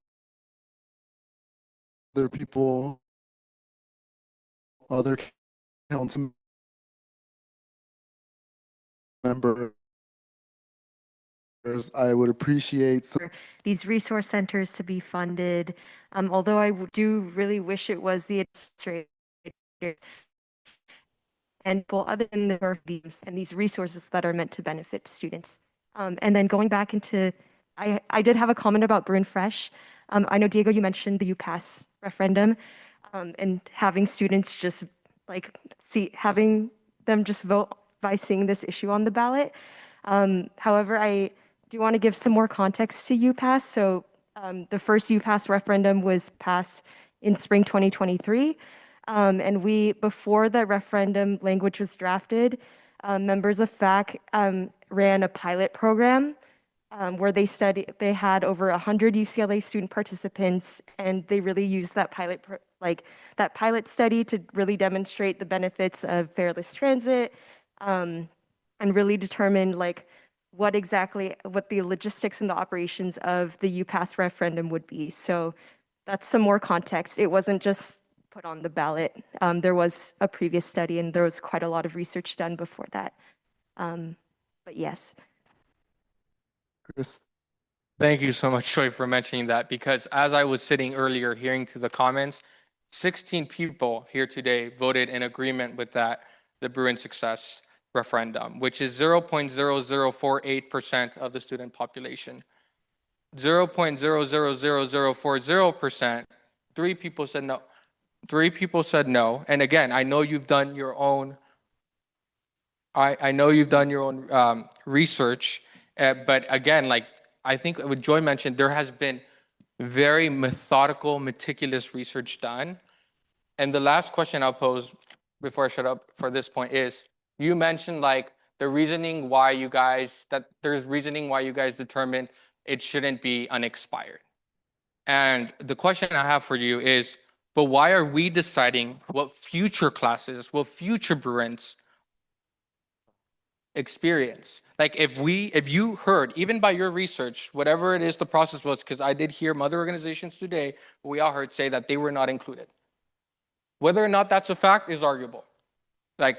other people, other council members. I would appreciate some these resource centers to be funded. Although do really wish it was the administrator and people other than these resources that are meant to benefit students. And then going back into, I did have a comment about Bruin Fresh. I know, Diego, you mentioned the UPass referendum and having students just like having them just vote by seeing this issue on the ballot. However, I do want to give some more context to UPass. So the first UPass referendum was passed in spring 2023. And before the referendum language was drafted, members of FAC ran a pilot program where they had over 100 UCLA student participants, and they really used that pilot study to really demonstrate the benefits of fareless transit, and really determine what the logistics and the operations of the UPass referendum would be. So that's some more context. It wasn't just put on the ballot. There was a previous study and there was quite a lot of research done before that. But yes. Chris. Thank you so much, Troy, for mentioning that, because as I was sitting earlier hearing to the comments, 16 people here today voted in agreement with the Bruin Success referendum, which is 0.0048% of the student population. 0.000040%, 3 people said no. 3 people said no. And again, I know you've done your own research, but again, I think what Joy mentioned, there has been very methodical, meticulous research done. And the last question I'll pose before I shut up for this point is, you mentioned the reasoning why you guys, determined it shouldn't be unexpired. And the question I have for you is, but why are we deciding what future classes, what future Bruins experience? If you heard, even by your research, whatever it is the process was, because I did hear mother organizations today, we all heard say that they were not included. Whether or not that's a fact is arguable,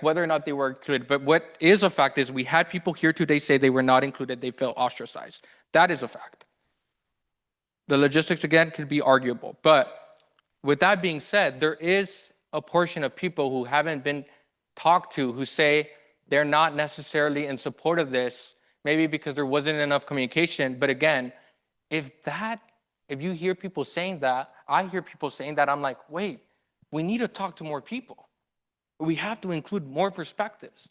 whether or not they were included. But what is a fact is we had people here today say they were not included, they felt ostracized. That is a fact. The logistics, again, could be arguable. But with that being said, there is a portion of people who haven't been talked to who say they're not necessarily in support of this, maybe because there wasn't enough communication. But again, if you hear people saying that, I hear people saying that, I'm like, wait, we need to talk to more people. We have to include more perspectives,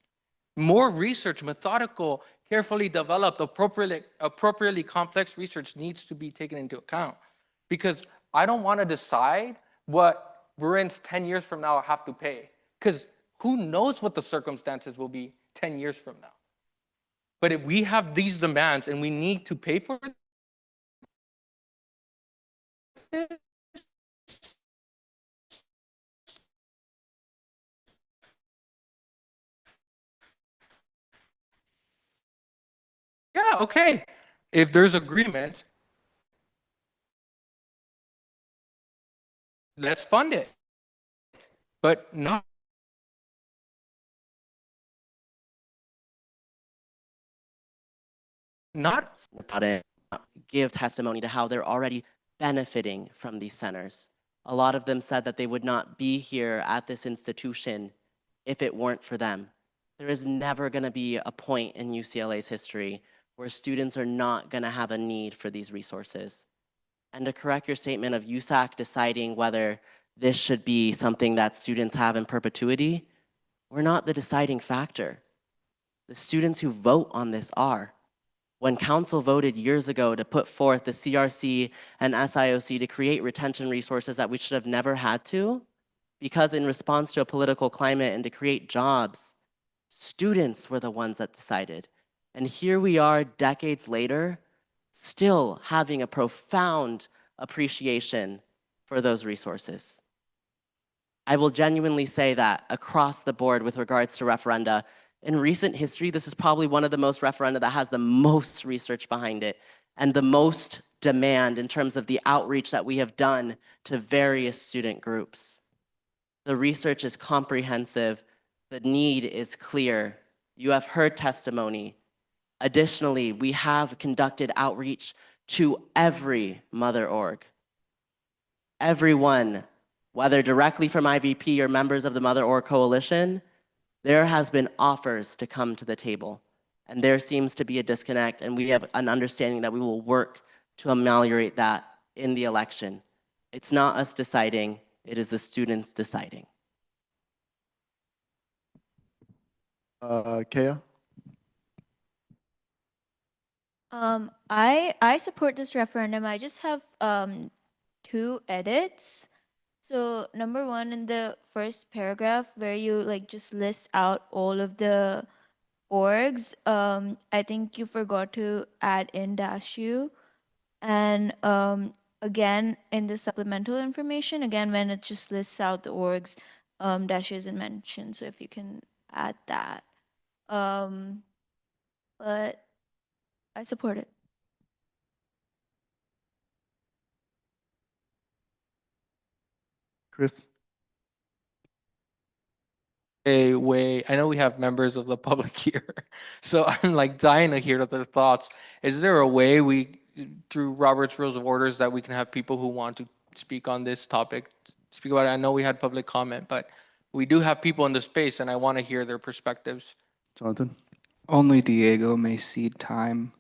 more research, methodical, carefully developed, appropriately complex research needs to be taken into account. Because I don't want to decide what Bruins 10 years from now have to pay. Because who knows what the circumstances will be 10 years from now. But if we have these demands and we need to pay for it, yeah, okay. If there's agreement, let's fund it. But not Not about it, give testimony to how they're already benefiting from these centers. A lot of them said that they would not be here at this institution if it weren't for them. There is never going to be a point in UCLA's history where students are not going to have a need for these resources. And to correct your statement of USAC deciding whether this should be something that students have in perpetuity, we're not the deciding factor. The students who vote on this are. When council voted years ago to put forth the CRC and SIOC to create retention resources that we should have never had to, because in response to a political climate and to create jobs, students were the ones that decided. And here we are decades later, still having a profound appreciation for those resources. I will genuinely say that across the board with regards to referenda, in recent history, this is probably one of the most referenda that has the most research behind it and the most demand in terms of the outreach that we have done to various student groups. The research is comprehensive. The need is clear. You have heard testimony. Additionally, we have conducted outreach to every mother org. Everyone, whether directly from IVP or members of the Mother Org Coalition, there has been offers to come to the table. And there seems to be a disconnect, and we have an understanding that we will work to ameliorate that in the election. It's not us deciding, it is the students deciding. Kea? I support this referendum. I just have two edits. So number one, in the first paragraph where you like just list out all of the orgs, I think you forgot to add in -u. And again, in the supplemental information, again, when it just lists out the orgs, -u isn't mentioned. So if you can add that. But I support it. Chris? way. I know we have members of the public here, so I'm like dying to hear their thoughts. Is there a way we, through Robert's Rules of Orders, that we can have people who want to speak on this topic speak about it? I know we had public comment, but we do have people in the space, and I want to hear their perspectives. Jonathan? Only Diego may cede time.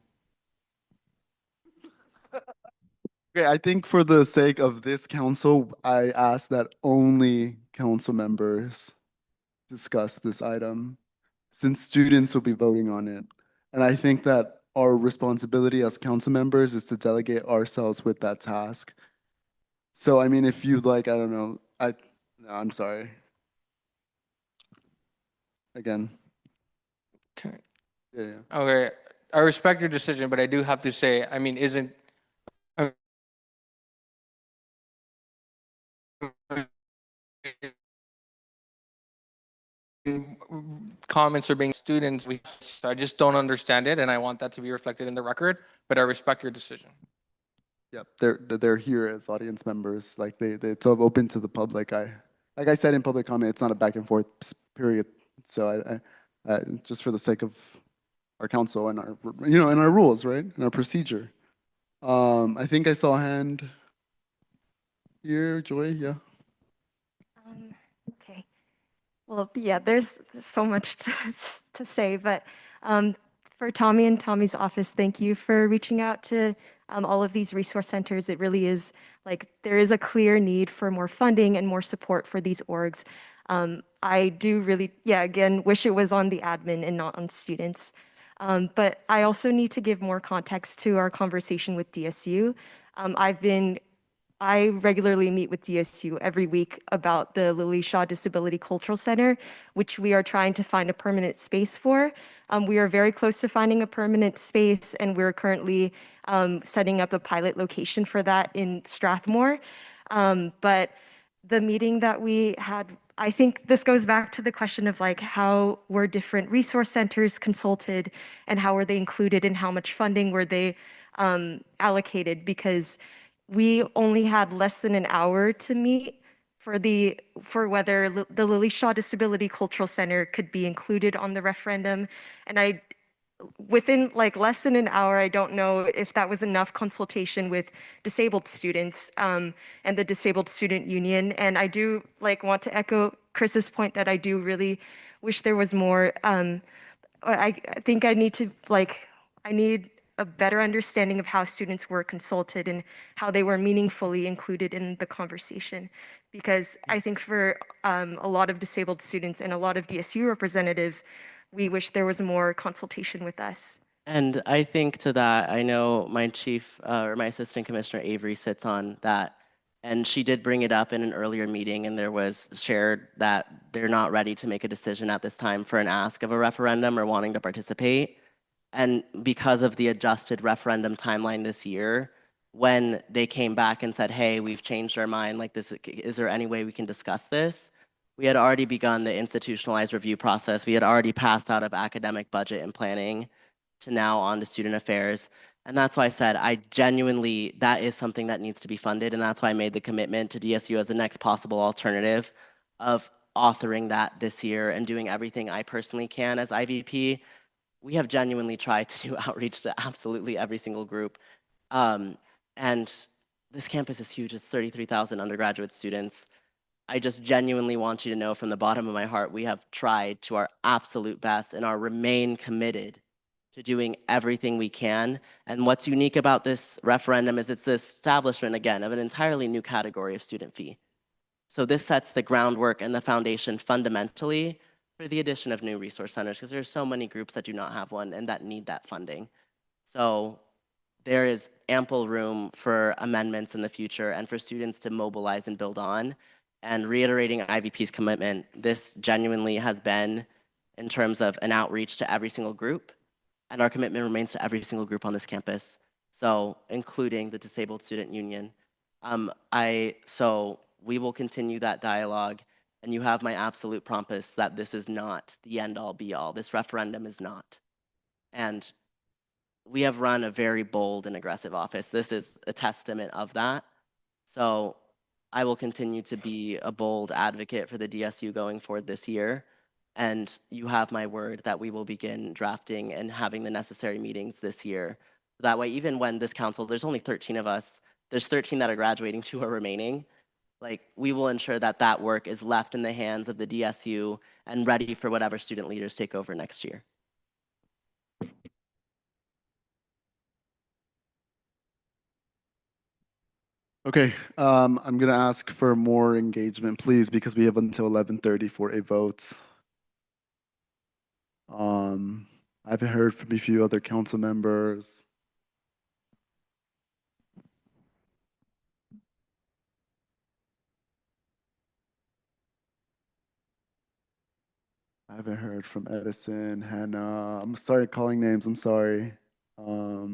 Okay, I think for the sake of this council, I ask that only council members discuss this item, since students will be voting on it. And I think that our responsibility as council members is to delegate ourselves with that task. So, I mean, if you'd like, I don't know, no, I'm sorry. Again. Okay. Yeah. Okay, I respect your decision, but I do have to say, I mean, isn't comments are being students, I just don't understand it, and I want that to be reflected in the record, but I respect your decision. Yep, they're here as audience members. Like it's open to the public. Like I said in public comment, it's not a back and forth period. So I just for the sake of our council and our and our rules, right, and our procedure. I think I saw a hand here, Joy. Yeah. Okay. Well, yeah, there's so much to say, but for Tommy and Tommy's office, thank you for reaching out to all of these resource centers. It really is like there is a clear need for more funding and more support for these orgs. I do really, yeah, again, wish it was on the admin and not on students. But I also need to give more context to our conversation with DSU. I regularly meet with DSU every week about the Lily Shaw Disability Cultural Center, which we are trying to find a permanent space for. We are very close to finding a permanent space, and we're currently setting up a pilot location for that in Strathmore. But the meeting that we had, I think this goes back to the question of like how were different resource centers consulted and how were they included and how much funding were they allocated, because we only had less than an hour to meet for whether the Lily Shaw Disability Cultural Center could be included on the referendum. And within like less than an hour, I don't know if that was enough consultation with disabled students and the Disabled Student Union. And I do like want to echo Chris's point that I do really wish there was more. I think I need to I need a better understanding of how students were consulted and how they were meaningfully included in the conversation. Because I think for a lot of disabled students and a lot of DSU representatives, we wish there was more consultation with us. And I think to that, I know my chief or my assistant commissioner Avery sits on that, and she did bring it up in an earlier meeting, and there was shared that they're not ready to make a decision at this time for an ask of a referendum or wanting to participate. And because of the adjusted referendum timeline this year, when they came back and said, hey, we've changed our mind, like this, is there any way we can discuss this? We had already begun the institutionalized review process. We had already passed out of academic budget and planning to now on to student affairs. And that's why I said I genuinely, that is something that needs to be funded. And that's why I made the commitment to DSU as the next possible alternative of authoring that this year and doing everything I personally can as IVP. We have genuinely tried to do outreach to absolutely every single group. And this campus is huge. It's 33,000 undergraduate students. I just genuinely want you to know from the bottom of my heart, we have tried to our absolute best and are remain committed to doing everything we can. And what's unique about this referendum is it's the establishment, again, of an entirely new category of student fee. So this sets the groundwork and the foundation fundamentally for the addition of new resource centers, because there's so many groups that do not have one and that need that funding. So there is ample room for amendments in the future and for students to mobilize and build on. And reiterating IVP's commitment, this genuinely has been in terms of an outreach to every single group. And our commitment remains to every single group on this campus, so including the Disabled Student Union. So we will continue that dialogue, and you have my absolute promise that this is not the end-all be-all. This referendum is not. And we have run a very bold and aggressive office. This is a testament of that. So I will continue to be a bold advocate for the DSU going forward this year. And you have my word that we will begin drafting and having the necessary meetings this year. That way, even when this council, there's only 13 of us, there's 13 that are graduating, 2 are remaining. Like, we will ensure that that work is left in the hands of the DSU and ready for whatever student leaders take over next year. Okay, I'm going to ask for more engagement, please, because we have until 11:30 for a vote. I haven't heard from a few other council members. I haven't heard from Edison, Hannah. I'm sorry calling names, I'm sorry. I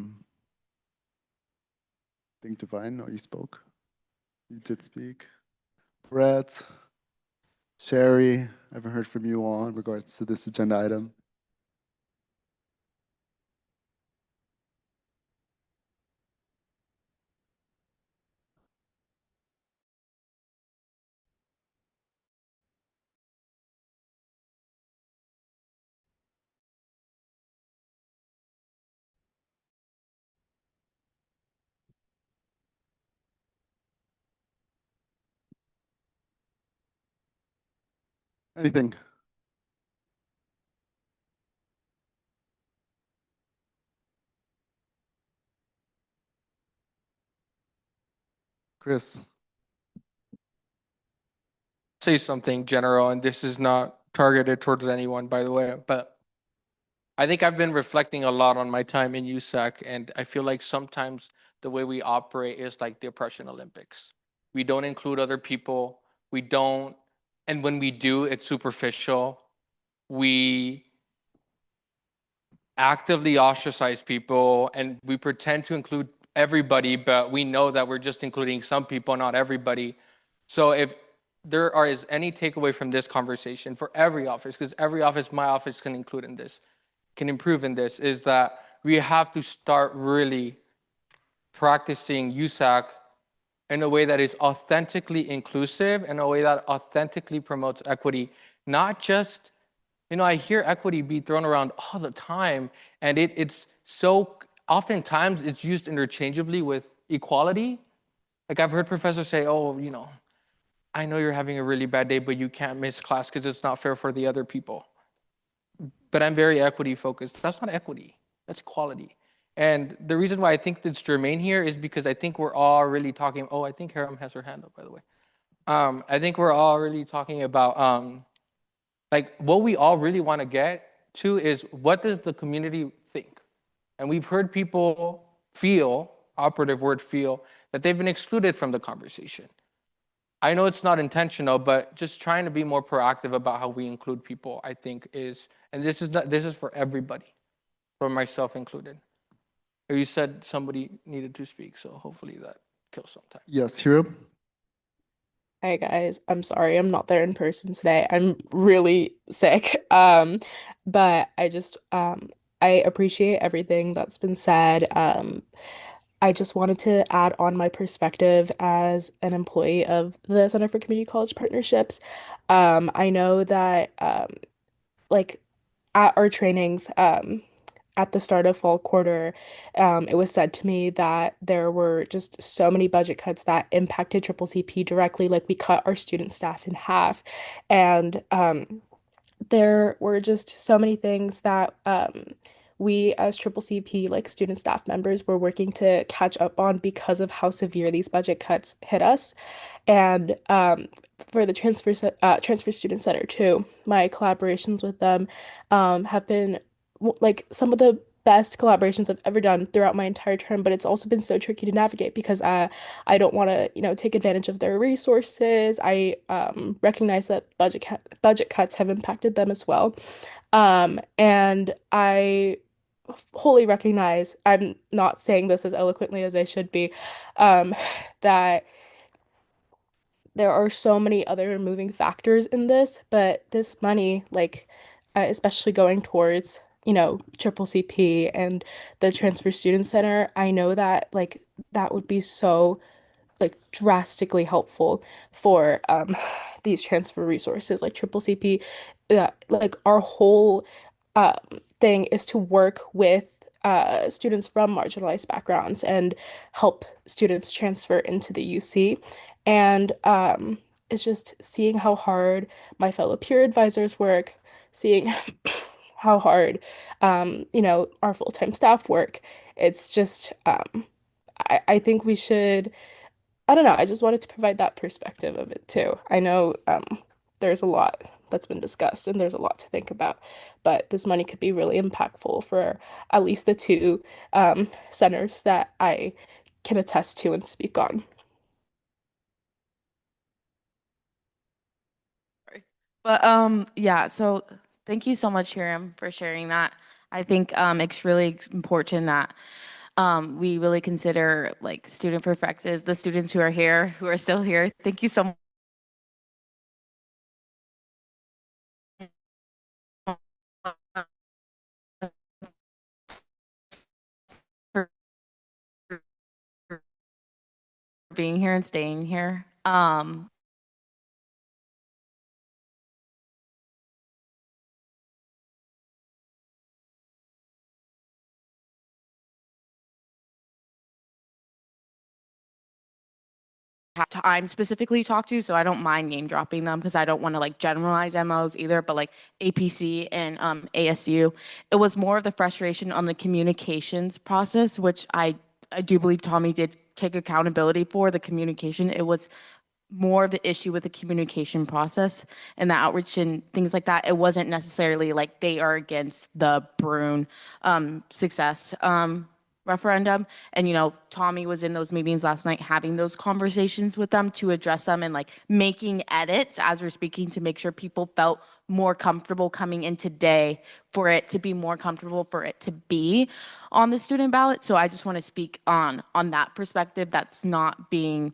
think Divine, no, you spoke. You did speak. Brett, Sherry, I haven't heard from you all in regards to this agenda item. Anything? Chris? Say something general, and this is not targeted towards anyone, by the way, but I think I've been reflecting a lot on my time in USAC, and I feel like sometimes the way we operate is like the oppression Olympics. We don't include other people. We don't, and when we do, it's superficial. We actively ostracize people, and we pretend to include everybody, but we know that we're just including some people, not everybody. So if is any takeaway from this conversation for every office, because every office, my office can include in this, can improve in this, is that we have to start really practicing USAC in a way that is authentically inclusive, in a way that authentically promotes equity, not just You know, I hear equity be thrown around all the time, and it's so, oftentimes it's used interchangeably with equality. Like I've heard professors say, oh, you know, I know you're having a really bad day, but you can't miss class because it's not fair for the other people. But I'm very equity focused. That's not equity, that's equality. And the reason why I think it's germane here is because I think we're all really talking, oh, I think Harem has her hand up, by the way. I think we're all really talking about, like what we all really want to get to is what does the community think? And we've heard people feel, operative word feel, that they've been excluded from the conversation. I know it's not intentional, but just trying to be more proactive about how we include people, I think is, and this is for everybody, for myself included. You said somebody needed to speak, so hopefully that kills some time. Yes, Hiram? Hey guys, I'm sorry I'm not there in person today. I'm really sick. But I appreciate everything that's been said. I just wanted to add on my perspective as an employee of the Center for Community College Partnerships. I know that like at our trainings, at the start of fall quarter, it was said to me that there were just so many budget cuts that impacted Triple CP directly. Like we cut our student staff in half, and there were just so many things that we as Triple CP, like student staff members, were working to catch up on because of how severe these budget cuts hit us. And for the Transfer Student Center too, my collaborations with them have been like some of the best collaborations I've ever done throughout my entire term, but it's also been so tricky to navigate because I don't want to, take advantage of their resources. I recognize that budget cuts have impacted them as well. And I wholly recognize, I'm not saying this as eloquently as I should be, that there are so many other moving factors in this, but this money, like, especially going towards, Triple CP and the Transfer Student Center, I know that, like, that would be so, like, drastically helpful for these transfer resources, like Triple CP. Like, our whole um, thing is to work with students from marginalized backgrounds and help students transfer into the UC. And it's just seeing how hard my fellow peer advisors work, seeing how hard, our full-time staff work. It's just, I think we should, I don't know, I just wanted to provide that perspective of it too. I know there's a lot that's been discussed and there's a lot to think about, but this money could be really impactful for at least the two centers that I can attest to and speak on. But yeah, so thank you so much, Hiram, for sharing that. I think it's really important that we really consider like student perspective, the students who are here, who are still here. Thank you so much. For being here and staying here. Have time specifically talk to, so I don't mind name dropping them because I don't want to like generalize MOs either, but like APC and ASU, it was more of the frustration on the communications process, which I do believe Tommy did take accountability for the communication. It was more of the issue with the communication process and the outreach and things like that. It wasn't necessarily like they are against the Brune success referendum. And, Tommy was in those meetings last night having those conversations with them to address them and like making edits as we're speaking to make sure people felt more comfortable coming in today for it to be more comfortable for it to be on the student ballot. So I just want to speak on that perspective that's not being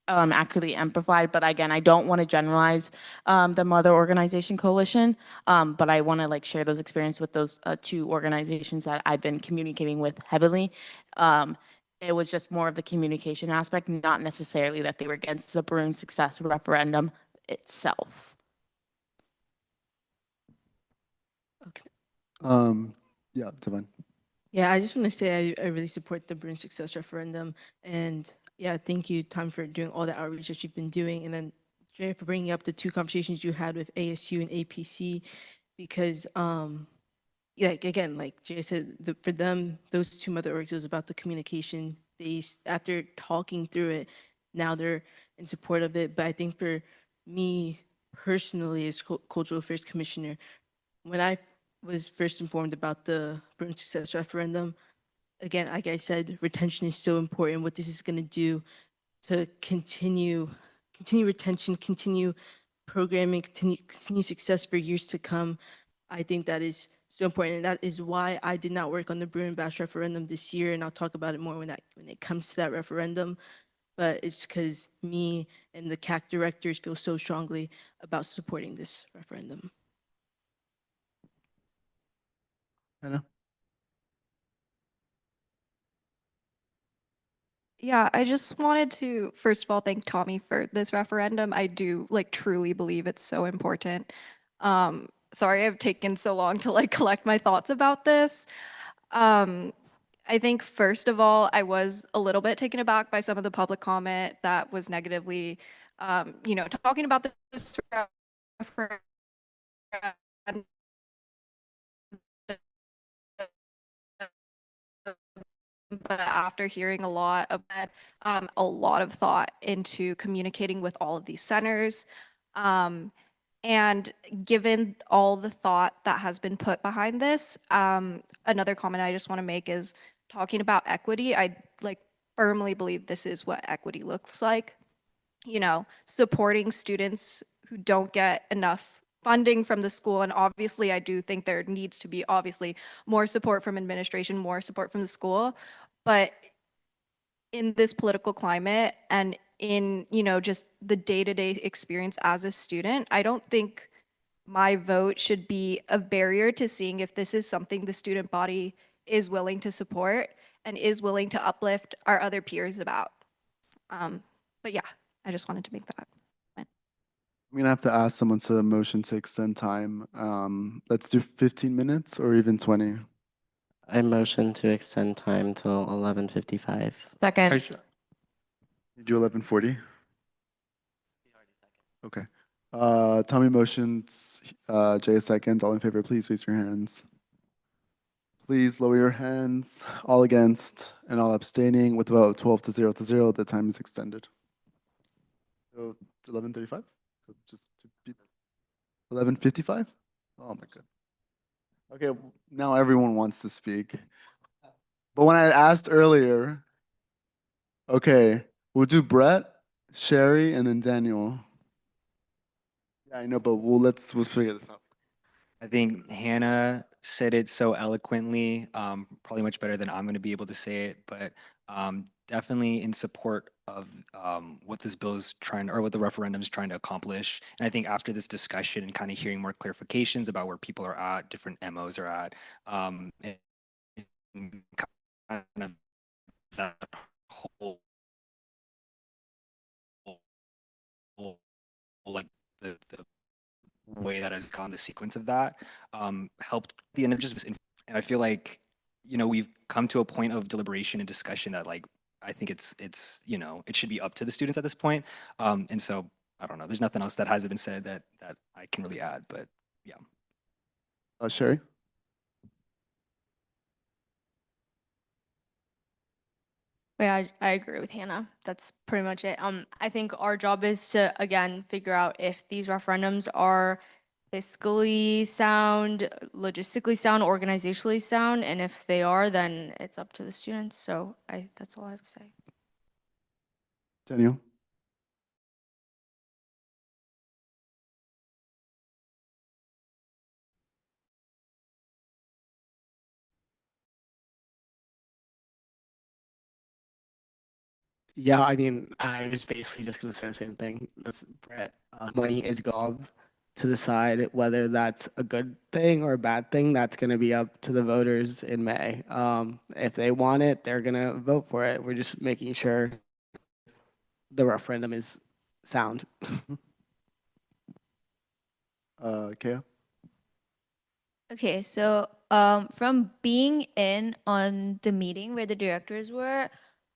accurately amplified. But again, I don't want to generalize the Mother Organization Coalition, but I want to like share those experiences with those two organizations that I've been communicating with heavily. It was just more of the communication aspect, not necessarily that they were against the Brune success referendum itself. Yeah, Devon. Yeah, I just want to say I really support the Bruin Success Referendum. And yeah, thank you, Tom, for doing all the outreach that you've been doing. And then Jay, for bringing up the two conversations you had with ASU and APC, because yeah, like, again, like Jay said, for them, those two mother orgs, it was about the communication. After talking through it, now they're in support of it. But I think for me personally, as Cultural Affairs Commissioner, when I was first informed about the Bruin Success Referendum, again, like I said, retention is so important. What this is going to do to continue retention, continue programming, continue success for years to come. I think that is so important, and that is why I did not work on the Bruin Bash referendum this year. And I'll talk about it more when it comes to that referendum. But it's because me and the CAC directors feel so strongly about supporting this referendum. Hannah? Yeah, I just wanted to, first of all, thank Tommy for this referendum. I do like truly believe it's so important. Sorry I've taken so long to like collect my thoughts about this. I think first of all, I was a little bit taken aback by some of the public comment that was negatively, talking about this referendum. But after hearing a lot of that, a lot of thought into communicating with all of these centers. And given all the thought that has been put behind this, another comment I just want to make is talking about equity. I like firmly believe this is what equity looks like. Supporting students who don't get enough funding from the school. And obviously, I do think there needs to be obviously more support from administration, more support from the school. But in this political climate and in, just the day-to-day experience as a student, I don't think my vote should be a barrier to seeing if this is something the student body is willing to support and is willing to uplift our other peers about. But yeah, I just wanted to make that. I'm gonna have to ask someone to motion to extend time. Let's do 15 minutes or even 20. I motion to extend time till 11:55. Second. You do 11:40? Okay. Tommy motions, Jay seconds. All in favor, please raise your hands. Please lower your hands. All against and all abstaining with a vote of 12 to 0 to 0. The time is extended. So 11:35? So just to be 11:55? Oh my god. Okay, now everyone wants to speak. But when I asked earlier, okay, we'll do Brett, Sherry, and then Daniel. Yeah, I know, but we'll figure this out. I think Hannah said it so eloquently, probably much better than I'm going to be able to say it, but definitely in support of what this bill is trying, or what the referendum is trying to accomplish. And I think after this discussion and kind of hearing more clarifications about where people are at, different MOs are at, and kind of that whole like the way that has gone, the sequence of that, helped the end of just this. And I feel like, we've come to a point of deliberation and discussion that like, I think it's, it should be up to the students at this point. And so I don't know, there's nothing else that hasn't been said that I can really add, but yeah. Sherry? Yeah, I agree with Hannah. That's pretty much it. I think our job is to, again, figure out if these referendums are fiscally sound, logistically sound, organizationally sound, and if they are, then it's up to the students. So that's all I have to say. Daniel? Yeah, I mean, I was basically just gonna say the same thing. That's Brett. Money is gov to decide whether that's a good thing or a bad thing. That's gonna be up to the voters in May. If they want it, they're gonna vote for it. We're just making sure the referendum is sound. Kaya? Okay, so from being in on the meeting where the directors were,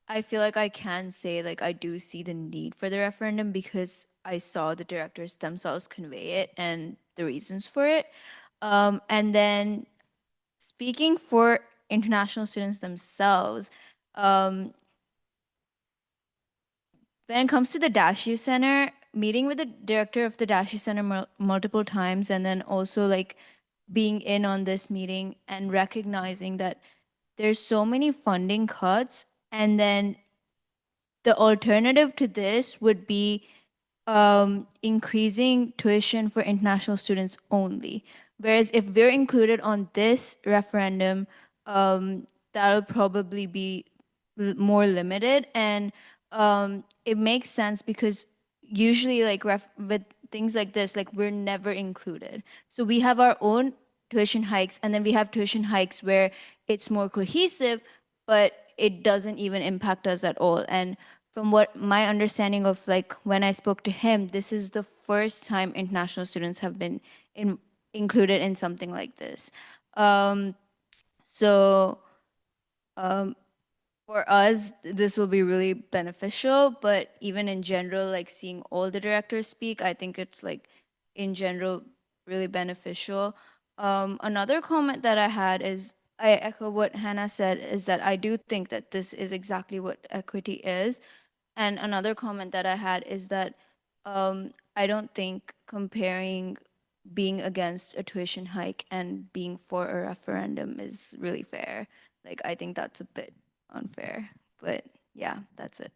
I feel like I can say like I do see the need for the referendum because I saw the directors themselves convey it and the reasons for it. And then speaking for international students themselves, um, when it comes to the Dashu Center, meeting with the director of the Dashu Center multiple times, and then also like being in on this meeting and recognizing that there's so many funding cuts, and then the alternative to this would be increasing tuition for international students only. Whereas if we're included on this referendum, that'll probably be more limited. And it makes sense because usually like with things like this, like we're never included. So we have our own tuition hikes, and then we have tuition hikes where it's more cohesive, but it doesn't even impact us at all. And from what my understanding of like when I spoke to him, this is the first time international students have been included in something like this. Um, so um, for us, this will be really beneficial, but even in general, like seeing all the directors speak, I think it's like in general really beneficial. Another comment that I had is I echo what Hannah said, is that I do think that this is exactly what equity is. And another comment that I had is that I don't think comparing being against a tuition hike and being for a referendum is really fair. Like, I think that's a bit unfair. But yeah, that's it.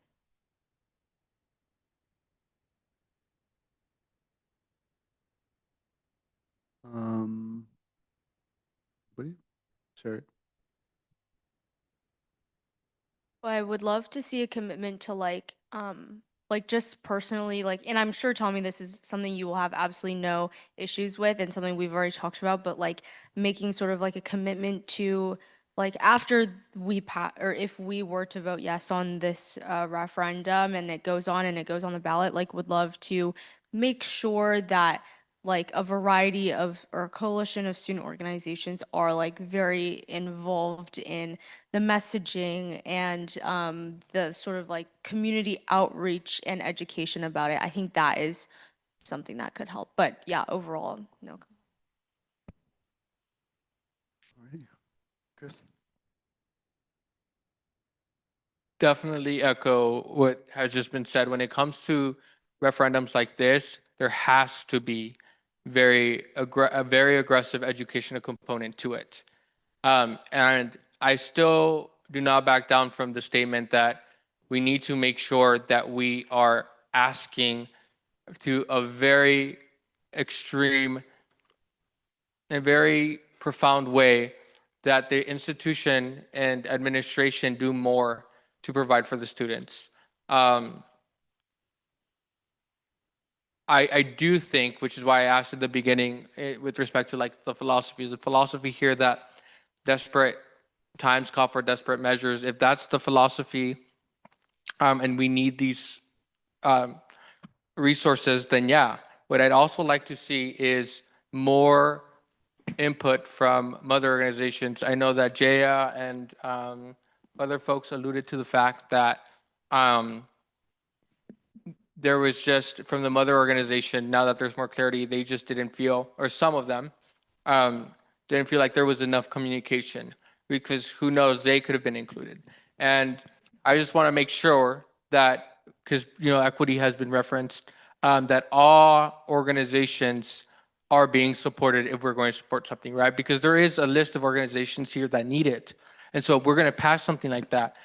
What do you share it? Well, I would love to see a commitment to like just personally, like, and I'm sure, Tommy, this is something you will have absolutely no issues with and something we've already talked about, but like making sort of like a commitment to like after we pass, or if we were to vote yes on this referendum and it goes on and it goes on the ballot, like would love to make sure that like a variety of or a coalition of student organizations are like very involved in the messaging and the sort of like community outreach and education about it. I think that is something that could help. But yeah, overall, no. All right. Chris? Definitely echo what has just been said. When it comes to referendums like this, there has to be a very aggressive educational component to it. And I still do not back down from the statement that we need to make sure that we are asking to a very extreme and very profound way that the institution and administration do more to provide for the students. I do think, which is why I asked at the beginning with respect to like the philosophy, is the philosophy here that desperate times call for desperate measures. If that's the philosophy, and we need these resources, then yeah. What I'd also like to see is more input from mother organizations. I know that Jaya and other folks alluded to the fact that there was just from the mother organization, now that there's more clarity, they just didn't feel, or some of them didn't feel like there was enough communication, because who knows, they could have been included. And I just want to make sure that, because equity has been referenced, that all organizations are being supported if we're going to support something, right? Because there is a list of organizations here that need it. And so if we're going to pass something like that,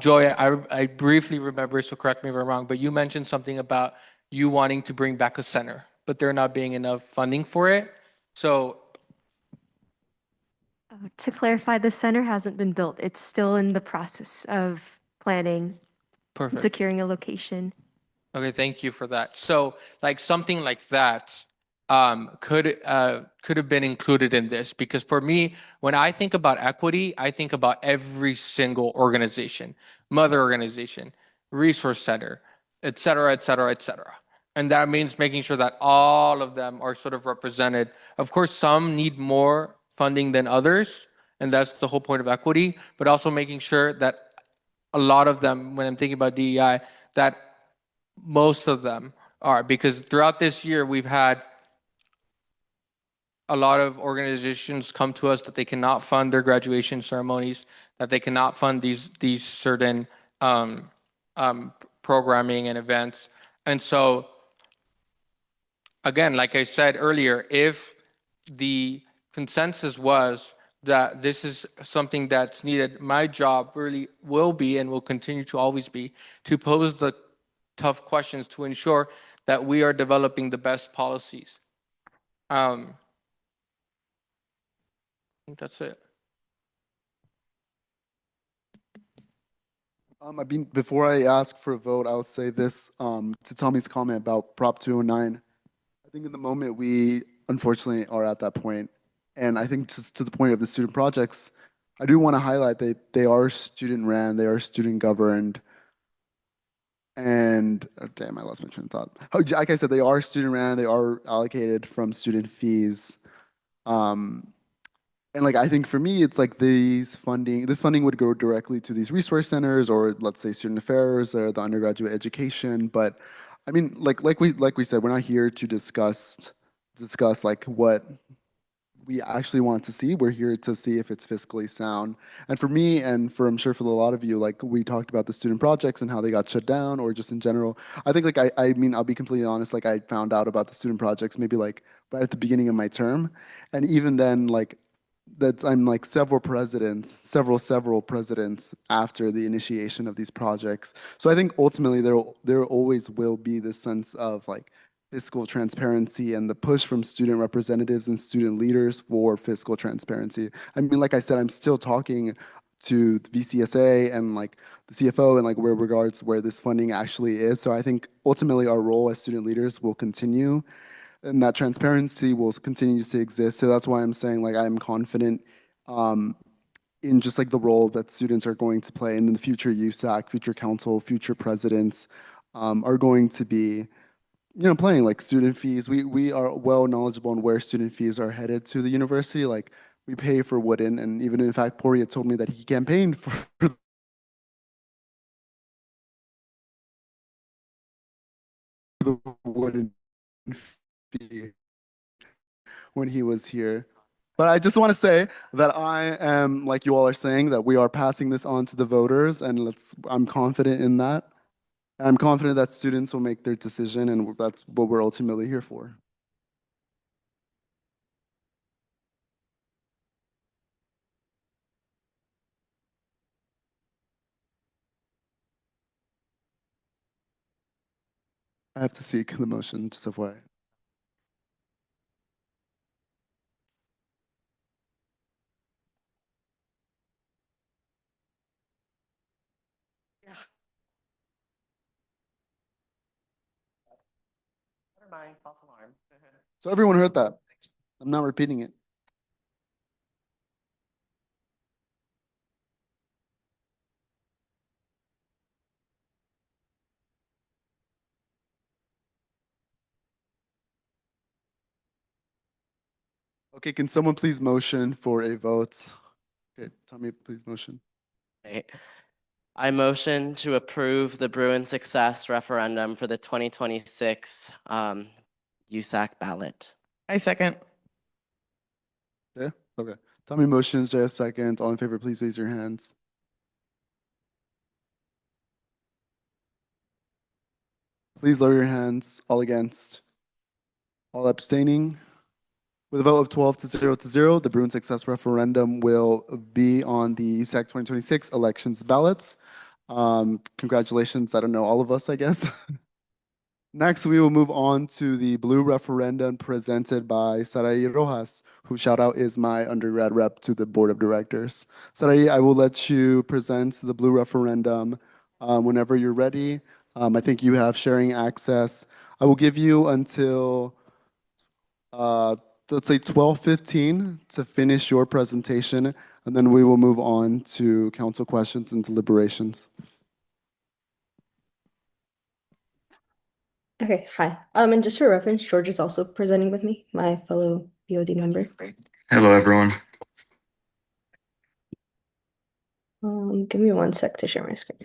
Joy, I briefly remember, so correct me if I'm wrong, but you mentioned something about you wanting to bring back a center, but there not being enough funding for it. So To clarify, the center hasn't been built. It's still in the process of planning and perfect. securing a location. Okay, thank you for that. So like something like that could have been included in this, because for me, when I think about equity, I think about every single organization, mother organization, resource center, et cetera, et cetera, et cetera. And that means making sure that all of them are sort of represented. Of course, some need more funding than others, and that's the whole point of equity, but also making sure that a lot of them, when I'm thinking about DEI, that most of them are, because throughout this year, we've had a lot of organizations come to us that they cannot fund their graduation ceremonies, that they cannot fund these certain programming and events. And so, again, like I said earlier, if the consensus was that this is something that's needed, my job really will be and will continue to always be to pose the tough questions to ensure that we are developing the best policies. I think that's it. Before I ask for a vote, I'll say this to Tommy's comment about Prop 209. I think in the moment we unfortunately are at that point, and I think just to the point of the student projects, I do want to highlight that they are student ran, they are student governed, and damn, I lost my train of thought. Like I said, they are student ran, they are allocated from student fees. And like I think for me, it's like this funding would go directly to these resource centers, or let's say student affairs or the undergraduate education. But I mean, like we said, we're not here to discuss like what we actually want to see. We're here to see if it's fiscally sound. And for me, and for I'm sure for a lot of you, like we talked about the student projects and how they got shut down, or just in general. I think like I mean, I'll be completely honest. Like I found out about the student projects maybe like right at the beginning of my term, and even then, like that I'm like several presidents after the initiation of these projects. So I think ultimately there always will be this sense of like fiscal transparency and the push from student representatives and student leaders for fiscal transparency. I mean, like I said, I'm still talking to the VCSA and like the CFO and like where regards where this funding actually is. So I think ultimately our role as student leaders will continue and that transparency will continue to exist. So that's why I'm saying like I'm confident in just like the role that students are going to play and in the future USAC, future council, future presidents are going to be, playing like student fees. We are well knowledgeable on where student fees are headed to the university. Like we pay for Wooden, and even in fact, Poria told me that he campaigned for the Wooden fee when he was here. But I just want to say that I am, like you all are saying, that we are passing this on to the voters, and I'm confident in that. And I'm confident that students will make their decision, and that's what we're ultimately here for. I have to seek the motion, just FYI. Never mind, false alarm. So everyone heard that. I'm not repeating it. Okay, can someone please motion for a vote? Okay, Tommy, please motion. Right. I motion to approve the Bruin success referendum for the 2026 USAC ballot. I second. Yeah, okay. Tommy motions, Jay seconds. All in favor, please raise your hands. Please lower your hands. All against. All abstaining. With a vote of 12 to 0, the Bruin success referendum will be on the USAC 2026 elections ballots. Congratulations, I don't know, all of us, I guess. Next, we will move on to the blue referendum presented by Sarai Rojas, who shout out is my undergrad rep to the board of directors. Sarai, I will let you present the blue referendum whenever you're ready. I think you have sharing access. I will give you until let's say 12:15 to finish your presentation, and then we will move on to council questions and deliberations. Okay, hi. And just for reference, George is also presenting with me, my fellow BOD member. Hello, everyone. Give me 1 sec to share my screen.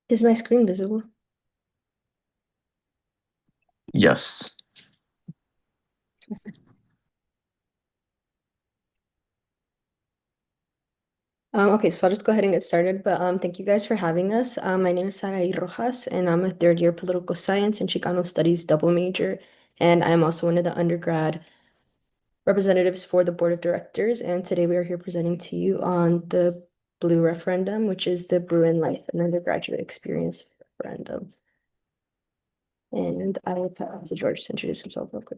Is my screen visible? Yes. Okay, so I'll just go ahead and get started. But thank you guys for having us. My name is Saraí Rojas, and I'm a third-year political science and Chicano studies double major. And I'm also one of the undergrad representatives for the board of directors. And today we are here presenting to you on the Blue referendum, which is the Bruin Life and Undergraduate Experience referendum. And I will pass to George to introduce himself real quick.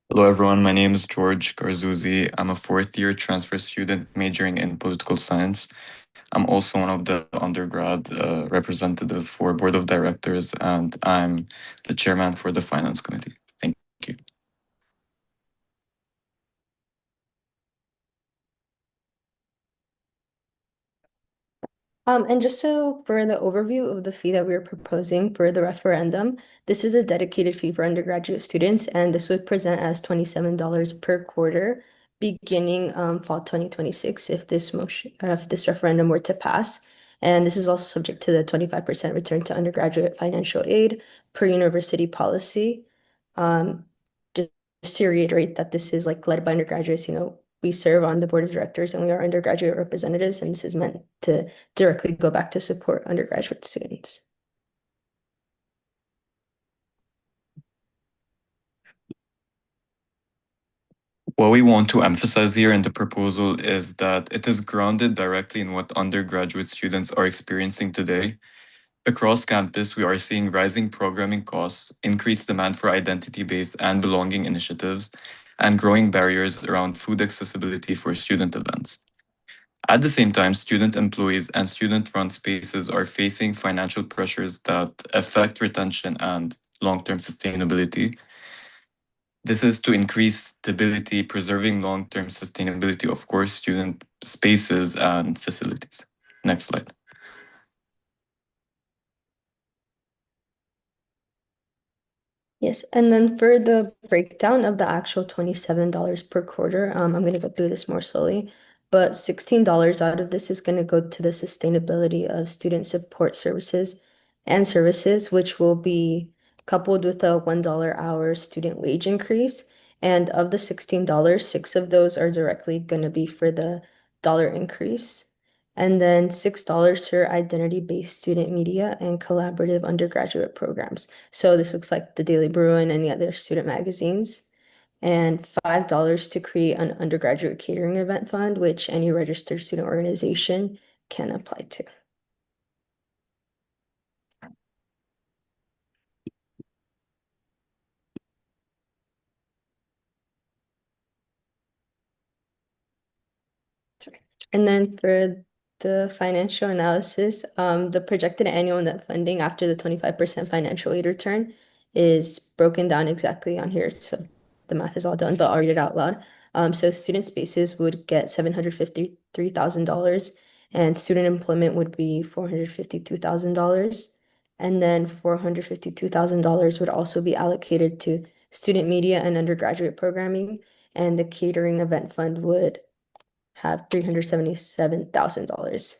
Hello, everyone. My name is George Garzouzi. I'm a fourth-year transfer student majoring in political science. I'm also one of the undergrad representative for board of directors, and I'm the chairman for the finance committee. Thank you. And just so for the overview of the fee that we are proposing for the referendum, this is a dedicated fee for undergraduate students, and this would present as $27 per quarter beginning fall 2026 if this referendum were to pass. And this is also subject to the 25% return to undergraduate financial aid per university policy. Just to reiterate that this is like led by undergraduates, we serve on the board of directors and we are undergraduate representatives, and this is meant to directly go back to support undergraduate students. What we want to emphasize here in the proposal is that it is grounded directly in what undergraduate students are experiencing today. Across campus, we are seeing rising programming costs, increased demand for identity-based and belonging initiatives, and growing barriers around food accessibility for student events. At the same time, student employees and student-run spaces are facing financial pressures that affect retention and long-term sustainability. This is to increase stability, preserving long-term sustainability, of course, student spaces and facilities. Next slide. Yes, and then for the breakdown of the actual $27 per quarter, I'm going to go through this more slowly, but $16 out of this is going to go to the sustainability of student support services and services, which will be coupled with a $1 hour student wage increase. And of the $16, 6 of those are directly going to be for the dollar increase. And then $6 for identity-based student media and collaborative undergraduate programs. So this looks like the Daily Bruin and the other student magazines. And $5 to create an undergraduate catering event fund, which any registered student organization can apply to. Sorry. And then for the financial analysis, the projected annual net funding after the 25% financial aid return is broken down exactly on here. So the math is all done, but I'll read it out loud. So student spaces would get $753,000 and student employment would be $452,000. And then $452,000 would also be allocated to student media and undergraduate programming, and the catering event fund would have $377,000.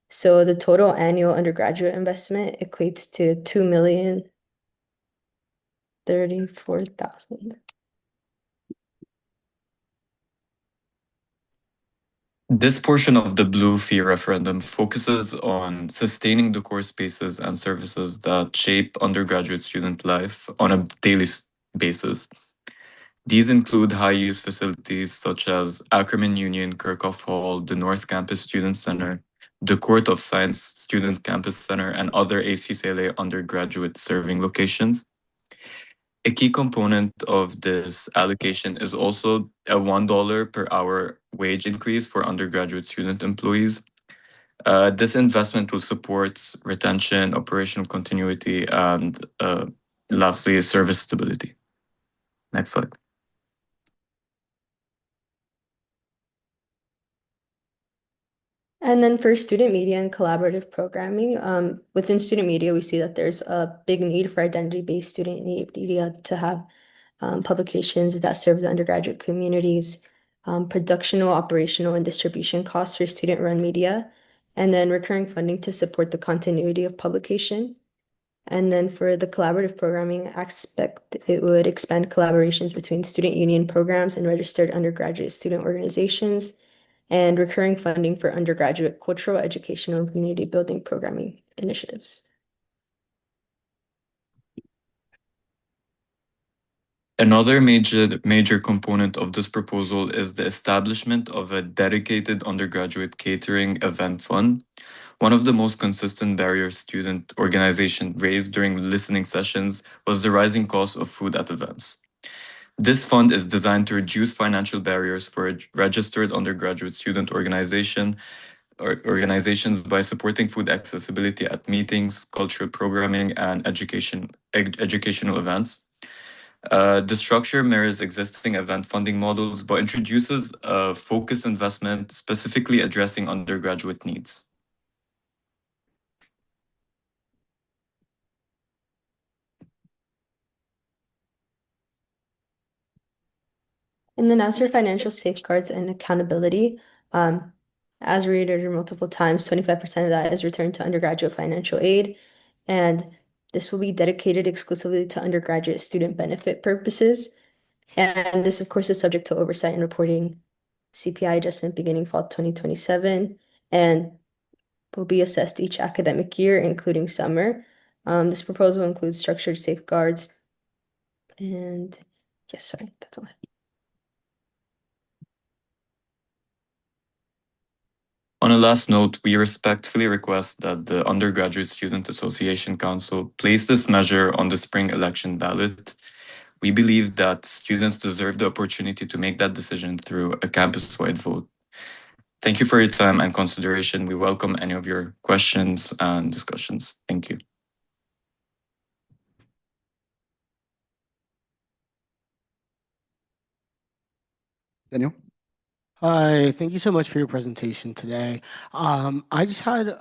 So the total annual undergraduate investment equates to $2,034,000. This portion of the Blue Fee referendum focuses on sustaining the core spaces and services that shape undergraduate student life on a daily basis. These include high-use facilities such as Ackerman Union, Kirkhoff Hall, the North Campus Student Center, the Court of Science Student Campus Center, and other ACCLA undergraduate serving locations. A key component of this allocation is also a $1 per hour wage increase for undergraduate student employees. This investment will support retention, operational continuity, and lastly, service stability. Next slide. And then for student media and collaborative programming, within student media, we see that there's a big need for identity-based student media to have publications that serve the undergraduate communities, productional, operational, and distribution costs for student-run media, and then recurring funding to support the continuity of publication. And then for the collaborative programming aspect, it would expand collaborations between student union programs and registered undergraduate student organizations, and recurring funding for undergraduate cultural, educational, and community building programming initiatives. Another major component of this proposal is the establishment of a dedicated undergraduate catering event fund. One of the most consistent barriers student organization raised during listening sessions was the rising cost of food at events. This fund is designed to reduce financial barriers for a registered undergraduate student organizations by supporting food accessibility at meetings, cultural programming, and educational events. The structure mirrors existing event funding models, but introduces a focused investment specifically addressing undergraduate needs. And then as for financial safeguards and accountability, as reiterated multiple times, 25% of that is returned to undergraduate financial aid. And this will be dedicated exclusively to undergraduate student benefit purposes. And this, of course, is subject to oversight and reporting CPI adjustment beginning fall 2027, and will be assessed each academic year, including summer. This proposal includes structured safeguards. And yes, sorry, that's all I have. On a last note, we respectfully request that the Undergraduate Student Association Council place this measure on the spring election ballot. We believe that students deserve the opportunity to make that decision through a campus-wide vote. Thank you for your time and consideration. We welcome any of your questions and discussions. Thank you. Daniel? Hi, thank you so much for your presentation today. I just had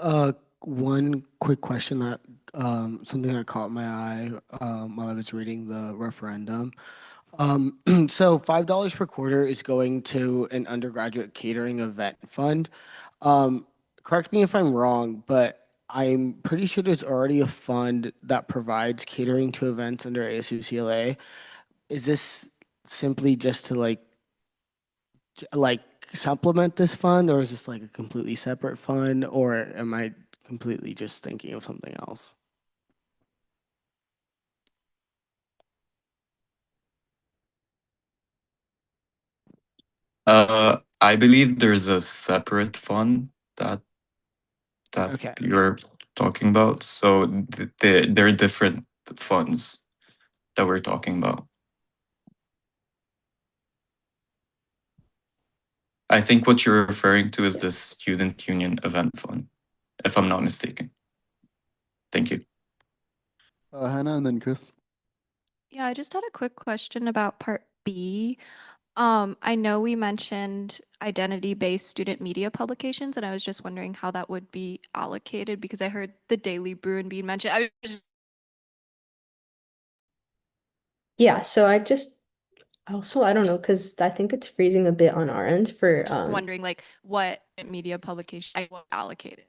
one quick question that something that caught my eye while I was reading the referendum. So $5 per quarter is going to an undergraduate catering event fund. Correct me if I'm wrong, but I'm pretty sure there's already a fund that provides catering to events under ASU-CLA. Is this simply just to like supplement this fund, or is this like a completely separate fund, or am I completely just thinking of something else? I believe there's a separate fund that Okay. you're talking about. So there are different funds that we're talking about. I think what you're referring to is the Student Union Event Fund, if I'm not mistaken. Thank you. Hannah and then Chris. Yeah, I just had a quick question about part B. I know we mentioned identity-based student media publications, and I was just wondering how that would be allocated because I heard the Daily Bruin being mentioned. I was just Yeah, so I don't know, because I think it's freezing a bit on our end for wondering like what media publication I will allocate it.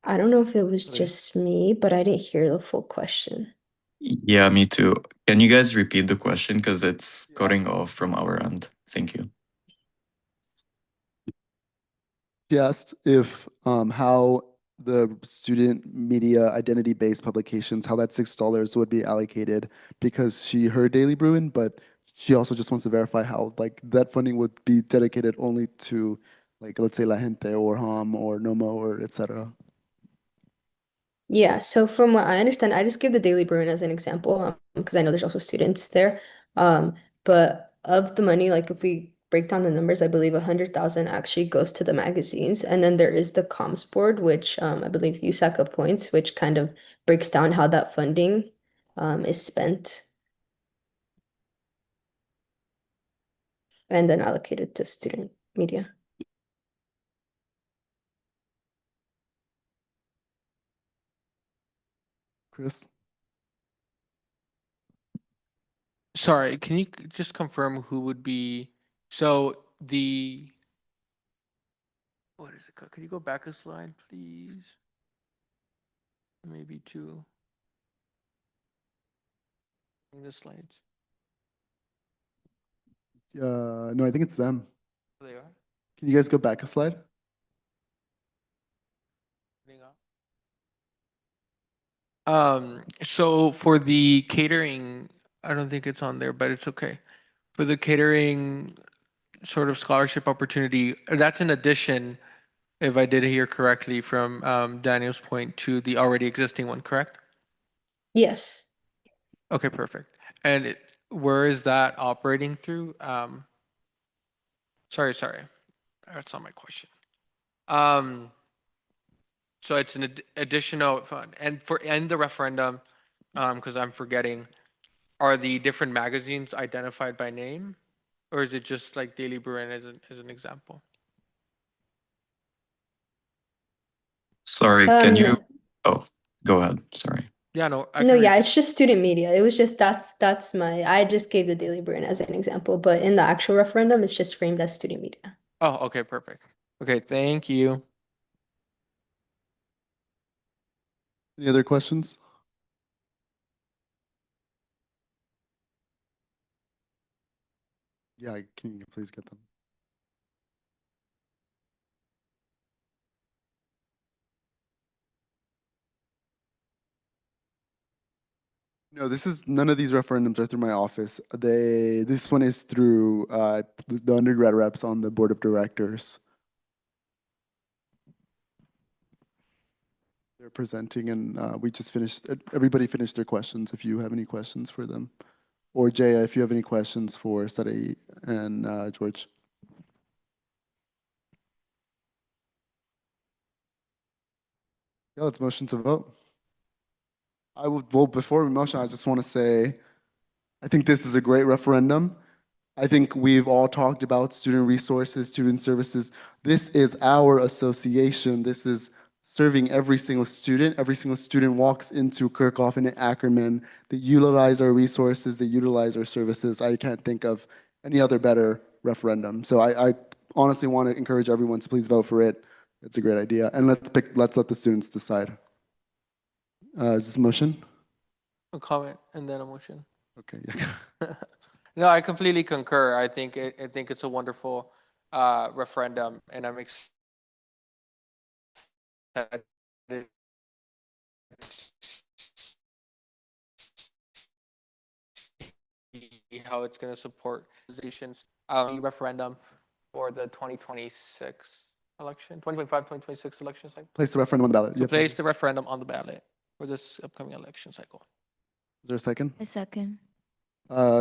I don't know if it was Really? just me, but I didn't hear the full question. Yeah, me too. Can you guys repeat the question? Because it's cutting off from our end. Thank you. She asked if how the student media identity-based publications, how that $6 would be allocated, because she heard Daily Bruin, but she also just wants to verify how like that funding would be dedicated only to like let's say La Gente or Ham or Nomo or etc. Yeah, so from what I understand, I just gave the Daily Bruin as an example, because I know there's also students there. But of the money, like if we break down the numbers, I believe 100,000 actually goes to the magazines, and then there is the comms board, which I believe USAC appoints, which kind of breaks down how that funding is spent and then allocated to student media. Chris? Sorry, can you just confirm who would be, so the, what is it called? Can you go back a slide, please? Maybe two. In the slides. No, I think it's them. There they are. Can you guys go back a slide? So for the catering, I don't think it's on there, but it's okay. For the catering sort of scholarship opportunity, that's in addition, if I did hear correctly from Daniel's point, to the already existing one, correct? Yes. Okay, perfect. And where is that operating through? Sorry, that's not my question. So it's an additional fund, and the referendum, because I'm forgetting, are the different magazines identified by name, or is it just like Daily Bruin as an example? Sorry, can you? No. Oh, go ahead. Sorry. Yeah, no, I No, can yeah, read. it's just student media. It was just that's my I just gave the Daily Bruin as an example, but in the actual referendum, it's just framed as student media. Oh, okay, perfect. Okay, thank you. Any other questions? Yeah, can you please get them? No, none of these referendums are through my office. This one is through the undergrad reps on the board of directors. They're presenting, and we just finished. Everybody finished their questions. If you have any questions for them, or Jaya, if you have any questions for Study and George. Yeah, let's motion to vote. Well, before we motion, I just want to say, I think this is a great referendum. I think we've all talked about student resources, student services. This is our association. This is serving every single student. Every single student walks into Kirkhoff and Ackerman. They utilize our resources. They utilize our services. I can't think of any other better referendum. So I honestly want to encourage everyone to please vote for it. It's a great idea. And let's let the students decide. Is this a motion? A comment and then a motion. Okay. Yeah. No, I completely concur. I think it's a wonderful referendum, and I'm excited how it's going to support organizations. Referendum for the 2026 election, 2025, 2026 election cycle. Place the referendum on the ballot. To place the referendum on the ballot for this upcoming election cycle. Is there a second? A second.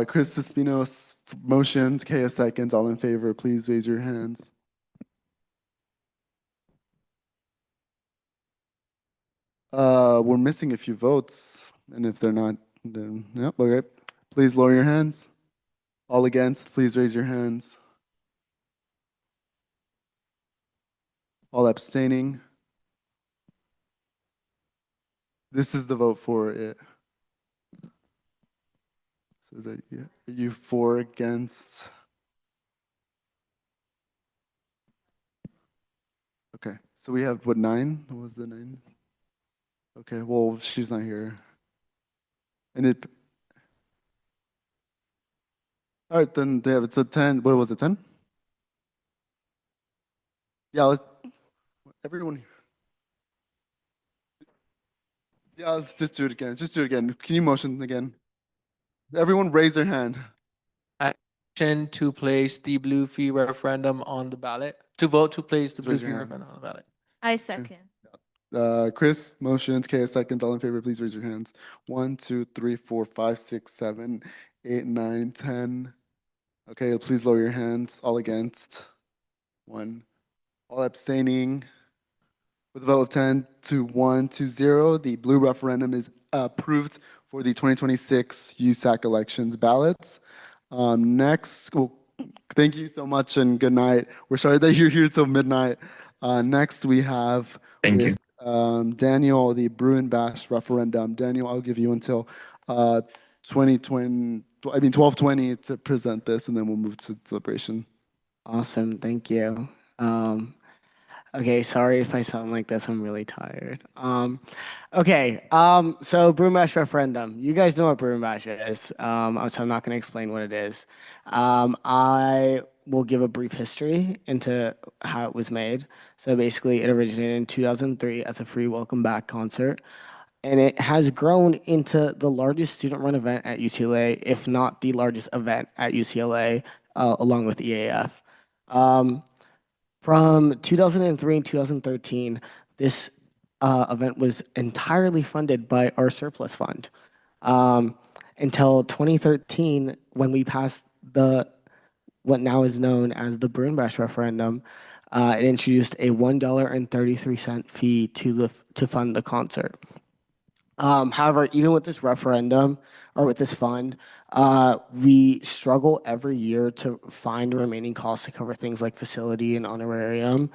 Chris Espinos motions, Kaya seconds. All in favor, please raise your hands. We're missing a few votes, and if they're not, then yep, okay. Please lower your hands. All against, please raise your hands. All abstaining. This is the vote for it. So is that, yeah, are you for, against? Okay, so we have what, 9? What was the 9? Okay, well, she's not here. And all right, then they have, it's a 10, what was it, 10? Yeah, everyone. Yeah, let's just do it again. Just do it again. Can you motion again? Everyone raise their hand. Action to place the blue fee referendum on the ballot. To vote to place the blue Raise fee your hand. referendum on the ballot. I second. Chris motions, Kaya seconds. All in favor, please raise your hands. 1, 2, 3, 4, 5, 6, 7, 8, 9, 10. Okay, please lower your hands. All against. 1. All abstaining. With a vote of 10 to 1 to 0, the blue referendum is approved for the 2026 USAC elections ballots. Next, well, thank you so much and good night. We're sorry that you're here till midnight. Next, we have Thank you. Daniel, the Bruin Bash referendum. Daniel, I'll give you until 12:20 to present this, and then we'll move to deliberation. Awesome, thank you. Okay, sorry if I sound like this. I'm really tired. Okay, so Broom Bash referendum. You guys know what Broom Bash is, so I'm not going to explain what it is. I will give a brief history into how it was made. So basically, it originated in 2003 as a free welcome back concert, and it has grown into the largest student-run event at UCLA, if not the largest event at UCLA, along with EAF. From 2003 and 2013, this event was entirely funded by our surplus fund. Until 2013, when we passed what now is known as the Bruin Bash referendum, it introduced a $1.33 fee to fund the concert. However, even with this referendum or with this fund, we struggle every year to find remaining costs to cover things like facility and honorarium,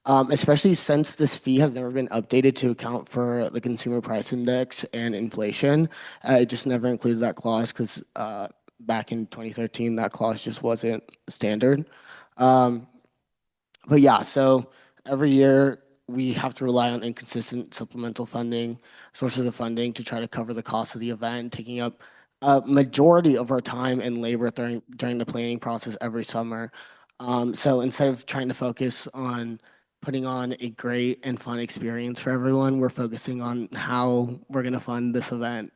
especially since this fee has never been updated to account for the consumer price index and inflation. It just never included that clause because back in 2013, that clause just wasn't standard. But yeah, so every year we have to rely on inconsistent supplemental funding, sources of funding to try to cover the cost of the event, taking up a majority of our time and labor during the planning process every summer. So instead of trying to focus on putting on a great and fun experience for everyone, we're focusing on how we're going to fund this event,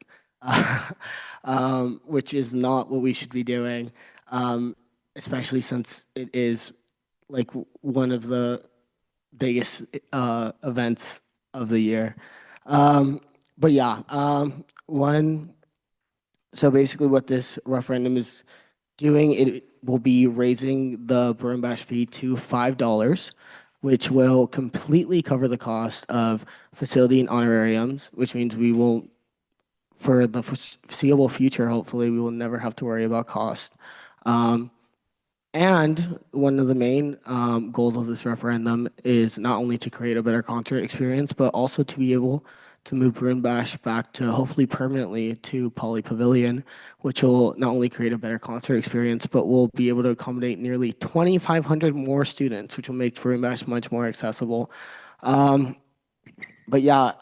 which is not what we should be doing, especially since it is like one of the biggest events of the year. But yeah, so basically what this referendum is doing, it will be raising the Burn Bash fee to $5, which will completely cover the cost of facility and honorariums, which means we will, for the foreseeable future, hopefully, we will never have to worry about cost. And one of the main goals of this referendum is not only to create a better concert experience, but also to be able to move Bruin Bash back to hopefully permanently to Poly Pavilion, which will not only create a better concert experience, but will be able to accommodate nearly 2,500 more students, which will make Bruin Bash much more accessible. But yeah,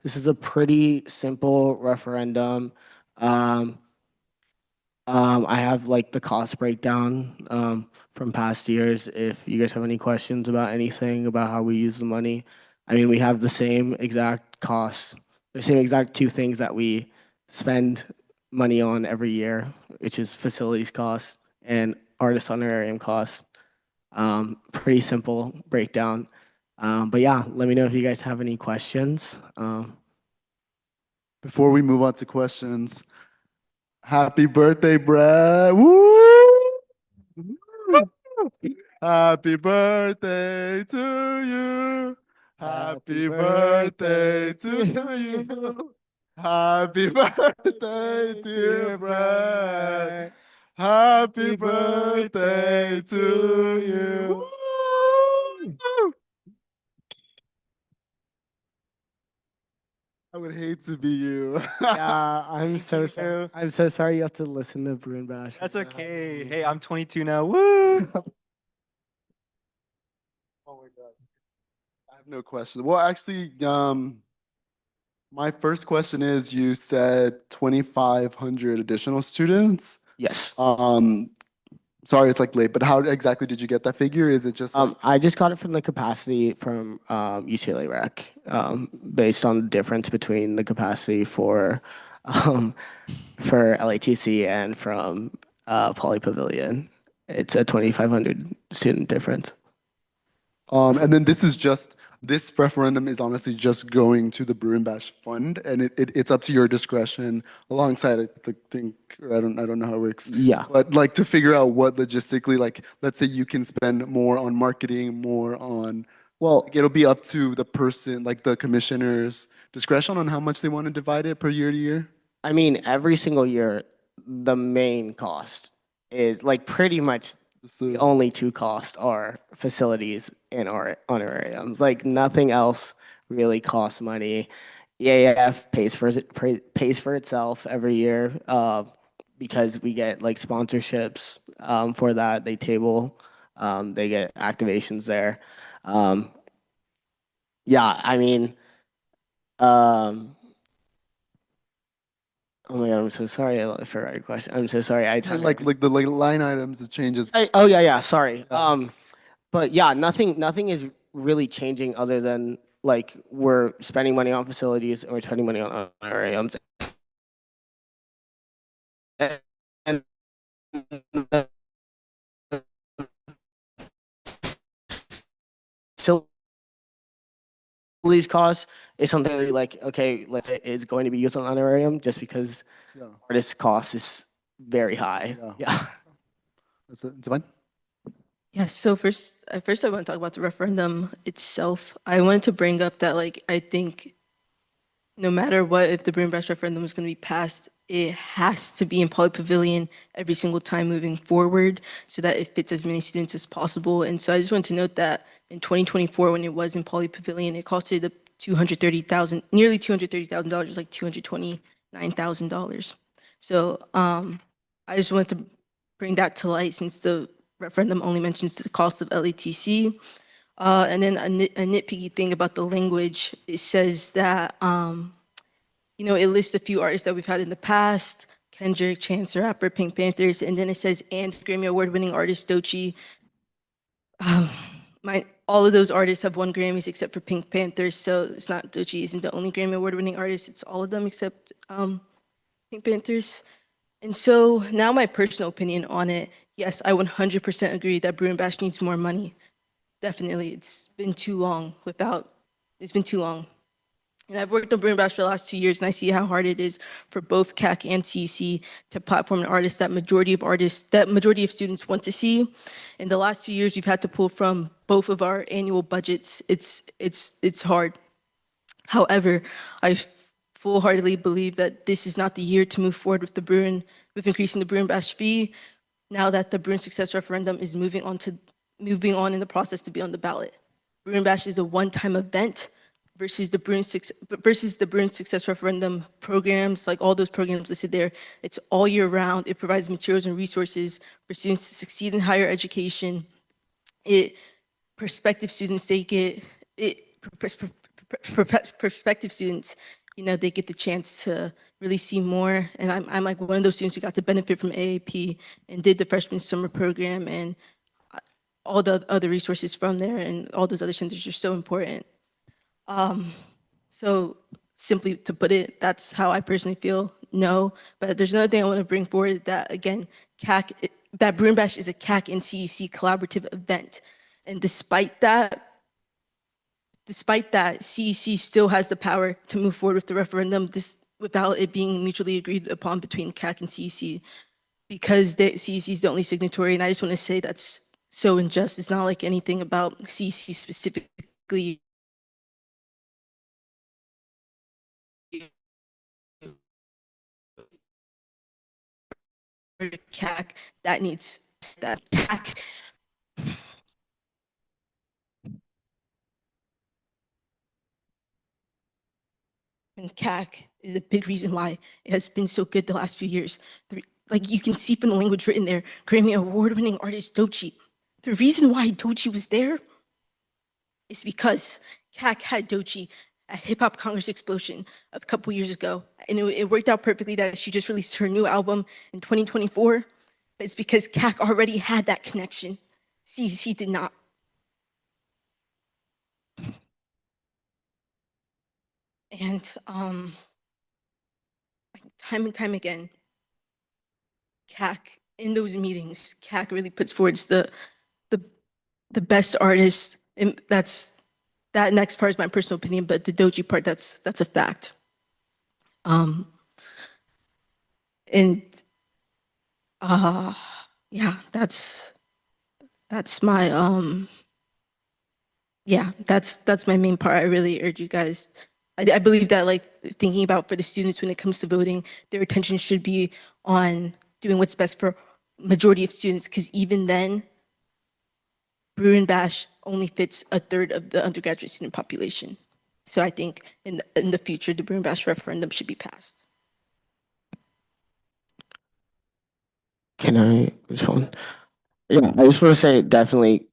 this is a pretty simple referendum. I have like the cost breakdown from past years. If you guys have any questions about anything about how we use the money, I mean, we have the same exact costs, the same exact two things that we spend money on every year, which is facilities costs and artist honorarium costs. Pretty simple breakdown. But yeah, let me know if you guys have any questions. Before we move on to questions, happy birthday, Brad. Woo! Happy birthday to you. Happy birthday to you. Happy birthday, dear Brad. Happy birthday to you. I would hate to be you. Yeah, I'm so sorry. I'm so sorry you have to listen to Bruin Bash. That's okay. Hey, I'm 22 now. Woo! Oh my God. I have no question. Well, actually, my first question is you said 2,500 additional students. Yes. Sorry, it's like late, but how exactly did you get that figure? Is it just like, I just got it from the capacity from UCLA Rec, based on the difference between the capacity for LATC and from Poly Pavilion. It's a 2,500 student difference. And then this referendum is honestly just going to the Brew and Bash Fund, and it's up to your discretion alongside, I think, or I don't know how it works. Yeah. But like to figure out what logistically, like, let's say you can spend more on marketing, more on, Well, like, it'll be up to the person, like the commissioner's discretion on how much they want to divide it per year to year. I mean, every single year, the main cost is like pretty much the only two costs are facilities and our honorariums. Like nothing else really costs money. EAF pays for itself every year because we get like sponsorships for that. They table, they get activations there. Um, yeah, I mean, um, oh my God, I'm so sorry. I forgot your question. I'm so sorry. Like the like line items, it changes. Oh yeah, sorry. But yeah, nothing is really changing other than like we're spending money on facilities and we're spending money on honorariums. And the facilities cost is something that like, okay, let's say is going to be used on honorarium just because Yeah. artist cost is very high. Yeah. That's it. Divine? Yes, so first I want to talk about the referendum itself. I wanted to bring up that like I think no matter what, if the Broome Brush referendum is going to be passed, it has to be in Poly Pavilion every single time moving forward so that it fits as many students as possible. And so I just want to note that in 2024, when it was in Poly Pavilion, it costed nearly $230,000, like $229,000. So I just wanted to bring that to light since the referendum only mentions the cost of LATC. And then a nitpicky thing about the language, it says that, it lists a few artists that we've had in the past, Kendrick, Chance the Rapper, Pink Panthers, and then it says, and Grammy Award-winning artist Doechii. All of those artists have won Grammys except for Pink Panthers, so it's not Doechii isn't the only Grammy Award-winning artist, it's all of them except Pink Panthers. And so now my personal opinion on it, yes, I 100% agree that Brew and Bash needs more money. Definitely, it's been too long. And I've worked on Brew and Bash for the last 2 years, and I see how hard it is for both CAC and CEC to platform an artist that majority of students want to see. In the last 2 years, we've had to pull from both of our annual budgets. It's hard. However, I full-heartedly believe that this is not the year to move forward with increasing the Brew and Bash fee. Now that the Bruin Success Referendum is moving on in the process to be on the ballot. Bruin Bash is a one-time event versus the Bruin Success Referendum programs, like all those programs listed there. It's all year round. It provides materials and resources for students to succeed in higher education. Prospective students, prospective students, they get the chance to really see more. And I'm like one of those students who got to benefit from AAP and did the freshman summer program and all the other resources from there, and all those other centers are so important. So simply to put it, that's how I personally feel, no. But there's another thing I want to bring forward that, again, that Brew and Bash is a CAC and CEC collaborative event. And despite that, CEC still has the power to move forward with the referendum without it being mutually agreed upon between CAC and CEC, because CEC is the only signatory. And I just want to say that's so unjust. It's not like anything about CEC specifically. CAC that needs that CAC. And CAC is a big reason why it has been so good the last few years. Like you can see from the language written there, Grammy Award-winning artist Doechii. The reason why Doechii was there is because CAC had Doechii at Hip Hop Congress Explosion a couple years ago. And it worked out perfectly that she just released her new album in 2024. But it's because CAC already had that connection. CEC did not. And time and time again, CAC in those meetings, CAC really puts forward the best artists And that next part is my personal opinion, but the doji part, that's a fact. And yeah, that's my yeah, that's my main part. I really urge you guys. I believe that like thinking about for the students when it comes to voting, their attention should be on doing what's best for majority of students, because even then, Brew and Bash only fits a third of the undergraduate student population. So I think in the future, the Brew and Bash referendum should be passed. Can I respond? Yeah, I just want to say definitely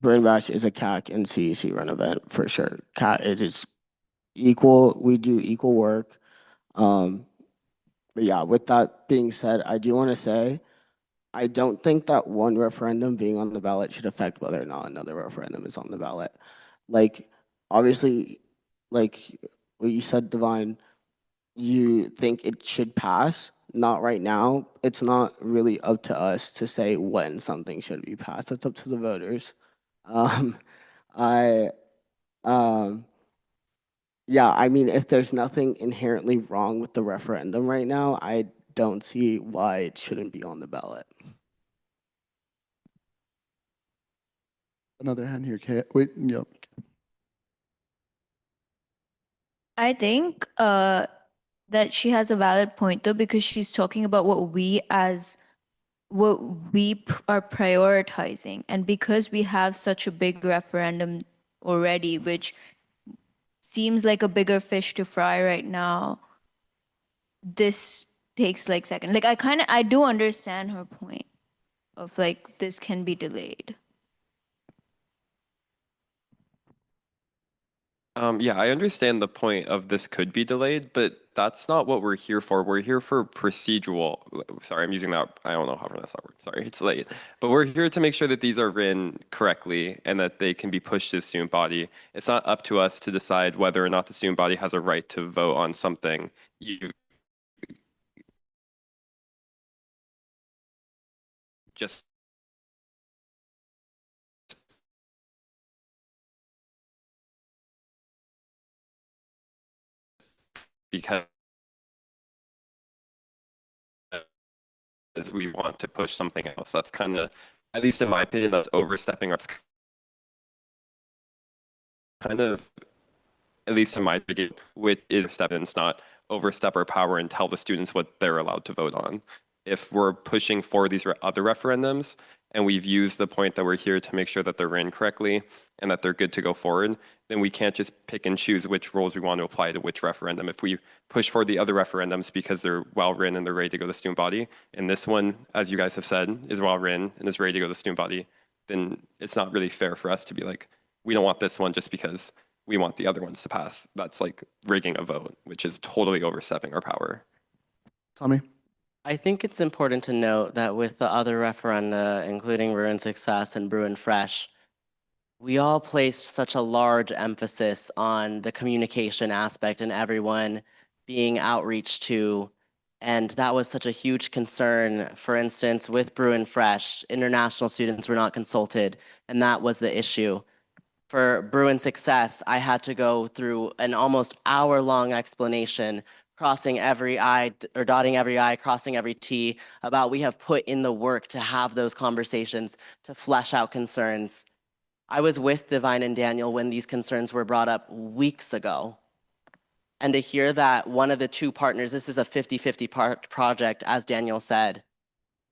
Brain Bash is a CAC and CEC run event for sure. CAC, it is equal, we do equal work. But yeah, with that being said, I do want to say I don't think that one referendum being on the ballot should affect whether or not another referendum is on the ballot. Like, obviously, like what you said, Divine, you think it should pass. Not right now. It's not really up to us to say when something should be passed. It's up to the voters. Um, I, um, yeah, I mean, if there's nothing inherently wrong with the referendum right now, I don't see why it shouldn't be on the ballot. Another hand here, Kaya. Wait, yep. I think that she has a valid point though, because she's talking about what we are prioritizing. And because we have such a big referendum already, which seems like a bigger fish to fry right now, this takes like second. Like I do understand her point of like this can be delayed. Yeah, I understand the point of this could be delayed, but that's not what we're here for. We're here for procedural. Sorry, I'm using that. I don't know how to pronounce that word. Sorry, it's late. But we're here to make sure that these are written correctly and that they can be pushed to the student body. It's not up to us to decide whether or not the student body has a right to vote on something. You just because we want to push something else. That's kind of, at least in my opinion, that's overstepping our kind of, at least in my opinion, with is step in, it's not overstep our power and tell the students what they're allowed to vote on. If we're pushing for these other referendums and we've used the point that we're here to make sure that they're written correctly and that they're good to go forward, then we can't just pick and choose which rules we want to apply to which referendum. If we push for the other referendums because they're well written and they're ready to go to the student body, and this one, as you guys have said, is well written and is ready to go to the student body, then it's not really fair for us to be like, we don't want this one just because we want the other ones to pass. That's like rigging a vote, which is totally overstepping our power. Tommy? I think it's important to note that with the other referenda, including Brew and Success and Brew and Fresh, we all placed such a large emphasis on the communication aspect and everyone being outreach to. And that was such a huge concern. For instance, with Brew and Fresh, international students were not consulted, and that was the issue. For Brew and Success, I had to go through an almost hour-long explanation, crossing every I or dotting every I, crossing every T, about we have put in the work to have those conversations, to flesh out concerns. I was with Divine and Daniel when these concerns were brought up weeks ago. And to hear that one of the two partners, this is a 50-50 project, as Daniel said,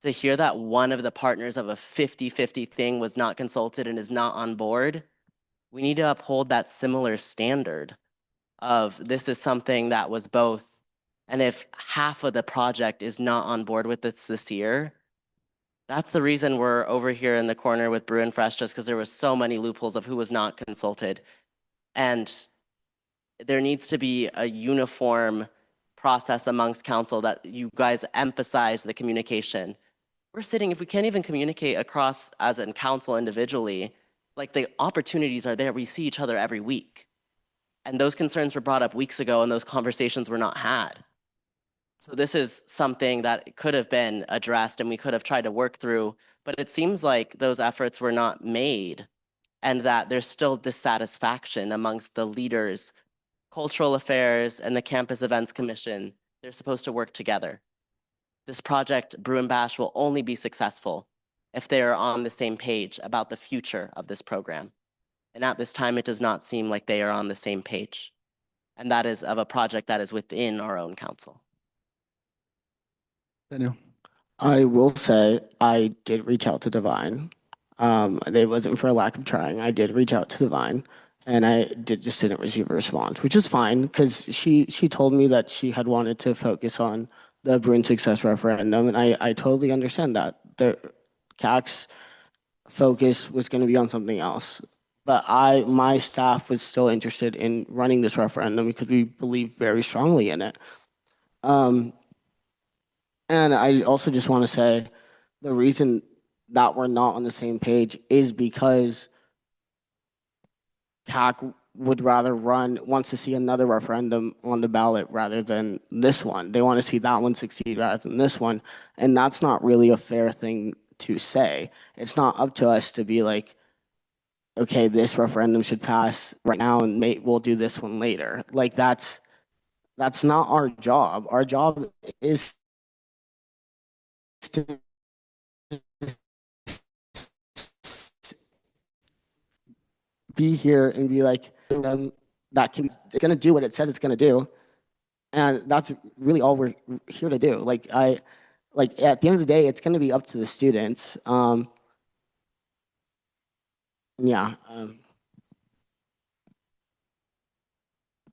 to hear that one of the partners of a 50-50 thing was not consulted and is not on board, we need to uphold that similar standard of this is something that was both. And if half of the project is not on board with this year, that's the reason we're over here in the corner with Brew and Fresh, just because there was so many loopholes of who was not consulted. And there needs to be a uniform process amongst council that you guys emphasize the communication. We're sitting, if we can't even communicate across as in council individually, like the opportunities are there. We see each other every week. And those concerns were brought up weeks ago and those conversations were not had. So this is something that could have been addressed and we could have tried to work through, but it seems like those efforts were not made. and that there's still dissatisfaction amongst the leaders, cultural affairs, and the campus events commission. They're supposed to work together. This project, Brew and Bash, will only be successful if they are on the same page about the future of this program. And at this time, it does not seem like they are on the same page. And that is of a project that is within our own council. Daniel. I will say I did reach out to Divine. It wasn't for a lack of trying. I did reach out to Divine, and I just didn't receive a response, which is fine because she told me that she had wanted to focus on the Bruin Success referendum, and I totally understand that. The CAC's focus was going to be on something else. But my staff was still interested in running this referendum because we believe very strongly in it. And I also just want to say the reason that we're not on the same page is because CAC would rather wants to see another referendum on the ballot rather than this one. They want to see that one succeed rather than this one. And that's not really a fair thing to say. It's not up to us to be like, okay, this referendum should pass right now and we'll do this one later. Like that's not our job. Our job is to be here and be like, that can it's gonna do what it says it's gonna do, and that's really all we're here to do. Like at the end of the day, it's gonna be up to the students. Yeah.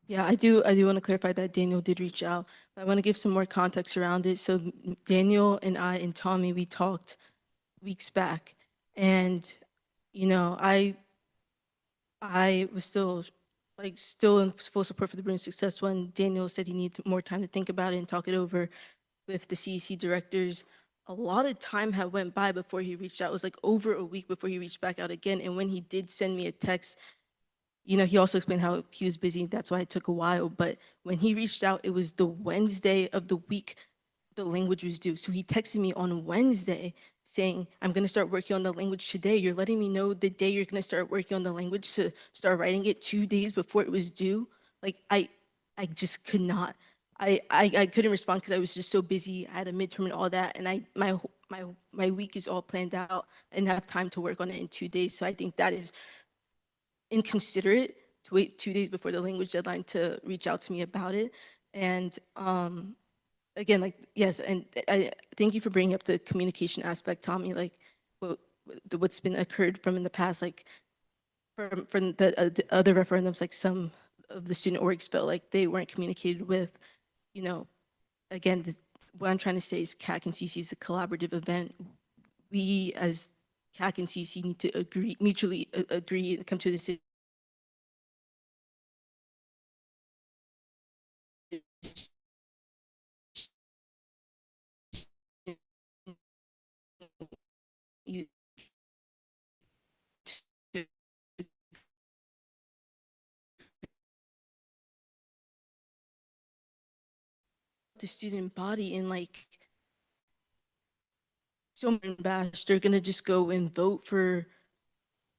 Yeah, I do want to clarify that Daniel did reach out. But I want to give some more context around it. So Daniel and I and Tommy, we talked weeks back, and you know, I was still in full support for the Bruin Success when Daniel said he needed more time to think about it and talk it over with the CEC directors. A lot of time had went by before he reached out. It was like over a week before he reached back out again. And when he did send me a text, you know, he also explained how he was busy. That's why it took a while. But when he reached out, it was the Wednesday of the week the language was due. So he texted me on Wednesday saying, I'm going to start working on the language today. You're letting me know the day you're going to start working on the language to start writing it 2 days before it was due. Like I just could not. I couldn't respond because I was just so busy. I had a midterm and all that. And my week is all planned out. I didn't have time to work on it in 2 days. So I think that is inconsiderate to wait 2 days before the language deadline to reach out to me about it. And again, like, yes, and I thank you for bringing up the communication aspect, Tommy, like what's been occurred from in the past, like from the other referendums, like some of the student orgs felt like they weren't communicated with, you know, again, what I'm trying to say is CAC and CC is a collaborative event. We as CAC and CC need to mutually agree and come to this the student body and like so many bash, they're gonna just go and vote for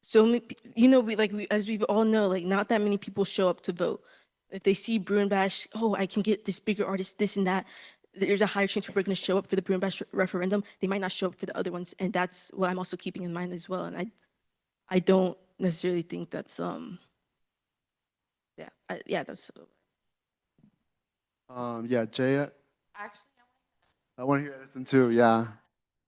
so many, you know, as we all know, like not that many people show up to vote. If they see Bruin Bash, oh, I can get this bigger artist, this and that, there's a higher chance people are going to show up for the Bruin Bash referendum. They might not show up for the other ones, and that's what I'm also keeping in mind as well. And I don't necessarily think that's that's. Yeah, Jay. Actually, I want to hear Edison too. Yeah,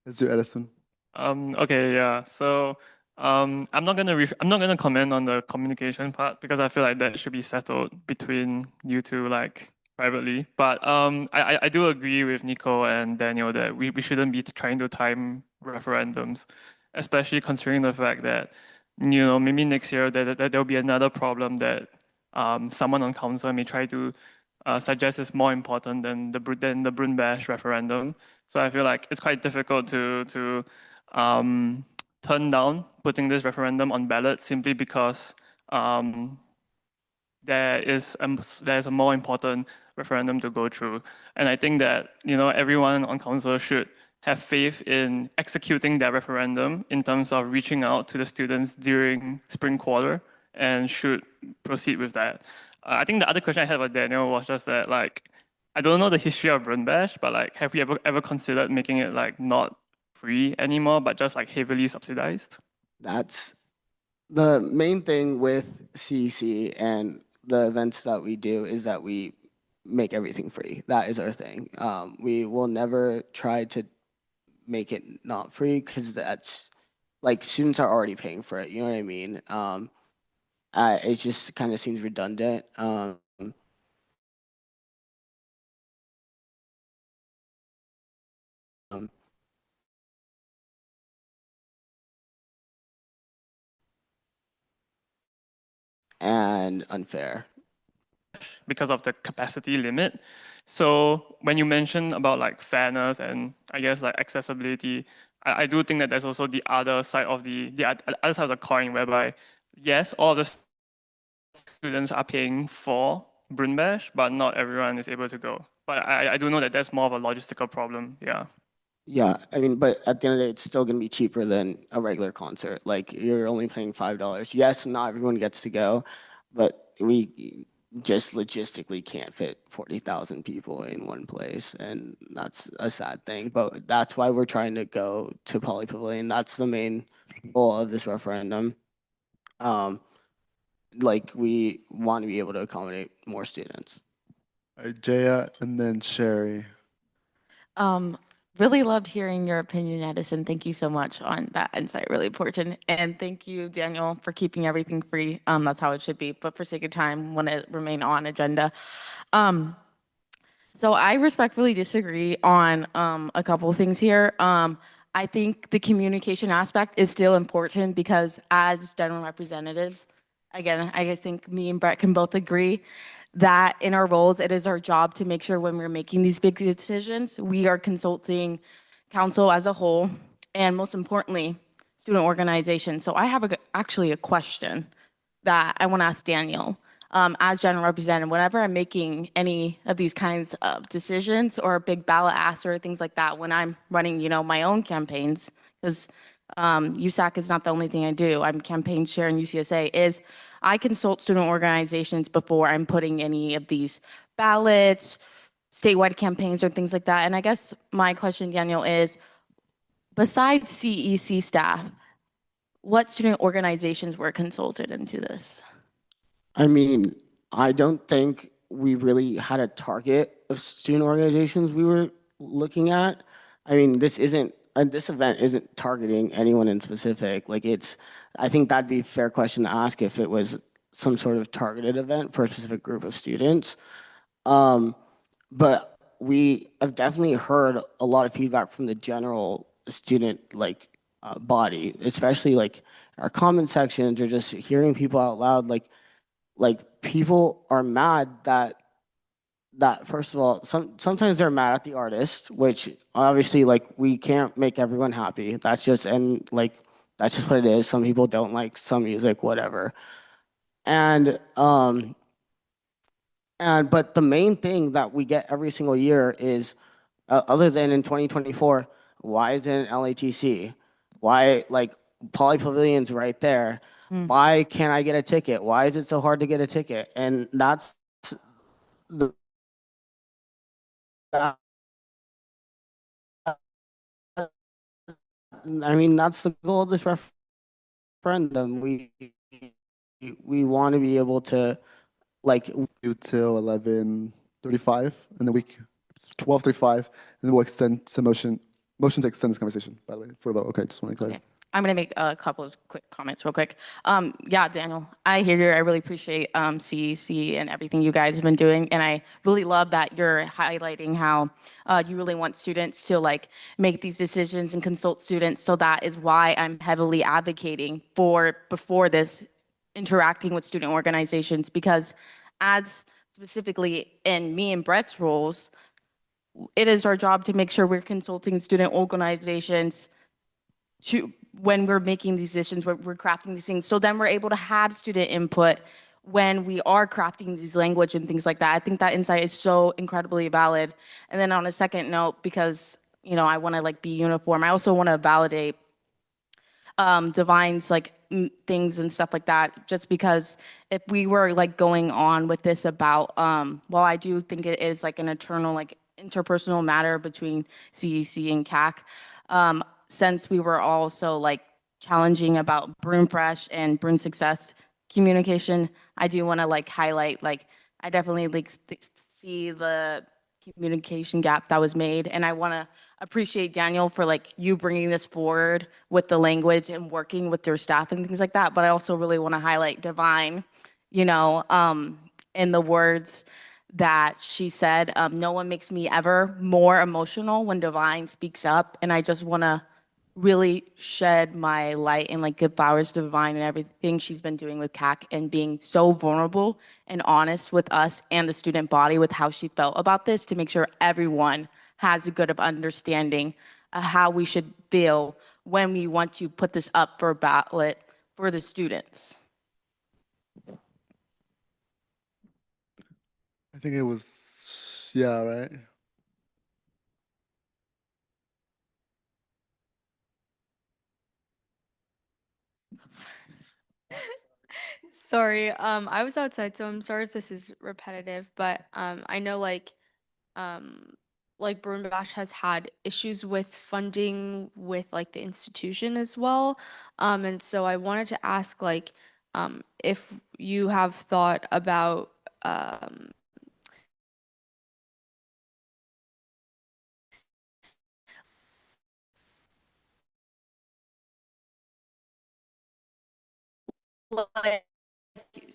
let's do Edison. Okay, yeah. So, I'm not gonna comment on the communication part because I feel like that should be settled between you two, like privately. But I do agree with Nico and Daniel that we shouldn't be trying to time referendums, especially considering the fact that, you know, maybe next year that there'll be another problem that someone on council may try to suggest is more important than the Brun Bash referendum. So I feel like it's quite difficult to turn down putting this referendum on ballot simply because there's a more important referendum to go through. And I think that, you know, everyone on council should have faith in executing their referendum in terms of reaching out to the students during spring quarter and should proceed with that. I think the other question I had about Daniel was just that, like, I don't know the history of Brun Bash, but like, have we ever considered making it like not free anymore, but just like heavily subsidized? That's the main thing with CEC and the events that we do is that we make everything free. That is our thing. We will never try to make it not free because that's like students are already paying for it. You know what I mean? It just kind of seems redundant. And unfair. Because of the capacity limit. So when you mention about like fairness and I guess like accessibility, I do think that there's also the other side of the other side of the coin, whereby yes, all of the students are paying for Brun Bash, but not everyone is able to go. But I do know that that's more of a logistical problem. Yeah. Yeah, I mean, but at the end of the day, it's still gonna be cheaper than a regular concert. Like you're only paying $5. Yes, not everyone gets to go, but we just logistically can't fit 40,000 people in one place, and that's a sad thing. But that's why we're trying to go to Poly Pavilion. That's the main goal of this referendum. Like we want to be able to accommodate more students. All right, Jaya, and then Sherry. Really loved hearing your opinion, Edison. Thank you so much on that insight. Really important. And thank you, Daniel, for keeping everything free. That's how it should be. But for sake of time, want to remain on agenda. So I respectfully disagree on a couple of things here. I think the communication aspect is still important because as general representatives, again, I think me and Brett can both agree that in our roles, it is our job to make sure when we're making these big decisions, we are consulting council as a whole, and most importantly, student organizations. So I have actually a question that I want to ask Daniel. As general representative, whenever I'm making any of these kinds of decisions or big ballot asks or things like that, when I'm running, my own campaigns, because USAC is not the only thing I do. I'm campaign chair in UCSA. Is I consult student organizations before I'm putting any of these ballots, statewide campaigns, or things like that. And I guess my question, Daniel, is besides CEC staff, what student organizations were consulted into this? I mean, I don't think we really had a target of student organizations we were looking at. I mean, this event isn't targeting anyone in specific. Like I think that'd be a fair question to ask if it was some sort of targeted event for a specific group of students. But we have definitely heard a lot of feedback from the general student body, especially like our comment sections or just hearing people out loud. Like people are mad that first of all, sometimes they're mad at the artist, which obviously like we can't make everyone happy. That's just what it is. Some people don't like some music, whatever. And but the main thing that we get every single year is other than in 2024, why isn't it LATC? Why like Poly Pavilion's right there? Why can't I get a ticket? Why is it so hard to get a ticket? And that's the I mean, that's the goal of this referendum. We want to be able to do till 11:35, and then 12:35, and then we'll extend to motion to extend this conversation, by the way, for a vote. Okay, just want to clarify. Okay. I'm going to make a couple of quick comments real quick. Yeah, Daniel, I hear you. I really appreciate CEC and everything you guys have been doing. And I really love that you're highlighting how you really want students to make these decisions and consult students. So that is why I'm heavily advocating for before this interacting with student organizations, because as specifically in me and Brett's roles, it is our job to make sure we're consulting student organizations when we're making these decisions, we're crafting these things. So then we're able to have student input when we are crafting these language and things like that. I think that insight is so incredibly valid. And then on a second note, because I want to like be uniform. I also want to validate Divine's like things and stuff like that, just because if we were like going on with this about, well, I do think it is like an eternal, like interpersonal matter between CEC and CAC, since we were also like challenging about Broom Fresh and Broom Success communication, I do want to like highlight, like, I definitely like see the communication gap that was made, and I want to appreciate Daniel for like you bringing this forward with the language and working with your staff and things like that. But I also really want to highlight Divine, in the words that she said, no one makes me ever more emotional when Divine speaks up. And I just want to really shed my light and like give flowers to Divine and everything she's been doing with CAC and being so vulnerable and honest with us and the student body with how she felt about this to make sure everyone has a good of understanding of how we should feel when we want to put this up for ballot for the students. I think it was, yeah, right? Sorry, I was outside, so I'm sorry if this is repetitive, but I know like Bruin Bash has had issues with funding with like the institution as well. And so I wanted to ask like if you have thought about like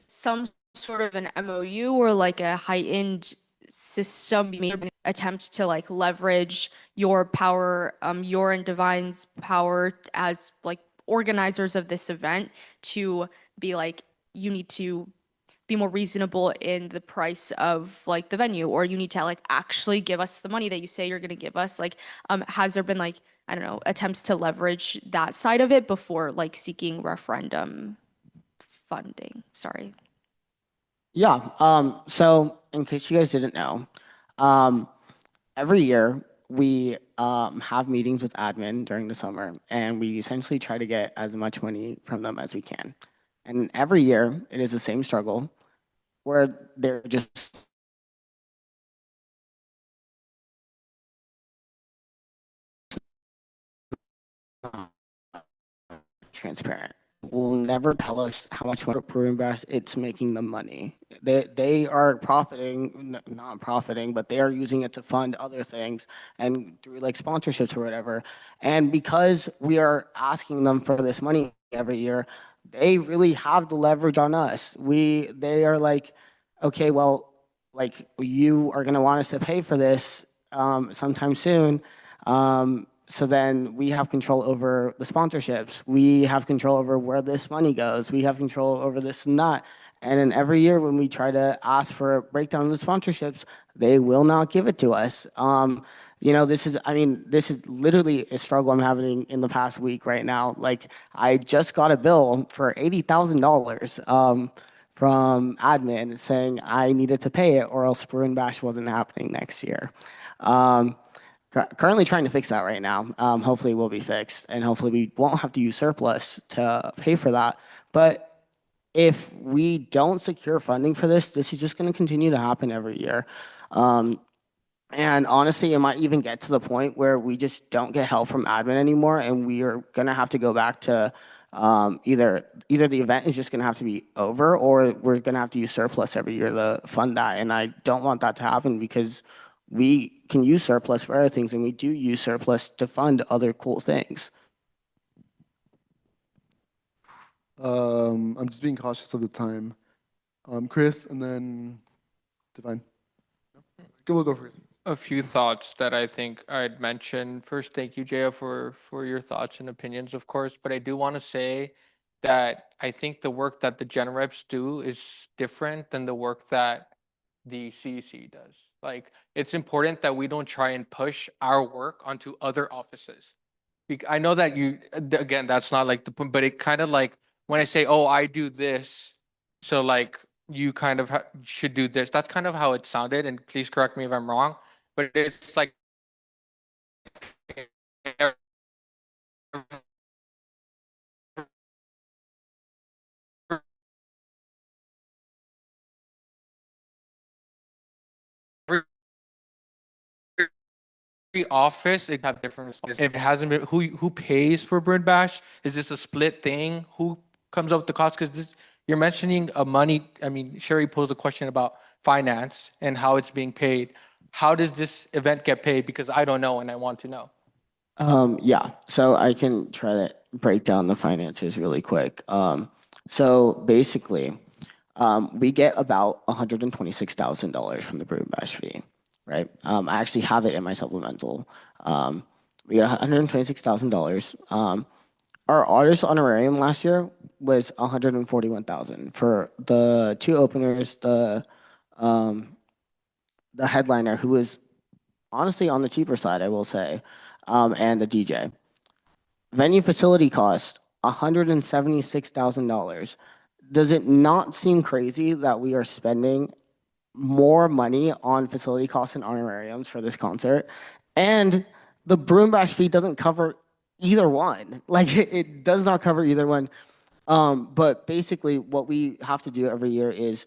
some sort of an MOU or like a heightened system made attempt to like leverage your power, your and Divine's power as like organizers of this event to be like, you need to be more reasonable in the price of like the venue, or you need to like actually give us the money that you say you're going to give us. Like, has there been like, I don't know, attempts to leverage that side of it before like seeking referendum funding? Sorry. Yeah. So in case you guys didn't know, every year we have meetings with admin during the summer, and we essentially try to get as much money from them as we can. And every year it is the same struggle where they're just transparent. Will never tell us how much money per invest it's making them money. They are profiting, not profiting, but they are using it to fund other things and through like sponsorships or whatever. And because we are asking them for this money every year, they really have the leverage on us. They are like, okay, well, like you are gonna want us to pay for this sometime soon. So then we have control over the sponsorships. We have control over where this money goes. We have control over this and that. And then every year when we try to ask for a breakdown of the sponsorships, they will not give it to us. This is literally a struggle I'm having in the past week right now. Like, I just got a bill for $80,000 from admin saying I needed to pay it or else Bruin Bash wasn't happening next year. Currently trying to fix that right now. Hopefully it will be fixed, and hopefully we won't have to use surplus to pay for that. But if we don't secure funding for this, this is just going to continue to happen every year. And honestly, it might even get to the point where we just don't get help from admin anymore, and we are going to have to go back to either the event is just going to have to be over, or we're going to have to use surplus every year to fund that. And I don't want that to happen because we can use surplus for other things, and we do use surplus to fund other cool things. I'm just being cautious of the time. Chris, and then Divine. We'll go first. A few thoughts that I think I'd mention. First, thank you, Jaya, for your thoughts and opinions, of course. But I do want to say that I think the work that the Gen Reps do is different than the work that the CEC does. Like, it's important that we don't try and push our work onto other offices. I know that you, again, that's not like the point, but it kind of like when I say, oh, I do this, so like you kind of should do this. That's kind of how it sounded. And please correct me if I'm wrong, but it's like every office it have different responsibilities. If it hasn't been, who pays for Burn Bash? Is this a split thing? Who comes up with the cost? Because this you're mentioning a money. I mean, Sherry posed a question about finance and how it's being paid. How does this event get paid? Because I don't know and I want to know. Yeah, so I can try to break down the finances really quick. So basically, we get about $126,000 from the Broom Bash fee, right? I actually have it in my supplemental. We got $126,000. Our artist honorarium last year was $141,000 for the two openers, the headliner who was honestly on the cheaper side, I will say, and the DJ. Venue facility cost $176,000. Does it not seem crazy that we are spending more money on facility costs and honorariums for this concert? And the Broom Bash fee doesn't cover either one. Like it does not cover either one. But basically, what we have to do every year is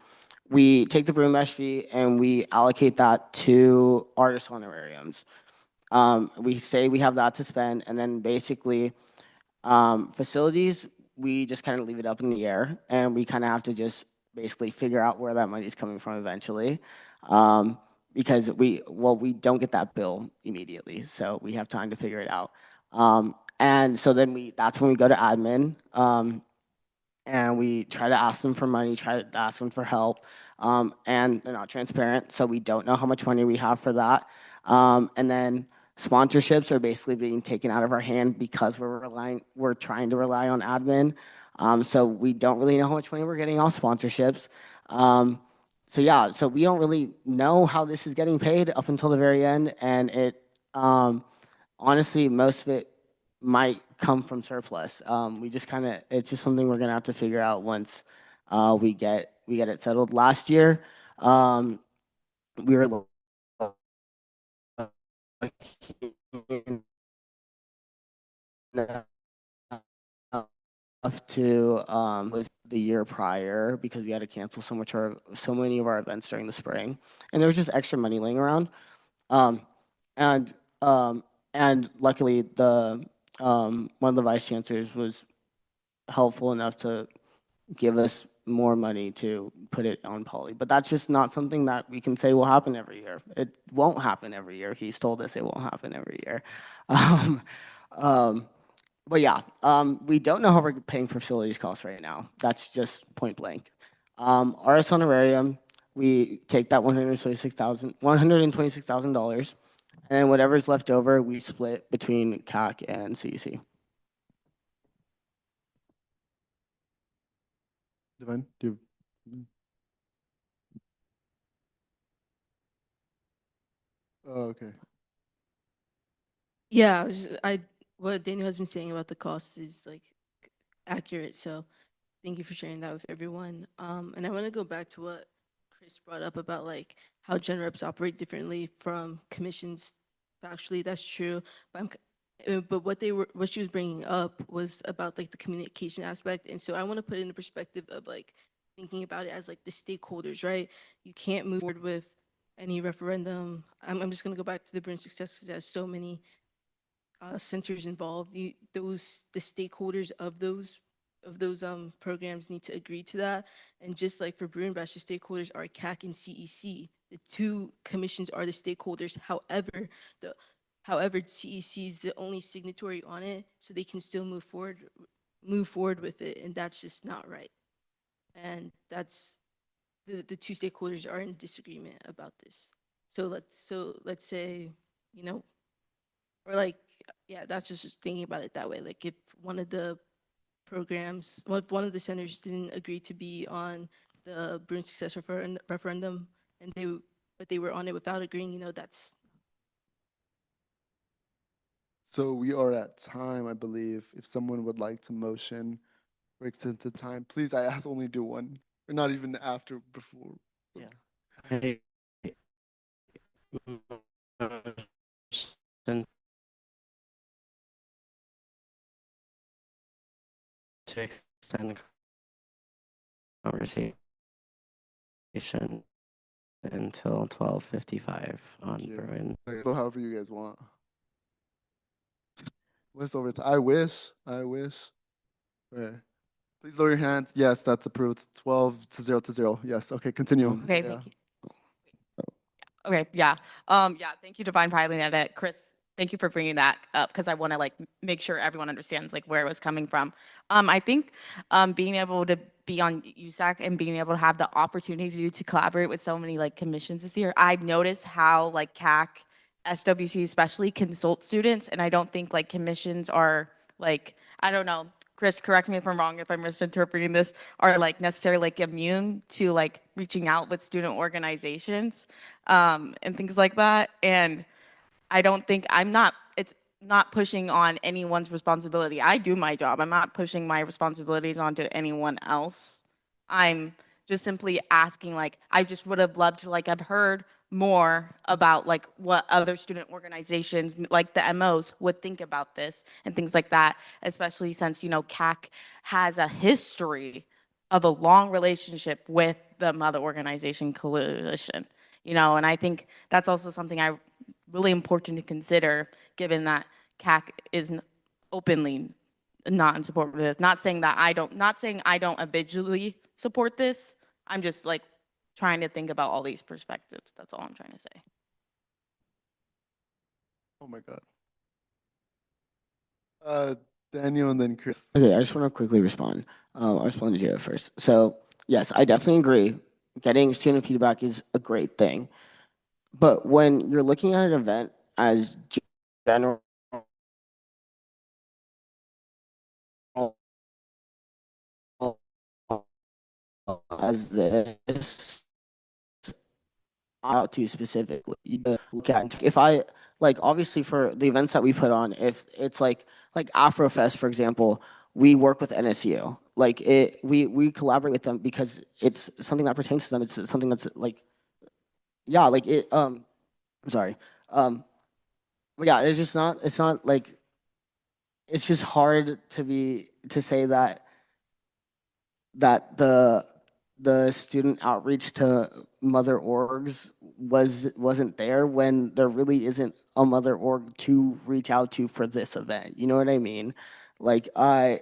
we take the Broom Bash fee and we allocate that to artist honorariums. We say we have that to spend, and then basically facilities, we just kind of leave it up in the air, and we kind of have to just basically figure out where that money is coming from eventually, because we don't get that bill immediately, so we have time to figure it out. And so then that's when we go to admin. And we try to ask them for money, try to ask them for help, and they're not transparent, so we don't know how much money we have for that. And then sponsorships are basically being taken out of our hand because we're trying to rely on admin. So we don't really know how much money we're getting off sponsorships. So yeah, so we don't really know how this is getting paid up until the very end, and honestly, most of it might come from surplus. We just kind of, it's just something we're gonna have to figure out once we get it settled. Last year, we were enough to was the year prior because we had to cancel so many of our events during the spring, and there was just extra money laying around. Um, and and luckily one of the vice chancellors was helpful enough to give us more money to put it on poly. But that's just not something that we can say will happen every year. It won't happen every year. He's told us it won't happen every year. Um, um, but yeah, we don't know how we're paying for facilities costs right now. That's just point blank. RS honorarium, we take that $126,000, and then whatever's left over, we split between CAC and CEC. Divine, do you? Oh, okay. Yeah, what Daniel has been saying about the costs is like accurate. So thank you for sharing that with everyone. And I want to go back to what Chris brought up about like how gen reps operate differently from commissions. Factually, that's true. But what she was bringing up was about like the communication aspect. And so I want to put it in the perspective of like thinking about it as like the stakeholders, right? You can't move forward with any referendum. I'm just gonna go back to the Burn Success because there's so many centers involved. The stakeholders of those programs need to agree to that. And just like for Brew and Bash, the stakeholders are CAC and CEC. The two commissions are the stakeholders. However, CEC is the only signatory on it, so they can still move forward with it, and that's just not right. And that's the two stakeholders are in disagreement about this. So let's say, you know, or like, yeah, that's just thinking about it that way. Like if one of the programs, one of the centers didn't agree to be on the Bruin Success referendum, and but they were on it without agreeing, you know, that's. So we are at time, I believe. If someone would like to motion for extended time, please, I ask only do one, or not even after, before. Yeah. To extend conversation until 12:55 on Bruin. So however you guys want. What's over? I wish. Okay. Please lower your hands. Yes, that's approved. 12-0. Yes. Okay, continue. Okay, Yeah. thank you. Okay, yeah. Yeah, thank you, Divine Piling Edit. Chris, thank you for bringing that up because I want to like make sure everyone understands like where it was coming from. I think being able to be on USAC and being able to have the opportunity to collaborate with so many like commissions this year, I've noticed how like CAC, SWC especially consult students, and I don't think like commissions are like, I don't know, Chris, correct me if I'm wrong, if I'm misinterpreting this, are like necessarily like immune to like reaching out with student organizations and things like that. And I don't think it's not pushing on anyone's responsibility. I do my job. I'm not pushing my responsibilities onto anyone else. I'm just simply asking, like, I just would have loved to like have heard more about like what other student organizations like the MOs would think about this and things like that, especially since, you know, CAC has a history of a long relationship with the Mother Organization Coalition, you know, and I think that's also something I really important to consider, given that CAC is openly not in support of this. Not saying that not saying I don't habitually support this. I'm just like trying to think about all these perspectives. That's all I'm trying to say. Oh my God. Daniel and then Chris. Okay, I just want to quickly respond. I'll respond to Jaya first. So, yes, I definitely agree. Getting student feedback is a great thing. But when you're looking at an event as general as this, out to specifically, you look at if I like obviously for the events that we put on, if it's like Afrofest, for example, we work with NSU. Like we collaborate with them because it's something that pertains to them. It's something that's like, yeah, like it. I'm sorry. But yeah, it's just not. It's not like. It's just hard to say that the student outreach to mother orgs wasn't there when there really isn't a mother org to reach out to for this event. You know what I mean? Our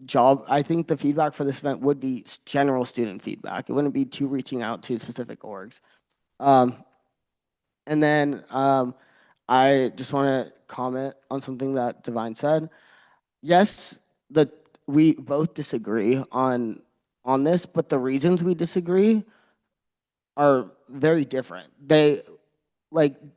job, I think the feedback for this event would be general student feedback. It wouldn't be to reaching out to specific orgs. And then I just want to comment on something that Divine said. Yes, we both disagree on this, but the reasons we disagree are very different.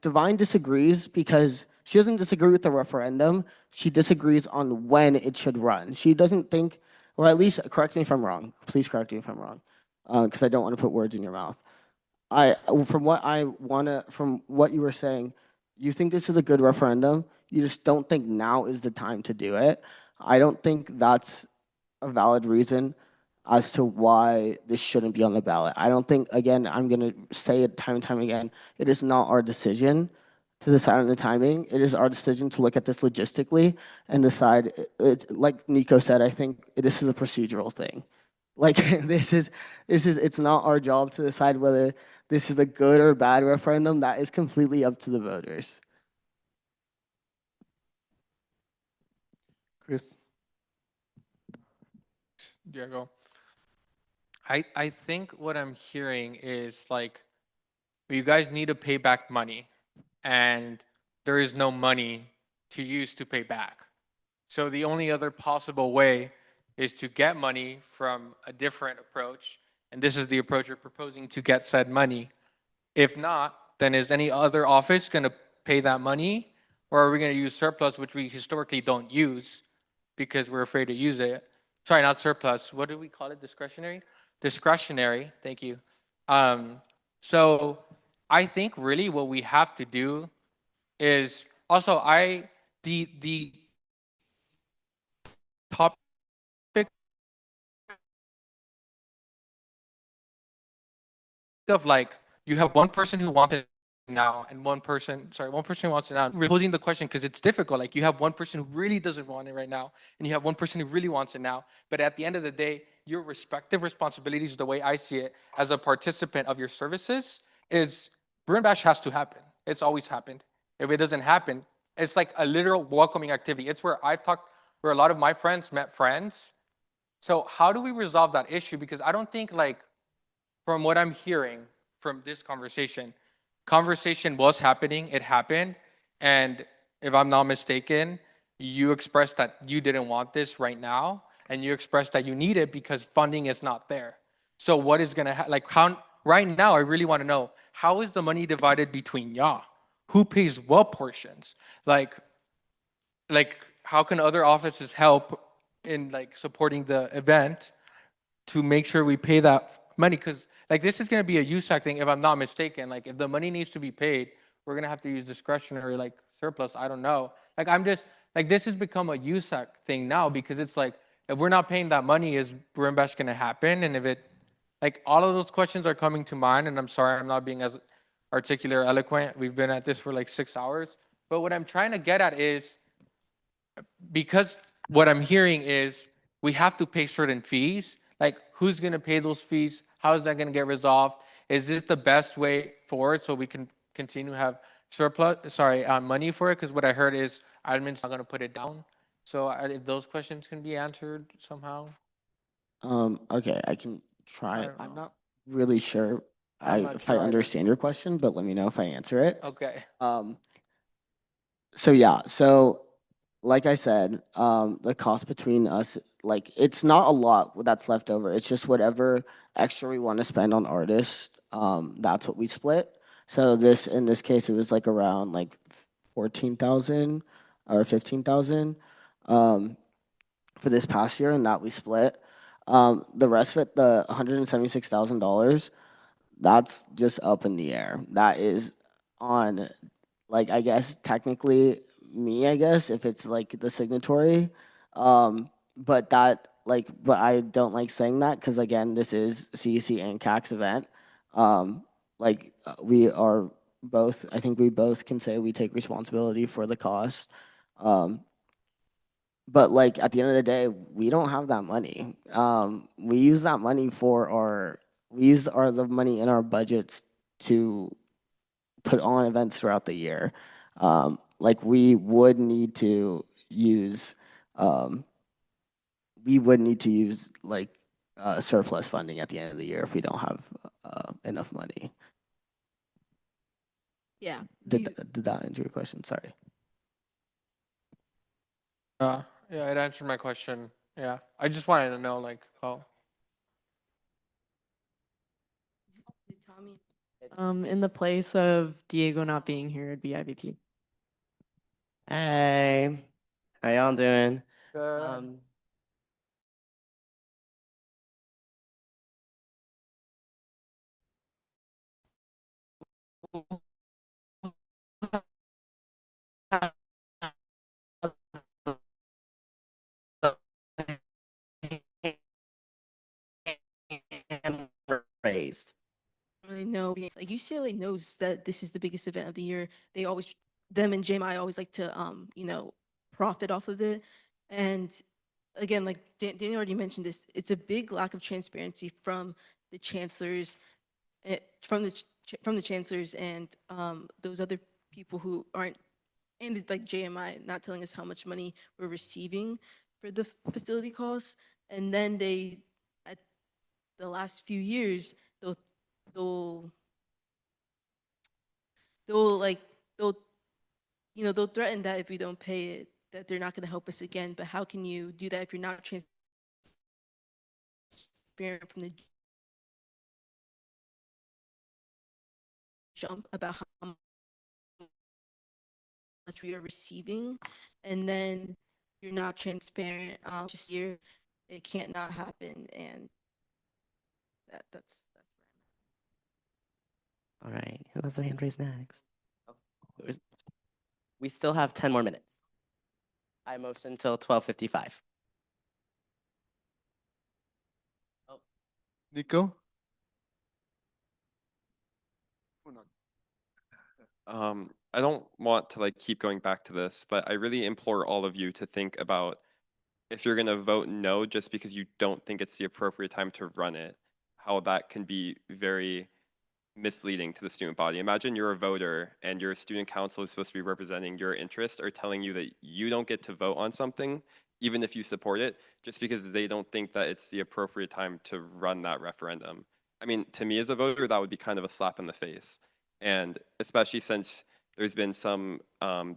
Divine disagrees because she doesn't disagree with the referendum. She disagrees on when it should run. She doesn't think, or at least correct me if I'm wrong. Please correct me if I'm wrong, because I don't want to put words in your mouth. From what you were saying, you think this is a good referendum. You just don't think now is the time to do it. I don't think that's a valid reason as to why this shouldn't be on the ballot. I don't think, again, I'm going to say it time and time again, it is not our decision to decide on the timing. It is our decision to look at this logistically and decide. It's like Nico said, I think this is a procedural thing. Like it's not our job to decide whether this is a good or bad referendum. That is completely up to the voters. Chris. Diego. I think what I'm hearing is like, you guys need to pay back money, and there is no money to use to pay back. So the only other possible way is to get money from a different approach, and this is the approach we're proposing to get said money. If not, then is any other office going to pay that money, or are we going to use surplus, which we historically don't use because we're afraid to use it? Sorry, not surplus. What do we call it? Discretionary? Discretionary. Thank you. So I think really what we have to do is also the topic of like, you have one person who wants it now and one person who wants it now. We're posing the question because it's difficult. Like, you have one person who really doesn't want it right now, and you have one person who really wants it now. But at the end of the day, your respective responsibilities, the way I see it as a participant of your services, is Bruin Bash has to happen. It's always happened. If it doesn't happen, It's like a literal welcoming activity. It's where where a lot of my friends met friends. So how do we resolve that issue? Because I don't think, like, from what I'm hearing from this conversation was happening, it happened. And if I'm not mistaken, you expressed that you didn't want this right now, and you expressed that you need it because funding is not there. So what is gonna like how right now? I really want to know, how is the money divided between y'all? Who pays what portions? Like how can other offices help in like supporting the event to make sure we pay that money? Because like this is going to be a USAC thing, if I'm not mistaken. Like if the money needs to be paid, we're going to have to use discretionary like surplus. I don't know. Like I'm just like this has become a USAC thing now, because it's like if we're not paying that money, is Brimbash going to happen? And if it like all of those questions are coming to mind, and I'm sorry I'm not being as articulate or eloquent. We've been at this for like 6 hours. But what I'm trying to get at is, because what I'm hearing is we have to pay certain fees. Like, who's going to pay those fees? How is that going to get resolved? Is this the best way forward so we can continue to have money for it? Because what I heard is admin's not going to put it down. So if those questions can be answered somehow. Okay, I can try. don't I'm know. not really sure I'm not if I sure either. understand your question, but let me know if I answer it. Okay. So yeah, so like I said, the cost between us, like it's not a lot that's left over. It's just whatever extra we want to spend on artists, that's what we split. So in this case, it was like around like 14,000 or 15,000 for this past year, and that we split. The rest of it, the $176,000, that's just up in the air. That is on, like, I guess technically me, I guess, if it's like the signatory. But but I don't like saying that because again, this is CEC and CAC's event. We are both, I think we both can say we take responsibility for the cost. But like at the end of the day, we don't have that money. We use that money the money in our budgets to put on events throughout the year. Like um, we would need to use like surplus funding at the end of the year if we don't have enough money. Yeah. Did that answer your question? Sorry. Yeah, it answered my question. Yeah, I just wanted to know, like, how. In the place of Diego not being here, it'd be IVP. Hey, how y'all doing? Good. Raised. Really know, like UCLA knows that this is the biggest event of the year. They always, them and JMI always like to, profit off of it. And again, like Danny already mentioned this, it's a big lack of transparency from the chancellors, from the chancellors and those other people who aren't, and like JMI not telling us how much money we're receiving for the facility costs. And then at the last few years, they'll like they'll threaten that if we don't pay it, that they're not going to help us again. But how can you do that if you're not transparent from the jump about how much we are receiving, and then you're not transparent just here? It can't not happen, and that's All right, who has their hand raised next? We still have 10 more minutes. I motion till 12:55. Nico? I don't want to like keep going back to this, but I really implore all of you to think about if you're gonna vote no just because you don't think it's the appropriate time to run it, how that can be very misleading to the student body. Imagine you're a voter and your student council is supposed to be representing your interest or telling you that you don't get to vote on something, even if you support it, just because they don't think that it's the appropriate time to run that referendum. I mean, to me as a voter, that would be kind of a slap in the face. And especially since there's been some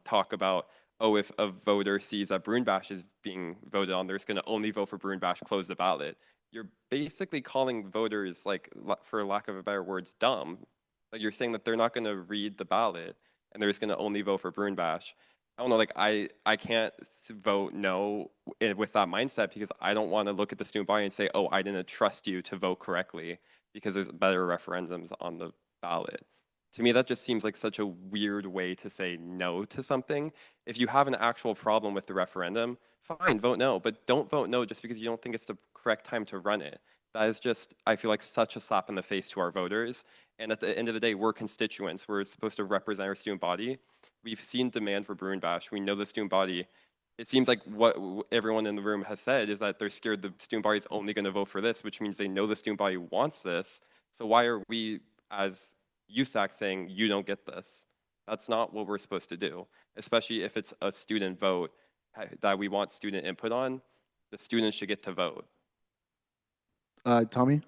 talk about, oh, if a voter sees that Bruinbash is being voted on, they're just going to only vote for Bruinbash, close the ballot. You're basically calling voters, like, for lack of a better words, dumb. Like, you're saying that they're not going to read the ballot and they're just going to only vote for Bruinbash. I don't know, like, I can't vote no with that mindset because I don't want to look at the student body and say, oh, I didn't trust you to vote correctly because there's better referendums on the ballot. To me, that just seems like such a weird way to say no to something. If you have an actual problem with the referendum, fine, vote no, but don't vote no just because you don't think it's the correct time to run it. That is just, I feel like, such a slap in the face to our voters. And at the end of the day, we're constituents. We're supposed to represent our student body. We've seen demand for Bruinbash. We know the student body. It seems like what everyone in the room has said is that they're scared the student body is only going to vote for this, which means they know the student body wants this. So why are we, as USAC, saying you don't get this? That's not what we're supposed to do, especially if it's a student vote that we want student input on. The students should get to vote. Tommy?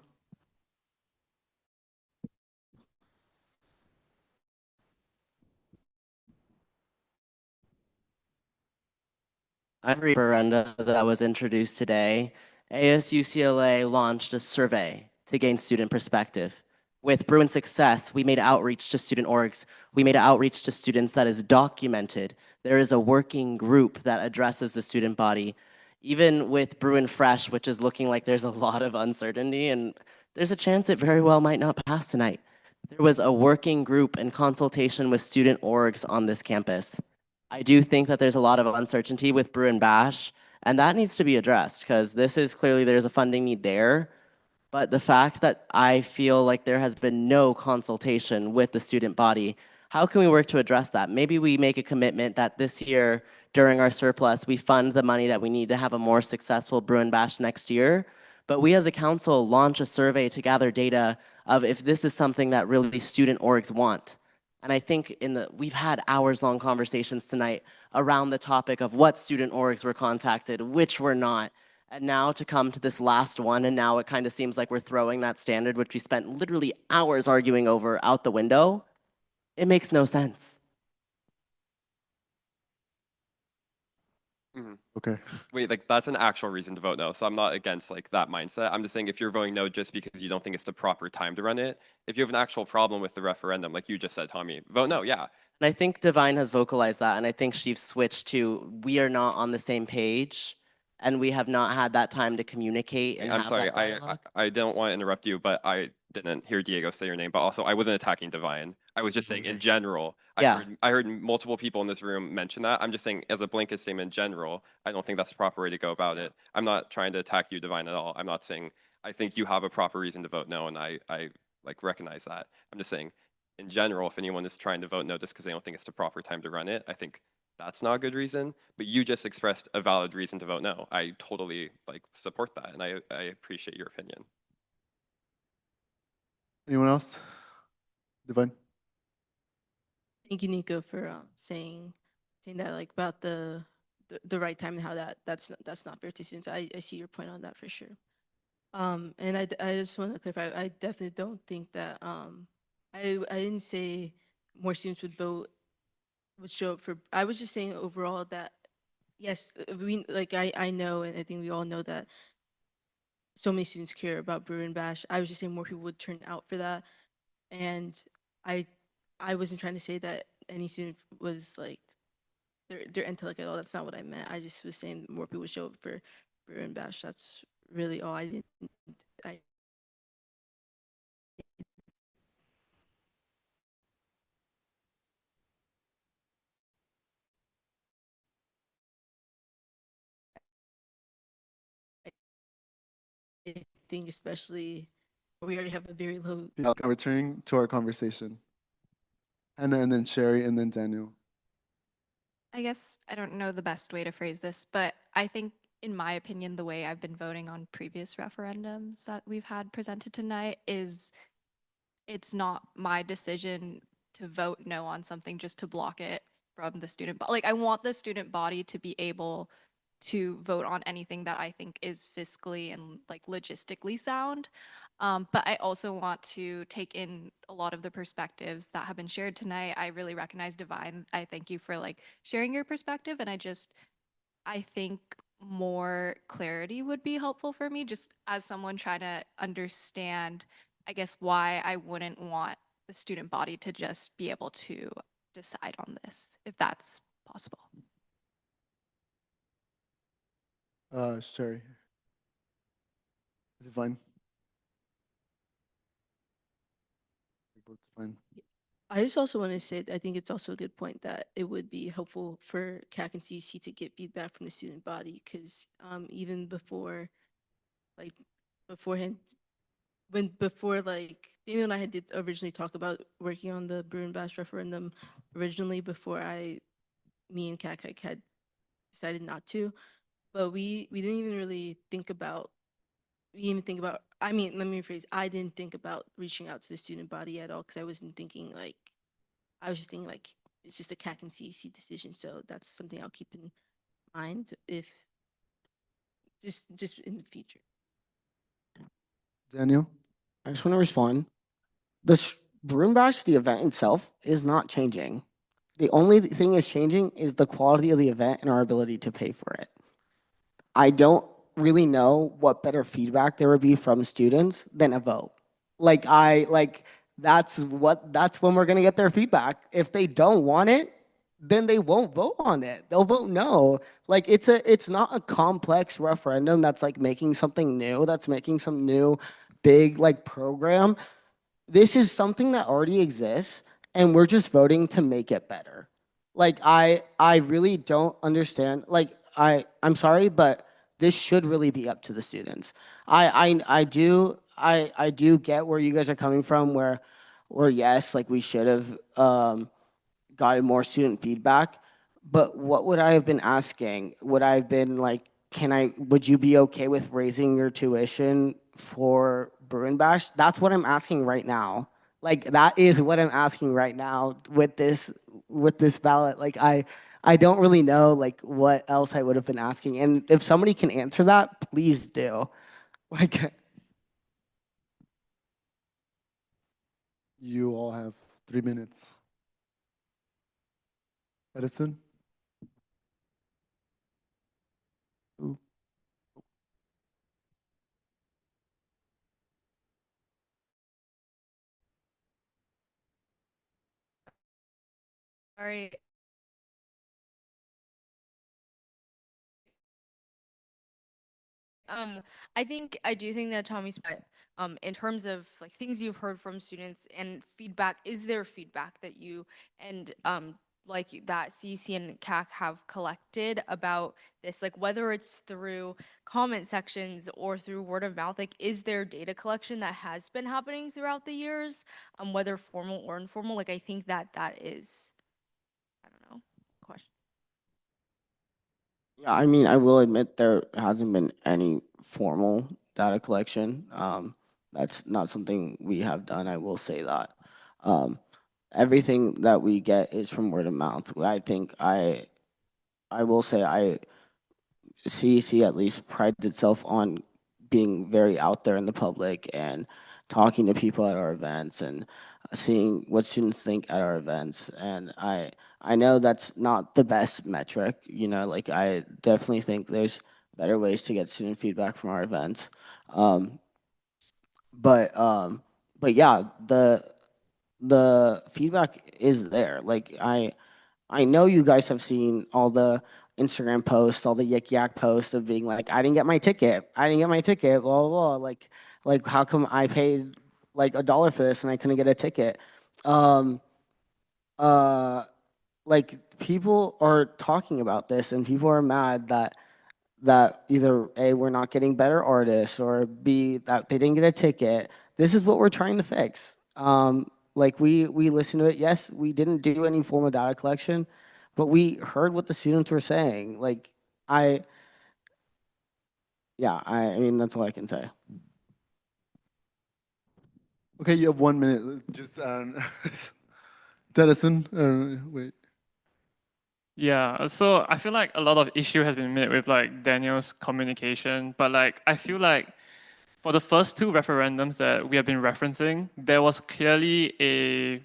Every referendum that was introduced today, ASUCLA launched a survey to gain student perspective. With Bruin Success, we made outreach to student orgs. We made outreach to students that is documented. There is a working group that addresses the student body. Even with Bruin Fresh, which is looking like there's a lot of uncertainty and there's a chance it very well might not pass tonight. There was a working group and consultation with student orgs on this campus. I do think that there's a lot of uncertainty with Bruin Bash, and that needs to be addressed because this is clearly there's a funding need there. But the fact that I feel like there has been no consultation with the student body, how can we work to address that? Maybe we make a commitment that this year during our surplus, we fund the money that we need to have a more successful Bruin Bash next year. But we as a council launch a survey to gather data of if this is something that really student orgs want. And I think we've had hours-long conversations tonight around the topic of what student orgs were contacted, which were not. And now to come to this last one, and now it kind of seems like we're throwing that standard, which we spent literally hours arguing over, out the window. It makes no sense. Okay. Wait, like that's an actual reason to vote no. So I'm not against like that mindset. I'm just saying if you're voting no just because you don't think it's the proper time to run it, if you have an actual problem with the referendum, like you just said, Tommy, vote no, yeah. And I think Divine has vocalized that, and I think she's switched to we are not on the same page, and we have not had that time to communicate and I'm have sorry, that dialogue. I don't want to interrupt you, but I didn't hear Diego say your name, but also I wasn't attacking Divine. I was just saying in general, Yeah. I heard multiple people in this room mention that. I'm just saying as a blanket statement in general, I don't think that's the proper way to go about it. I'm not trying to attack you, Divine, at all. I'm not saying I think you have a proper reason to vote no, and I like recognize that. I'm just saying in general, if anyone is trying to vote no just because they don't think it's the proper time to run it, I think that's not a good reason. But you just expressed a valid reason to vote no. I totally like support that, and I appreciate your opinion. Anyone else? Divine? Thank you, Nico, for saying that like about the right time and how that's not fair to students. I see your point on that for sure. And I just want to clarify. I definitely don't think that I didn't say more students would show up for. I was just saying overall that yes, we like I know, and I think we all know that so many students care about Bruin Bash. I was just saying more people would turn out for that, and I I wasn't trying to say that any student was like their intellect at all. That's not what I meant. I just was saying more people would show up for Bruin Bash. That's really all. I didn't. I think especially we already have a very low. Yeah, returning to our conversation. Hannah, and then Sherry, and then Daniel. I guess I don't know the best way to phrase this, but I think, in my opinion, the way I've been voting on previous referendums that we've had presented tonight is it's not my decision to vote no on something just to block it from the student. Like, I want the student body to be able to vote on anything that I think is fiscally and like logistically sound. But I also want to take in a lot of the perspectives that have been shared tonight. I really recognize Divine. I thank you for like sharing your perspective. And I think more clarity would be helpful for me, just as someone trying to understand, I guess, why I wouldn't want the student body to just be able to decide on this, if that's possible. Sherry. Is it fine? It's fine. I just also want to say, I think it's also a good point that it would be helpful for CAC and CEC to get feedback from the student body, because even before, like, beforehand, before like Daniel and I did originally talk about working on the Bruin Bash referendum originally before me and CAC like, had decided not to, but we didn't even really think about I mean, let me rephrase. I didn't think about reaching out to the student body at all, because I wasn't thinking like, I was just thinking like, it's just a CAC and CEC decision. So that's something I'll keep in mind if just in the future. Daniel? I just want to respond. The Broom Bash, the event itself, is not changing. The only thing is changing is the quality of the event and our ability to pay for it. I don't really know what better feedback there would be from students than a vote. That's when we're gonna get their feedback. If they don't want it, then they won't vote on it. They'll vote no. Like it's not a complex referendum that's like making something new, that's making some new big like program. This is something that already exists and we're just voting to make it better. Like I really don't understand. I'm sorry, but this should really be up to the students. I do get where you guys are coming from, where yes, like we should have gotten more student feedback. But what would I have been asking? Would I have been like, would you be okay with raising your tuition for Bruin Bash? That's what I'm asking right now. Like that is what I'm asking right now with this ballot. Like I don't really know like what else I would have been asking. And if somebody can answer that, please do. Like You all have 3 minutes. Edison? All right. I do think that Tommy's right. In terms of like things you've heard from students and feedback, is there feedback that you and like that CEC and CAC have collected about this, like whether it's through comment sections or through word of mouth, like is there data collection that has been happening throughout the years, whether formal or informal? Like I think that is, I don't know, question. yeah, I mean, I will admit there hasn't been any formal data collection. That's not something we have done. I will say that. Everything that we get is from word of mouth. I will say CEC at least prides itself on being very out there in the public and talking to people at our events and seeing what students think at our events. And I know that's not the best metric, like I definitely think there's better ways to get student feedback from our events. Um, but yeah, the feedback is there. Like I know you guys have seen all the Instagram posts, all the yik yak posts of being like, I didn't get my ticket. I didn't get my ticket, blah, blah, blah. Like how come I paid like $1 for this and I couldn't get a ticket? Um, uh, like people are talking about this and people are mad that either A, we're not getting better artists, or B, that they didn't get a ticket. This is what we're trying to fix. Like we listened to it. Yes, we didn't do any form of data collection, but we heard what the students were saying. Like I, yeah, I mean that's all I can say. Okay, you have 1 minute. Just Denison. Wait. Yeah, so I feel like a lot of issue has been made with like Daniel's communication, but like I feel like for the first two referendums that we have been referencing, there was clearly a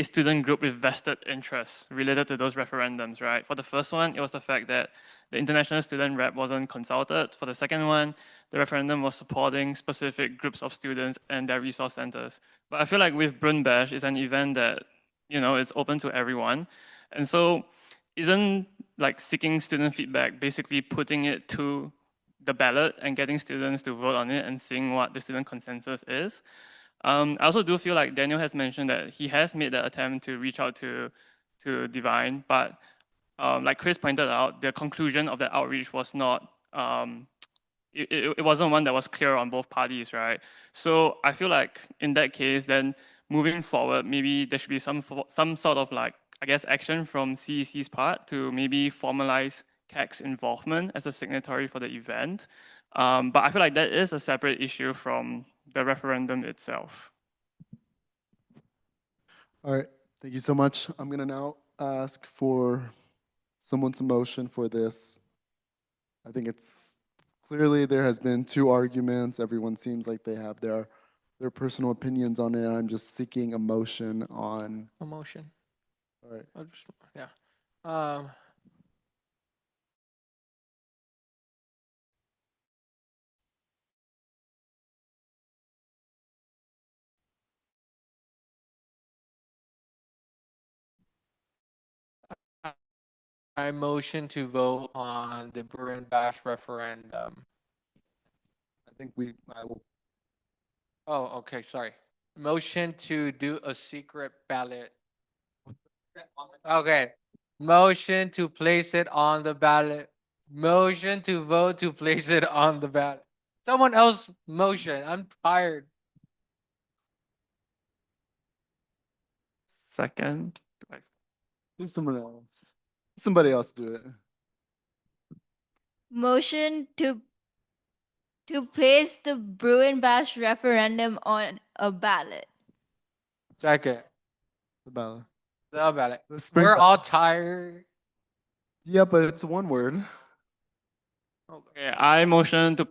student group with vested interests related to those referendums, right? For the first one, it was the fact that the international student rep wasn't consulted. For the second one, the referendum was supporting specific groups of students and their resource centers. But I feel like with Brun Bash, it's an event that, you know, it's open to everyone. And so isn't like seeking student feedback basically putting it to the ballot and getting students to vote on it and seeing what the student consensus is? I also do feel like Daniel has mentioned that he has made the attempt to reach out to Divine, but like Chris pointed out, the conclusion of the outreach was not, it wasn't one that was clear on both parties, right? So I feel like in that case, then moving forward, maybe there should be some sort of like, I guess, action from CEC's part to maybe formalize CAC's involvement as a signatory for the event. But I feel like that is a separate issue from the referendum itself. All right. Thank you so much. I'm gonna now ask for someone's motion for this. I think it's clearly there has been two arguments. Everyone seems like they have their personal opinions on it. I'm just seeking a motion on. A motion. All right. I'll just, yeah. Um, I motion to vote on the Bruin Bash referendum. I think I will. Oh, okay, sorry. Motion to do a secret ballot. Okay. Motion to place it on the ballot. Motion to vote to place it on the ballot. Someone else motion. I'm tired. Second. Do someone else. Somebody else do it. Motion to place the Bruin Bash referendum on a ballot. Second. The ballot. The ballot. The spring We're ba- all tired. Yeah, but it's one word. Okay, I motion to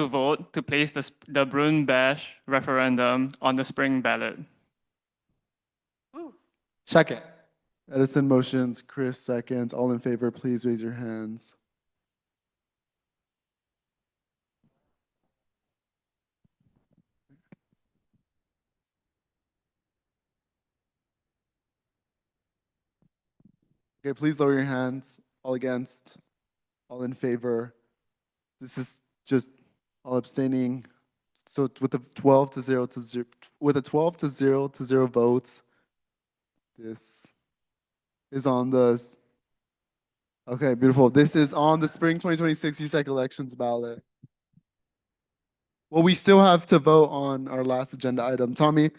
vote to place the Brun Bash referendum on the spring ballot. Second. Edison motions, Chris seconds. All in favor, please raise your hands. Okay, please lower your hands. All against, all in favor. This is just all abstaining. So with a 12 to 0 to 0, with a 12 to 0 to 0 votes, this is on the. Okay, beautiful. This is on the spring 2026 USAC elections ballot. Well, we still have to vote on our last agenda item. Tommy,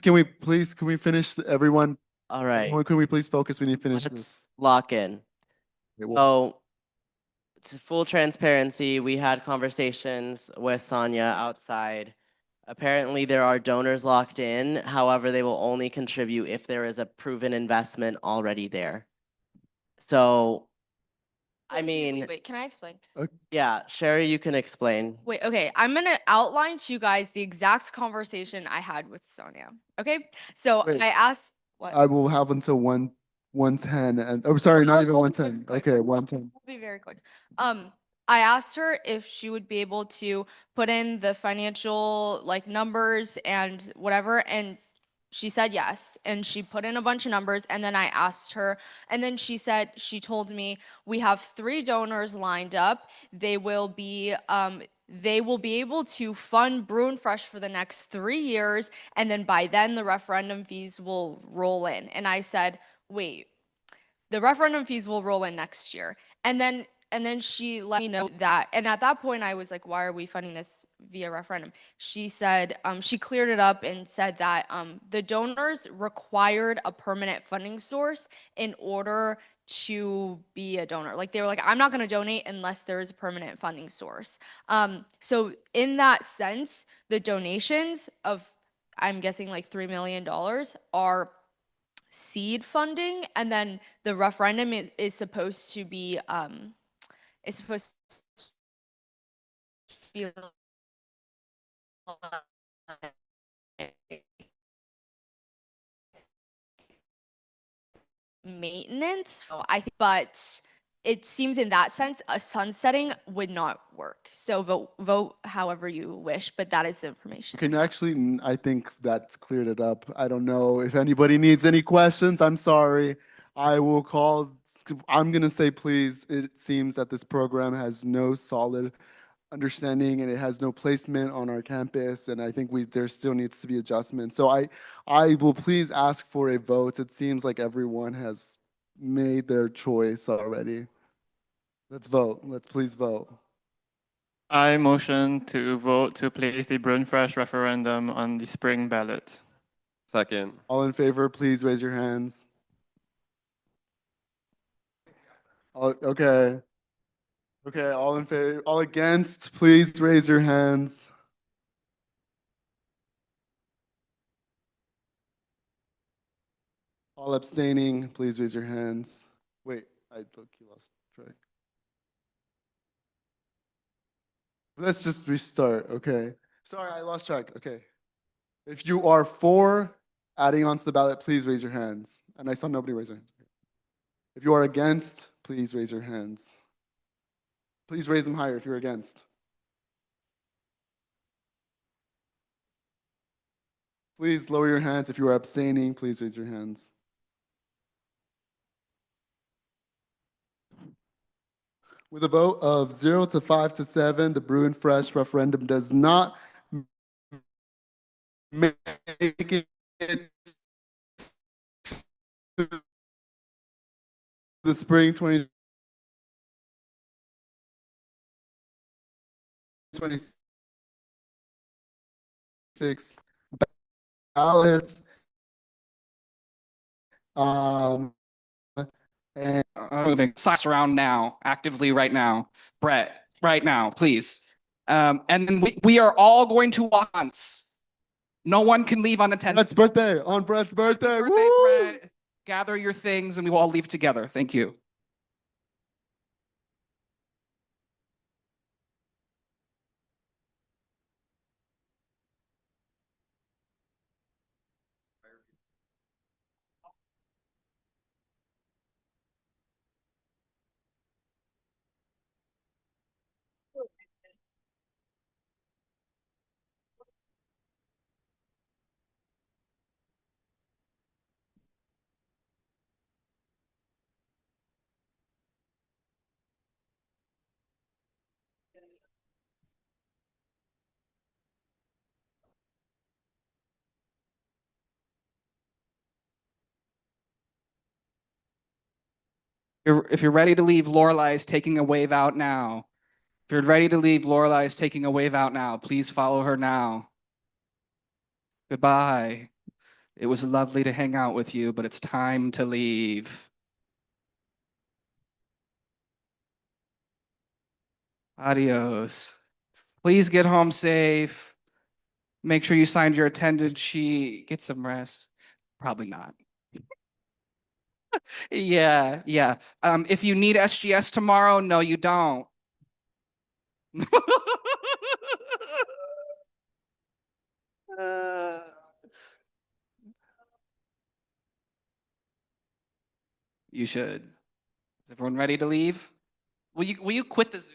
can we finish everyone? All right. Everyone, can we please focus? We need to finish this. Let's lock in. Okay, well, So, to full transparency, we had conversations with Sonia outside. Apparently, there are donors locked in. However, they will only contribute if there is a proven investment already there. So, I mean, Wait, can I explain? yeah, Sherry, you can explain. Wait, okay. I'm gonna outline to you guys the exact conversation I had with Sonia. Okay, so Wait. I asked what? I will have until 1:10 and, oh, sorry, not even 1:10. Okay, 1:10. I'll be very quick. I asked her if she would be able to put in the financial like numbers and whatever, and she said yes. And she put in a bunch of numbers, and then I asked her, and then she told me we have 3 donors lined up. They will be able to fund Bruin Fresh for the next 3 years, and then by then the referendum fees will roll in. And I said, wait, the referendum fees will roll in next year. And then she let me know that, and at that point I was like, why are we funding this via referendum? She said, she cleared it up and said that the donors required a permanent funding source in order to be a donor. Like they were like, I'm not going to donate unless there is a permanent funding source. So in that sense, the donations of, I'm guessing like $3 million are seed funding, and then the referendum is supposed to be is supposed to be maintenance. So but it seems in that sense, a sunsetting would not work. So vote however you wish, but that is the information. Okay, no, actually, I think that's cleared it up. I don't know if anybody needs any questions. I'm sorry. I will call, I'm gonna say, please, it seems that this program has no solid understanding and it has no placement on our campus, and I think there still needs to be adjustments. So I will please ask for a vote. It seems like everyone has made their choice already. Let's vote. Let's please vote. I motion to vote to place the Brun Fresh referendum on the spring ballot. Second. All in favor, please raise your hands. Okay. Okay, all in favor, all against, please raise your hands. All abstaining, please raise your hands. Wait, I look, you lost track. Let's just restart, okay? Sorry, I lost track, okay. If you are for adding onto the ballot, please raise your hands. And I saw nobody raise their hands. If you are against, please raise your hands. Please raise them higher if you're against. Please lower your hands if you are abstaining. Please raise your hands. With a vote of 0 to 5 to 7, the Brew and Fresh referendum does not make it to the spring 2026 ballots. And Moving socks around now, actively right now. Brett, right now, please. And then we are all going to walk once. No one can leave unattended. Brett's birthday, on Brett's birthday. Birthday, Brett. Gather your things and we will all leave together. Thank you. If you're ready to leave, Lorelai is taking a wave out now. If you're ready to leave, Lorelai is taking a wave out now. Please follow her now. Goodbye. It was lovely to hang out with you, but it's time to leave. Adios. Please get home safe. Make sure you signed your attendance sheet. Get some rest. Probably not. Yeah. If you need SGS tomorrow, no, you don't. You should. Is everyone ready to leave? Will you quit the Zoom?